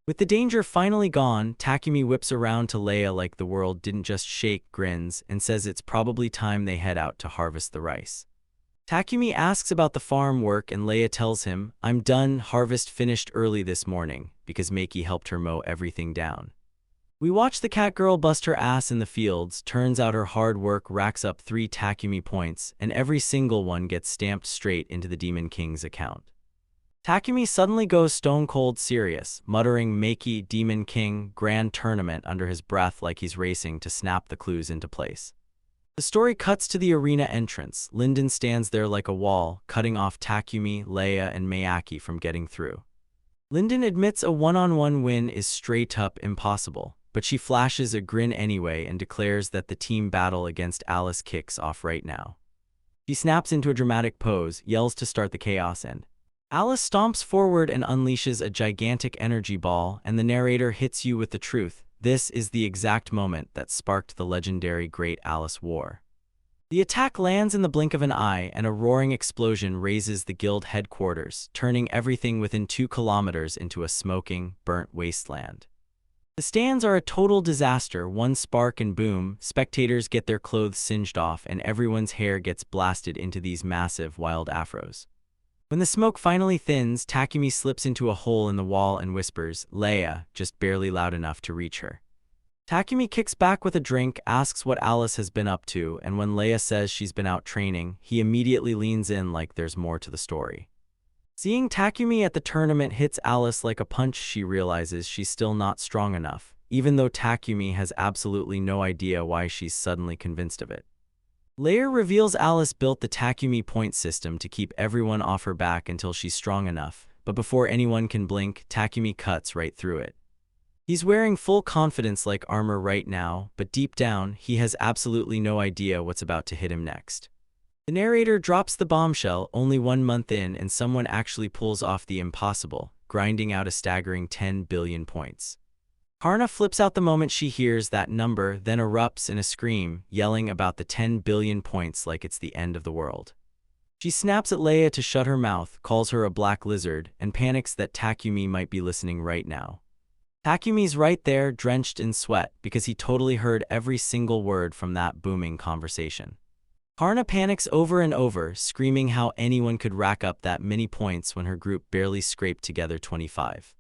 With the danger finally gone, Takumi whips around to Leia like the world didn't just shake, grins, and says it's probably time they head out to harvest the rice. Takumi asks about the farm work and Leia tells him, "I'm done, harvest finished early this morning," because Maki helped her mow everything down. We watch the cat girl bust her ass in the fields. Turns out her hard work racks up 3 Takumi points, and every single one gets stamped straight into the Demon King's account. Takumi suddenly goes stone cold serious, muttering Maki, Demon King, Grand Tournament under his breath like he's racing to snap the clues into place. The story cuts to the arena entrance. Lyndon stands there like a wall, cutting off Takumi, Leia, and Mayaki from getting through. Lyndon admits a one-on-one win is straight up impossible, but she flashes a grin anyway and declares that the team battle against Alice kicks off right now. She snaps into a dramatic pose, yells to start the chaos, and Alice stomps forward and unleashes a gigantic energy ball, and the narrator hits you with the truth. This is the exact moment that sparked the legendary Great Alice War. The attack lands in the blink of an eye, and a roaring explosion razes the guild headquarters, turning everything within 2 kilometers into a smoking, burnt wasteland. The stands are a total disaster. One spark and boom, spectators get their clothes singed off, and everyone's hair gets blasted into these massive, wild afros. When the smoke finally thins, Takumi slips into a hole in the wall and whispers, "Leia," just barely loud enough to reach her. Takumi kicks back with a drink, asks what Alice has been up to, and when Leia says she's been out training, he immediately leans in like there's more to the story. Seeing Takumi at the tournament hits Alice like a punch. She realizes she's still not strong enough, even though Takumi has absolutely no idea why she's suddenly convinced of it. Leia reveals Alice built the Takumi point system to keep everyone off her back until she's strong enough, but before anyone can blink, Takumi cuts right through it. He's wearing full confidence-like armor right now, but deep down, he has absolutely no idea what's about to hit him next. The narrator drops the bombshell only 1 month in, and someone actually pulls off the impossible, grinding out a staggering 10 billion points. Karna flips out the moment she hears that number, then erupts in a scream, yelling about the 10 billion points like it's the end of the world. She snaps at Leia to shut her mouth, calls her a black lizard, and panics that Takumi might be listening right now. Takumi's right there, drenched in sweat, because he totally heard every single word from that booming conversation. Karna panics over and over, screaming how anyone could rack up that many points when her group barely scraped together 25.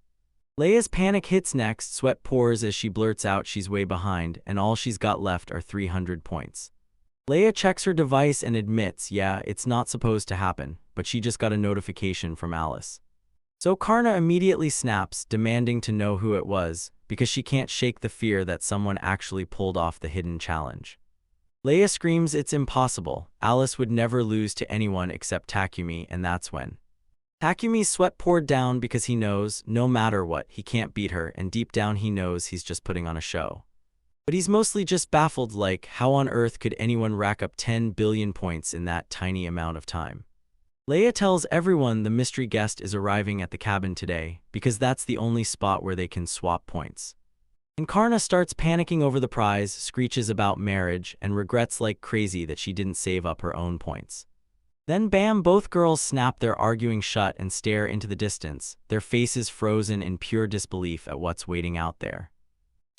Leia's panic hits next, sweat pours as she blurts out she's way behind, and all she's got left are 300 points. Leia checks her device and admits, yeah, it's not supposed to happen, but she just got a notification from Alice. So Karna immediately snaps, demanding to know who it was, because she can't shake the fear that someone actually pulled off the hidden challenge. Leia screams it's impossible. Alice would never lose to anyone except Takumi, and that's when Takumi's sweat poured down because he knows, no matter what, he can't beat her, and deep down he knows he's just putting on a show. But he's mostly just baffled, like, how on earth could anyone rack up 10 billion points in that tiny amount of time? Leia tells everyone the mystery guest is arriving at the cabin today, because that's the only spot where they can swap points. And Karna starts panicking over the prize, screeches about marriage, and regrets like crazy that she didn't save up her own points. Then bam, both girls snap their arguing shut and stare into the distance, their faces frozen in pure disbelief at what's waiting out there.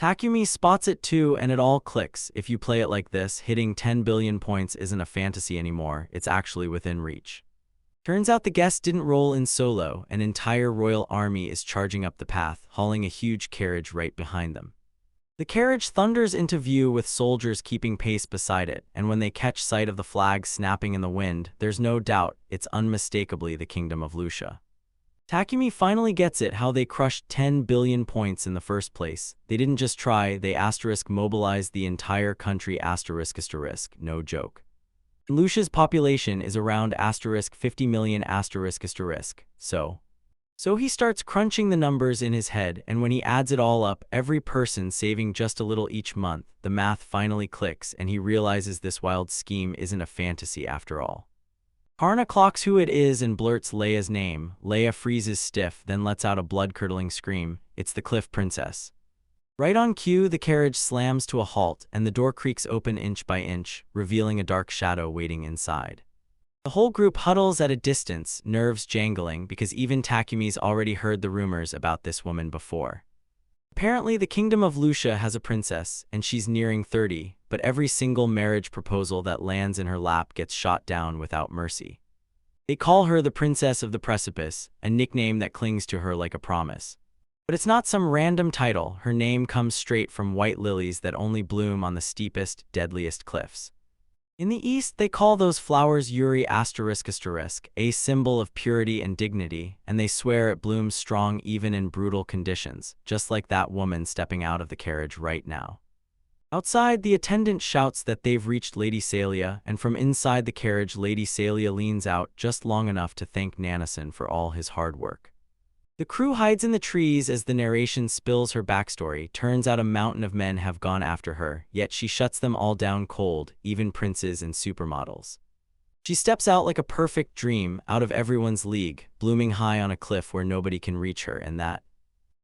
Takumi spots it too, and it all clicks. If you play it like this, hitting 10 billion points isn't a fantasy anymore, it's actually within reach. Turns out the guests didn't roll in solo, an entire royal army is charging up the path, hauling a huge carriage right behind them. The carriage thunders into view with soldiers keeping pace beside it, and when they catch sight of the flag snapping in the wind, there's no doubt it's unmistakably the Kingdom of Lucia. Takumi finally gets it how they crushed 10 billion points in the first place. They didn't just try, they mobilized the entire country ***, no joke. Lucia's population is around *50 million ***, So he starts crunching the numbers in his head, and when he adds it all up, every person saving just a little each month, the math finally clicks and he realizes this wild scheme isn't a fantasy after all. Karna clocks who it is and blurts Leia's name. Leia freezes stiff, then lets out a blood-curdling scream. It's the Cliff Princess. Right on cue, the carriage slams to a halt, and the door creaks open inch by inch, revealing a dark shadow waiting inside. The whole group huddles at a distance, nerves jangling, because even Takumi's already heard the rumors about this woman before. Apparently, the Kingdom of Lucia has a princess, and she's nearing 30, but every single marriage proposal that lands in her lap gets shot down without mercy. They call her the Princess of the Precipice, a nickname that clings to her like a promise. But it's not some random title. Her name comes straight from white lilies that only bloom on the steepest, deadliest cliffs. In the East, they call those flowers Yuri ***, a symbol of purity and dignity, and they swear it blooms strong even in brutal conditions, just like that woman stepping out of the carriage right now. Outside, the attendant shouts that they've reached Lady Celia, and from inside the carriage, Lady Celia leans out just long enough to thank Nanison for all his hard work. The crew hides in the trees as the narration spills her backstory. Turns out a mountain of men have gone after her, yet she shuts them all down cold, even princes and supermodels. She steps out like a perfect dream out of everyone's league, blooming high on a cliff where nobody can reach her, and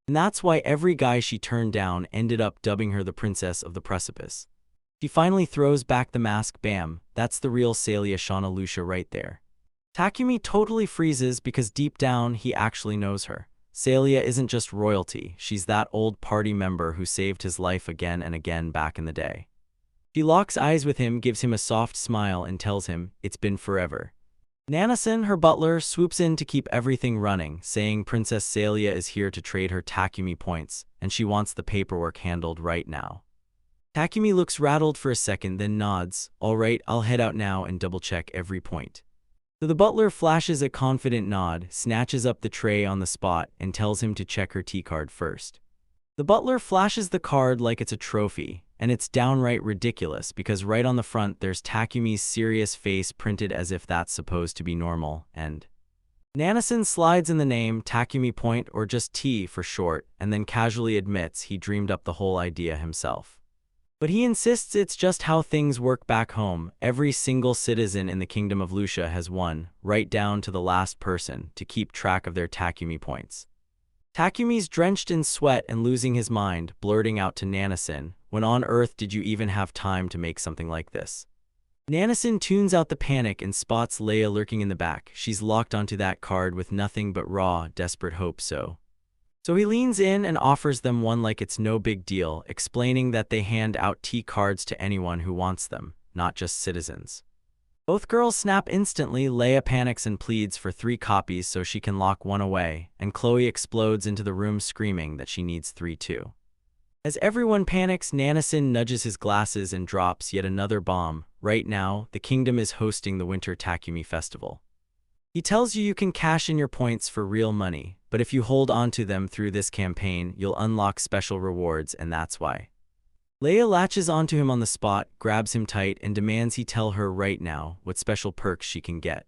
that's why every guy she turned down ended up dubbing her the Princess of the Precipice. She finally throws back the mask. Bam, that's the real Salia Shauna Lucia right there. Takumi totally freezes because deep down he actually knows her. Salia isn't just royalty, she's that old party member who saved his life again and again back in the day. She locks eyes with him, gives him a soft smile, and tells him, "It's been forever." Nanasan, her butler, swoops in to keep everything running, saying Princess Salia is here to trade her Takumi points, and she wants the paperwork handled right now. Takumi looks rattled for a second, then nods. "All right, I'll head out now and double-check every point." So the butler flashes a confident nod, snatches up the tray on the spot, and tells him to check her T-card first. The butler flashes the card like it's a trophy, and it's downright ridiculous because right on the front there's Takumi's serious face printed as if that's supposed to be normal, and Nanasan slides in the name, Takumi Point, or just T for short, and then casually admits he dreamed up the whole idea himself. But he insists it's just how things work back home. Every single citizen in the Kingdom of Lucia has one, right down to the last person, to keep track of their Takumi points. Takumi's drenched in sweat and losing his mind, blurting out to Nanasan, "When on earth did you even have time to make something like this?" Nanasan tunes out the panic and spots Leia lurking in the back. She's locked onto that card with nothing but raw, desperate hope. So he leans in and offers them one like it's no big deal, explaining that they hand out T-cards to anyone who wants them, not just citizens. Both girls snap instantly. Leia panics and pleads for 3 copies so she can lock one away, and Chloe explodes into the room screaming that she needs 3 too. As everyone panics, Nanasan nudges his glasses and drops yet another bomb. Right now, the kingdom is hosting the Winter Takumi Festival. He tells you can cash in your points for real money, but if you hold on to them through this campaign, you'll unlock special rewards, and that's why. Leia latches onto him on the spot, grabs him tight, and demands he tell her right now what special perks she can get.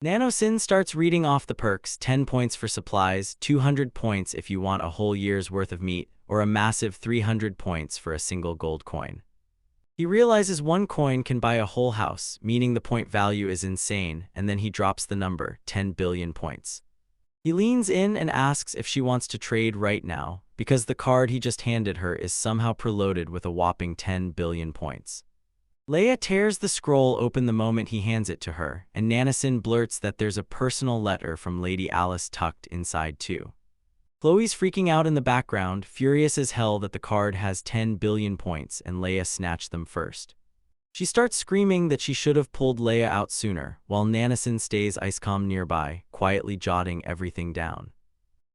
Nanosin starts reading off the perks: 10 points for supplies, 200 points if you want a whole year's worth of meat, or a massive 300 points for a single gold coin. He realizes 1 coin can buy a whole house, meaning the point value is insane, and then he drops the number, 10 billion points. He leans in and asks if she wants to trade right now, because the card he just handed her is somehow preloaded with a whopping 10 billion points. Leia tears the scroll open the moment he hands it to her, and Nanasan blurts that there's a personal letter from Lady Alice tucked inside too. Chloe's freaking out in the background, furious as hell that the card has 10 billion points and Leia snatched them first. She starts screaming that she should have pulled Leia out sooner, while Nanasan stays ice calm nearby, quietly jotting everything down.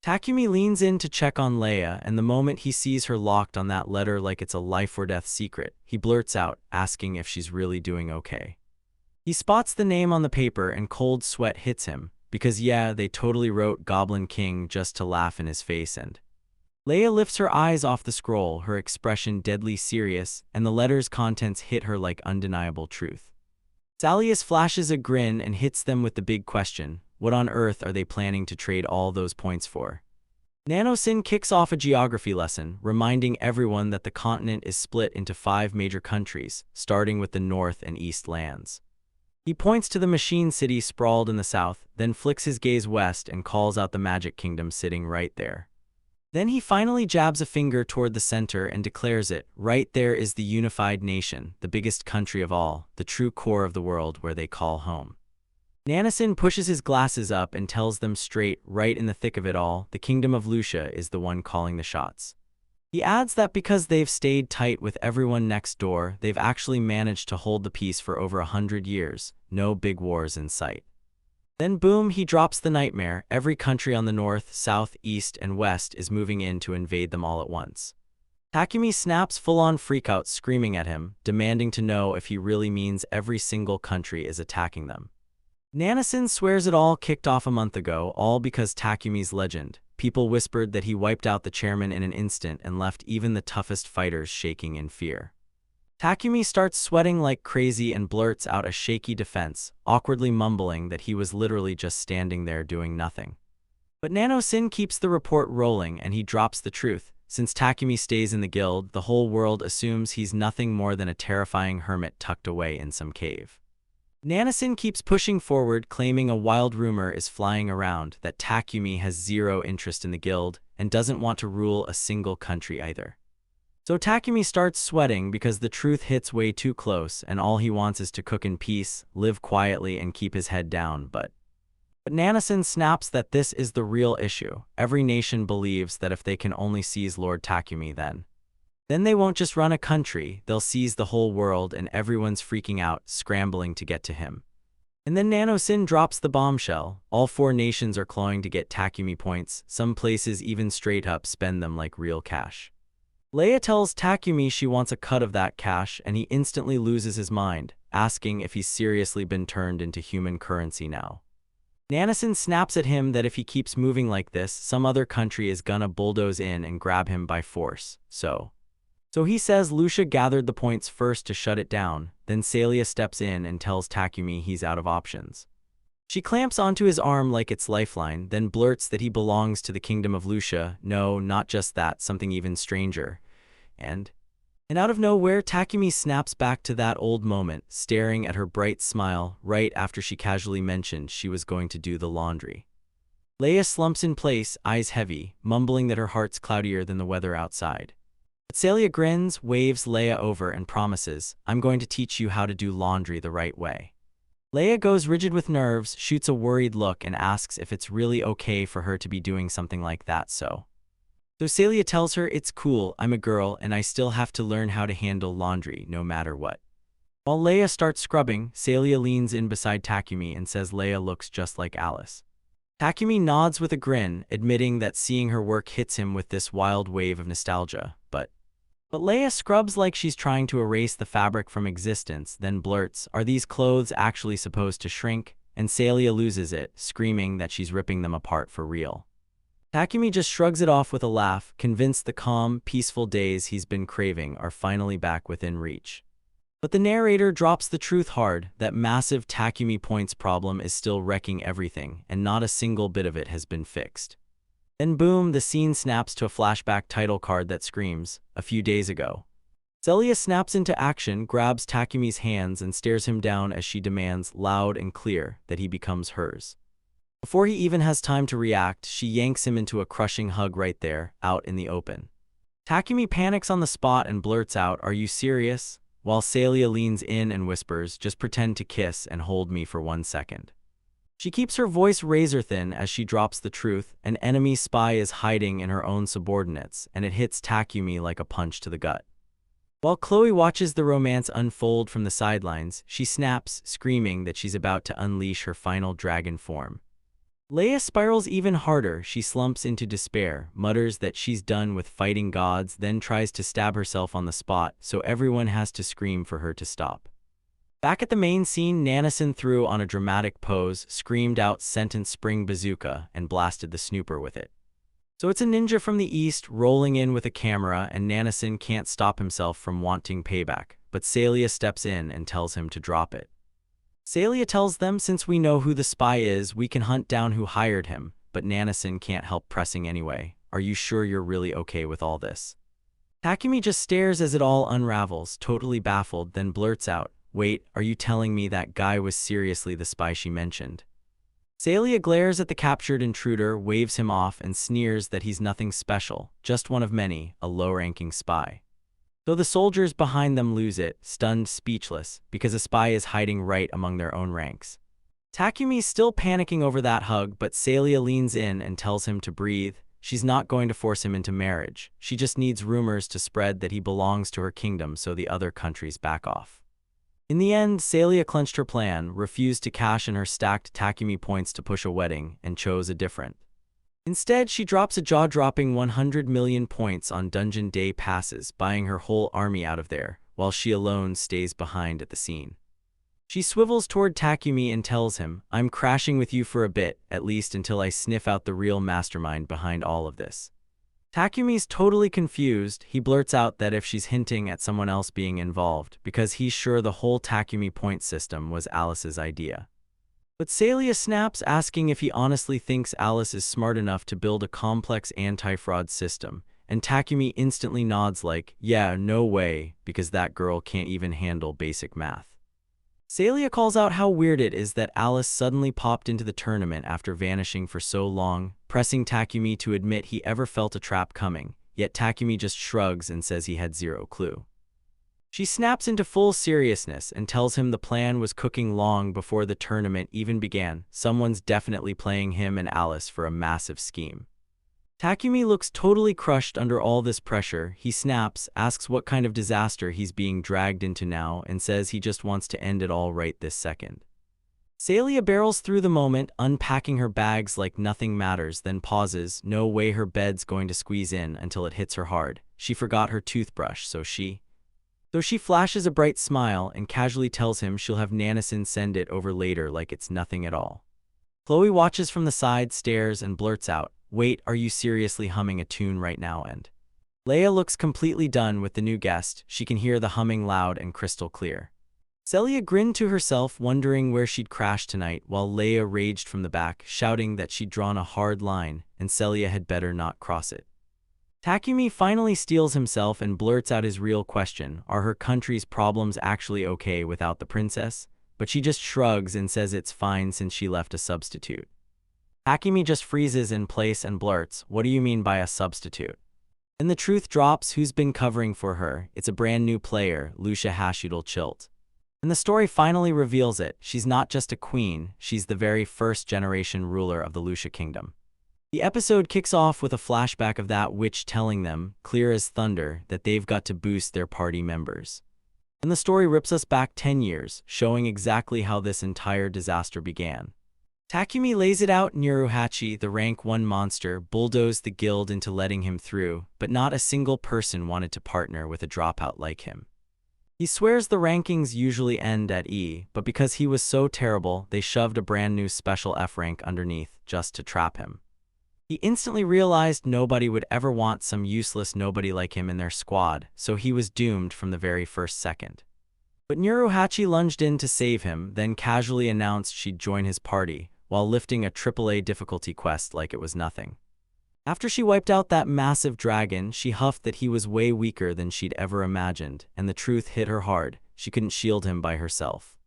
Takumi leans in to check on Leia, and the moment he sees her locked on that letter like it's a life-or-death secret, he blurts out, asking if she's really doing okay. He spots the name on the paper and cold sweat hits him, because yeah, they totally wrote Goblin King just to laugh in his face, and Leia lifts her eyes off the scroll, her expression deadly serious, and the letter's contents hit her like undeniable truth. Salius flashes a grin and hits them with the big question: what on earth are they planning to trade all those points for? Nanosin kicks off a geography lesson, reminding everyone that the continent is split into 5 major countries, starting with the North and East lands. He points to the machine city sprawled in the south, then flicks his gaze west and calls out the Magic Kingdom sitting right there. Then he finally jabs a finger toward the center and declares it, right there is the unified nation, the biggest country of all, the true core of the world where they call home. Nanasan pushes his glasses up and tells them straight, right in the thick of it all, the Kingdom of Lucia is the one calling the shots. He adds that because they've stayed tight with everyone next door, they've actually managed to hold the peace for over 100 years, no big wars in sight. Then boom, he drops the nightmare: every country on the north, south, east, and west is moving in to invade them all at once. Takumi snaps full-on freakout, screaming at him, demanding to know if he really means every single country is attacking them. Nanasan swears it all kicked off a month ago, all because Takumi's legend. People whispered that he wiped out the chairman in an instant and left even the toughest fighters shaking in fear. Takumi starts sweating like crazy and blurts out a shaky defense, awkwardly mumbling that he was literally just standing there doing nothing. But Nanosin keeps the report rolling and he drops the truth. Since Takumi stays in the guild, the whole world assumes he's nothing more than a terrifying hermit tucked away in some cave. Nanasin keeps pushing forward, claiming a wild rumor is flying around that Takumi has zero interest in the guild and doesn't want to rule a single country either. So Takumi starts sweating because the truth hits way too close and all he wants is to cook in peace, live quietly, and keep his head down, but Nanasin snaps that this is the real issue. Every nation believes that if they can only seize Lord Takumi, then they won't just run a country, they'll seize the whole world, and everyone's freaking out, scrambling to get to him. And then Nanosin drops the bombshell. All four nations are clawing to get Takumi points, some places even straight up spend them like real cash. Leia tells Takumi she wants a cut of that cash, and he instantly loses his mind, asking if he's seriously been turned into human currency now. Nanasin snaps at him that if he keeps moving like this, some other country is gonna bulldoze in and grab him by force, So he says Lucia gathered the points first to shut it down, then Celia steps in and tells Takumi he's out of options. She clamps onto his arm like it's lifeline, then blurts that he belongs to the kingdom of Lucia. No, not just that, something even stranger. And out of nowhere, Takumi snaps back to that old moment, staring at her bright smile right after she casually mentioned she was going to do the laundry. Leia slumps in place, eyes heavy, mumbling that her heart's cloudier than the weather outside. But Celia grins, waves Leia over, and promises, "I'm going to teach you how to do laundry the right way." Leia goes rigid with nerves, shoots a worried look, and asks if it's really okay for her to be doing something like that, so Celia tells her it's cool, I'm a girl, and I still have to learn how to handle laundry, no matter what. While Leia starts scrubbing, Celia leans in beside Takumi and says Leia looks just like Alice. Takumi nods with a grin, admitting that seeing her work hits him with this wild wave of nostalgia, but Leia scrubs like she's trying to erase the fabric from existence, then blurts, "Are these clothes actually supposed to shrink?" And Celia loses it, screaming that she's ripping them apart for real. Takumi just shrugs it off with a laugh, convinced the calm, peaceful days he's been craving are finally back within reach. But the narrator drops the truth hard, that massive Takumi points problem is still wrecking everything, and not a single bit of it has been fixed. Then boom, the scene snaps to a flashback title card that screams, "A few days ago." Celia snaps into action, grabs Takumi's hands, and stares him down as she demands, loud and clear, that he becomes hers. Before he even has time to react, she yanks him into a crushing hug right there, out in the open. Takumi panics on the spot and blurts out, "Are you serious?" While Celia leans in and whispers, "Just pretend to kiss and hold me for 1 second." She keeps her voice razor-thin as she drops the truth. An enemy spy is hiding in her own subordinates, and it hits Takumi like a punch to the gut. While Chloe watches the romance unfold from the sidelines, she snaps, screaming that she's about to unleash her final dragon form. Leia spirals even harder. She slumps into despair, mutters that she's done with fighting gods, then tries to stab herself on the spot, so everyone has to scream for her to stop. Back at the main scene, Nanasin threw on a dramatic pose, screamed out sentence spring bazooka, and blasted the snooper with it. So it's a ninja from the east rolling in with a camera, and Nanasin can't stop himself from wanting payback, but Celia steps in and tells him to drop it. Celia tells them since we know who the spy is, we can hunt down who hired him, but Nanasin can't help pressing anyway. "Are you sure you're really okay with all this?" Takumi just stares as it all unravels, totally baffled, then blurts out, "Wait, are you telling me that guy was seriously the spy she mentioned?" Celia glares at the captured intruder, waves him off, and sneers that he's nothing special, just one of many, a low-ranking spy. So the soldiers behind them lose it, stunned, speechless, because a spy is hiding right among their own ranks. Takumi's still panicking over that hug, but Celia leans in and tells him to breathe. She's not going to force him into marriage. She just needs rumors to spread that he belongs to her kingdom so the other countries back off. In the end, Celia clenched her plan, refused to cash in her stacked Takumi points to push a wedding, and chose a different. Instead, she drops a jaw-dropping 100 million points on dungeon day passes, buying her whole army out of there, while she alone stays behind at the scene. She swivels toward Takumi and tells him, "I'm crashing with you for a bit, at least until I sniff out the real mastermind behind all of this." Takumi's totally confused. He blurts out that if she's hinting at someone else being involved, because he's sure the whole Takumi point system was Alice's idea. But Celia snaps, asking if he honestly thinks Alice is smart enough to build a complex anti-fraud system, and Takumi instantly nods like, "Yeah, no way, because that girl can't even handle basic math." Celia calls out how weird it is that Alice suddenly popped into the tournament after vanishing for so long, pressing Takumi to admit he ever felt a trap coming, yet Takumi just shrugs and says he had zero clue. She snaps into full seriousness and tells him the plan was cooking long before the tournament even began. Someone's definitely playing him and Alice for a massive scheme. Takumi looks totally crushed under all this pressure. He snaps, asks what kind of disaster he's being dragged into now, and says he just wants to end it all right this second. Celia barrels through the moment, unpacking her bags like nothing matters, then pauses. No way her bed's going to squeeze in until it hits her hard. She forgot her toothbrush, so she flashes a bright smile and casually tells him she'll have Nanison send it over later like it's nothing at all. Chloe watches from the side, stares, and blurts out, "Wait, are you seriously humming a tune right now?" And Leia looks completely done with the new guest. She can hear the humming loud and crystal clear. Celia grinned to herself, wondering where she'd crash tonight, while Leia raged from the back, shouting that she'd drawn a hard line, and Celia had better not cross it. Takumi finally steels himself and blurts out his real question: are her country's problems actually okay without the princess? But she just shrugs and says it's fine since she left a substitute. Takumi just freezes in place and blurts, "What do you mean by a substitute?" Then the truth drops: who's been covering for her? It's a brand new player, Lucia Hashudal Chilt. And the story finally reveals it. She's not just a queen, she's the very first generation ruler of the Lucia kingdom. The episode kicks off with a flashback of that witch telling them, clear as thunder, that they've got to boost their party members. And the story rips us back 10 years, showing exactly how this entire disaster began. Takumi lays it out: Nyiruhachi, the rank 1 monster, bulldozed the guild into letting him through, but not a single person wanted to partner with a dropout like him. He swears the rankings usually end at E, but because he was so terrible, they shoved a brand new special F rank underneath just to trap him. He instantly realized nobody would ever want some useless nobody like him in their squad, so he was doomed from the very first second. But Nyiruhachi lunged in to save him, then casually announced she'd join his party, while lifting a AAA difficulty quest like it was nothing. After she wiped out that massive dragon, she huffed that he was way weaker than she'd ever imagined, and the truth hit her hard: she couldn't shield him by herself.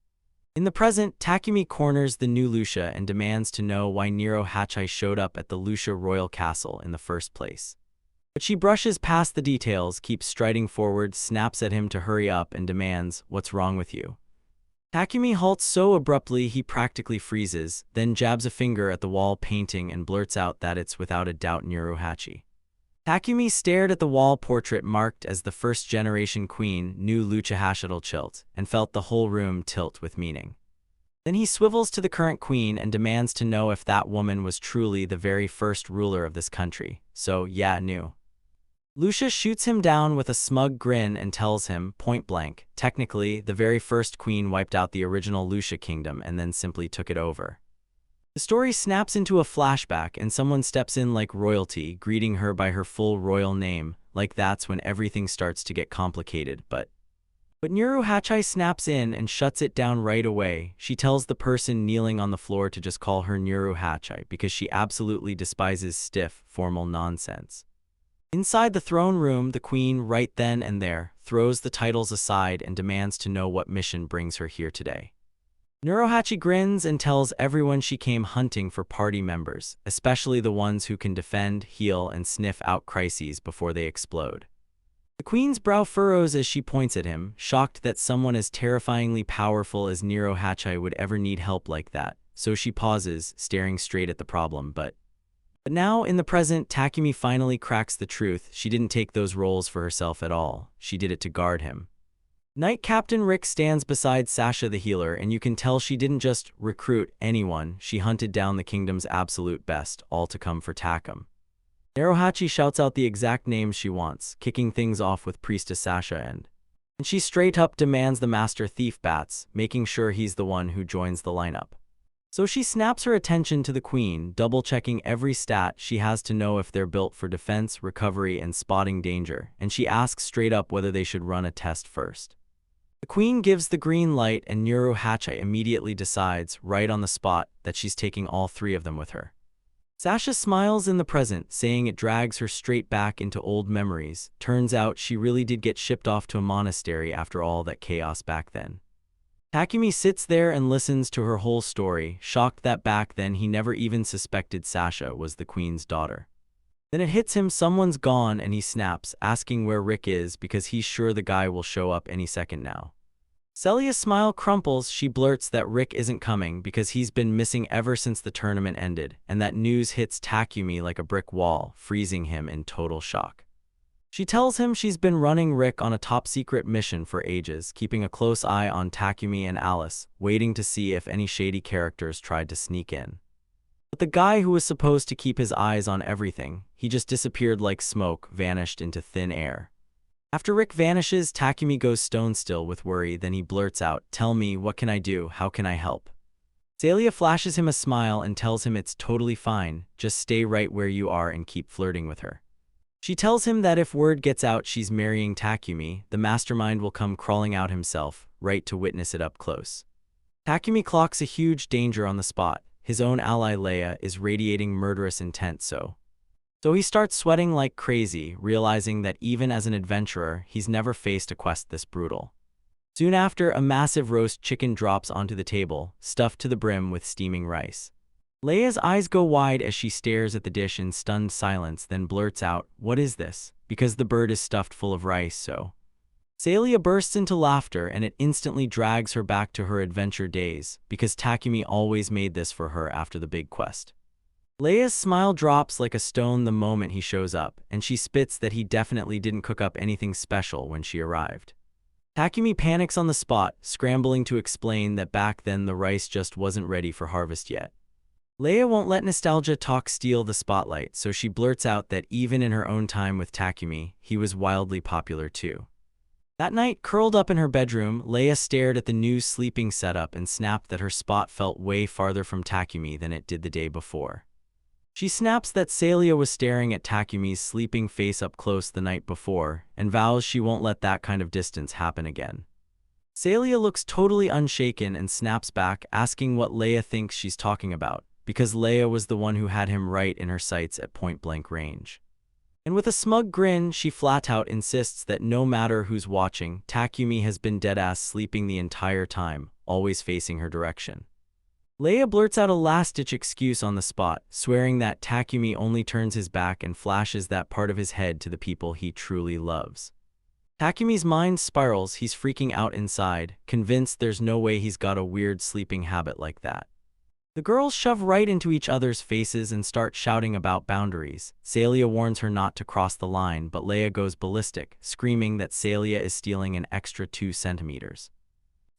In the present, Takumi corners the new Lucia and demands to know why Nyiruhachi showed up at the Lucia royal castle in the first place. But she brushes past the details, keeps striding forward, snaps at him to hurry up, and demands, "What's wrong with you?" Takumi halts so abruptly he practically freezes, then jabs a finger at the wall painting and blurts out that it's without a doubt Nyiruhachi. Takumi stared at the wall portrait marked as the first-generation queen, new Lucia Hashudal Chilt, and felt the whole room tilt with meaning. Then he swivels to the current queen and demands to know if that woman was truly the very first ruler of this country. So, yeah, new. Lucia shoots him down with a smug grin and tells him, point blank, technically, the very first queen wiped out the original Lucia kingdom and then simply took it over. The story snaps into a flashback and someone steps in like royalty, greeting her by her full royal name, like that's when everything starts to get complicated, but Nyiruhachi snaps in and shuts it down right away. She tells the person kneeling on the floor to just call her Nyiruhachi because she absolutely despises stiff, formal nonsense. Inside the throne room, the queen, right then and there, throws the titles aside and demands to know what mission brings her here today. Nyiruhachi grins and tells everyone she came hunting for party members, especially the ones who can defend, heal, and sniff out crises before they explode. The queen's brow furrows as she points at him, shocked that someone as terrifyingly powerful as Nyiruhachi would ever need help like that, so she pauses, staring straight at the problem. But now, in the present, Takumi finally cracks the truth. She didn't take those roles for herself at all. She did it to guard him. Knight Captain Rick stands beside Sasha the healer, and you can tell she didn't just recruit anyone, she hunted down the kingdom's absolute best, all to come for Takum. Nyiruhachi shouts out the exact names she wants, kicking things off with Priestess Sasha and she straight up demands the Master Thief Bats, making sure he's the one who joins the lineup. So she snaps her attention to the queen, double-checking every stat she has to know if they're built for defense, recovery, and spotting danger, and she asks straight up whether they should run a test first. The queen gives the green light and Nyiruhachi immediately decides, right on the spot, that she's taking all 3 of them with her. Sasha smiles in the present, saying it drags her straight back into old memories. Turns out she really did get shipped off to a monastery after all that chaos back then. Takumi sits there and listens to her whole story, shocked that back then he never even suspected Sasha was the queen's daughter. Then it hits him, someone's gone, and he snaps, asking where Rick is because he's sure the guy will show up any second now. Celia's smile crumples. She blurts that Rick isn't coming because he's been missing ever since the tournament ended, and that news hits Takumi like a brick wall, freezing him in total shock. She tells him she's been running Rick on a top-secret mission for ages, keeping a close eye on Takumi and Alice, waiting to see if any shady characters tried to sneak in. But the guy who was supposed to keep his eyes on everything, he just disappeared like smoke, vanished into thin air. After Rick vanishes, Takumi goes stone still with worry, then he blurts out, "Tell me, what can I do? How can I help?" Celia flashes him a smile and tells him it's totally fine, just stay right where you are and keep flirting with her. She tells him that if word gets out she's marrying Takumi, the mastermind will come crawling out himself, right to witness it up close. Takumi clocks a huge danger on the spot. His own ally Leia is radiating murderous intent, so he starts sweating like crazy, realizing that even as an adventurer, he's never faced a quest this brutal. Soon after, a massive roast chicken drops onto the table, stuffed to the brim with steaming rice. Leia's eyes go wide as she stares at the dish in stunned silence, then blurts out, "What is this?" because the bird is stuffed full of rice, so. Celia bursts into laughter and it instantly drags her back to her adventure days, because Takumi always made this for her after the big quest. Leia's smile drops like a stone the moment he shows up, and she spits that he definitely didn't cook up anything special when she arrived. Takumi panics on the spot, scrambling to explain that back then the rice just wasn't ready for harvest yet. Leia won't let nostalgia talk steal the spotlight, so she blurts out that even in her own time with Takumi, he was wildly popular too. That night, curled up in her bedroom, Leia stared at the new sleeping setup and snapped that her spot felt way farther from Takumi than it did the day before. She snaps that Celia was staring at Takumi's sleeping face up close the night before, and vows she won't let that kind of distance happen again. Celia looks totally unshaken and snaps back, asking what Leia thinks she's talking about, because Leia was the one who had him right in her sights at point-blank range. And with a smug grin, she flat-out insists that no matter who's watching, Takumi has been dead-ass sleeping the entire time, always facing her direction. Leia blurts out a last-ditch excuse on the spot, swearing that Takumi only turns his back and flashes that part of his head to the people he truly loves. Takumi's mind spirals, he's freaking out inside, convinced there's no way he's got a weird sleeping habit like that. The girls shove right into each other's faces and start shouting about boundaries. Celia warns her not to cross the line, but Leia goes ballistic, screaming that Celia is stealing an extra 2 centimeters.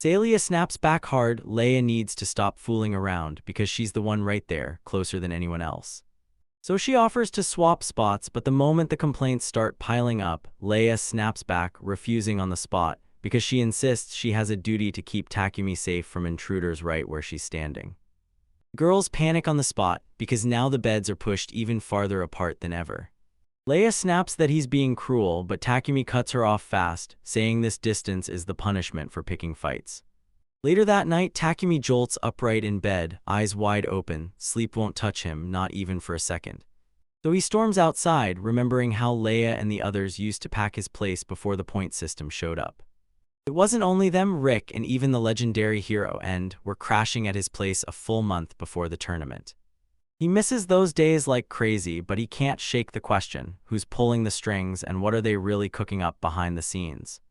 Celia snaps back hard. Leia needs to stop fooling around because she's the one right there, closer than anyone else. So she offers to swap spots, but the moment the complaints start piling up, Leia snaps back, refusing on the spot, because she insists she has a duty to keep Takumi safe from intruders right where she's standing. Girls panic on the spot, because now the beds are pushed even farther apart than ever. Leia snaps that he's being cruel, but Takumi cuts her off fast, saying this distance is the punishment for picking fights. Later that night, Takumi jolts upright in bed, eyes wide open. Sleep won't touch him, not even for a second. So he storms outside, remembering how Leia and the others used to pack his place before the point system showed up. It wasn't only them, Rick and even the legendary hero End were crashing at his place a full month before the tournament. He misses those days like crazy, but he can't shake the question, who's pulling the strings and what are they really cooking up behind the scenes?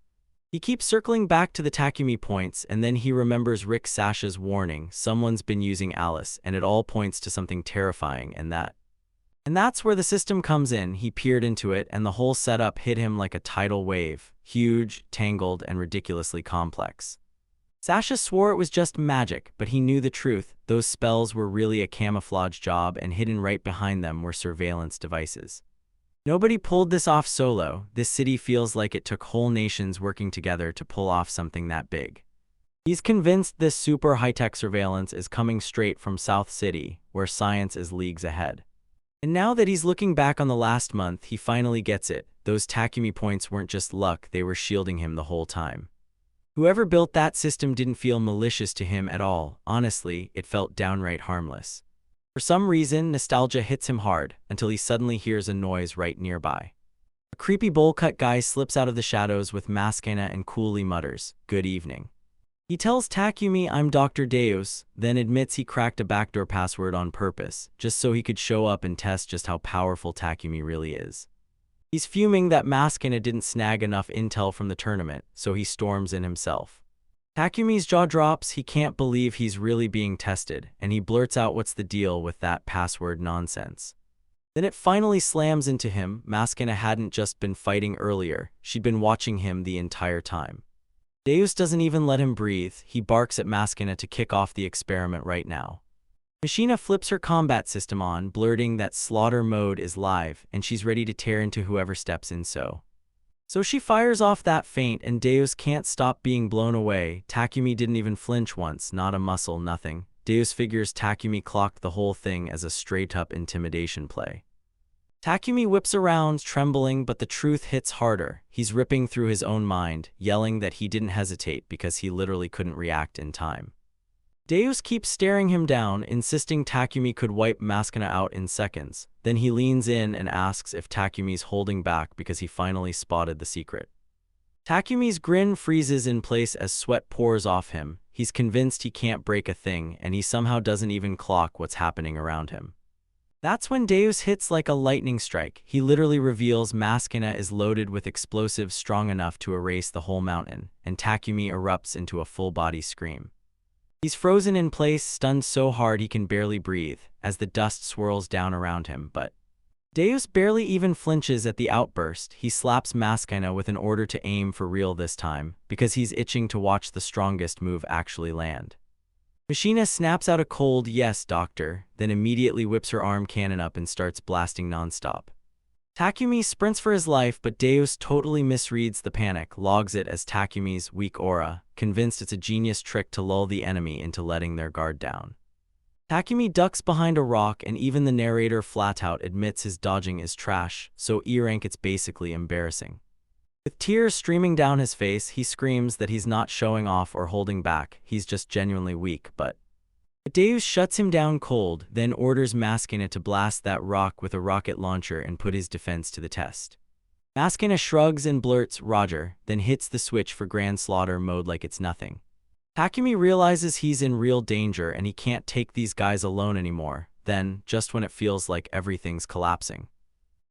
He keeps circling back to the Takumi points, and then he remembers Rick Sasha's warning, someone's been using Alice, and it all points to something terrifying, and that's where the system comes in. He peered into it, and the whole setup hit him like a tidal wave, huge, tangled, and ridiculously complex. Sasha swore it was just magic, but he knew the truth. Those spells were really a camouflage job, and hidden right behind them were surveillance devices. Nobody pulled this off solo. This city feels like it took whole nations working together to pull off something that big. He's convinced this super high-tech surveillance is coming straight from South City, where science is leagues ahead. And now that he's looking back on the last month, he finally gets it. Those Takumi points weren't just luck, they were shielding him the whole time. Whoever built that system didn't feel malicious to him at all. Honestly, it felt downright harmless. For some reason, nostalgia hits him hard, until he suddenly hears a noise right nearby. A creepy bowl-cut guy slips out of the shadows with mascara and coolly mutters, "Good evening." He tells Takumi I'm Dr. Deus, then admits he cracked a backdoor password on purpose, just so he could show up and test just how powerful Takumi really is. He's fuming that Maskina didn't snag enough intel from the tournament, so he storms in himself. Takumi's jaw drops, he can't believe he's really being tested, and he blurts out what's the deal with that password nonsense. Then it finally slams into him. Maskina hadn't just been fighting earlier, she'd been watching him the entire time. Deus doesn't even let him breathe, he barks at Maskina to kick off the experiment right now. Machina flips her combat system on, blurting that slaughter mode is live, and she's ready to tear into whoever steps in so she fires off that feint and Deus can't stop being blown away. Takumi didn't even flinch once, not a muscle, nothing. Deus figures Takumi clocked the whole thing as a straight-up intimidation play. Takumi whips around, trembling, but the truth hits harder. He's ripping through his own mind, yelling that he didn't hesitate because he literally couldn't react in time. Deus keeps staring him down, insisting Takumi could wipe Maskina out in seconds. Then he leans in and asks if Takumi's holding back because he finally spotted the secret. Takumi's grin freezes in place as sweat pours off him. He's convinced he can't break a thing, and he somehow doesn't even clock what's happening around him. That's when Deus hits like a lightning strike. He literally reveals Maskina is loaded with explosives strong enough to erase the whole mountain, and Takumi erupts into a full-body scream. He's frozen in place, stunned so hard he can barely breathe, as the dust swirls down around him, but Deus barely even flinches at the outburst. He slaps Maskina with an order to aim for real this time, because he's itching to watch the strongest move actually land. Machina snaps out a cold, "Yes, doctor," then immediately whips her arm cannon up and starts blasting nonstop. Takumi sprints for his life, but Deus totally misreads the panic, logs it as Takumi's weak aura, convinced it's a genius trick to lull the enemy into letting their guard down. Takumi ducks behind a rock, and even the narrator flat-out admits his dodging is trash, so E-rank it's basically embarrassing. With tears streaming down his face, he screams that he's not showing off or holding back, he's just genuinely weak, but Deus shuts him down cold, then orders Maskina to blast that rock with a rocket launcher and put his defense to the test. Maskina shrugs and blurts, "Roger," then hits the switch for Grand Slaughter mode like it's nothing. Takumi realizes he's in real danger and he can't take these guys alone anymore. Then, just when it feels like everything's collapsing,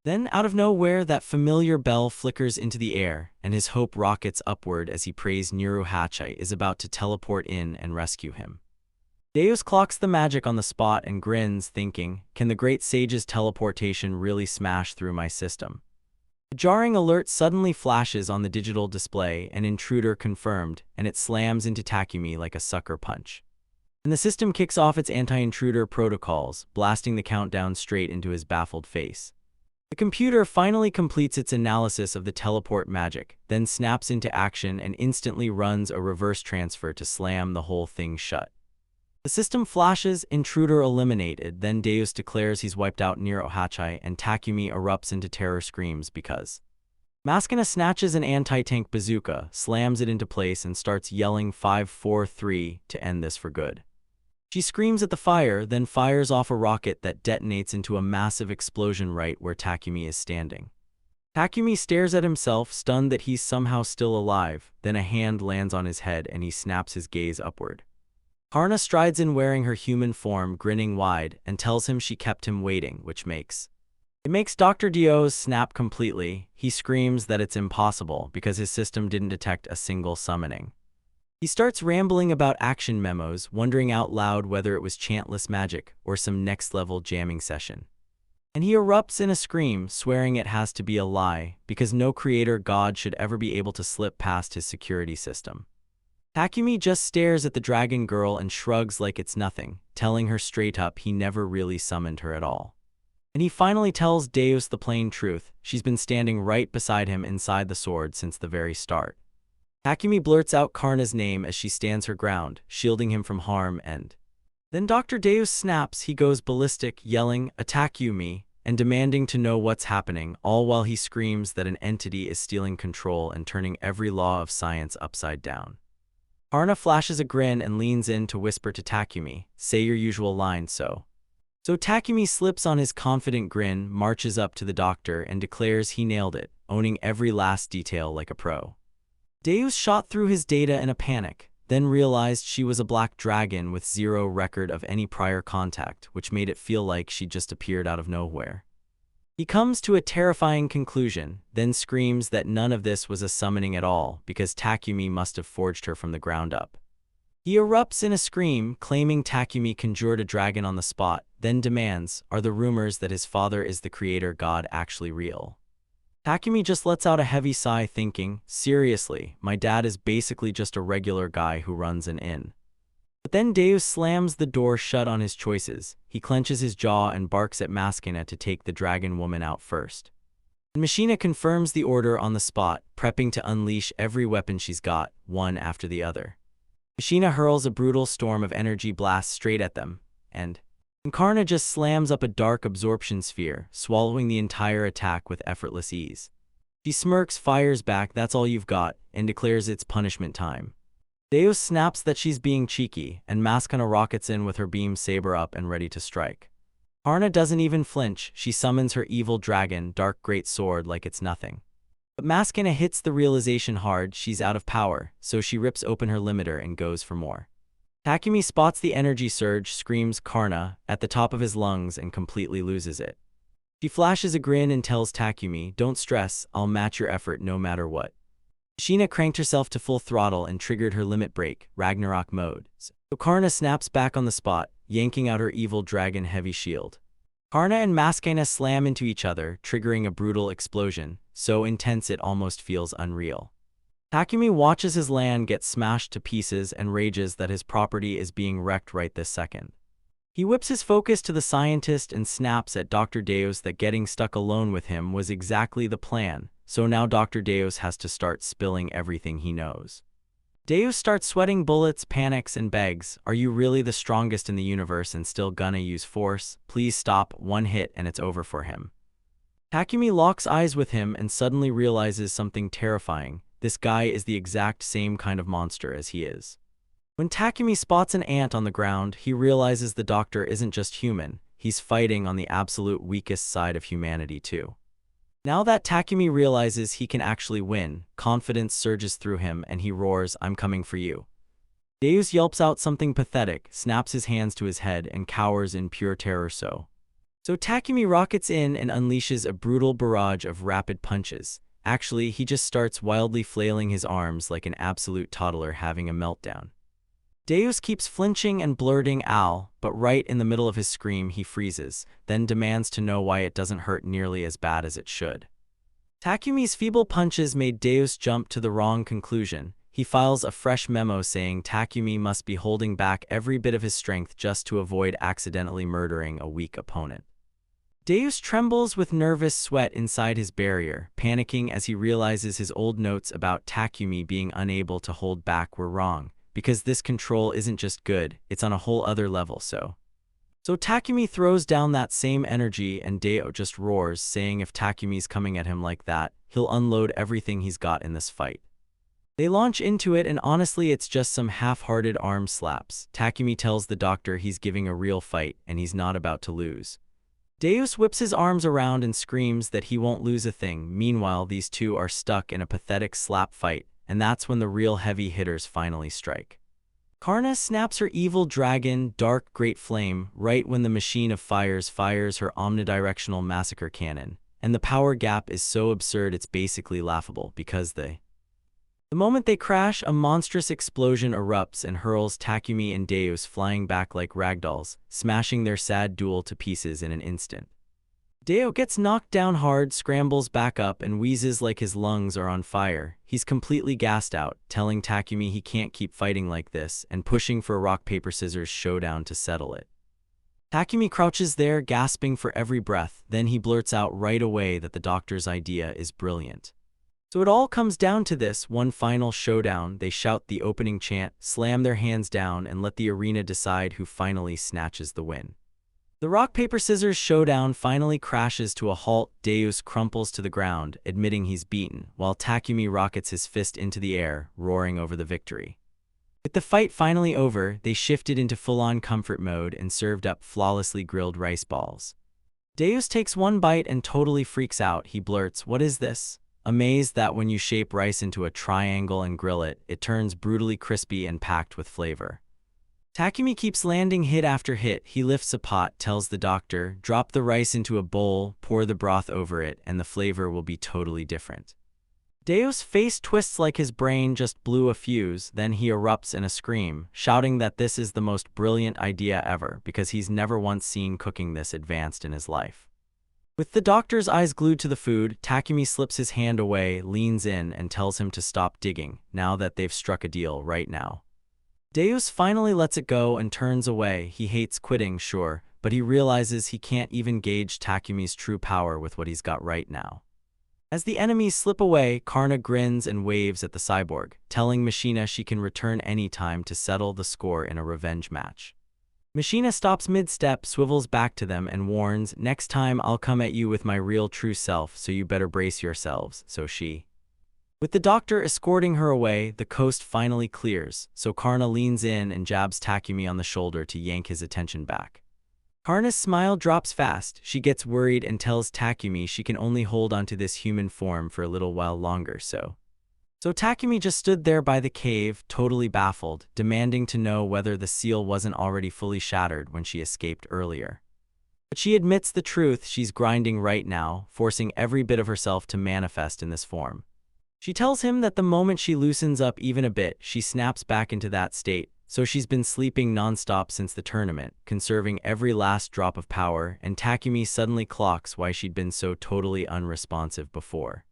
then out of nowhere that familiar bell flickers into the air, and his hope rockets upward as he prays Nuru Hachai is about to teleport in and rescue him. Deus clocks the magic on the spot and grins, thinking, can the great sage's teleportation really smash through my system? A jarring alert suddenly flashes on the digital display, an intruder confirmed, and it slams into Takumi like a sucker punch. And the system kicks off its anti-intruder protocols, blasting the countdown straight into his baffled face. The computer finally completes its analysis of the teleport magic, then snaps into action and instantly runs a reverse transfer to slam the whole thing shut. The system flashes, intruder eliminated, then Deus declares he's wiped out Nero Hachai and Takumi erupts into terror screams because Maskina snatches an anti-tank bazooka, slams it into place and starts yelling 5-4-3 to end this for good. She screams at the fire, then fires off a rocket that detonates into a massive explosion right where Takumi is standing. Takumi stares at himself, stunned that he's somehow still alive, then a hand lands on his head and he snaps his gaze upward. Karna strides in wearing her human form, grinning wide, and tells him she kept him waiting, which makes Dr. Dio's snap completely. He screams that it's impossible because his system didn't detect a single summoning. He starts rambling about action memos, wondering out loud whether it was chantless magic or some next-level jamming session. And he erupts in a scream, swearing it has to be a lie, because no creator god should ever be able to slip past his security system. Takumi just stares at the dragon girl and shrugs like it's nothing, telling her straight up he never really summoned her at all. And he finally tells Deus the plain truth, she's been standing right beside him inside the sword since the very start. Takumi blurts out Karna's name as she stands her ground, shielding him from harm, and then Dr. Deus snaps. He goes ballistic, yelling, "Attack you, me," and demanding to know what's happening, all while he screams that an entity is stealing control and turning every law of science upside down. Karna flashes a grin and leans in to whisper to Takumi, "Say your usual line, So Takumi slips on his confident grin, marches up to the doctor and declares he nailed it, owning every last detail like a pro. Deus shot through his data in a panic, then realized she was a black dragon with zero record of any prior contact, which made it feel like she just appeared out of nowhere. He comes to a terrifying conclusion, then screams that none of this was a summoning at all because Takumi must have forged her from the ground up. He erupts in a scream, claiming Takumi conjured a dragon on the spot, then demands, are the rumors that his father is the creator god actually real? Takumi just lets out a heavy sigh thinking, seriously, my dad is basically just a regular guy who runs an inn. But then Deus slams the door shut on his choices. He clenches his jaw and barks at Machina to take the dragon woman out first. Machina confirms the order on the spot, prepping to unleash every weapon she's got, one after the other. Machina hurls a brutal storm of energy blasts straight at them, and Karna just slams up a dark absorption sphere, swallowing the entire attack with effortless ease. She smirks, fires back, that's all you've got, and declares it's punishment time. Deus snaps that she's being cheeky, and Machina rockets in with her beam saber up and ready to strike. Karna doesn't even flinch, she summons her evil dragon, dark great sword like it's nothing. But Machina hits the realization hard she's out of power, so she rips open her limiter and goes for more. Takumi spots the energy surge, screams Karna at the top of his lungs and completely loses it. She flashes a grin and tells Takumi, don't stress, I'll match your effort no matter what. Machina cranked herself to full throttle and triggered her limit break, Ragnarok mode. So Karna snaps back on the spot, yanking out her evil dragon heavy shield. Karna and Machina slam into each other, triggering a brutal explosion, so intense it almost feels unreal. Takumi watches his land get smashed to pieces and rages that his property is being wrecked right this second. He whips his focus to the scientist and snaps at Dr. Deus that getting stuck alone with him was exactly the plan, so now Dr. Deus has to start spilling everything he knows. Deus starts sweating bullets, panics, and begs, are you really the strongest in the universe and still gonna use force? Please stop, one hit and it's over for him. Takumi locks eyes with him and suddenly realizes something terrifying. This guy is the exact same kind of monster as he is. When Takumi spots an ant on the ground, he realizes the doctor isn't just human, he's fighting on the absolute weakest side of humanity too. Now that Takumi realizes he can actually win, confidence surges through him and he roars, I'm coming for you. Deus yelps out something pathetic, snaps his hands to his head and cowers in pure terror So Takumi rockets in and unleashes a brutal barrage of rapid punches. Actually, he just starts wildly flailing his arms like an absolute toddler having a meltdown. Deus keeps flinching and blurting ow, but right in the middle of his scream he freezes, then demands to know why it doesn't hurt nearly as bad as it should. Takumi's feeble punches made Deus jump to the wrong conclusion. He files a fresh memo saying Takumi must be holding back every bit of his strength just to avoid accidentally murdering a weak opponent. Deus trembles with nervous sweat inside his barrier, panicking as he realizes his old notes about Takumi being unable to hold back were wrong, because this control isn't just good, it's on a whole other level So Takumi throws down that same energy and Deus just roars, saying if Takumi's coming at him like that, he'll unload everything he's got in this fight. They launch into it and honestly it's just some half-hearted arm slaps. Takumi tells the doctor he's giving a real fight and he's not about to lose. Deus whips his arms around and screams that he won't lose a thing. Meanwhile, these two are stuck in a pathetic slap fight, and that's when the real heavy hitters finally strike. Karna snaps her evil dragon, Dark Great Flame, right when the machine of fires fires her omnidirectional massacre cannon, and the power gap is so absurd it's basically laughable because the moment they crash, a monstrous explosion erupts and hurls Takumi and Deus flying back like ragdolls, smashing their sad duel to pieces in an instant. Deus gets knocked down hard, scrambles back up, and wheezes like his lungs are on fire. He's completely gassed out, telling Takumi he can't keep fighting like this, and pushing for a rock-paper-scissors showdown to settle it. Takumi crouches there, gasping for every breath, then he blurts out right away that the doctor's idea is brilliant. So it all comes down to this one final showdown. They shout the opening chant, slam their hands down, and let the arena decide who finally snatches the win. The rock-paper-scissors showdown finally crashes to a halt. Deus crumples to the ground, admitting he's beaten, while Takumi rockets his fist into the air, roaring over the victory. With the fight finally over, they shifted into full-on comfort mode and served up flawlessly grilled rice balls. Deus takes one bite and totally freaks out. He blurts, "What is this? amazed that when you shape rice into a triangle and grill it, it turns brutally crispy and packed with flavor. Takumi keeps landing hit after hit. He lifts a pot, tells the doctor, drop the rice into a bowl, pour the broth over it, and the flavor will be totally different. Deo's face twists like his brain just blew a fuse, then he erupts in a scream, shouting that this is the most brilliant idea ever because he's never once seen cooking this advanced in his life. With the doctor's eyes glued to the food, Takumi slips his hand away, leans in, and tells him to stop digging, now that they've struck a deal right now. Deus finally lets it go and turns away. He hates quitting, sure, but he realizes he can't even gauge Takumi's true power with what he's got right now. As the enemies slip away, Karna grins and waves at the cyborg, telling Machina she can return anytime to settle the score in a revenge match. Machina stops mid-step, swivels back to them, and warns, "Next time I'll come at you with my real true self, so you better brace yourselves," so she. With the doctor escorting her away, the coast finally clears, so Karna leans in and jabs Takumi on the shoulder to yank his attention back. Karna's smile drops fast. She gets worried and tells Takumi she can only hold onto this human form for a little while longer, so Takumi just stood there by the cave, totally baffled, demanding to know whether the seal wasn't already fully shattered when she escaped earlier. But she admits the truth, she's grinding right now, forcing every bit of herself to manifest in this form. She tells him that the moment she loosens up even a bit, she snaps back into that state, so she's been sleeping nonstop since the tournament, conserving every last drop of power, and Takumi suddenly clocks why she'd been so totally unresponsive before.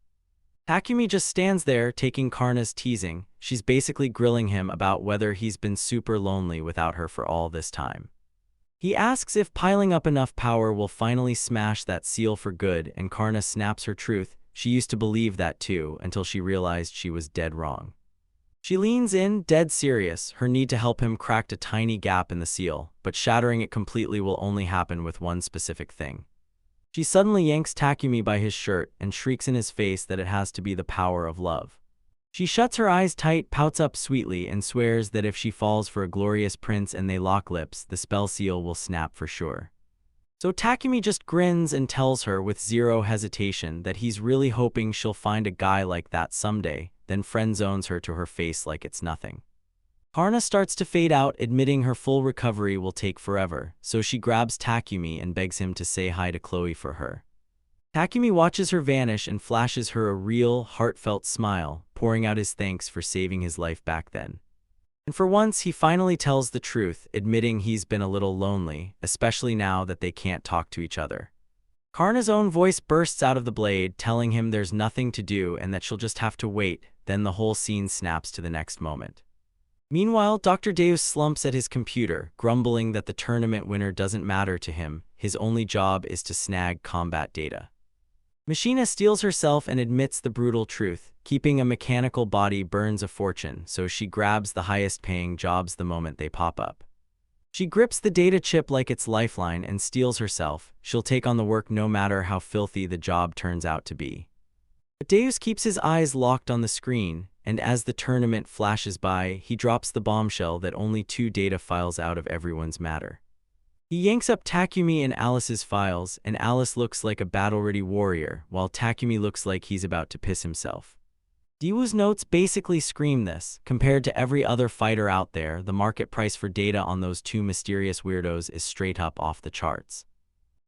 Takumi just stands there, taking Karna's teasing. She's basically grilling him about whether he's been super lonely without her for all this time. He asks if piling up enough power will finally smash that seal for good, and Karna snaps her truth. She used to believe that too, until she realized she was dead wrong. She leans in, dead serious. Her need to help him cracked a tiny gap in the seal, but shattering it completely will only happen with one specific thing. She suddenly yanks Takumi by his shirt and shrieks in his face that it has to be the power of love. She shuts her eyes tight, pouts up sweetly, and swears that if she falls for a glorious prince and they lock lips, the spell seal will snap for sure. So Takumi just grins and tells her with zero hesitation that he's really hoping she'll find a guy like that someday, then friend-zones her to her face like it's nothing. Karna starts to fade out, admitting her full recovery will take forever, so she grabs Takumi and begs him to say hi to Chloe for her. Takumi watches her vanish and flashes her a real, heartfelt smile, pouring out his thanks for saving his life back then. And for once, he finally tells the truth, admitting he's been a little lonely, especially now that they can't talk to each other. Karna's own voice bursts out of the blade, telling him there's nothing to do and that she'll just have to wait, then the whole scene snaps to the next moment. Meanwhile, Dr. Deus slumps at his computer, grumbling that the tournament winner doesn't matter to him, his only job is to snag combat data. Machina steels herself and admits the brutal truth. Keeping a mechanical body burns a fortune, so she grabs the highest-paying jobs the moment they pop up. She grips the data chip like it's lifeline and steels herself. She'll take on the work no matter how filthy the job turns out to be. But Deus keeps his eyes locked on the screen, and as the tournament flashes by, he drops the bombshell that only 2 data files out of everyone's matter. He yanks up Takumi and Alice's files, and Alice looks like a battle-ready warrior, while Takumi looks like he's about to piss himself. Dewu's notes basically scream this. Compared to every other fighter out there, the market price for data on those 2 mysterious weirdos is straight up off the charts.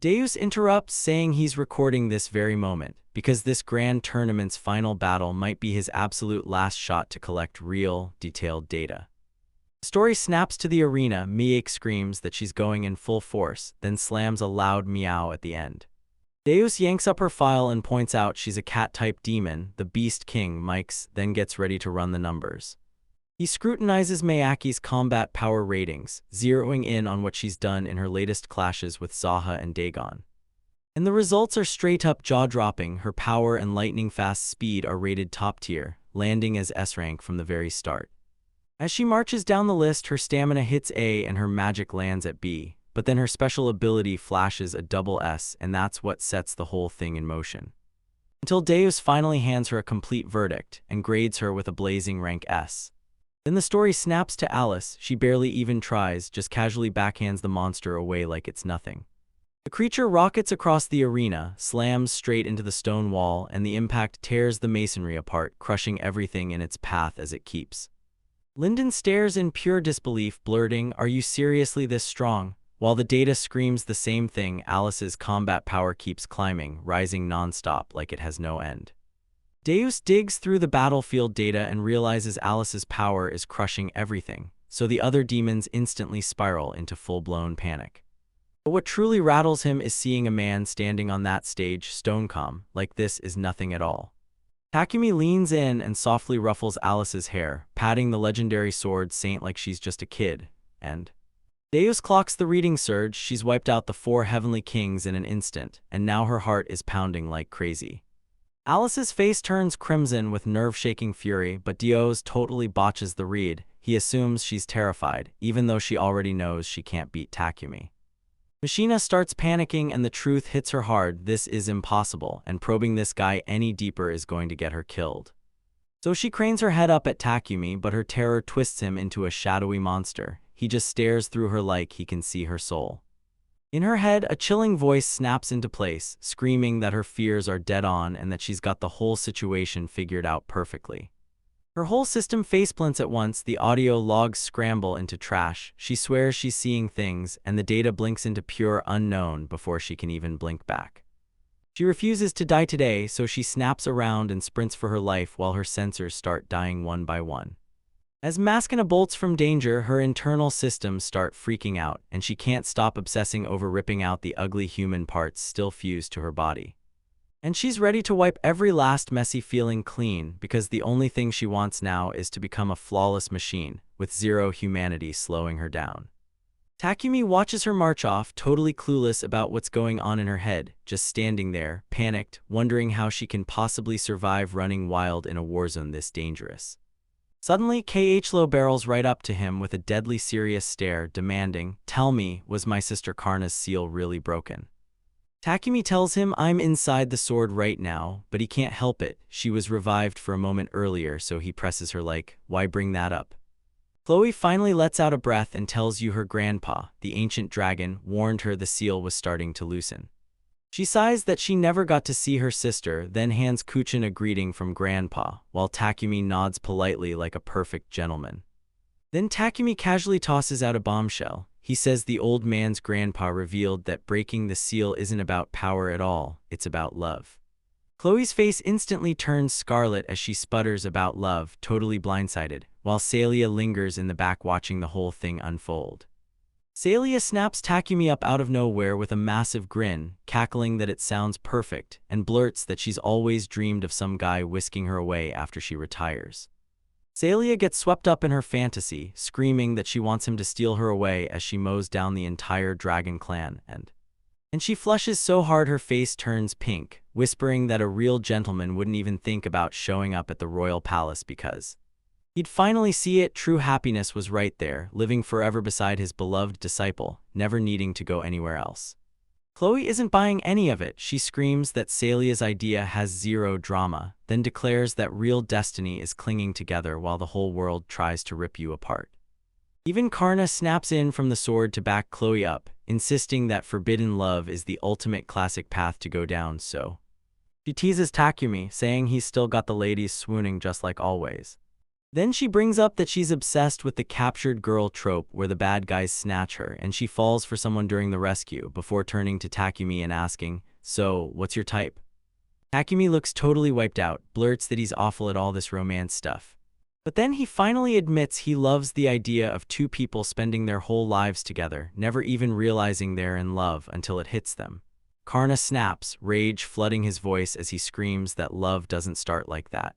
Deus interrupts, saying he's recording this very moment, because this grand tournament's final battle might be his absolute last shot to collect real, detailed data. The story snaps to the arena. Mieke screams that she's going in full force, then slams a loud meow at the end. Deus yanks up her file and points out she's a cat-type demon. The Beast King mics, then gets ready to run the numbers. He scrutinizes Miyake's combat power ratings, zeroing in on what she's done in her latest clashes with Zaha and Dagon. And the results are straight-up jaw-dropping. Her power and lightning-fast speed are rated top-tier, landing as S-rank from the very start. As she marches down the list, her stamina hits A and her magic lands at B. But then her special ability flashes a double S, and that's what sets the whole thing in motion. Until Deus finally hands her a complete verdict and grades her with a blazing rank S. Then the story snaps to Alice. She barely even tries, just casually backhands the monster away like it's nothing. The creature rockets across the arena, slams straight into the stone wall, and the impact tears the masonry apart, crushing everything in its path as it keeps. Lyndon stares in pure disbelief, blurting, "Are you seriously this strong?" While the data screams the same thing, Alice's combat power keeps climbing, rising non-stop like it has no end. Deus digs through the battlefield data and realizes Alice's power is crushing everything, so the other demons instantly spiral into full-blown panic. But what truly rattles him is seeing a man standing on that stage, stone calm, like this is nothing at all. Takumi leans in and softly ruffles Alice's hair, patting the legendary sword saint like she's just a kid, and Deus clocks the reading surge. She's wiped out the 4 heavenly kings in an instant, and now her heart is pounding like crazy. Alice's face turns crimson with nerve-shaking fury, but Deus totally botches the read. He assumes she's terrified, even though she already knows she can't beat Takumi. Machina starts panicking and the truth hits her hard. This is impossible, and probing this guy any deeper is going to get her killed. So she cranes her head up at Takumi, but her terror twists him into a shadowy monster. He just stares through her like he can see her soul. In her head, a chilling voice snaps into place, screaming that her fears are dead on and that she's got the whole situation figured out perfectly. Her whole system faceplants at once, the audio logs scramble into trash, she swears she's seeing things, and the data blinks into pure unknown before she can even blink back. She refuses to die today, so she snaps around and sprints for her life while her sensors start dying one by one. As Maskina bolts from danger, her internal systems start freaking out, and she can't stop obsessing over ripping out the ugly human parts still fused to her body. And she's ready to wipe every last messy feeling clean, because the only thing she wants now is to become a flawless machine, with zero humanity slowing her down. Takumi watches her march off, totally clueless about what's going on in her head, just standing there, panicked, wondering how she can possibly survive running wild in a warzone this dangerous. Suddenly, Kh-Lo barrels right up to him with a deadly serious stare, demanding, "Tell me, was my sister Karna's seal really broken?" Takumi tells him, "I'm inside the sword right now," but he can't help it. She was revived for a moment earlier, so he presses her like, "Why bring that up?" Chloe finally lets out a breath and tells you her grandpa, the ancient dragon, warned her the seal was starting to loosen. She sighs that she never got to see her sister, then hands Kuchin a greeting from Grandpa, while Takumi nods politely like a perfect gentleman. Then Takumi casually tosses out a bombshell. He says the old man's grandpa revealed that breaking the seal isn't about power at all, it's about love. Chloe's face instantly turns scarlet as she sputters about love, totally blindsided, while Celia lingers in the back watching the whole thing unfold. Celia snaps Takumi up out of nowhere with a massive grin, cackling that it sounds perfect, and blurts that she's always dreamed of some guy whisking her away after she retires. Celia gets swept up in her fantasy, screaming that she wants him to steal her away as she mows down the entire dragon clan, and she flushes so hard her face turns pink, whispering that a real gentleman wouldn't even think about showing up at the royal palace because he'd finally see it. True happiness was right there, living forever beside his beloved disciple, never needing to go anywhere else. Chloe isn't buying any of it. She screams that Celia's idea has zero drama, then declares that real destiny is clinging together while the whole world tries to rip you apart. Even Karna snaps in from the sword to back Chloe up, insisting that forbidden love is the ultimate classic path to go down, so she teases Takumi, saying he's still got the ladies swooning just like always. Then she brings up that she's obsessed with the captured girl trope where the bad guys snatch her and she falls for someone during the rescue, before turning to Takumi and asking, "So, what's your type?" Takumi looks totally wiped out, blurts that he's awful at all this romance stuff. But then he finally admits he loves the idea of two people spending their whole lives together, never even realizing they're in love until it hits them. Karna snaps, rage flooding his voice as he screams that love doesn't start like that.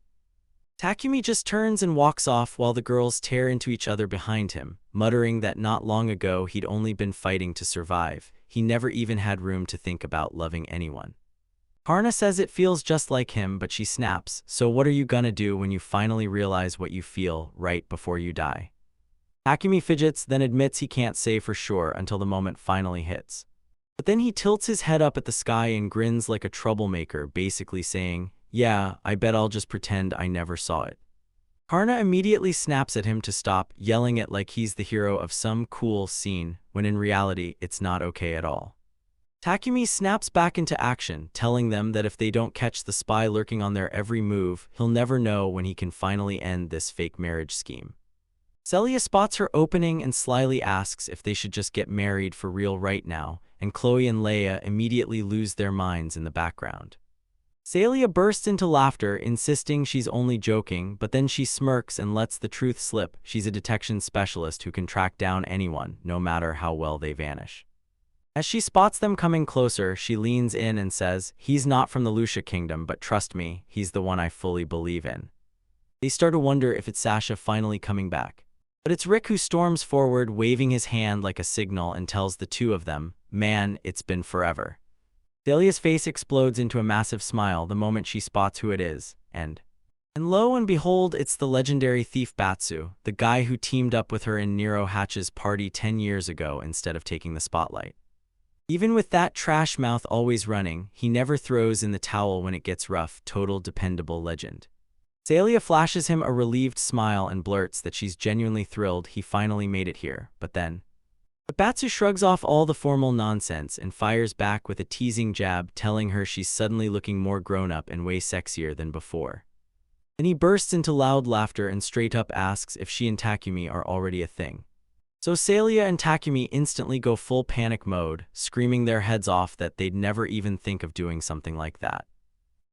Takumi just turns and walks off while the girls tear into each other behind him, muttering that not long ago he'd only been fighting to survive. He never even had room to think about loving anyone. Karna says it feels just like him, but she snaps, "So what are you gonna do when you finally realize what you feel right before you die?" Takumi fidgets, then admits he can't say for sure until the moment finally hits. But then he tilts his head up at the sky and grins like a troublemaker, basically saying, "Yeah, I bet I'll just pretend I never saw it." Karna immediately snaps at him to stop, yelling it like he's the hero of some cool scene, when in reality it's not okay at all. Takumi snaps back into action, telling them that if they don't catch the spy lurking on their every move, he'll never know when he can finally end this fake marriage scheme. Celia spots her opening and slyly asks if they should just get married for real right now, and Chloe and Leia immediately lose their minds in the background. Celia bursts into laughter, insisting she's only joking, but then she smirks and lets the truth slip. She's a detection specialist who can track down anyone, no matter how well they vanish. As she spots them coming closer, she leans in and says, "He's not from the Lucia Kingdom, but trust me, he's the one I fully believe in." They start to wonder if it's Sasha finally coming back. But it's Rick who storms forward, waving his hand like a signal, and tells the two of them, "Man, it's been forever." Celia's face explodes into a massive smile the moment she spots who it is, and lo and behold, it's the legendary thief Batsu, the guy who teamed up with her in Nero Hatch's party 10 years ago instead of taking the spotlight. Even with that trash mouth always running, he never throws in the towel when it gets rough. Total dependable legend. Celia flashes him a relieved smile and blurts that she's genuinely thrilled he finally made it here, but Batsu shrugs off all the formal nonsense and fires back with a teasing jab, telling her she's suddenly looking more grown-up and way sexier than before. Then he bursts into loud laughter and straight up asks if she and Takumi are already a thing. So Celia and Takumi instantly go full panic mode, screaming their heads off that they'd never even think of doing something like that.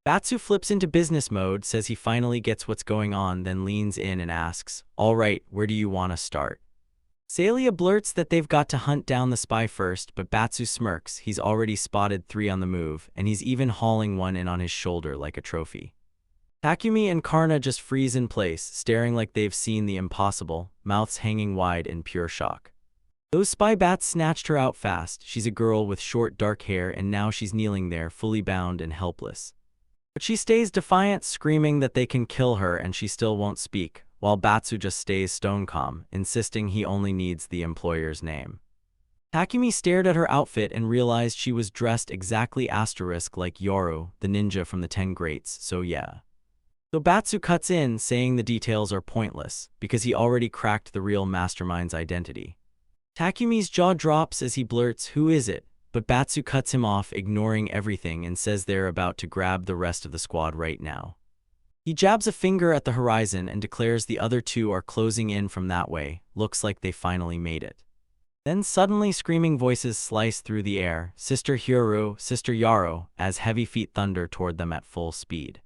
Batsu flips into business mode, says he finally gets what's going on, then leans in and asks, "All right, where do you want to start?" Celia blurts that they've got to hunt down the spy first, but Batsu smirks. He's already spotted 3 on the move, and he's even hauling one in on his shoulder like a trophy. Takumi and Karna just freeze in place, staring like they've seen the impossible, mouths hanging wide in pure shock. Those spy bats snatched her out fast. She's a girl with short dark hair, and now she's kneeling there, fully bound and helpless. But she stays defiant, screaming that they can kill her, and she still won't speak, while Batsu just stays stone calm, insisting he only needs the employer's name. Takumi stared at her outfit and realized she was dressed exactly like Yoru, the ninja from the 10 Greats, so yeah. So Batsu cuts in, saying the details are pointless, because he already cracked the real mastermind's identity. Takumi's jaw drops as he blurts, "Who is it?" But Batsu cuts him off, ignoring everything, and says they're about to grab the rest of the squad right now. He jabs a finger at the horizon and declares the other 2 are closing in from that way. Looks like they finally made it. Then suddenly screaming voices slice through the air, "Sister Hyoru, Sister Yaro," as heavy feet thunder toward them at full speed.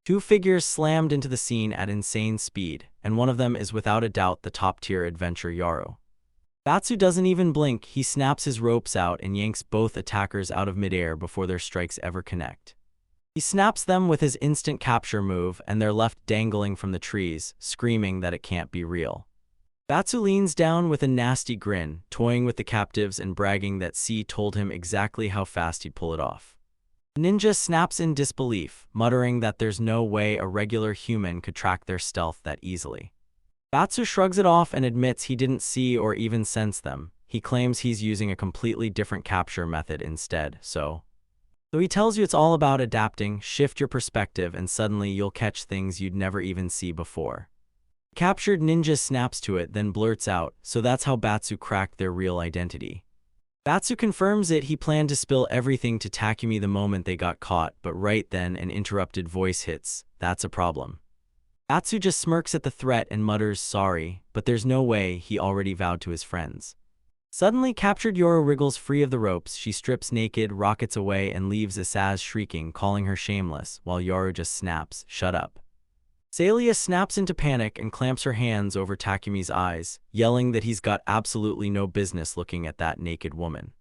2 figures slammed into the scene at insane speed, and one of them is without a doubt the top-tier adventurer Yaro. Batsu doesn't even blink. He snaps his ropes out and yanks both attackers out of midair before their strikes ever connect. He snaps them with his instant capture move, and they're left dangling from the trees, screaming that it can't be real. Batsu leans down with a nasty grin, toying with the captives and bragging that C told him exactly how fast he'd pull it off. Ninja snaps in disbelief, muttering that there's no way a regular human could track their stealth that easily. Batsu shrugs it off and admits he didn't see or even sense them. He claims he's using a completely different capture method instead, so he tells you it's all about adapting, shift your perspective, and suddenly you'll catch things you'd never even see before. Captured ninja snaps to it, then blurts out, so that's how Batsu cracked their real identity. Batsu confirms it. He planned to spill everything to Takumi the moment they got caught, but right then an interrupted voice hits. That's a problem. Batsu just smirks at the threat and mutters sorry, but there's no way, he already vowed to his friends. Suddenly captured Yoru wriggles free of the ropes. She strips naked, rockets away, and leaves Asaz shrieking, calling her shameless, while Yoru just snaps, "Shut up." Celia snaps into panic and clamps her hands over Takumi's eyes, yelling that he's got absolutely no business looking at that naked woman.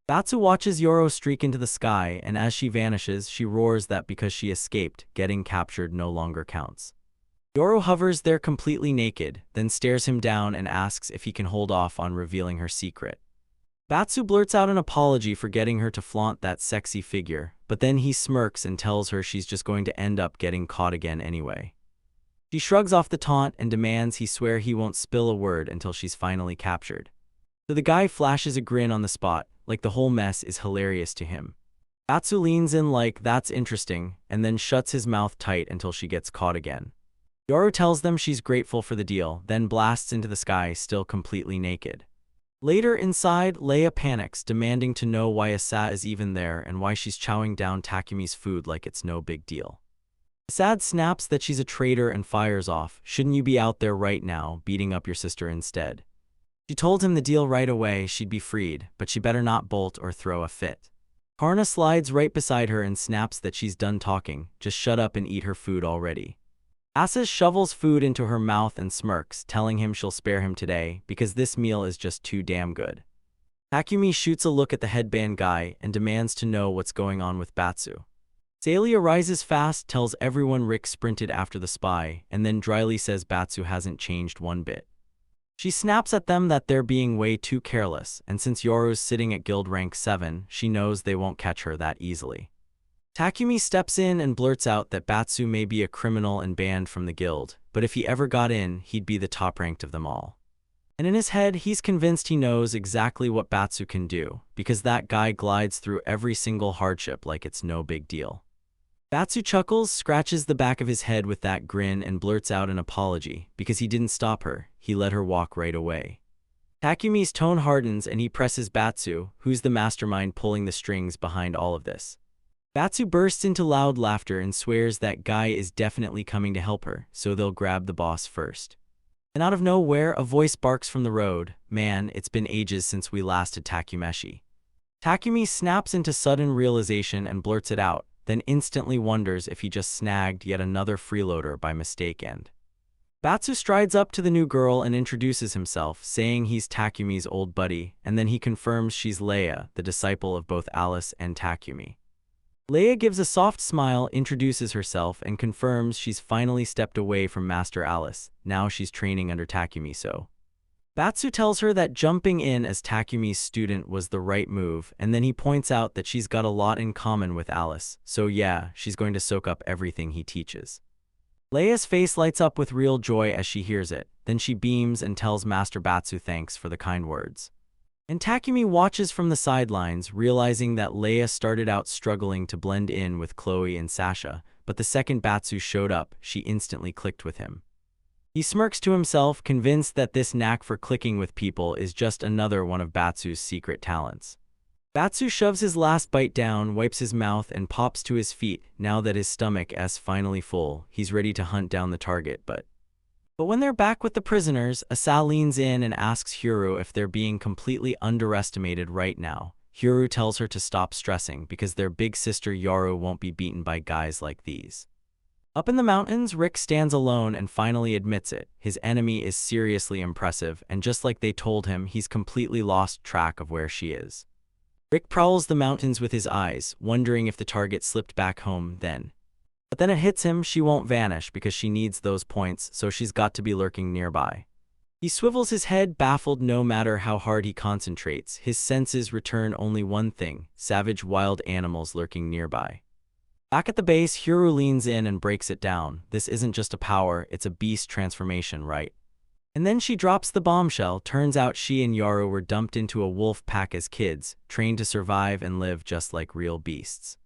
Batsu watches Yoru streak into the sky, and as she vanishes, she roars that because she escaped, getting captured no longer counts. Yoru hovers there completely naked, then stares him down and asks if he can hold off on revealing her secret. Batsu blurts out an apology for getting her to flaunt that sexy figure, but then he smirks and tells her she's just going to end up getting caught again anyway. She shrugs off the taunt and demands he swear he won't spill a word until she's finally captured. So the guy flashes a grin on the spot, like the whole mess is hilarious to him. Batsu leans in like, "That's interesting," and then shuts his mouth tight until she gets caught again. Yoru tells them she's grateful for the deal, then blasts into the sky, still completely naked. Later inside, Leia panics, demanding to know why Asad is even there and why she's chowing down Takumi's food like it's no big deal. Asad snaps that she's a traitor and fires off. "Shouldn't you be out there right now, beating up your sister instead?" She told him the deal right away, she'd be freed, but she better not bolt or throw a fit. Karna slides right beside her and snaps that she's done talking, just shut up and eat her food already. Asa shovels food into her mouth and smirks, telling him she'll spare him today because this meal is just too damn good. Takumi shoots a look at the headband guy and demands to know what's going on with Batsu. Salia rises fast, tells everyone Rick sprinted after the spy, and then dryly says Batsu hasn't changed one bit. She snaps at them that they're being way too careless, and since Yoru's sitting at guild rank 7, she knows they won't catch her that easily. Takumi steps in and blurts out that Batsu may be a criminal and banned from the guild, but if he ever got in, he'd be the top-ranked of them all. And in his head, he's convinced he knows exactly what Batsu can do, because that guy glides through every single hardship like it's no big deal. Batsu chuckles, scratches the back of his head with that grin, and blurts out an apology, because he didn't stop her, he let her walk right away. Takumi's tone hardens and he presses Batsu, who's the mastermind pulling the strings behind all of this. Batsu bursts into loud laughter and swears that guy is definitely coming to help her, so they'll grab the boss first. And out of nowhere, a voice barks from the road, "Man, it's been ages since we last had Takumeshi." Takumi snaps into sudden realization and blurts it out, then instantly wonders if he just snagged yet another freeloader by mistake and. Batsu strides up to the new girl and introduces himself, saying he's Takumi's old buddy, and then he confirms she's Leia, the disciple of both Alice and Takumi. Leia gives a soft smile, introduces herself, and confirms she's finally stepped away from Master Alice. Now she's training under Takumi, so. Batsu tells her that jumping in as Takumi's student was the right move, and then he points out that she's got a lot in common with Alice, so yeah, she's going to soak up everything he teaches. Leia's face lights up with real joy as she hears it, then she beams and tells Master Batsu thanks for the kind words. And Takumi watches from the sidelines, realizing that Leia started out struggling to blend in with Chloe and Sasha, but the second Batsu showed up, she instantly clicked with him. He smirks to himself, convinced that this knack for clicking with people is just another one of Batsu's secret talents. Batsu shoves his last bite down, wipes his mouth, and pops to his feet. Now that his stomach is finally full, he's ready to hunt down the target, but when they're back with the prisoners, Asa leans in and asks Hiro if they're being completely underestimated right now. Hiro tells her to stop stressing because their big sister Yoru won't be beaten by guys like these. Up in the mountains, Rick stands alone and finally admits it. His enemy is seriously impressive, and just like they told him, he's completely lost track of where she is. Rick prowls the mountains with his eyes, wondering if the target slipped back home then. But then it hits him, she won't vanish because she needs those points, so she's got to be lurking nearby. He swivels his head, baffled. No matter how hard he concentrates, his senses return only one thing: savage wild animals lurking nearby. Back at the base, Hiro leans in and breaks it down. This isn't just a power, it's a beast transformation, right? And then she drops the bombshell. Turns out she and Yoru were dumped into a wolf pack as kids, trained to survive and live just like real beasts.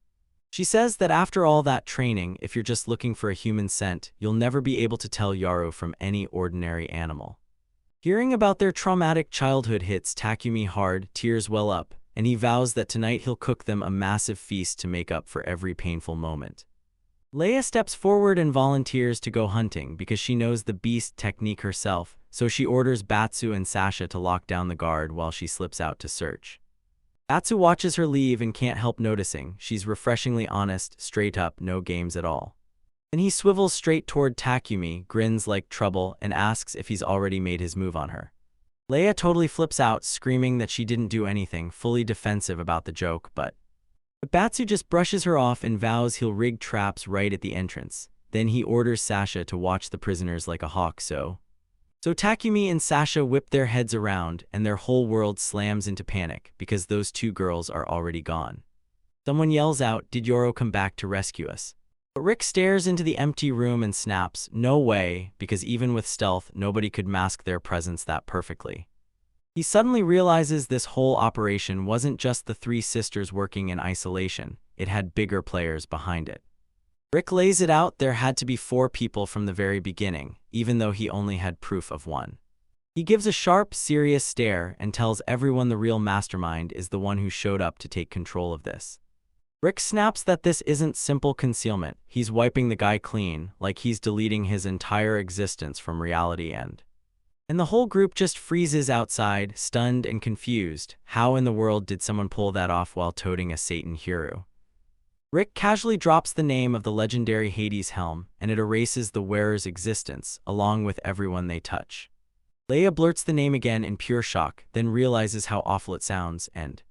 She says that after all that training, if you're just looking for a human scent, you'll never be able to tell Yoru from any ordinary animal. Hearing about their traumatic childhood hits Takumi hard, tears well up, and he vows that tonight he'll cook them a massive feast to make up for every painful moment. Leia steps forward and volunteers to go hunting because she knows the beast technique herself, so she orders Batsu and Sasha to lock down the guard while she slips out to search. Batsu watches her leave and can't help noticing she's refreshingly honest, straight up, no games at all. Then he swivels straight toward Takumi, grins like trouble, and asks if he's already made his move on her. Leia totally flips out, screaming that she didn't do anything, fully defensive about the joke, but Batsu just brushes her off and vows he'll rig traps right at the entrance. Then he orders Sasha to watch the prisoners like a hawk, so Takumi and Sasha whip their heads around, and their whole world slams into panic because those two girls are already gone. Someone yells out, "Did Yoru come back to rescue us?" But Rick stares into the empty room and snaps, "No way," because even with stealth, nobody could mask their presence that perfectly. He suddenly realizes this whole operation wasn't just the three sisters working in isolation, it had bigger players behind it. Rick lays it out: there had to be 4 people from the very beginning, even though he only had proof of 1. He gives a sharp, serious stare and tells everyone the real mastermind is the one who showed up to take control of this. Rick snaps that this isn't simple concealment. He's wiping the guy clean, like he's deleting his entire existence from reality and the whole group just freezes outside, stunned and confused. How in the world did someone pull that off while toting a Satan hero? Rick casually drops the name of the legendary Hades helm, and it erases the wearer's existence, along with everyone they touch. Leia blurts the name again in pure shock, then realizes how awful it sounds, and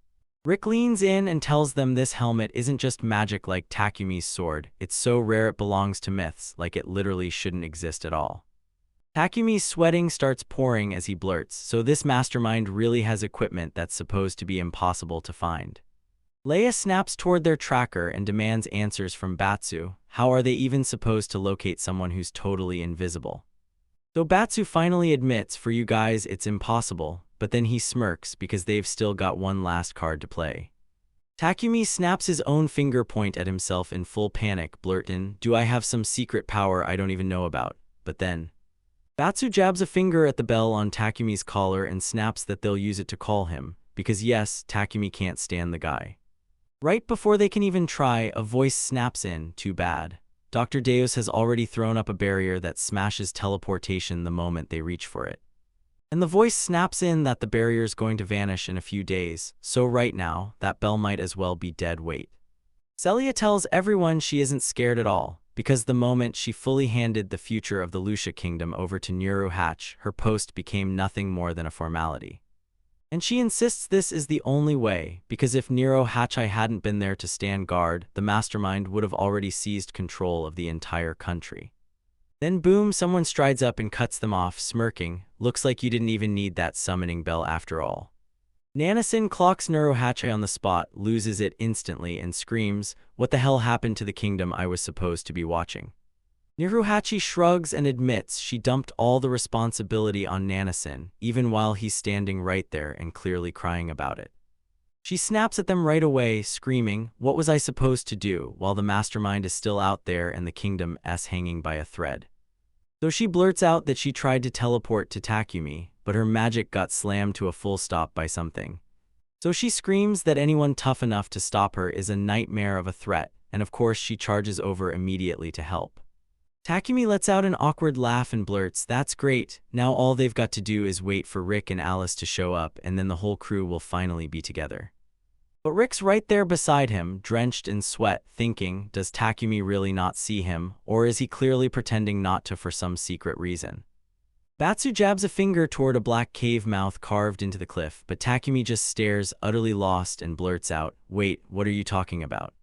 Rick leans in and tells them this helmet isn't just magic like Takumi's sword, it's so rare it belongs to myths, like it literally shouldn't exist at all. Takumi's sweating starts pouring as he blurts, so this mastermind really has equipment that's supposed to be impossible to find. Leia snaps toward their tracker and demands answers from Batsu. How are they even supposed to locate someone who's totally invisible? So Batsu finally admits, for you guys it's impossible, but then he smirks because they've still got one last card to play. Takumi snaps his own finger point at himself in full panic, blurting, "Do I have some secret power I don't even know about?" But then Batsu jabs a finger at the bell on Takumi's collar and snaps that they'll use it to call him, because yes, Takumi can't stand the guy. Right before they can even try, a voice snaps in, "Too bad. Dr. Deus has already thrown up a barrier that smashes teleportation the moment they reach for it." And the voice snaps in that the barrier's going to vanish in a few days, so right now, that bell might as well be dead weight. Celia tells everyone she isn't scared at all, because the moment she fully handed the future of the Lucia Kingdom over to Nero Hatch, her post became nothing more than a formality. And she insists this is the only way, because if Nero Hatchai hadn't been there to stand guard, the mastermind would have already seized control of the entire country. Then boom, someone strides up and cuts them off, smirking, "Looks like you didn't even need that summoning bell after all." Nanasin clocks Nero Hatchai on the spot, loses it instantly, and screams, "What the hell happened to the kingdom I was supposed to be watching?" Niruhachi shrugs and admits she dumped all the responsibility on Nanasin, even while he's standing right there and clearly crying about it. She snaps at them right away, screaming, "What was I supposed to do?" while the mastermind is still out there and the kingdom's hanging by a thread. So she blurts out that she tried to teleport to Takumi, but her magic got slammed to a full stop by something. So she screams that anyone tough enough to stop her is a nightmare of a threat, and of course she charges over immediately to help. Takumi lets out an awkward laugh and blurts, "That's great, now all they've got to do is wait for Rick and Alice to show up and then the whole crew will finally be together." But Rick's right there beside him, drenched in sweat, thinking, does Takumi really not see him, or is he clearly pretending not to for some secret reason? Batsu jabs a finger toward a black cave mouth carved into the cliff, but Takumi just stares, utterly lost, and blurts out, "Wait, what are you talking about?"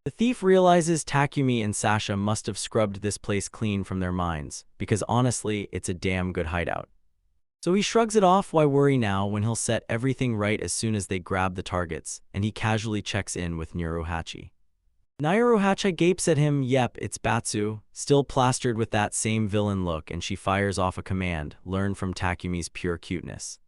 The thief realizes Takumi and Sasha must have scrubbed this place clean from their minds, because honestly, it's a damn good hideout. So he shrugs it off. Why worry now when he'll set everything right as soon as they grab the targets, and he casually checks in with Niruhachi. Niruhachi gapes at him. Yep, it's Batsu, still plastered with that same villain look, and she fires off a command, learn from Takumi's pure cuteness.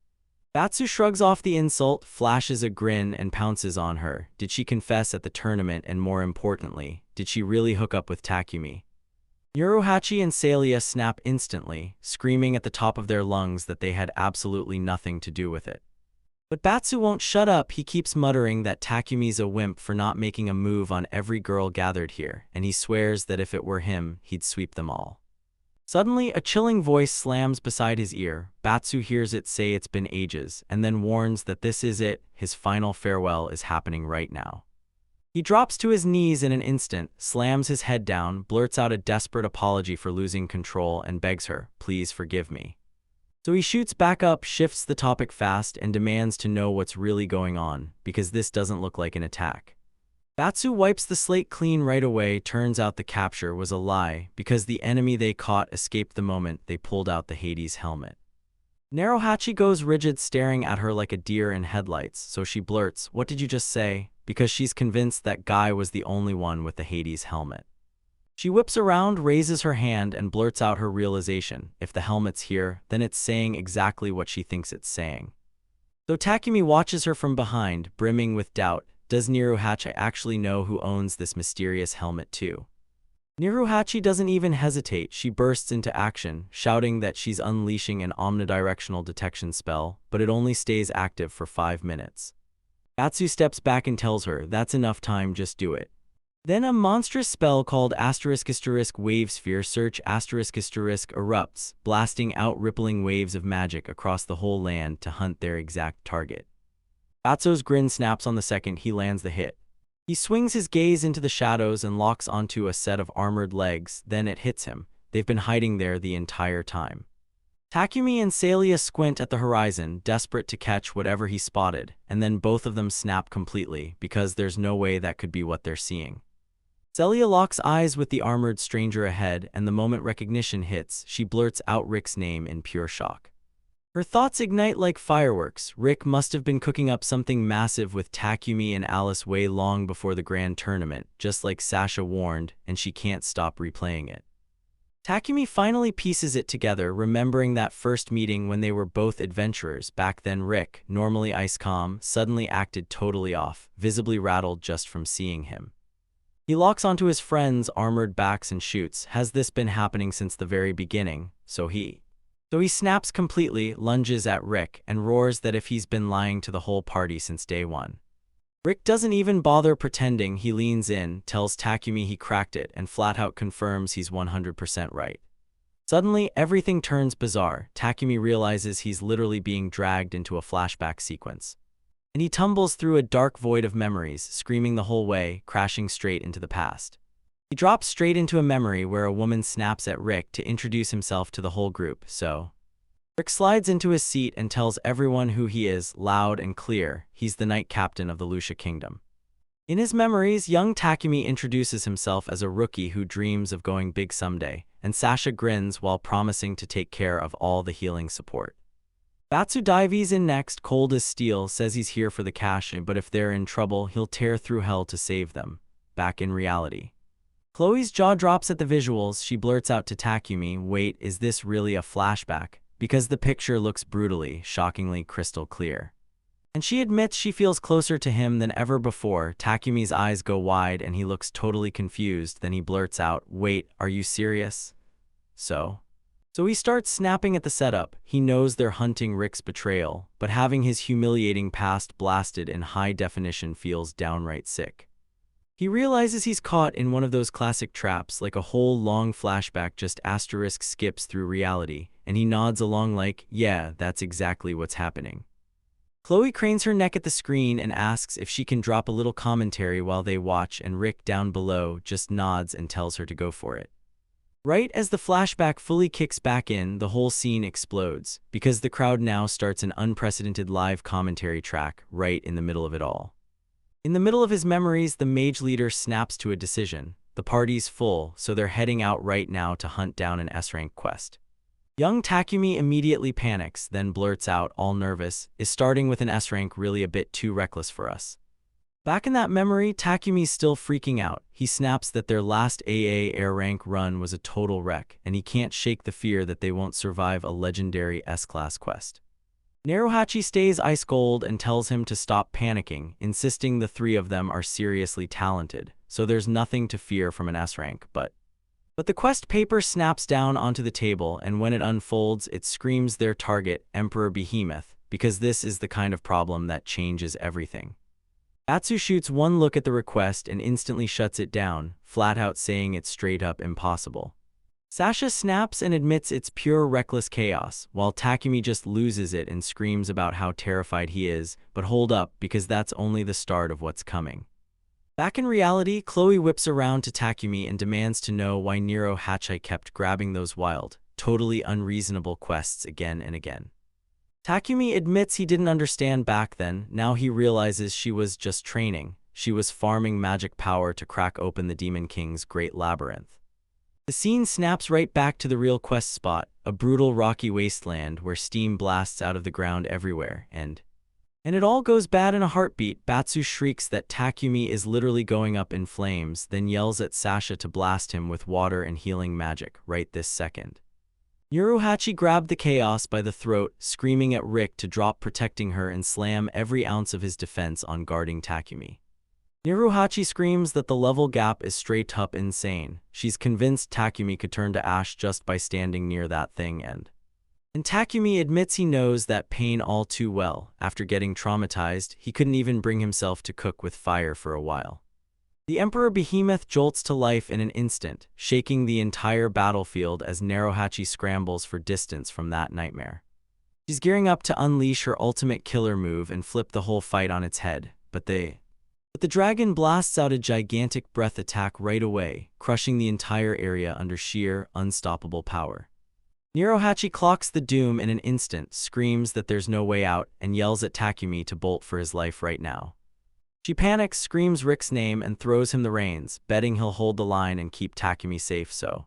Batsu shrugs off the insult, flashes a grin, and pounces on her. Did she confess at the tournament, and more importantly, did she really hook up with Takumi? Niruhachi and Celia snap instantly, screaming at the top of their lungs that they had absolutely nothing to do with it. But Batsu won't shut up. He keeps muttering that Takumi's a wimp for not making a move on every girl gathered here, and he swears that if it were him, he'd sweep them all. Suddenly, a chilling voice slams beside his ear. Batsu hears it say it's been ages, and then warns that this is it, his final farewell is happening right now. He drops to his knees in an instant, slams his head down, blurts out a desperate apology for losing control, and begs her, "Please forgive me." So he shoots back up, shifts the topic fast, and demands to know what's really going on, because this doesn't look like an attack. Batsu wipes the slate clean right away. Turns out the capture was a lie, because the enemy they caught escaped the moment they pulled out the Hades helmet. Niruhachi goes rigid, staring at her like a deer in headlights, so she blurts, "What did you just say?" because she's convinced that guy was the only one with the Hades helmet. She whips around, raises her hand, and blurts out her realization. If the helmet's here, then it's saying exactly what she thinks it's saying. Though Takumi watches her from behind, brimming with doubt, does Niruhachi actually know who owns this mysterious helmet too? Niruhachi doesn't even hesitate, she bursts into action, shouting that she's unleashing an omnidirectional detection spell, but it only stays active for 5 minutes. Batsu steps back and tells her, "That's enough time, just do it." Then a monstrous spell called **wave sphere search ** erupts, blasting out rippling waves of magic across the whole land to hunt their exact target. Batsu's grin snaps on the second he lands the hit. He swings his gaze into the shadows and locks onto a set of armored legs, then it hits him. They've been hiding there the entire time. Takumi and Celia squint at the horizon, desperate to catch whatever he spotted, and then both of them snap completely, because there's no way that could be what they're seeing. Celia locks eyes with the armored stranger ahead, and the moment recognition hits, she blurts out Rick's name in pure shock. Her thoughts ignite like fireworks. Rick must have been cooking up something massive with Takumi and Alice way long before the grand tournament, just like Sasha warned, and she can't stop replaying it. Takumi finally pieces it together, remembering that first meeting when they were both adventurers. Back then Rick, normally ice calm, suddenly acted totally off, visibly rattled just from seeing him. He locks onto his friends' armored backs and shoots. Has this been happening since the very beginning? So he snaps completely, lunges at Rick, and roars that if he's been lying to the whole party since day one. Rick doesn't even bother pretending. He leans in, tells Takumi he cracked it, and flat out confirms he's 100% right. Suddenly, everything turns bizarre. Takumi realizes he's literally being dragged into a flashback sequence. And he tumbles through a dark void of memories, screaming the whole way, crashing straight into the past. He drops straight into a memory where a woman snaps at Rick to introduce himself to the whole group, so Rick slides into his seat and tells everyone who he is, loud and clear. He's the Knight Captain of the Lucia Kingdom. In his memories, young Takumi introduces himself as a rookie who dreams of going big someday, and Sasha grins while promising to take care of all the healing support. Batsu dives in next, cold as steel, says he's here for the cash, but if they're in trouble, he'll tear through hell to save them. Back in reality. Chloe's jaw drops at the visuals. She blurts out to Takumi, "Wait, is this really a flashback?" Because the picture looks brutally, shockingly crystal clear. And she admits she feels closer to him than ever before. Takumi's eyes go wide and he looks totally confused. Then he blurts out, "Wait, are you serious?" So he starts snapping at the setup. He knows they're hunting Rick's betrayal, but having his humiliating past blasted in high definition feels downright sick. He realizes he's caught in one of those classic traps, like a whole long flashback just skips through reality, and he nods along like, "Yeah, that's exactly what's happening." Chloe cranes her neck at the screen and asks if she can drop a little commentary while they watch, and Rick down below just nods and tells her to go for it. Right as the flashback fully kicks back in, the whole scene explodes, because the crowd now starts an unprecedented live commentary track right in the middle of it all. In the middle of his memories, the mage leader snaps to a decision. The party's full, so they're heading out right now to hunt down an S-rank quest. Young Takumi immediately panics, then blurts out, all nervous, "Is starting with an S-rank really a bit too reckless for us?" Back in that memory, Takumi's still freaking out. He snaps that their last AA air rank run was a total wreck, and he can't shake the fear that they won't survive a legendary S-class quest. Niruhachi stays ice cold and tells him to stop panicking, insisting the three of them are seriously talented, so there's nothing to fear from an S-rank, but the quest paper snaps down onto the table, and when it unfolds, it screams their target, Emperor Behemoth, because this is the kind of problem that changes everything. Batsu shoots one look at the request and instantly shuts it down, flat out saying it's straight up impossible. Sasha snaps and admits it's pure reckless chaos, while Takumi just loses it and screams about how terrified he is, but hold up, because that's only the start of what's coming. Back in reality, Chloe whips around to Takumi and demands to know why Niruhachi kept grabbing those wild, totally unreasonable quests again and again. Takumi admits he didn't understand back then. Now he realizes she was just training. She was farming magic power to crack open the Demon King's great labyrinth. The scene snaps right back to the real quest spot, a brutal rocky wasteland where steam blasts out of the ground everywhere, and it all goes bad in a heartbeat. Batsu shrieks that Takumi is literally going up in flames, then yells at Sasha to blast him with water and healing magic right this second. Niruhachi grabbed the chaos by the throat, screaming at Rick to drop protecting her and slam every ounce of his defense on guarding Takumi. Niruhachi screams that the level gap is straight up insane. She's convinced Takumi could turn to ash just by standing near that thing and Takumi admits he knows that pain all too well. After getting traumatized, he couldn't even bring himself to cook with fire for a while. The Emperor Behemoth jolts to life in an instant, shaking the entire battlefield as Niruhachi scrambles for distance from that nightmare. She's gearing up to unleash her ultimate killer move and flip the whole fight on its head, but the dragon blasts out a gigantic breath attack right away, crushing the entire area under sheer, unstoppable power. Niruhachi clocks the doom in an instant, screams that there's no way out, and yells at Takumi to bolt for his life right now. She panics, screams Rick's name, and throws him the reins, betting he'll hold the line and keep Takumi safe. So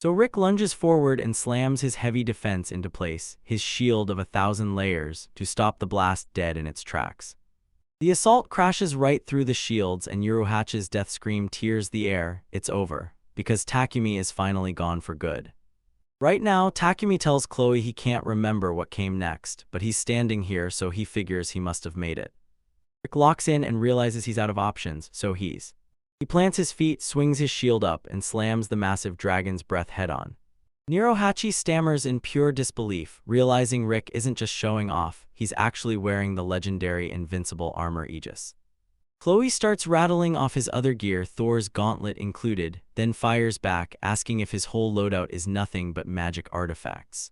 Rick lunges forward and slams his heavy defense into place, his shield of 1,000 layers, to stop the blast dead in its tracks. The assault crashes right through the shields, and Niruhachi's death scream tears the air. It's over, because Takumi is finally gone for good. Right now, Takumi tells Chloe he can't remember what came next, but he's standing here, so he figures he must have made it. Rick locks in and realizes he's out of options, so he plants his feet, swings his shield up, and slams the massive dragon's breath head-on. Niruhachi stammers in pure disbelief, realizing Rick isn't just showing off, he's actually wearing the legendary invincible armor Aegis. Chloe starts rattling off his other gear, Thor's gauntlet included, then fires back, asking if his whole loadout is nothing but magic artifacts.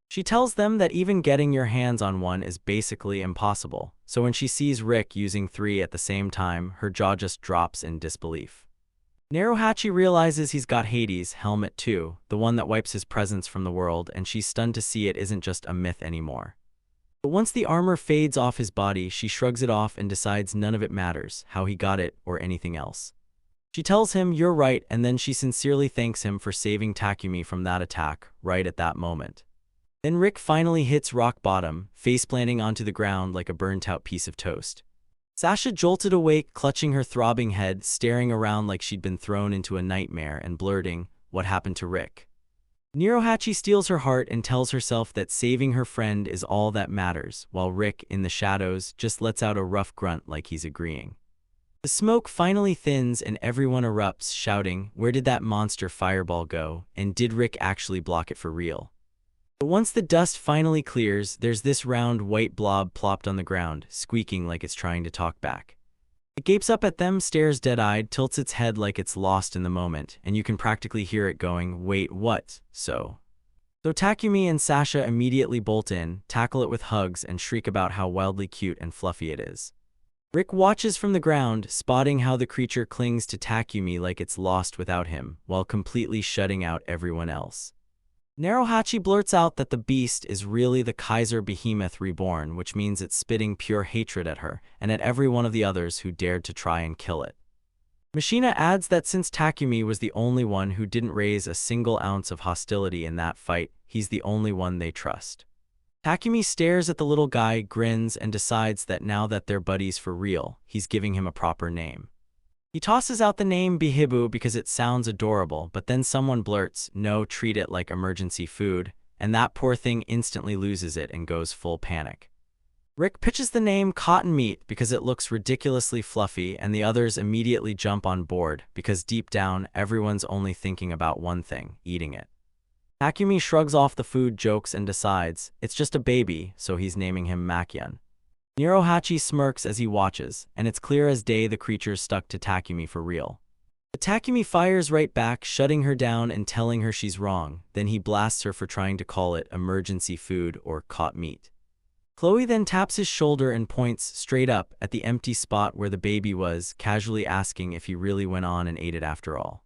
She tells them that even getting your hands on one is basically impossible, so when she sees Rick using 3 at the same time, her jaw just drops in disbelief. Niruhachi realizes he's got Hades' helmet too, the one that wipes his presence from the world, and she's stunned to see it isn't just a myth anymore. But once the armor fades off his body, she shrugs it off and decides none of it matters, how he got it or anything else. She tells him, "You're right," and then she sincerely thanks him for saving Takumi from that attack, right at that moment. Then Rick finally hits rock bottom, face-planting onto the ground like a burnt-out piece of toast. Sasha jolted awake, clutching her throbbing head, staring around like she'd been thrown into a nightmare and blurting, "What happened to Rick?" Niruhachi steals her heart and tells herself that saving her friend is all that matters, while Rick, in the shadows, just lets out a rough grunt like he's agreeing. The smoke finally thins and everyone erupts, shouting, "Where did that monster fireball go, and did Rick actually block it for real?" But once the dust finally clears, there's this round white blob plopped on the ground, squeaking like it's trying to talk back. It gapes up at them, stares dead-eyed, tilts its head like it's lost in the moment, and you can practically hear it going, "Wait, what?" So Takumi and Sasha immediately bolt in, tackle it with hugs, and shriek about how wildly cute and fluffy it is. Rick watches from the ground, spotting how the creature clings to Takumi like it's lost without him, while completely shutting out everyone else. Niruhachi blurts out that the beast is really the Kaiser Behemoth reborn, which means it's spitting pure hatred at her, and at every one of the others who dared to try and kill it. Machina adds that since Takumi was the only one who didn't raise a single ounce of hostility in that fight, he's the only one they trust. Takumi stares at the little guy, grins, and decides that now that they're buddies for real, he's giving him a proper name. He tosses out the name Bihibu because it sounds adorable, but then someone blurts, "No, treat it like emergency food," and that poor thing instantly loses it and goes full panic. Rick pitches the name Cotton Meat because it looks ridiculously fluffy, and the others immediately jump on board because deep down, everyone's only thinking about one thing, eating it. Takumi shrugs off the food jokes and decides, it's just a baby, so he's naming him Makian. Niruhachi smirks as he watches, and it's clear as day the creature's stuck to Takumi for real. But Takumi fires right back, shutting her down and telling her she's wrong, then he blasts her for trying to call it emergency food or caught meat. Chloe then taps his shoulder and points straight up at the empty spot where the baby was, casually asking if he really went on and ate it after all.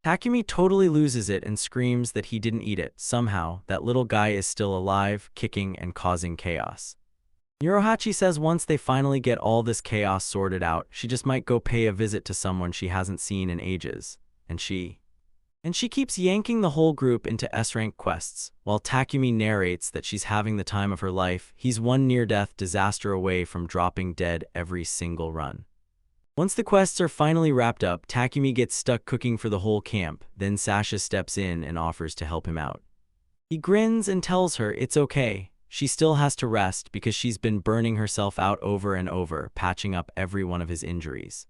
Takumi totally loses it and screams that he didn't eat it. Somehow, that little guy is still alive, kicking and causing chaos. Niruhachi says once they finally get all this chaos sorted out, she just might go pay a visit to someone she hasn't seen in ages, and she keeps yanking the whole group into S-rank quests, while Takumi narrates that she's having the time of her life. He's one near-death disaster away from dropping dead every single run. Once the quests are finally wrapped up, Takumi gets stuck cooking for the whole camp, then Sasha steps in and offers to help him out. He grins and tells her it's okay. She still has to rest because she's been burning herself out over and over, patching up every one of his injuries.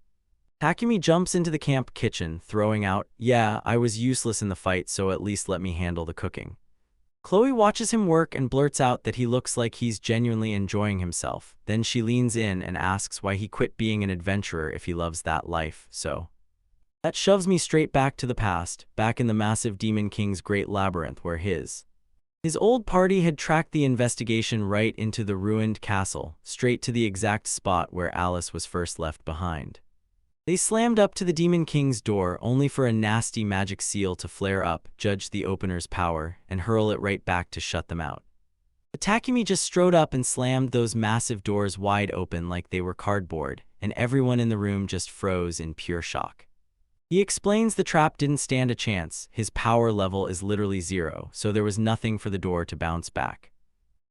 Takumi jumps into the camp kitchen, throwing out, "Yeah, I was useless in the fight, so at least let me handle the cooking." Chloe watches him work and blurts out that he looks like he's genuinely enjoying himself. Then she leans in and asks why he quit being an adventurer if he loves that life. So that shoves me straight back to the past, back in the massive Demon King's great labyrinth where his old party had tracked the investigation right into the ruined castle, straight to the exact spot where Alice was first left behind. They slammed up to the Demon King's door only for a nasty magic seal to flare up, judge the opener's power, and hurl it right back to shut them out. But Takumi just strode up and slammed those massive doors wide open like they were cardboard, and everyone in the room just froze in pure shock. He explains the trap didn't stand a chance, his power level is literally 0, so there was nothing for the door to bounce back.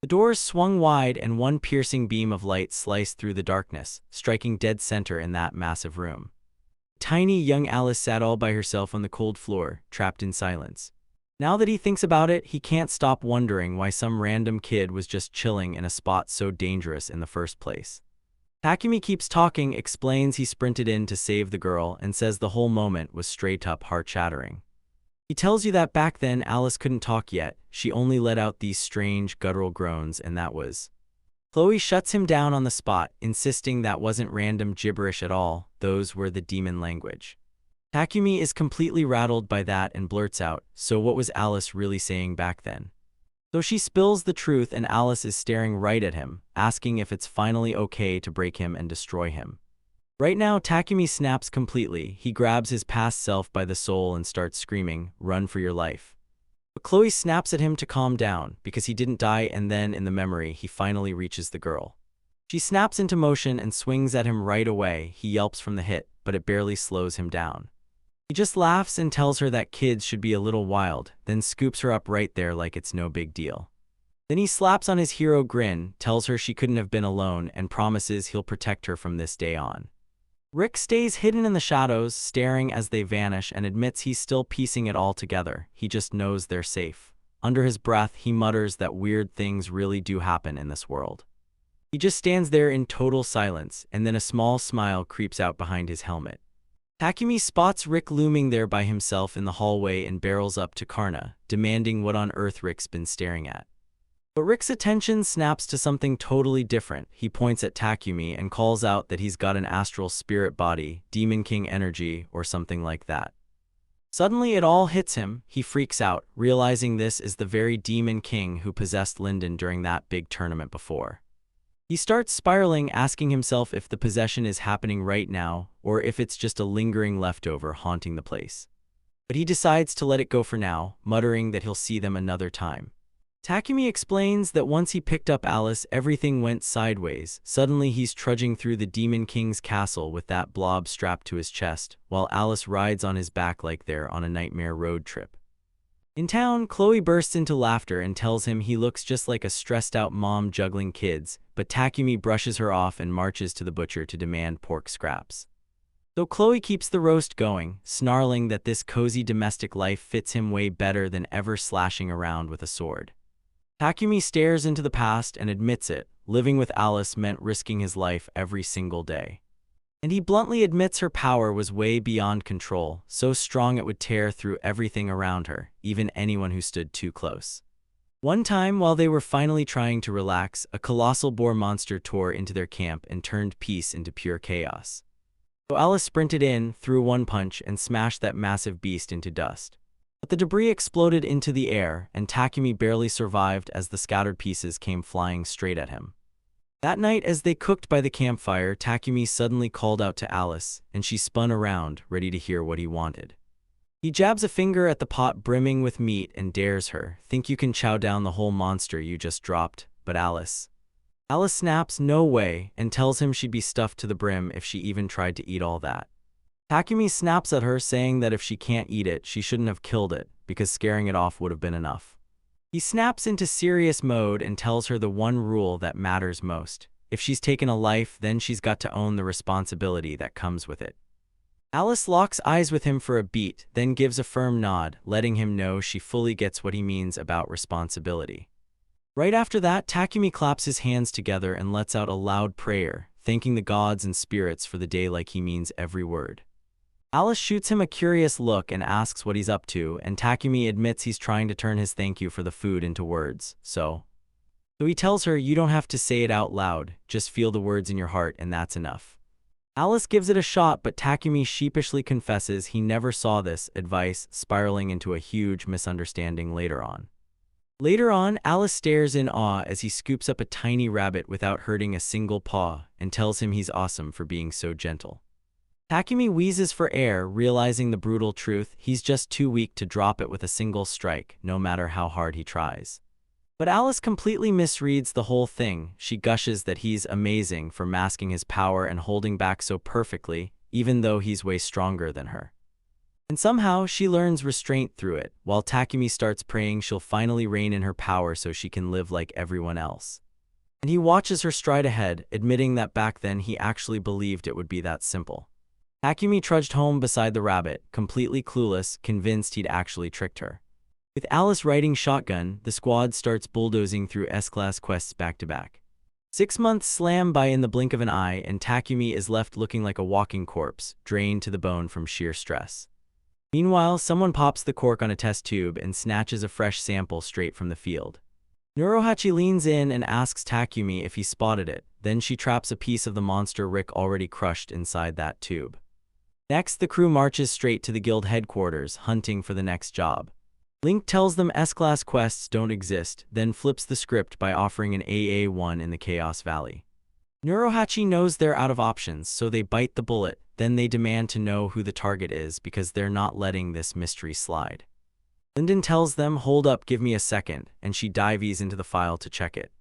The doors swung wide and one piercing beam of light sliced through the darkness, striking dead center in that massive room. Tiny young Alice sat all by herself on the cold floor, trapped in silence. Now that he thinks about it, he can't stop wondering why some random kid was just chilling in a spot so dangerous in the first place. Takumi keeps talking, explains he sprinted in to save the girl, and says the whole moment was straight up heart-shattering. He tells you that back then Alice couldn't talk yet, she only let out these strange, guttural groans, and that was. Chloe shuts him down on the spot, insisting that wasn't random gibberish at all, those were the demon language. Takumi is completely rattled by that and blurts out, "So what was Alice really saying back then?" So she spills the truth and Alice is staring right at him, asking if it's finally okay to break him and destroy him. Right now, Takumi snaps completely. He grabs his past self by the soul and starts screaming, "Run for your life." But Chloe snaps at him to calm down, because he didn't die, and then, in the memory, he finally reaches the girl. She snaps into motion and swings at him right away. He yelps from the hit, but it barely slows him down. He just laughs and tells her that kids should be a little wild, then scoops her up right there like it's no big deal. Then he slaps on his hero grin, tells her she couldn't have been alone, and promises he'll protect her from this day on. Rick stays hidden in the shadows, staring as they vanish, and admits he's still piecing it all together. He just knows they're safe. Under his breath, he mutters that weird things really do happen in this world. He just stands there in total silence, and then a small smile creeps out behind his helmet. Takumi spots Rick looming there by himself in the hallway and barrels up to Karna, demanding what on earth Rick's been staring at. But Rick's attention snaps to something totally different. He points at Takumi and calls out that he's got an astral spirit body, Demon King energy, or something like that. Suddenly it all hits him. He freaks out, realizing this is the very Demon King who possessed Linden during that big tournament before. He starts spiraling, asking himself if the possession is happening right now, or if it's just a lingering leftover haunting the place. But he decides to let it go for now, muttering that he'll see them another time. Takumi explains that once he picked up Alice, everything went sideways. Suddenly he's trudging through the Demon King's castle with that blob strapped to his chest, while Alice rides on his back like they're on a nightmare road trip. In town, Chloe bursts into laughter and tells him he looks just like a stressed-out mom juggling kids, but Takumi brushes her off and marches to the butcher to demand pork scraps. So Chloe keeps the roast going, snarling that this cozy domestic life fits him way better than ever slashing around with a sword. Takumi stares into the past and admits it. Living with Alice meant risking his life every single day. And he bluntly admits her power was way beyond control, so strong it would tear through everything around her, even anyone who stood too close. One time, while they were finally trying to relax, a colossal boar monster tore into their camp and turned peace into pure chaos. So Alice sprinted in, threw one punch, and smashed that massive beast into dust. But the debris exploded into the air, and Takumi barely survived as the scattered pieces came flying straight at him. That night, as they cooked by the campfire, Takumi suddenly called out to Alice, and she spun around, ready to hear what he wanted. He jabs a finger at the pot brimming with meat and dares her, "Think you can chow down the whole monster you just dropped?" But Alice snaps, "No way," and tells him she'd be stuffed to the brim if she even tried to eat all that. Takumi snaps at her, saying that if she can't eat it, she shouldn't have killed it, because scaring it off would have been enough. He snaps into serious mode and tells her the one rule that matters most. If she's taken a life, then she's got to own the responsibility that comes with it. Alice locks eyes with him for a beat, then gives a firm nod, letting him know she fully gets what he means about responsibility. Right after that, Takumi claps his hands together and lets out a loud prayer, thanking the gods and spirits for the day like he means every word. Alice shoots him a curious look and asks what he's up to, and Takumi admits he's trying to turn his thank you for the food into words, so he tells her, you don't have to say it out loud, just feel the words in your heart and that's enough. Alice gives it a shot, but Takumi sheepishly confesses he never saw this advice, spiraling into a huge misunderstanding later on. Later on, Alice stares in awe as he scoops up a tiny rabbit without hurting a single paw and tells him he's awesome for being so gentle. Takumi wheezes for air, realizing the brutal truth: he's just too weak to drop it with a single strike, no matter how hard he tries. But Alice completely misreads the whole thing. She gushes that he's amazing for masking his power and holding back so perfectly, even though he's way stronger than her. And somehow, she learns restraint through it, while Takumi starts praying she'll finally reign in her power so she can live like everyone else. And he watches her stride ahead, admitting that back then he actually believed it would be that simple. Takumi trudged home beside the rabbit, completely clueless, convinced he'd actually tricked her. With Alice riding shotgun, the squad starts bulldozing through S-Class quests back-to-back. 6 months slam by in the blink of an eye, and Takumi is left looking like a walking corpse, drained to the bone from sheer stress. Meanwhile, someone pops the cork on a test tube and snatches a fresh sample straight from the field. Norohachi leans in and asks Takumi if he spotted it, then she traps a piece of the monster Rick already crushed inside that tube. Next, the crew marches straight to the guild headquarters, hunting for the next job. Link tells them S-Class quests don't exist, then flips the script by offering an AA1 in the Chaos Valley. Norohachi knows they're out of options, so they bite the bullet, then they demand to know who the target is because they're not letting this mystery slide. Linden tells them, hold up, give me a second, and she dives into the file to check it.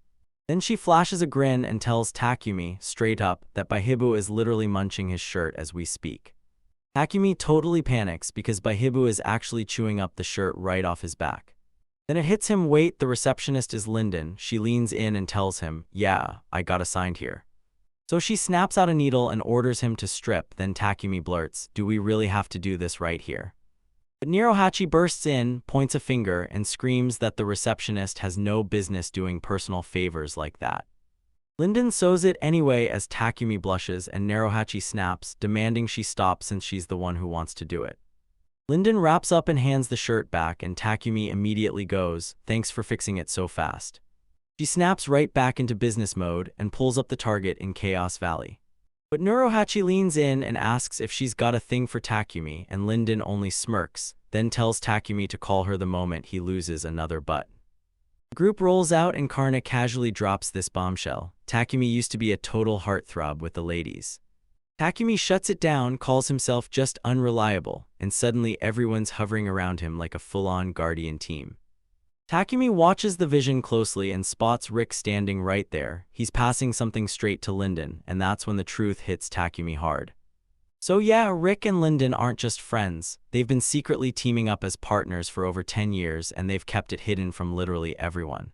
Then she flashes a grin and tells Takumi, straight up, that Baihibu is literally munching his shirt as we speak. Takumi totally panics because Baihibu is actually chewing up the shirt right off his back. Then it hits him, wait, the receptionist is Linden. She leans in and tells him, yeah, I got assigned here. So she snaps out a needle and orders him to strip, then Takumi blurts, do we really have to do this right here? But Norohachi bursts in, points a finger, and screams that the receptionist has no business doing personal favors like that. Linden sews it anyway as Takumi blushes and Norohachi snaps, demanding she stop since she's the one who wants to do it. Linden wraps up and hands the shirt back, and Takumi immediately goes, thanks for fixing it so fast. She snaps right back into business mode and pulls up the target in Chaos Valley. But Norohachi leans in and asks if she's got a thing for Takumi, and Linden only smirks, then tells Takumi to call her the moment he loses another butt. The group rolls out and Karna casually drops this bombshell. Takumi used to be a total heartthrob with the ladies. Takumi shuts it down, calls himself just unreliable, and suddenly everyone's hovering around him like a full-on guardian team. Takumi watches the vision closely and spots Rick standing right there. He's passing something straight to Linden, and that's when the truth hits Takumi hard. So yeah, Rick and Linden aren't just friends. They've been secretly teaming up as partners for over 10 years, and they've kept it hidden from literally everyone.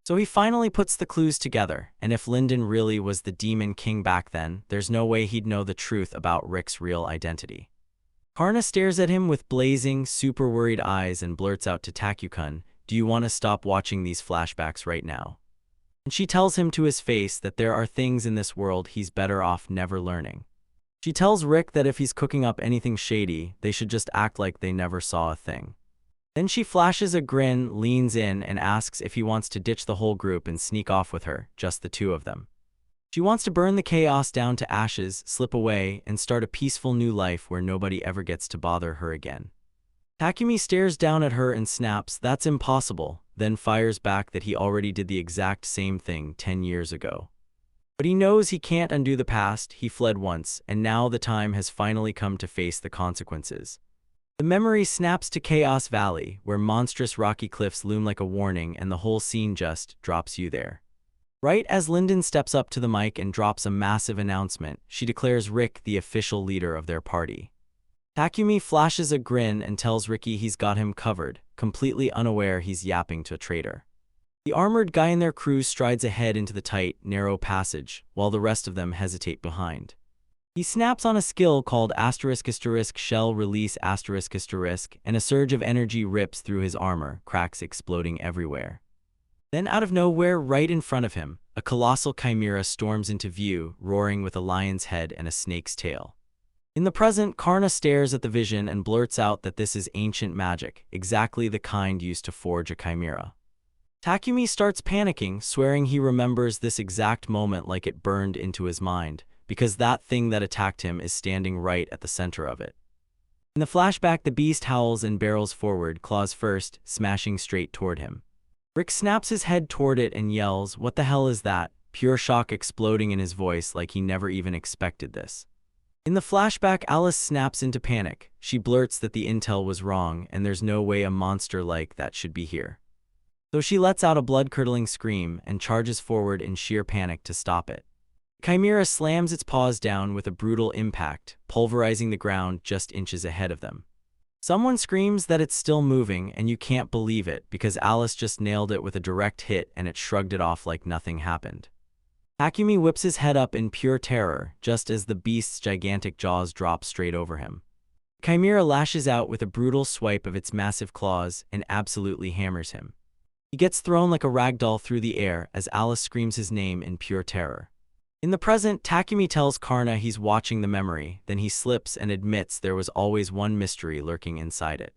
So he finally puts the clues together, and if Linden really was the Demon King back then, there's no way he'd know the truth about Rick's real identity. Karna stares at him with blazing, super worried eyes and blurts out to Takukun, do you want to stop watching these flashbacks right now? And she tells him to his face that there are things in this world he's better off never learning. She tells Rick that if he's cooking up anything shady, they should just act like they never saw a thing. Then she flashes a grin, leans in, and asks if he wants to ditch the whole group and sneak off with her, just the two of them. She wants to burn the chaos down to ashes, slip away, and start a peaceful new life where nobody ever gets to bother her again. Takumi stares down at her and snaps, that's impossible, then fires back that he already did the exact same thing 10 years ago. But he knows he can't undo the past. He fled once, and now the time has finally come to face the consequences. The memory snaps to Chaos Valley, where monstrous rocky cliffs loom like a warning, and the whole scene just drops you there. Right as Linden steps up to the mic and drops a massive announcement, she declares Rick the official leader of their party. Takumi flashes a grin and tells Ricky he's got him covered, completely unaware he's yapping to a traitor. The armored guy in their crew strides ahead into the tight, narrow passage, while the rest of them hesitate behind. He snaps on a skill called *** shell release ***, and a surge of energy rips through his armor, cracks exploding everywhere. Then out of nowhere, right in front of him, a colossal chimera storms into view, roaring with a lion's head and a snake's tail. In the present, Karna stares at the vision and blurts out that this is ancient magic, exactly the kind used to forge a chimera. Takumi starts panicking, swearing he remembers this exact moment like it burned into his mind, because that thing that attacked him is standing right at the center of it. In the flashback, the beast howls and barrels forward, claws first, smashing straight toward him. Rick snaps his head toward it and yells, "What the hell is that?" Pure shock exploding in his voice like he never even expected this. In the flashback, Alice snaps into panic. She blurts that the intel was wrong and there's no way a monster like that should be here. So she lets out a blood-curdling scream and charges forward in sheer panic to stop it. Chimera slams its paws down with a brutal impact, pulverizing the ground just inches ahead of them. Someone screams that it's still moving, and you can't believe it because Alice just nailed it with a direct hit and it shrugged it off like nothing happened. Takumi whips his head up in pure terror, just as the beast's gigantic jaws drop straight over him. Chimera lashes out with a brutal swipe of its massive claws and absolutely hammers him. He gets thrown like a ragdoll through the air as Alice screams his name in pure terror. In the present, Takumi tells Karna he's watching the memory, then he slips and admits there was always one mystery lurking inside it.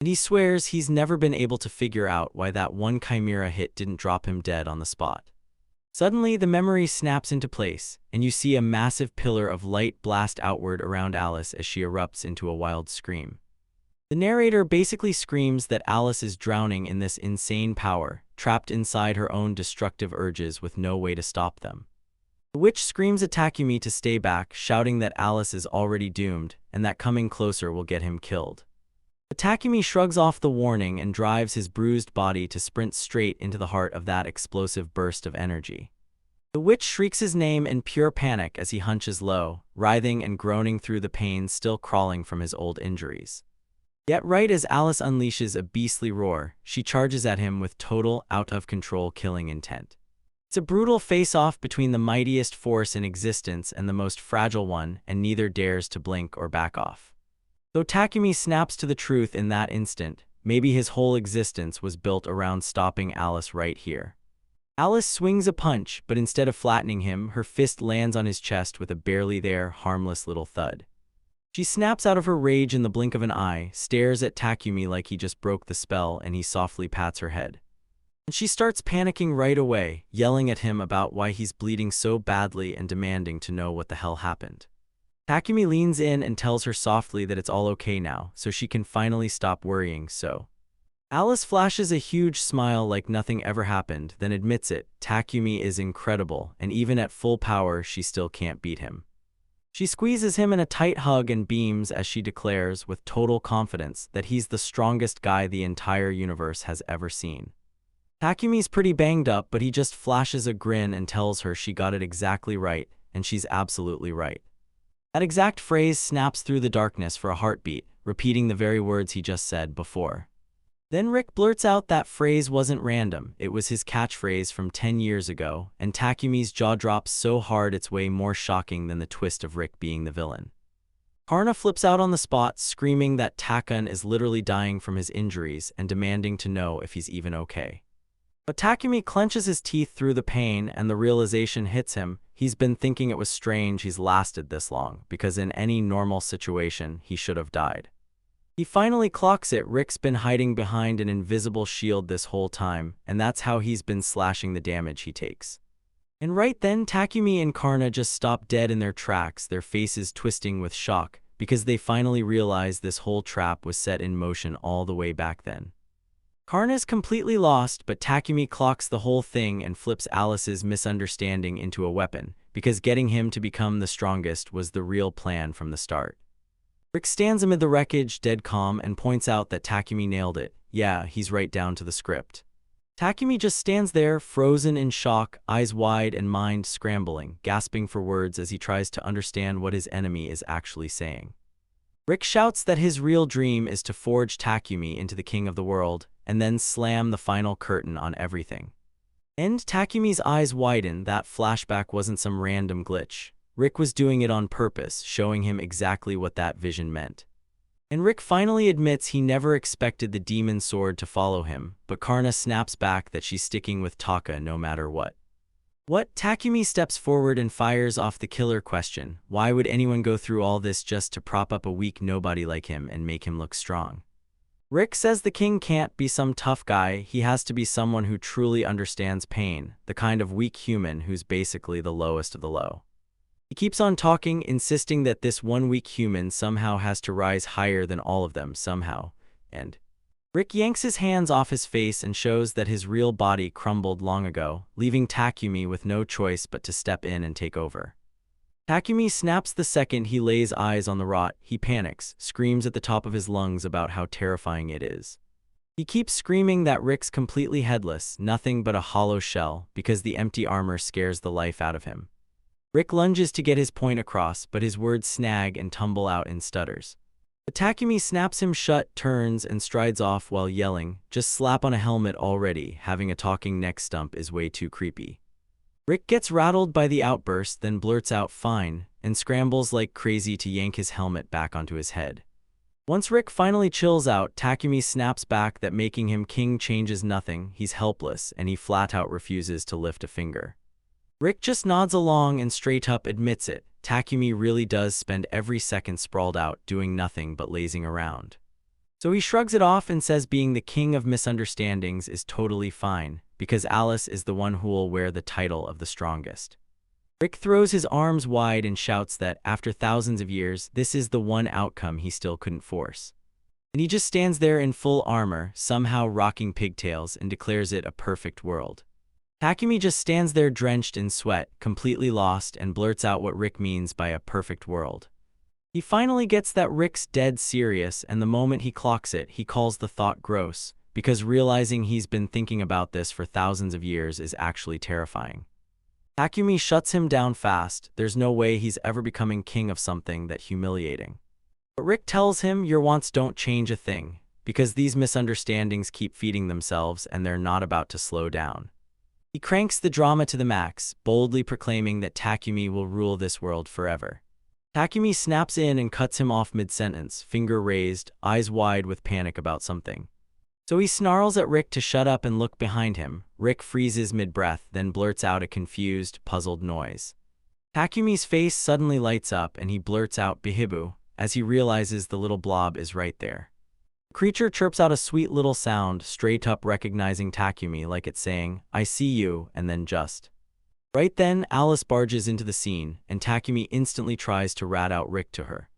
And he swears he's never been able to figure out why that one chimera hit didn't drop him dead on the spot. Suddenly, the memory snaps into place, and you see a massive pillar of light blast outward around Alice as she erupts into a wild scream. The narrator basically screams that Alice is drowning in this insane power, trapped inside her own destructive urges with no way to stop them. The witch screams at Takumi to stay back, shouting that Alice is already doomed, and that coming closer will get him killed. But Takumi shrugs off the warning and drives his bruised body to sprint straight into the heart of that explosive burst of energy. The witch shrieks his name in pure panic as he hunches low, writhing and groaning through the pain still crawling from his old injuries. Yet right as Alice unleashes a beastly roar, she charges at him with total, out-of-control killing intent. It's a brutal face-off between the mightiest force in existence and the most fragile one, and neither dares to blink or back off. Though Takumi snaps to the truth in that instant, maybe his whole existence was built around stopping Alice right here. Alice swings a punch, but instead of flattening him, her fist lands on his chest with a barely there, harmless little thud. She snaps out of her rage in the blink of an eye, stares at Takumi like he just broke the spell, and he softly pats her head. And she starts panicking right away, yelling at him about why he's bleeding so badly and demanding to know what the hell happened. Takumi leans in and tells her softly that it's all okay now, so she can finally stop worrying. Alice flashes a huge smile like nothing ever happened, then admits it. Takumi is incredible, and even at full power, she still can't beat him. She squeezes him in a tight hug and beams as she declares with total confidence that he's the strongest guy the entire universe has ever seen. Takumi's pretty banged up, but he just flashes a grin and tells her she got it exactly right, and she's absolutely right. That exact phrase snaps through the darkness for a heartbeat, repeating the very words he just said before. Then Rick blurts out that phrase wasn't random, it was his catchphrase from 10 years ago, and Takumi's jaw drops so hard it's way more shocking than the twist of Rick being the villain. Karna flips out on the spot, screaming that Takun is literally dying from his injuries and demanding to know if he's even okay. But Takumi clenches his teeth through the pain and the realization hits him. He's been thinking it was strange he's lasted this long, because in any normal situation, he should have died. He finally clocks it. Rick's been hiding behind an invisible shield this whole time, and that's how he's been slashing the damage he takes. And right then, Takumi and Karna just stop dead in their tracks, their faces twisting with shock, because they finally realize this whole trap was set in motion all the way back then. Karna's completely lost, but Takumi clocks the whole thing and flips Alice's misunderstanding into a weapon, because getting him to become the strongest was the real plan from the start. Rick stands amid the wreckage, dead calm, and points out that Takumi nailed it. Yeah, he's right down to the script. Takumi just stands there, frozen in shock, eyes wide and mind scrambling, gasping for words as he tries to understand what his enemy is actually saying. Rick shouts that his real dream is to forge Takumi into the king of the world, and then slam the final curtain on everything. And Takumi's eyes widen. That flashback wasn't some random glitch. Rick was doing it on purpose, showing him exactly what that vision meant. And Rick finally admits he never expected the demon sword to follow him, but Karna snaps back that she's sticking with Taka no matter what. Takumi steps forward and fires off the killer question: why would anyone go through all this just to prop up a weak nobody like him and make him look strong? Rick says the king can't be some tough guy, he has to be someone who truly understands pain, the kind of weak human who's basically the lowest of the low. He keeps on talking, insisting that this one weak human somehow has to rise higher than all of them somehow, and Rick yanks his hands off his face and shows that his real body crumbled long ago, leaving Takumi with no choice but to step in and take over. Takumi snaps the second he lays eyes on the rot. He panics, screams at the top of his lungs about how terrifying it is. He keeps screaming that Rick's completely headless, nothing but a hollow shell, because the empty armor scares the life out of him. Rick lunges to get his point across, but his words snag and tumble out in stutters. Takumi snaps him shut, turns, and strides off while yelling, "Just slap on a helmet already, having a talking neck stump is way too creepy." Rick gets rattled by the outburst, then blurts out "fine," and scrambles like crazy to yank his helmet back onto his head. Once Rick finally chills out, Takumi snaps back that making him king changes nothing, he's helpless, and he flat out refuses to lift a finger. Rick just nods along and straight up admits it. Takumi really does spend every second sprawled out, doing nothing but lazing around. So he shrugs it off and says being the king of misunderstandings is totally fine, because Alice is the one who will wear the title of the strongest. Rick throws his arms wide and shouts that, after thousands of years, this is the one outcome he still couldn't force. And he just stands there in full armor, somehow rocking pigtails, and declares it a perfect world. Takumi just stands there drenched in sweat, completely lost, and blurts out what Rick means by a perfect world. He finally gets that Rick's dead serious, and the moment he clocks it, he calls the thought gross, because realizing he's been thinking about this for thousands of years is actually terrifying. Takumi shuts him down fast. There's no way he's ever becoming king of something that humiliating. But Rick tells him your wants don't change a thing, because these misunderstandings keep feeding themselves and they're not about to slow down. He cranks the drama to the max, boldly proclaiming that Takumi will rule this world forever. Takumi snaps in and cuts him off mid-sentence, finger raised, eyes wide with panic about something. So he snarls at Rick to shut up and look behind him. Rick freezes mid-breath, then blurts out a confused, puzzled noise. Takumi's face suddenly lights up and he blurts out "Bihibu," as he realizes the little blob is right there. The creature chirps out a sweet little sound, straight up recognizing Takumi like it's saying, "I see you," and then just. Right then, Alice barges into the scene, and Takumi instantly tries to rat out Rick to her.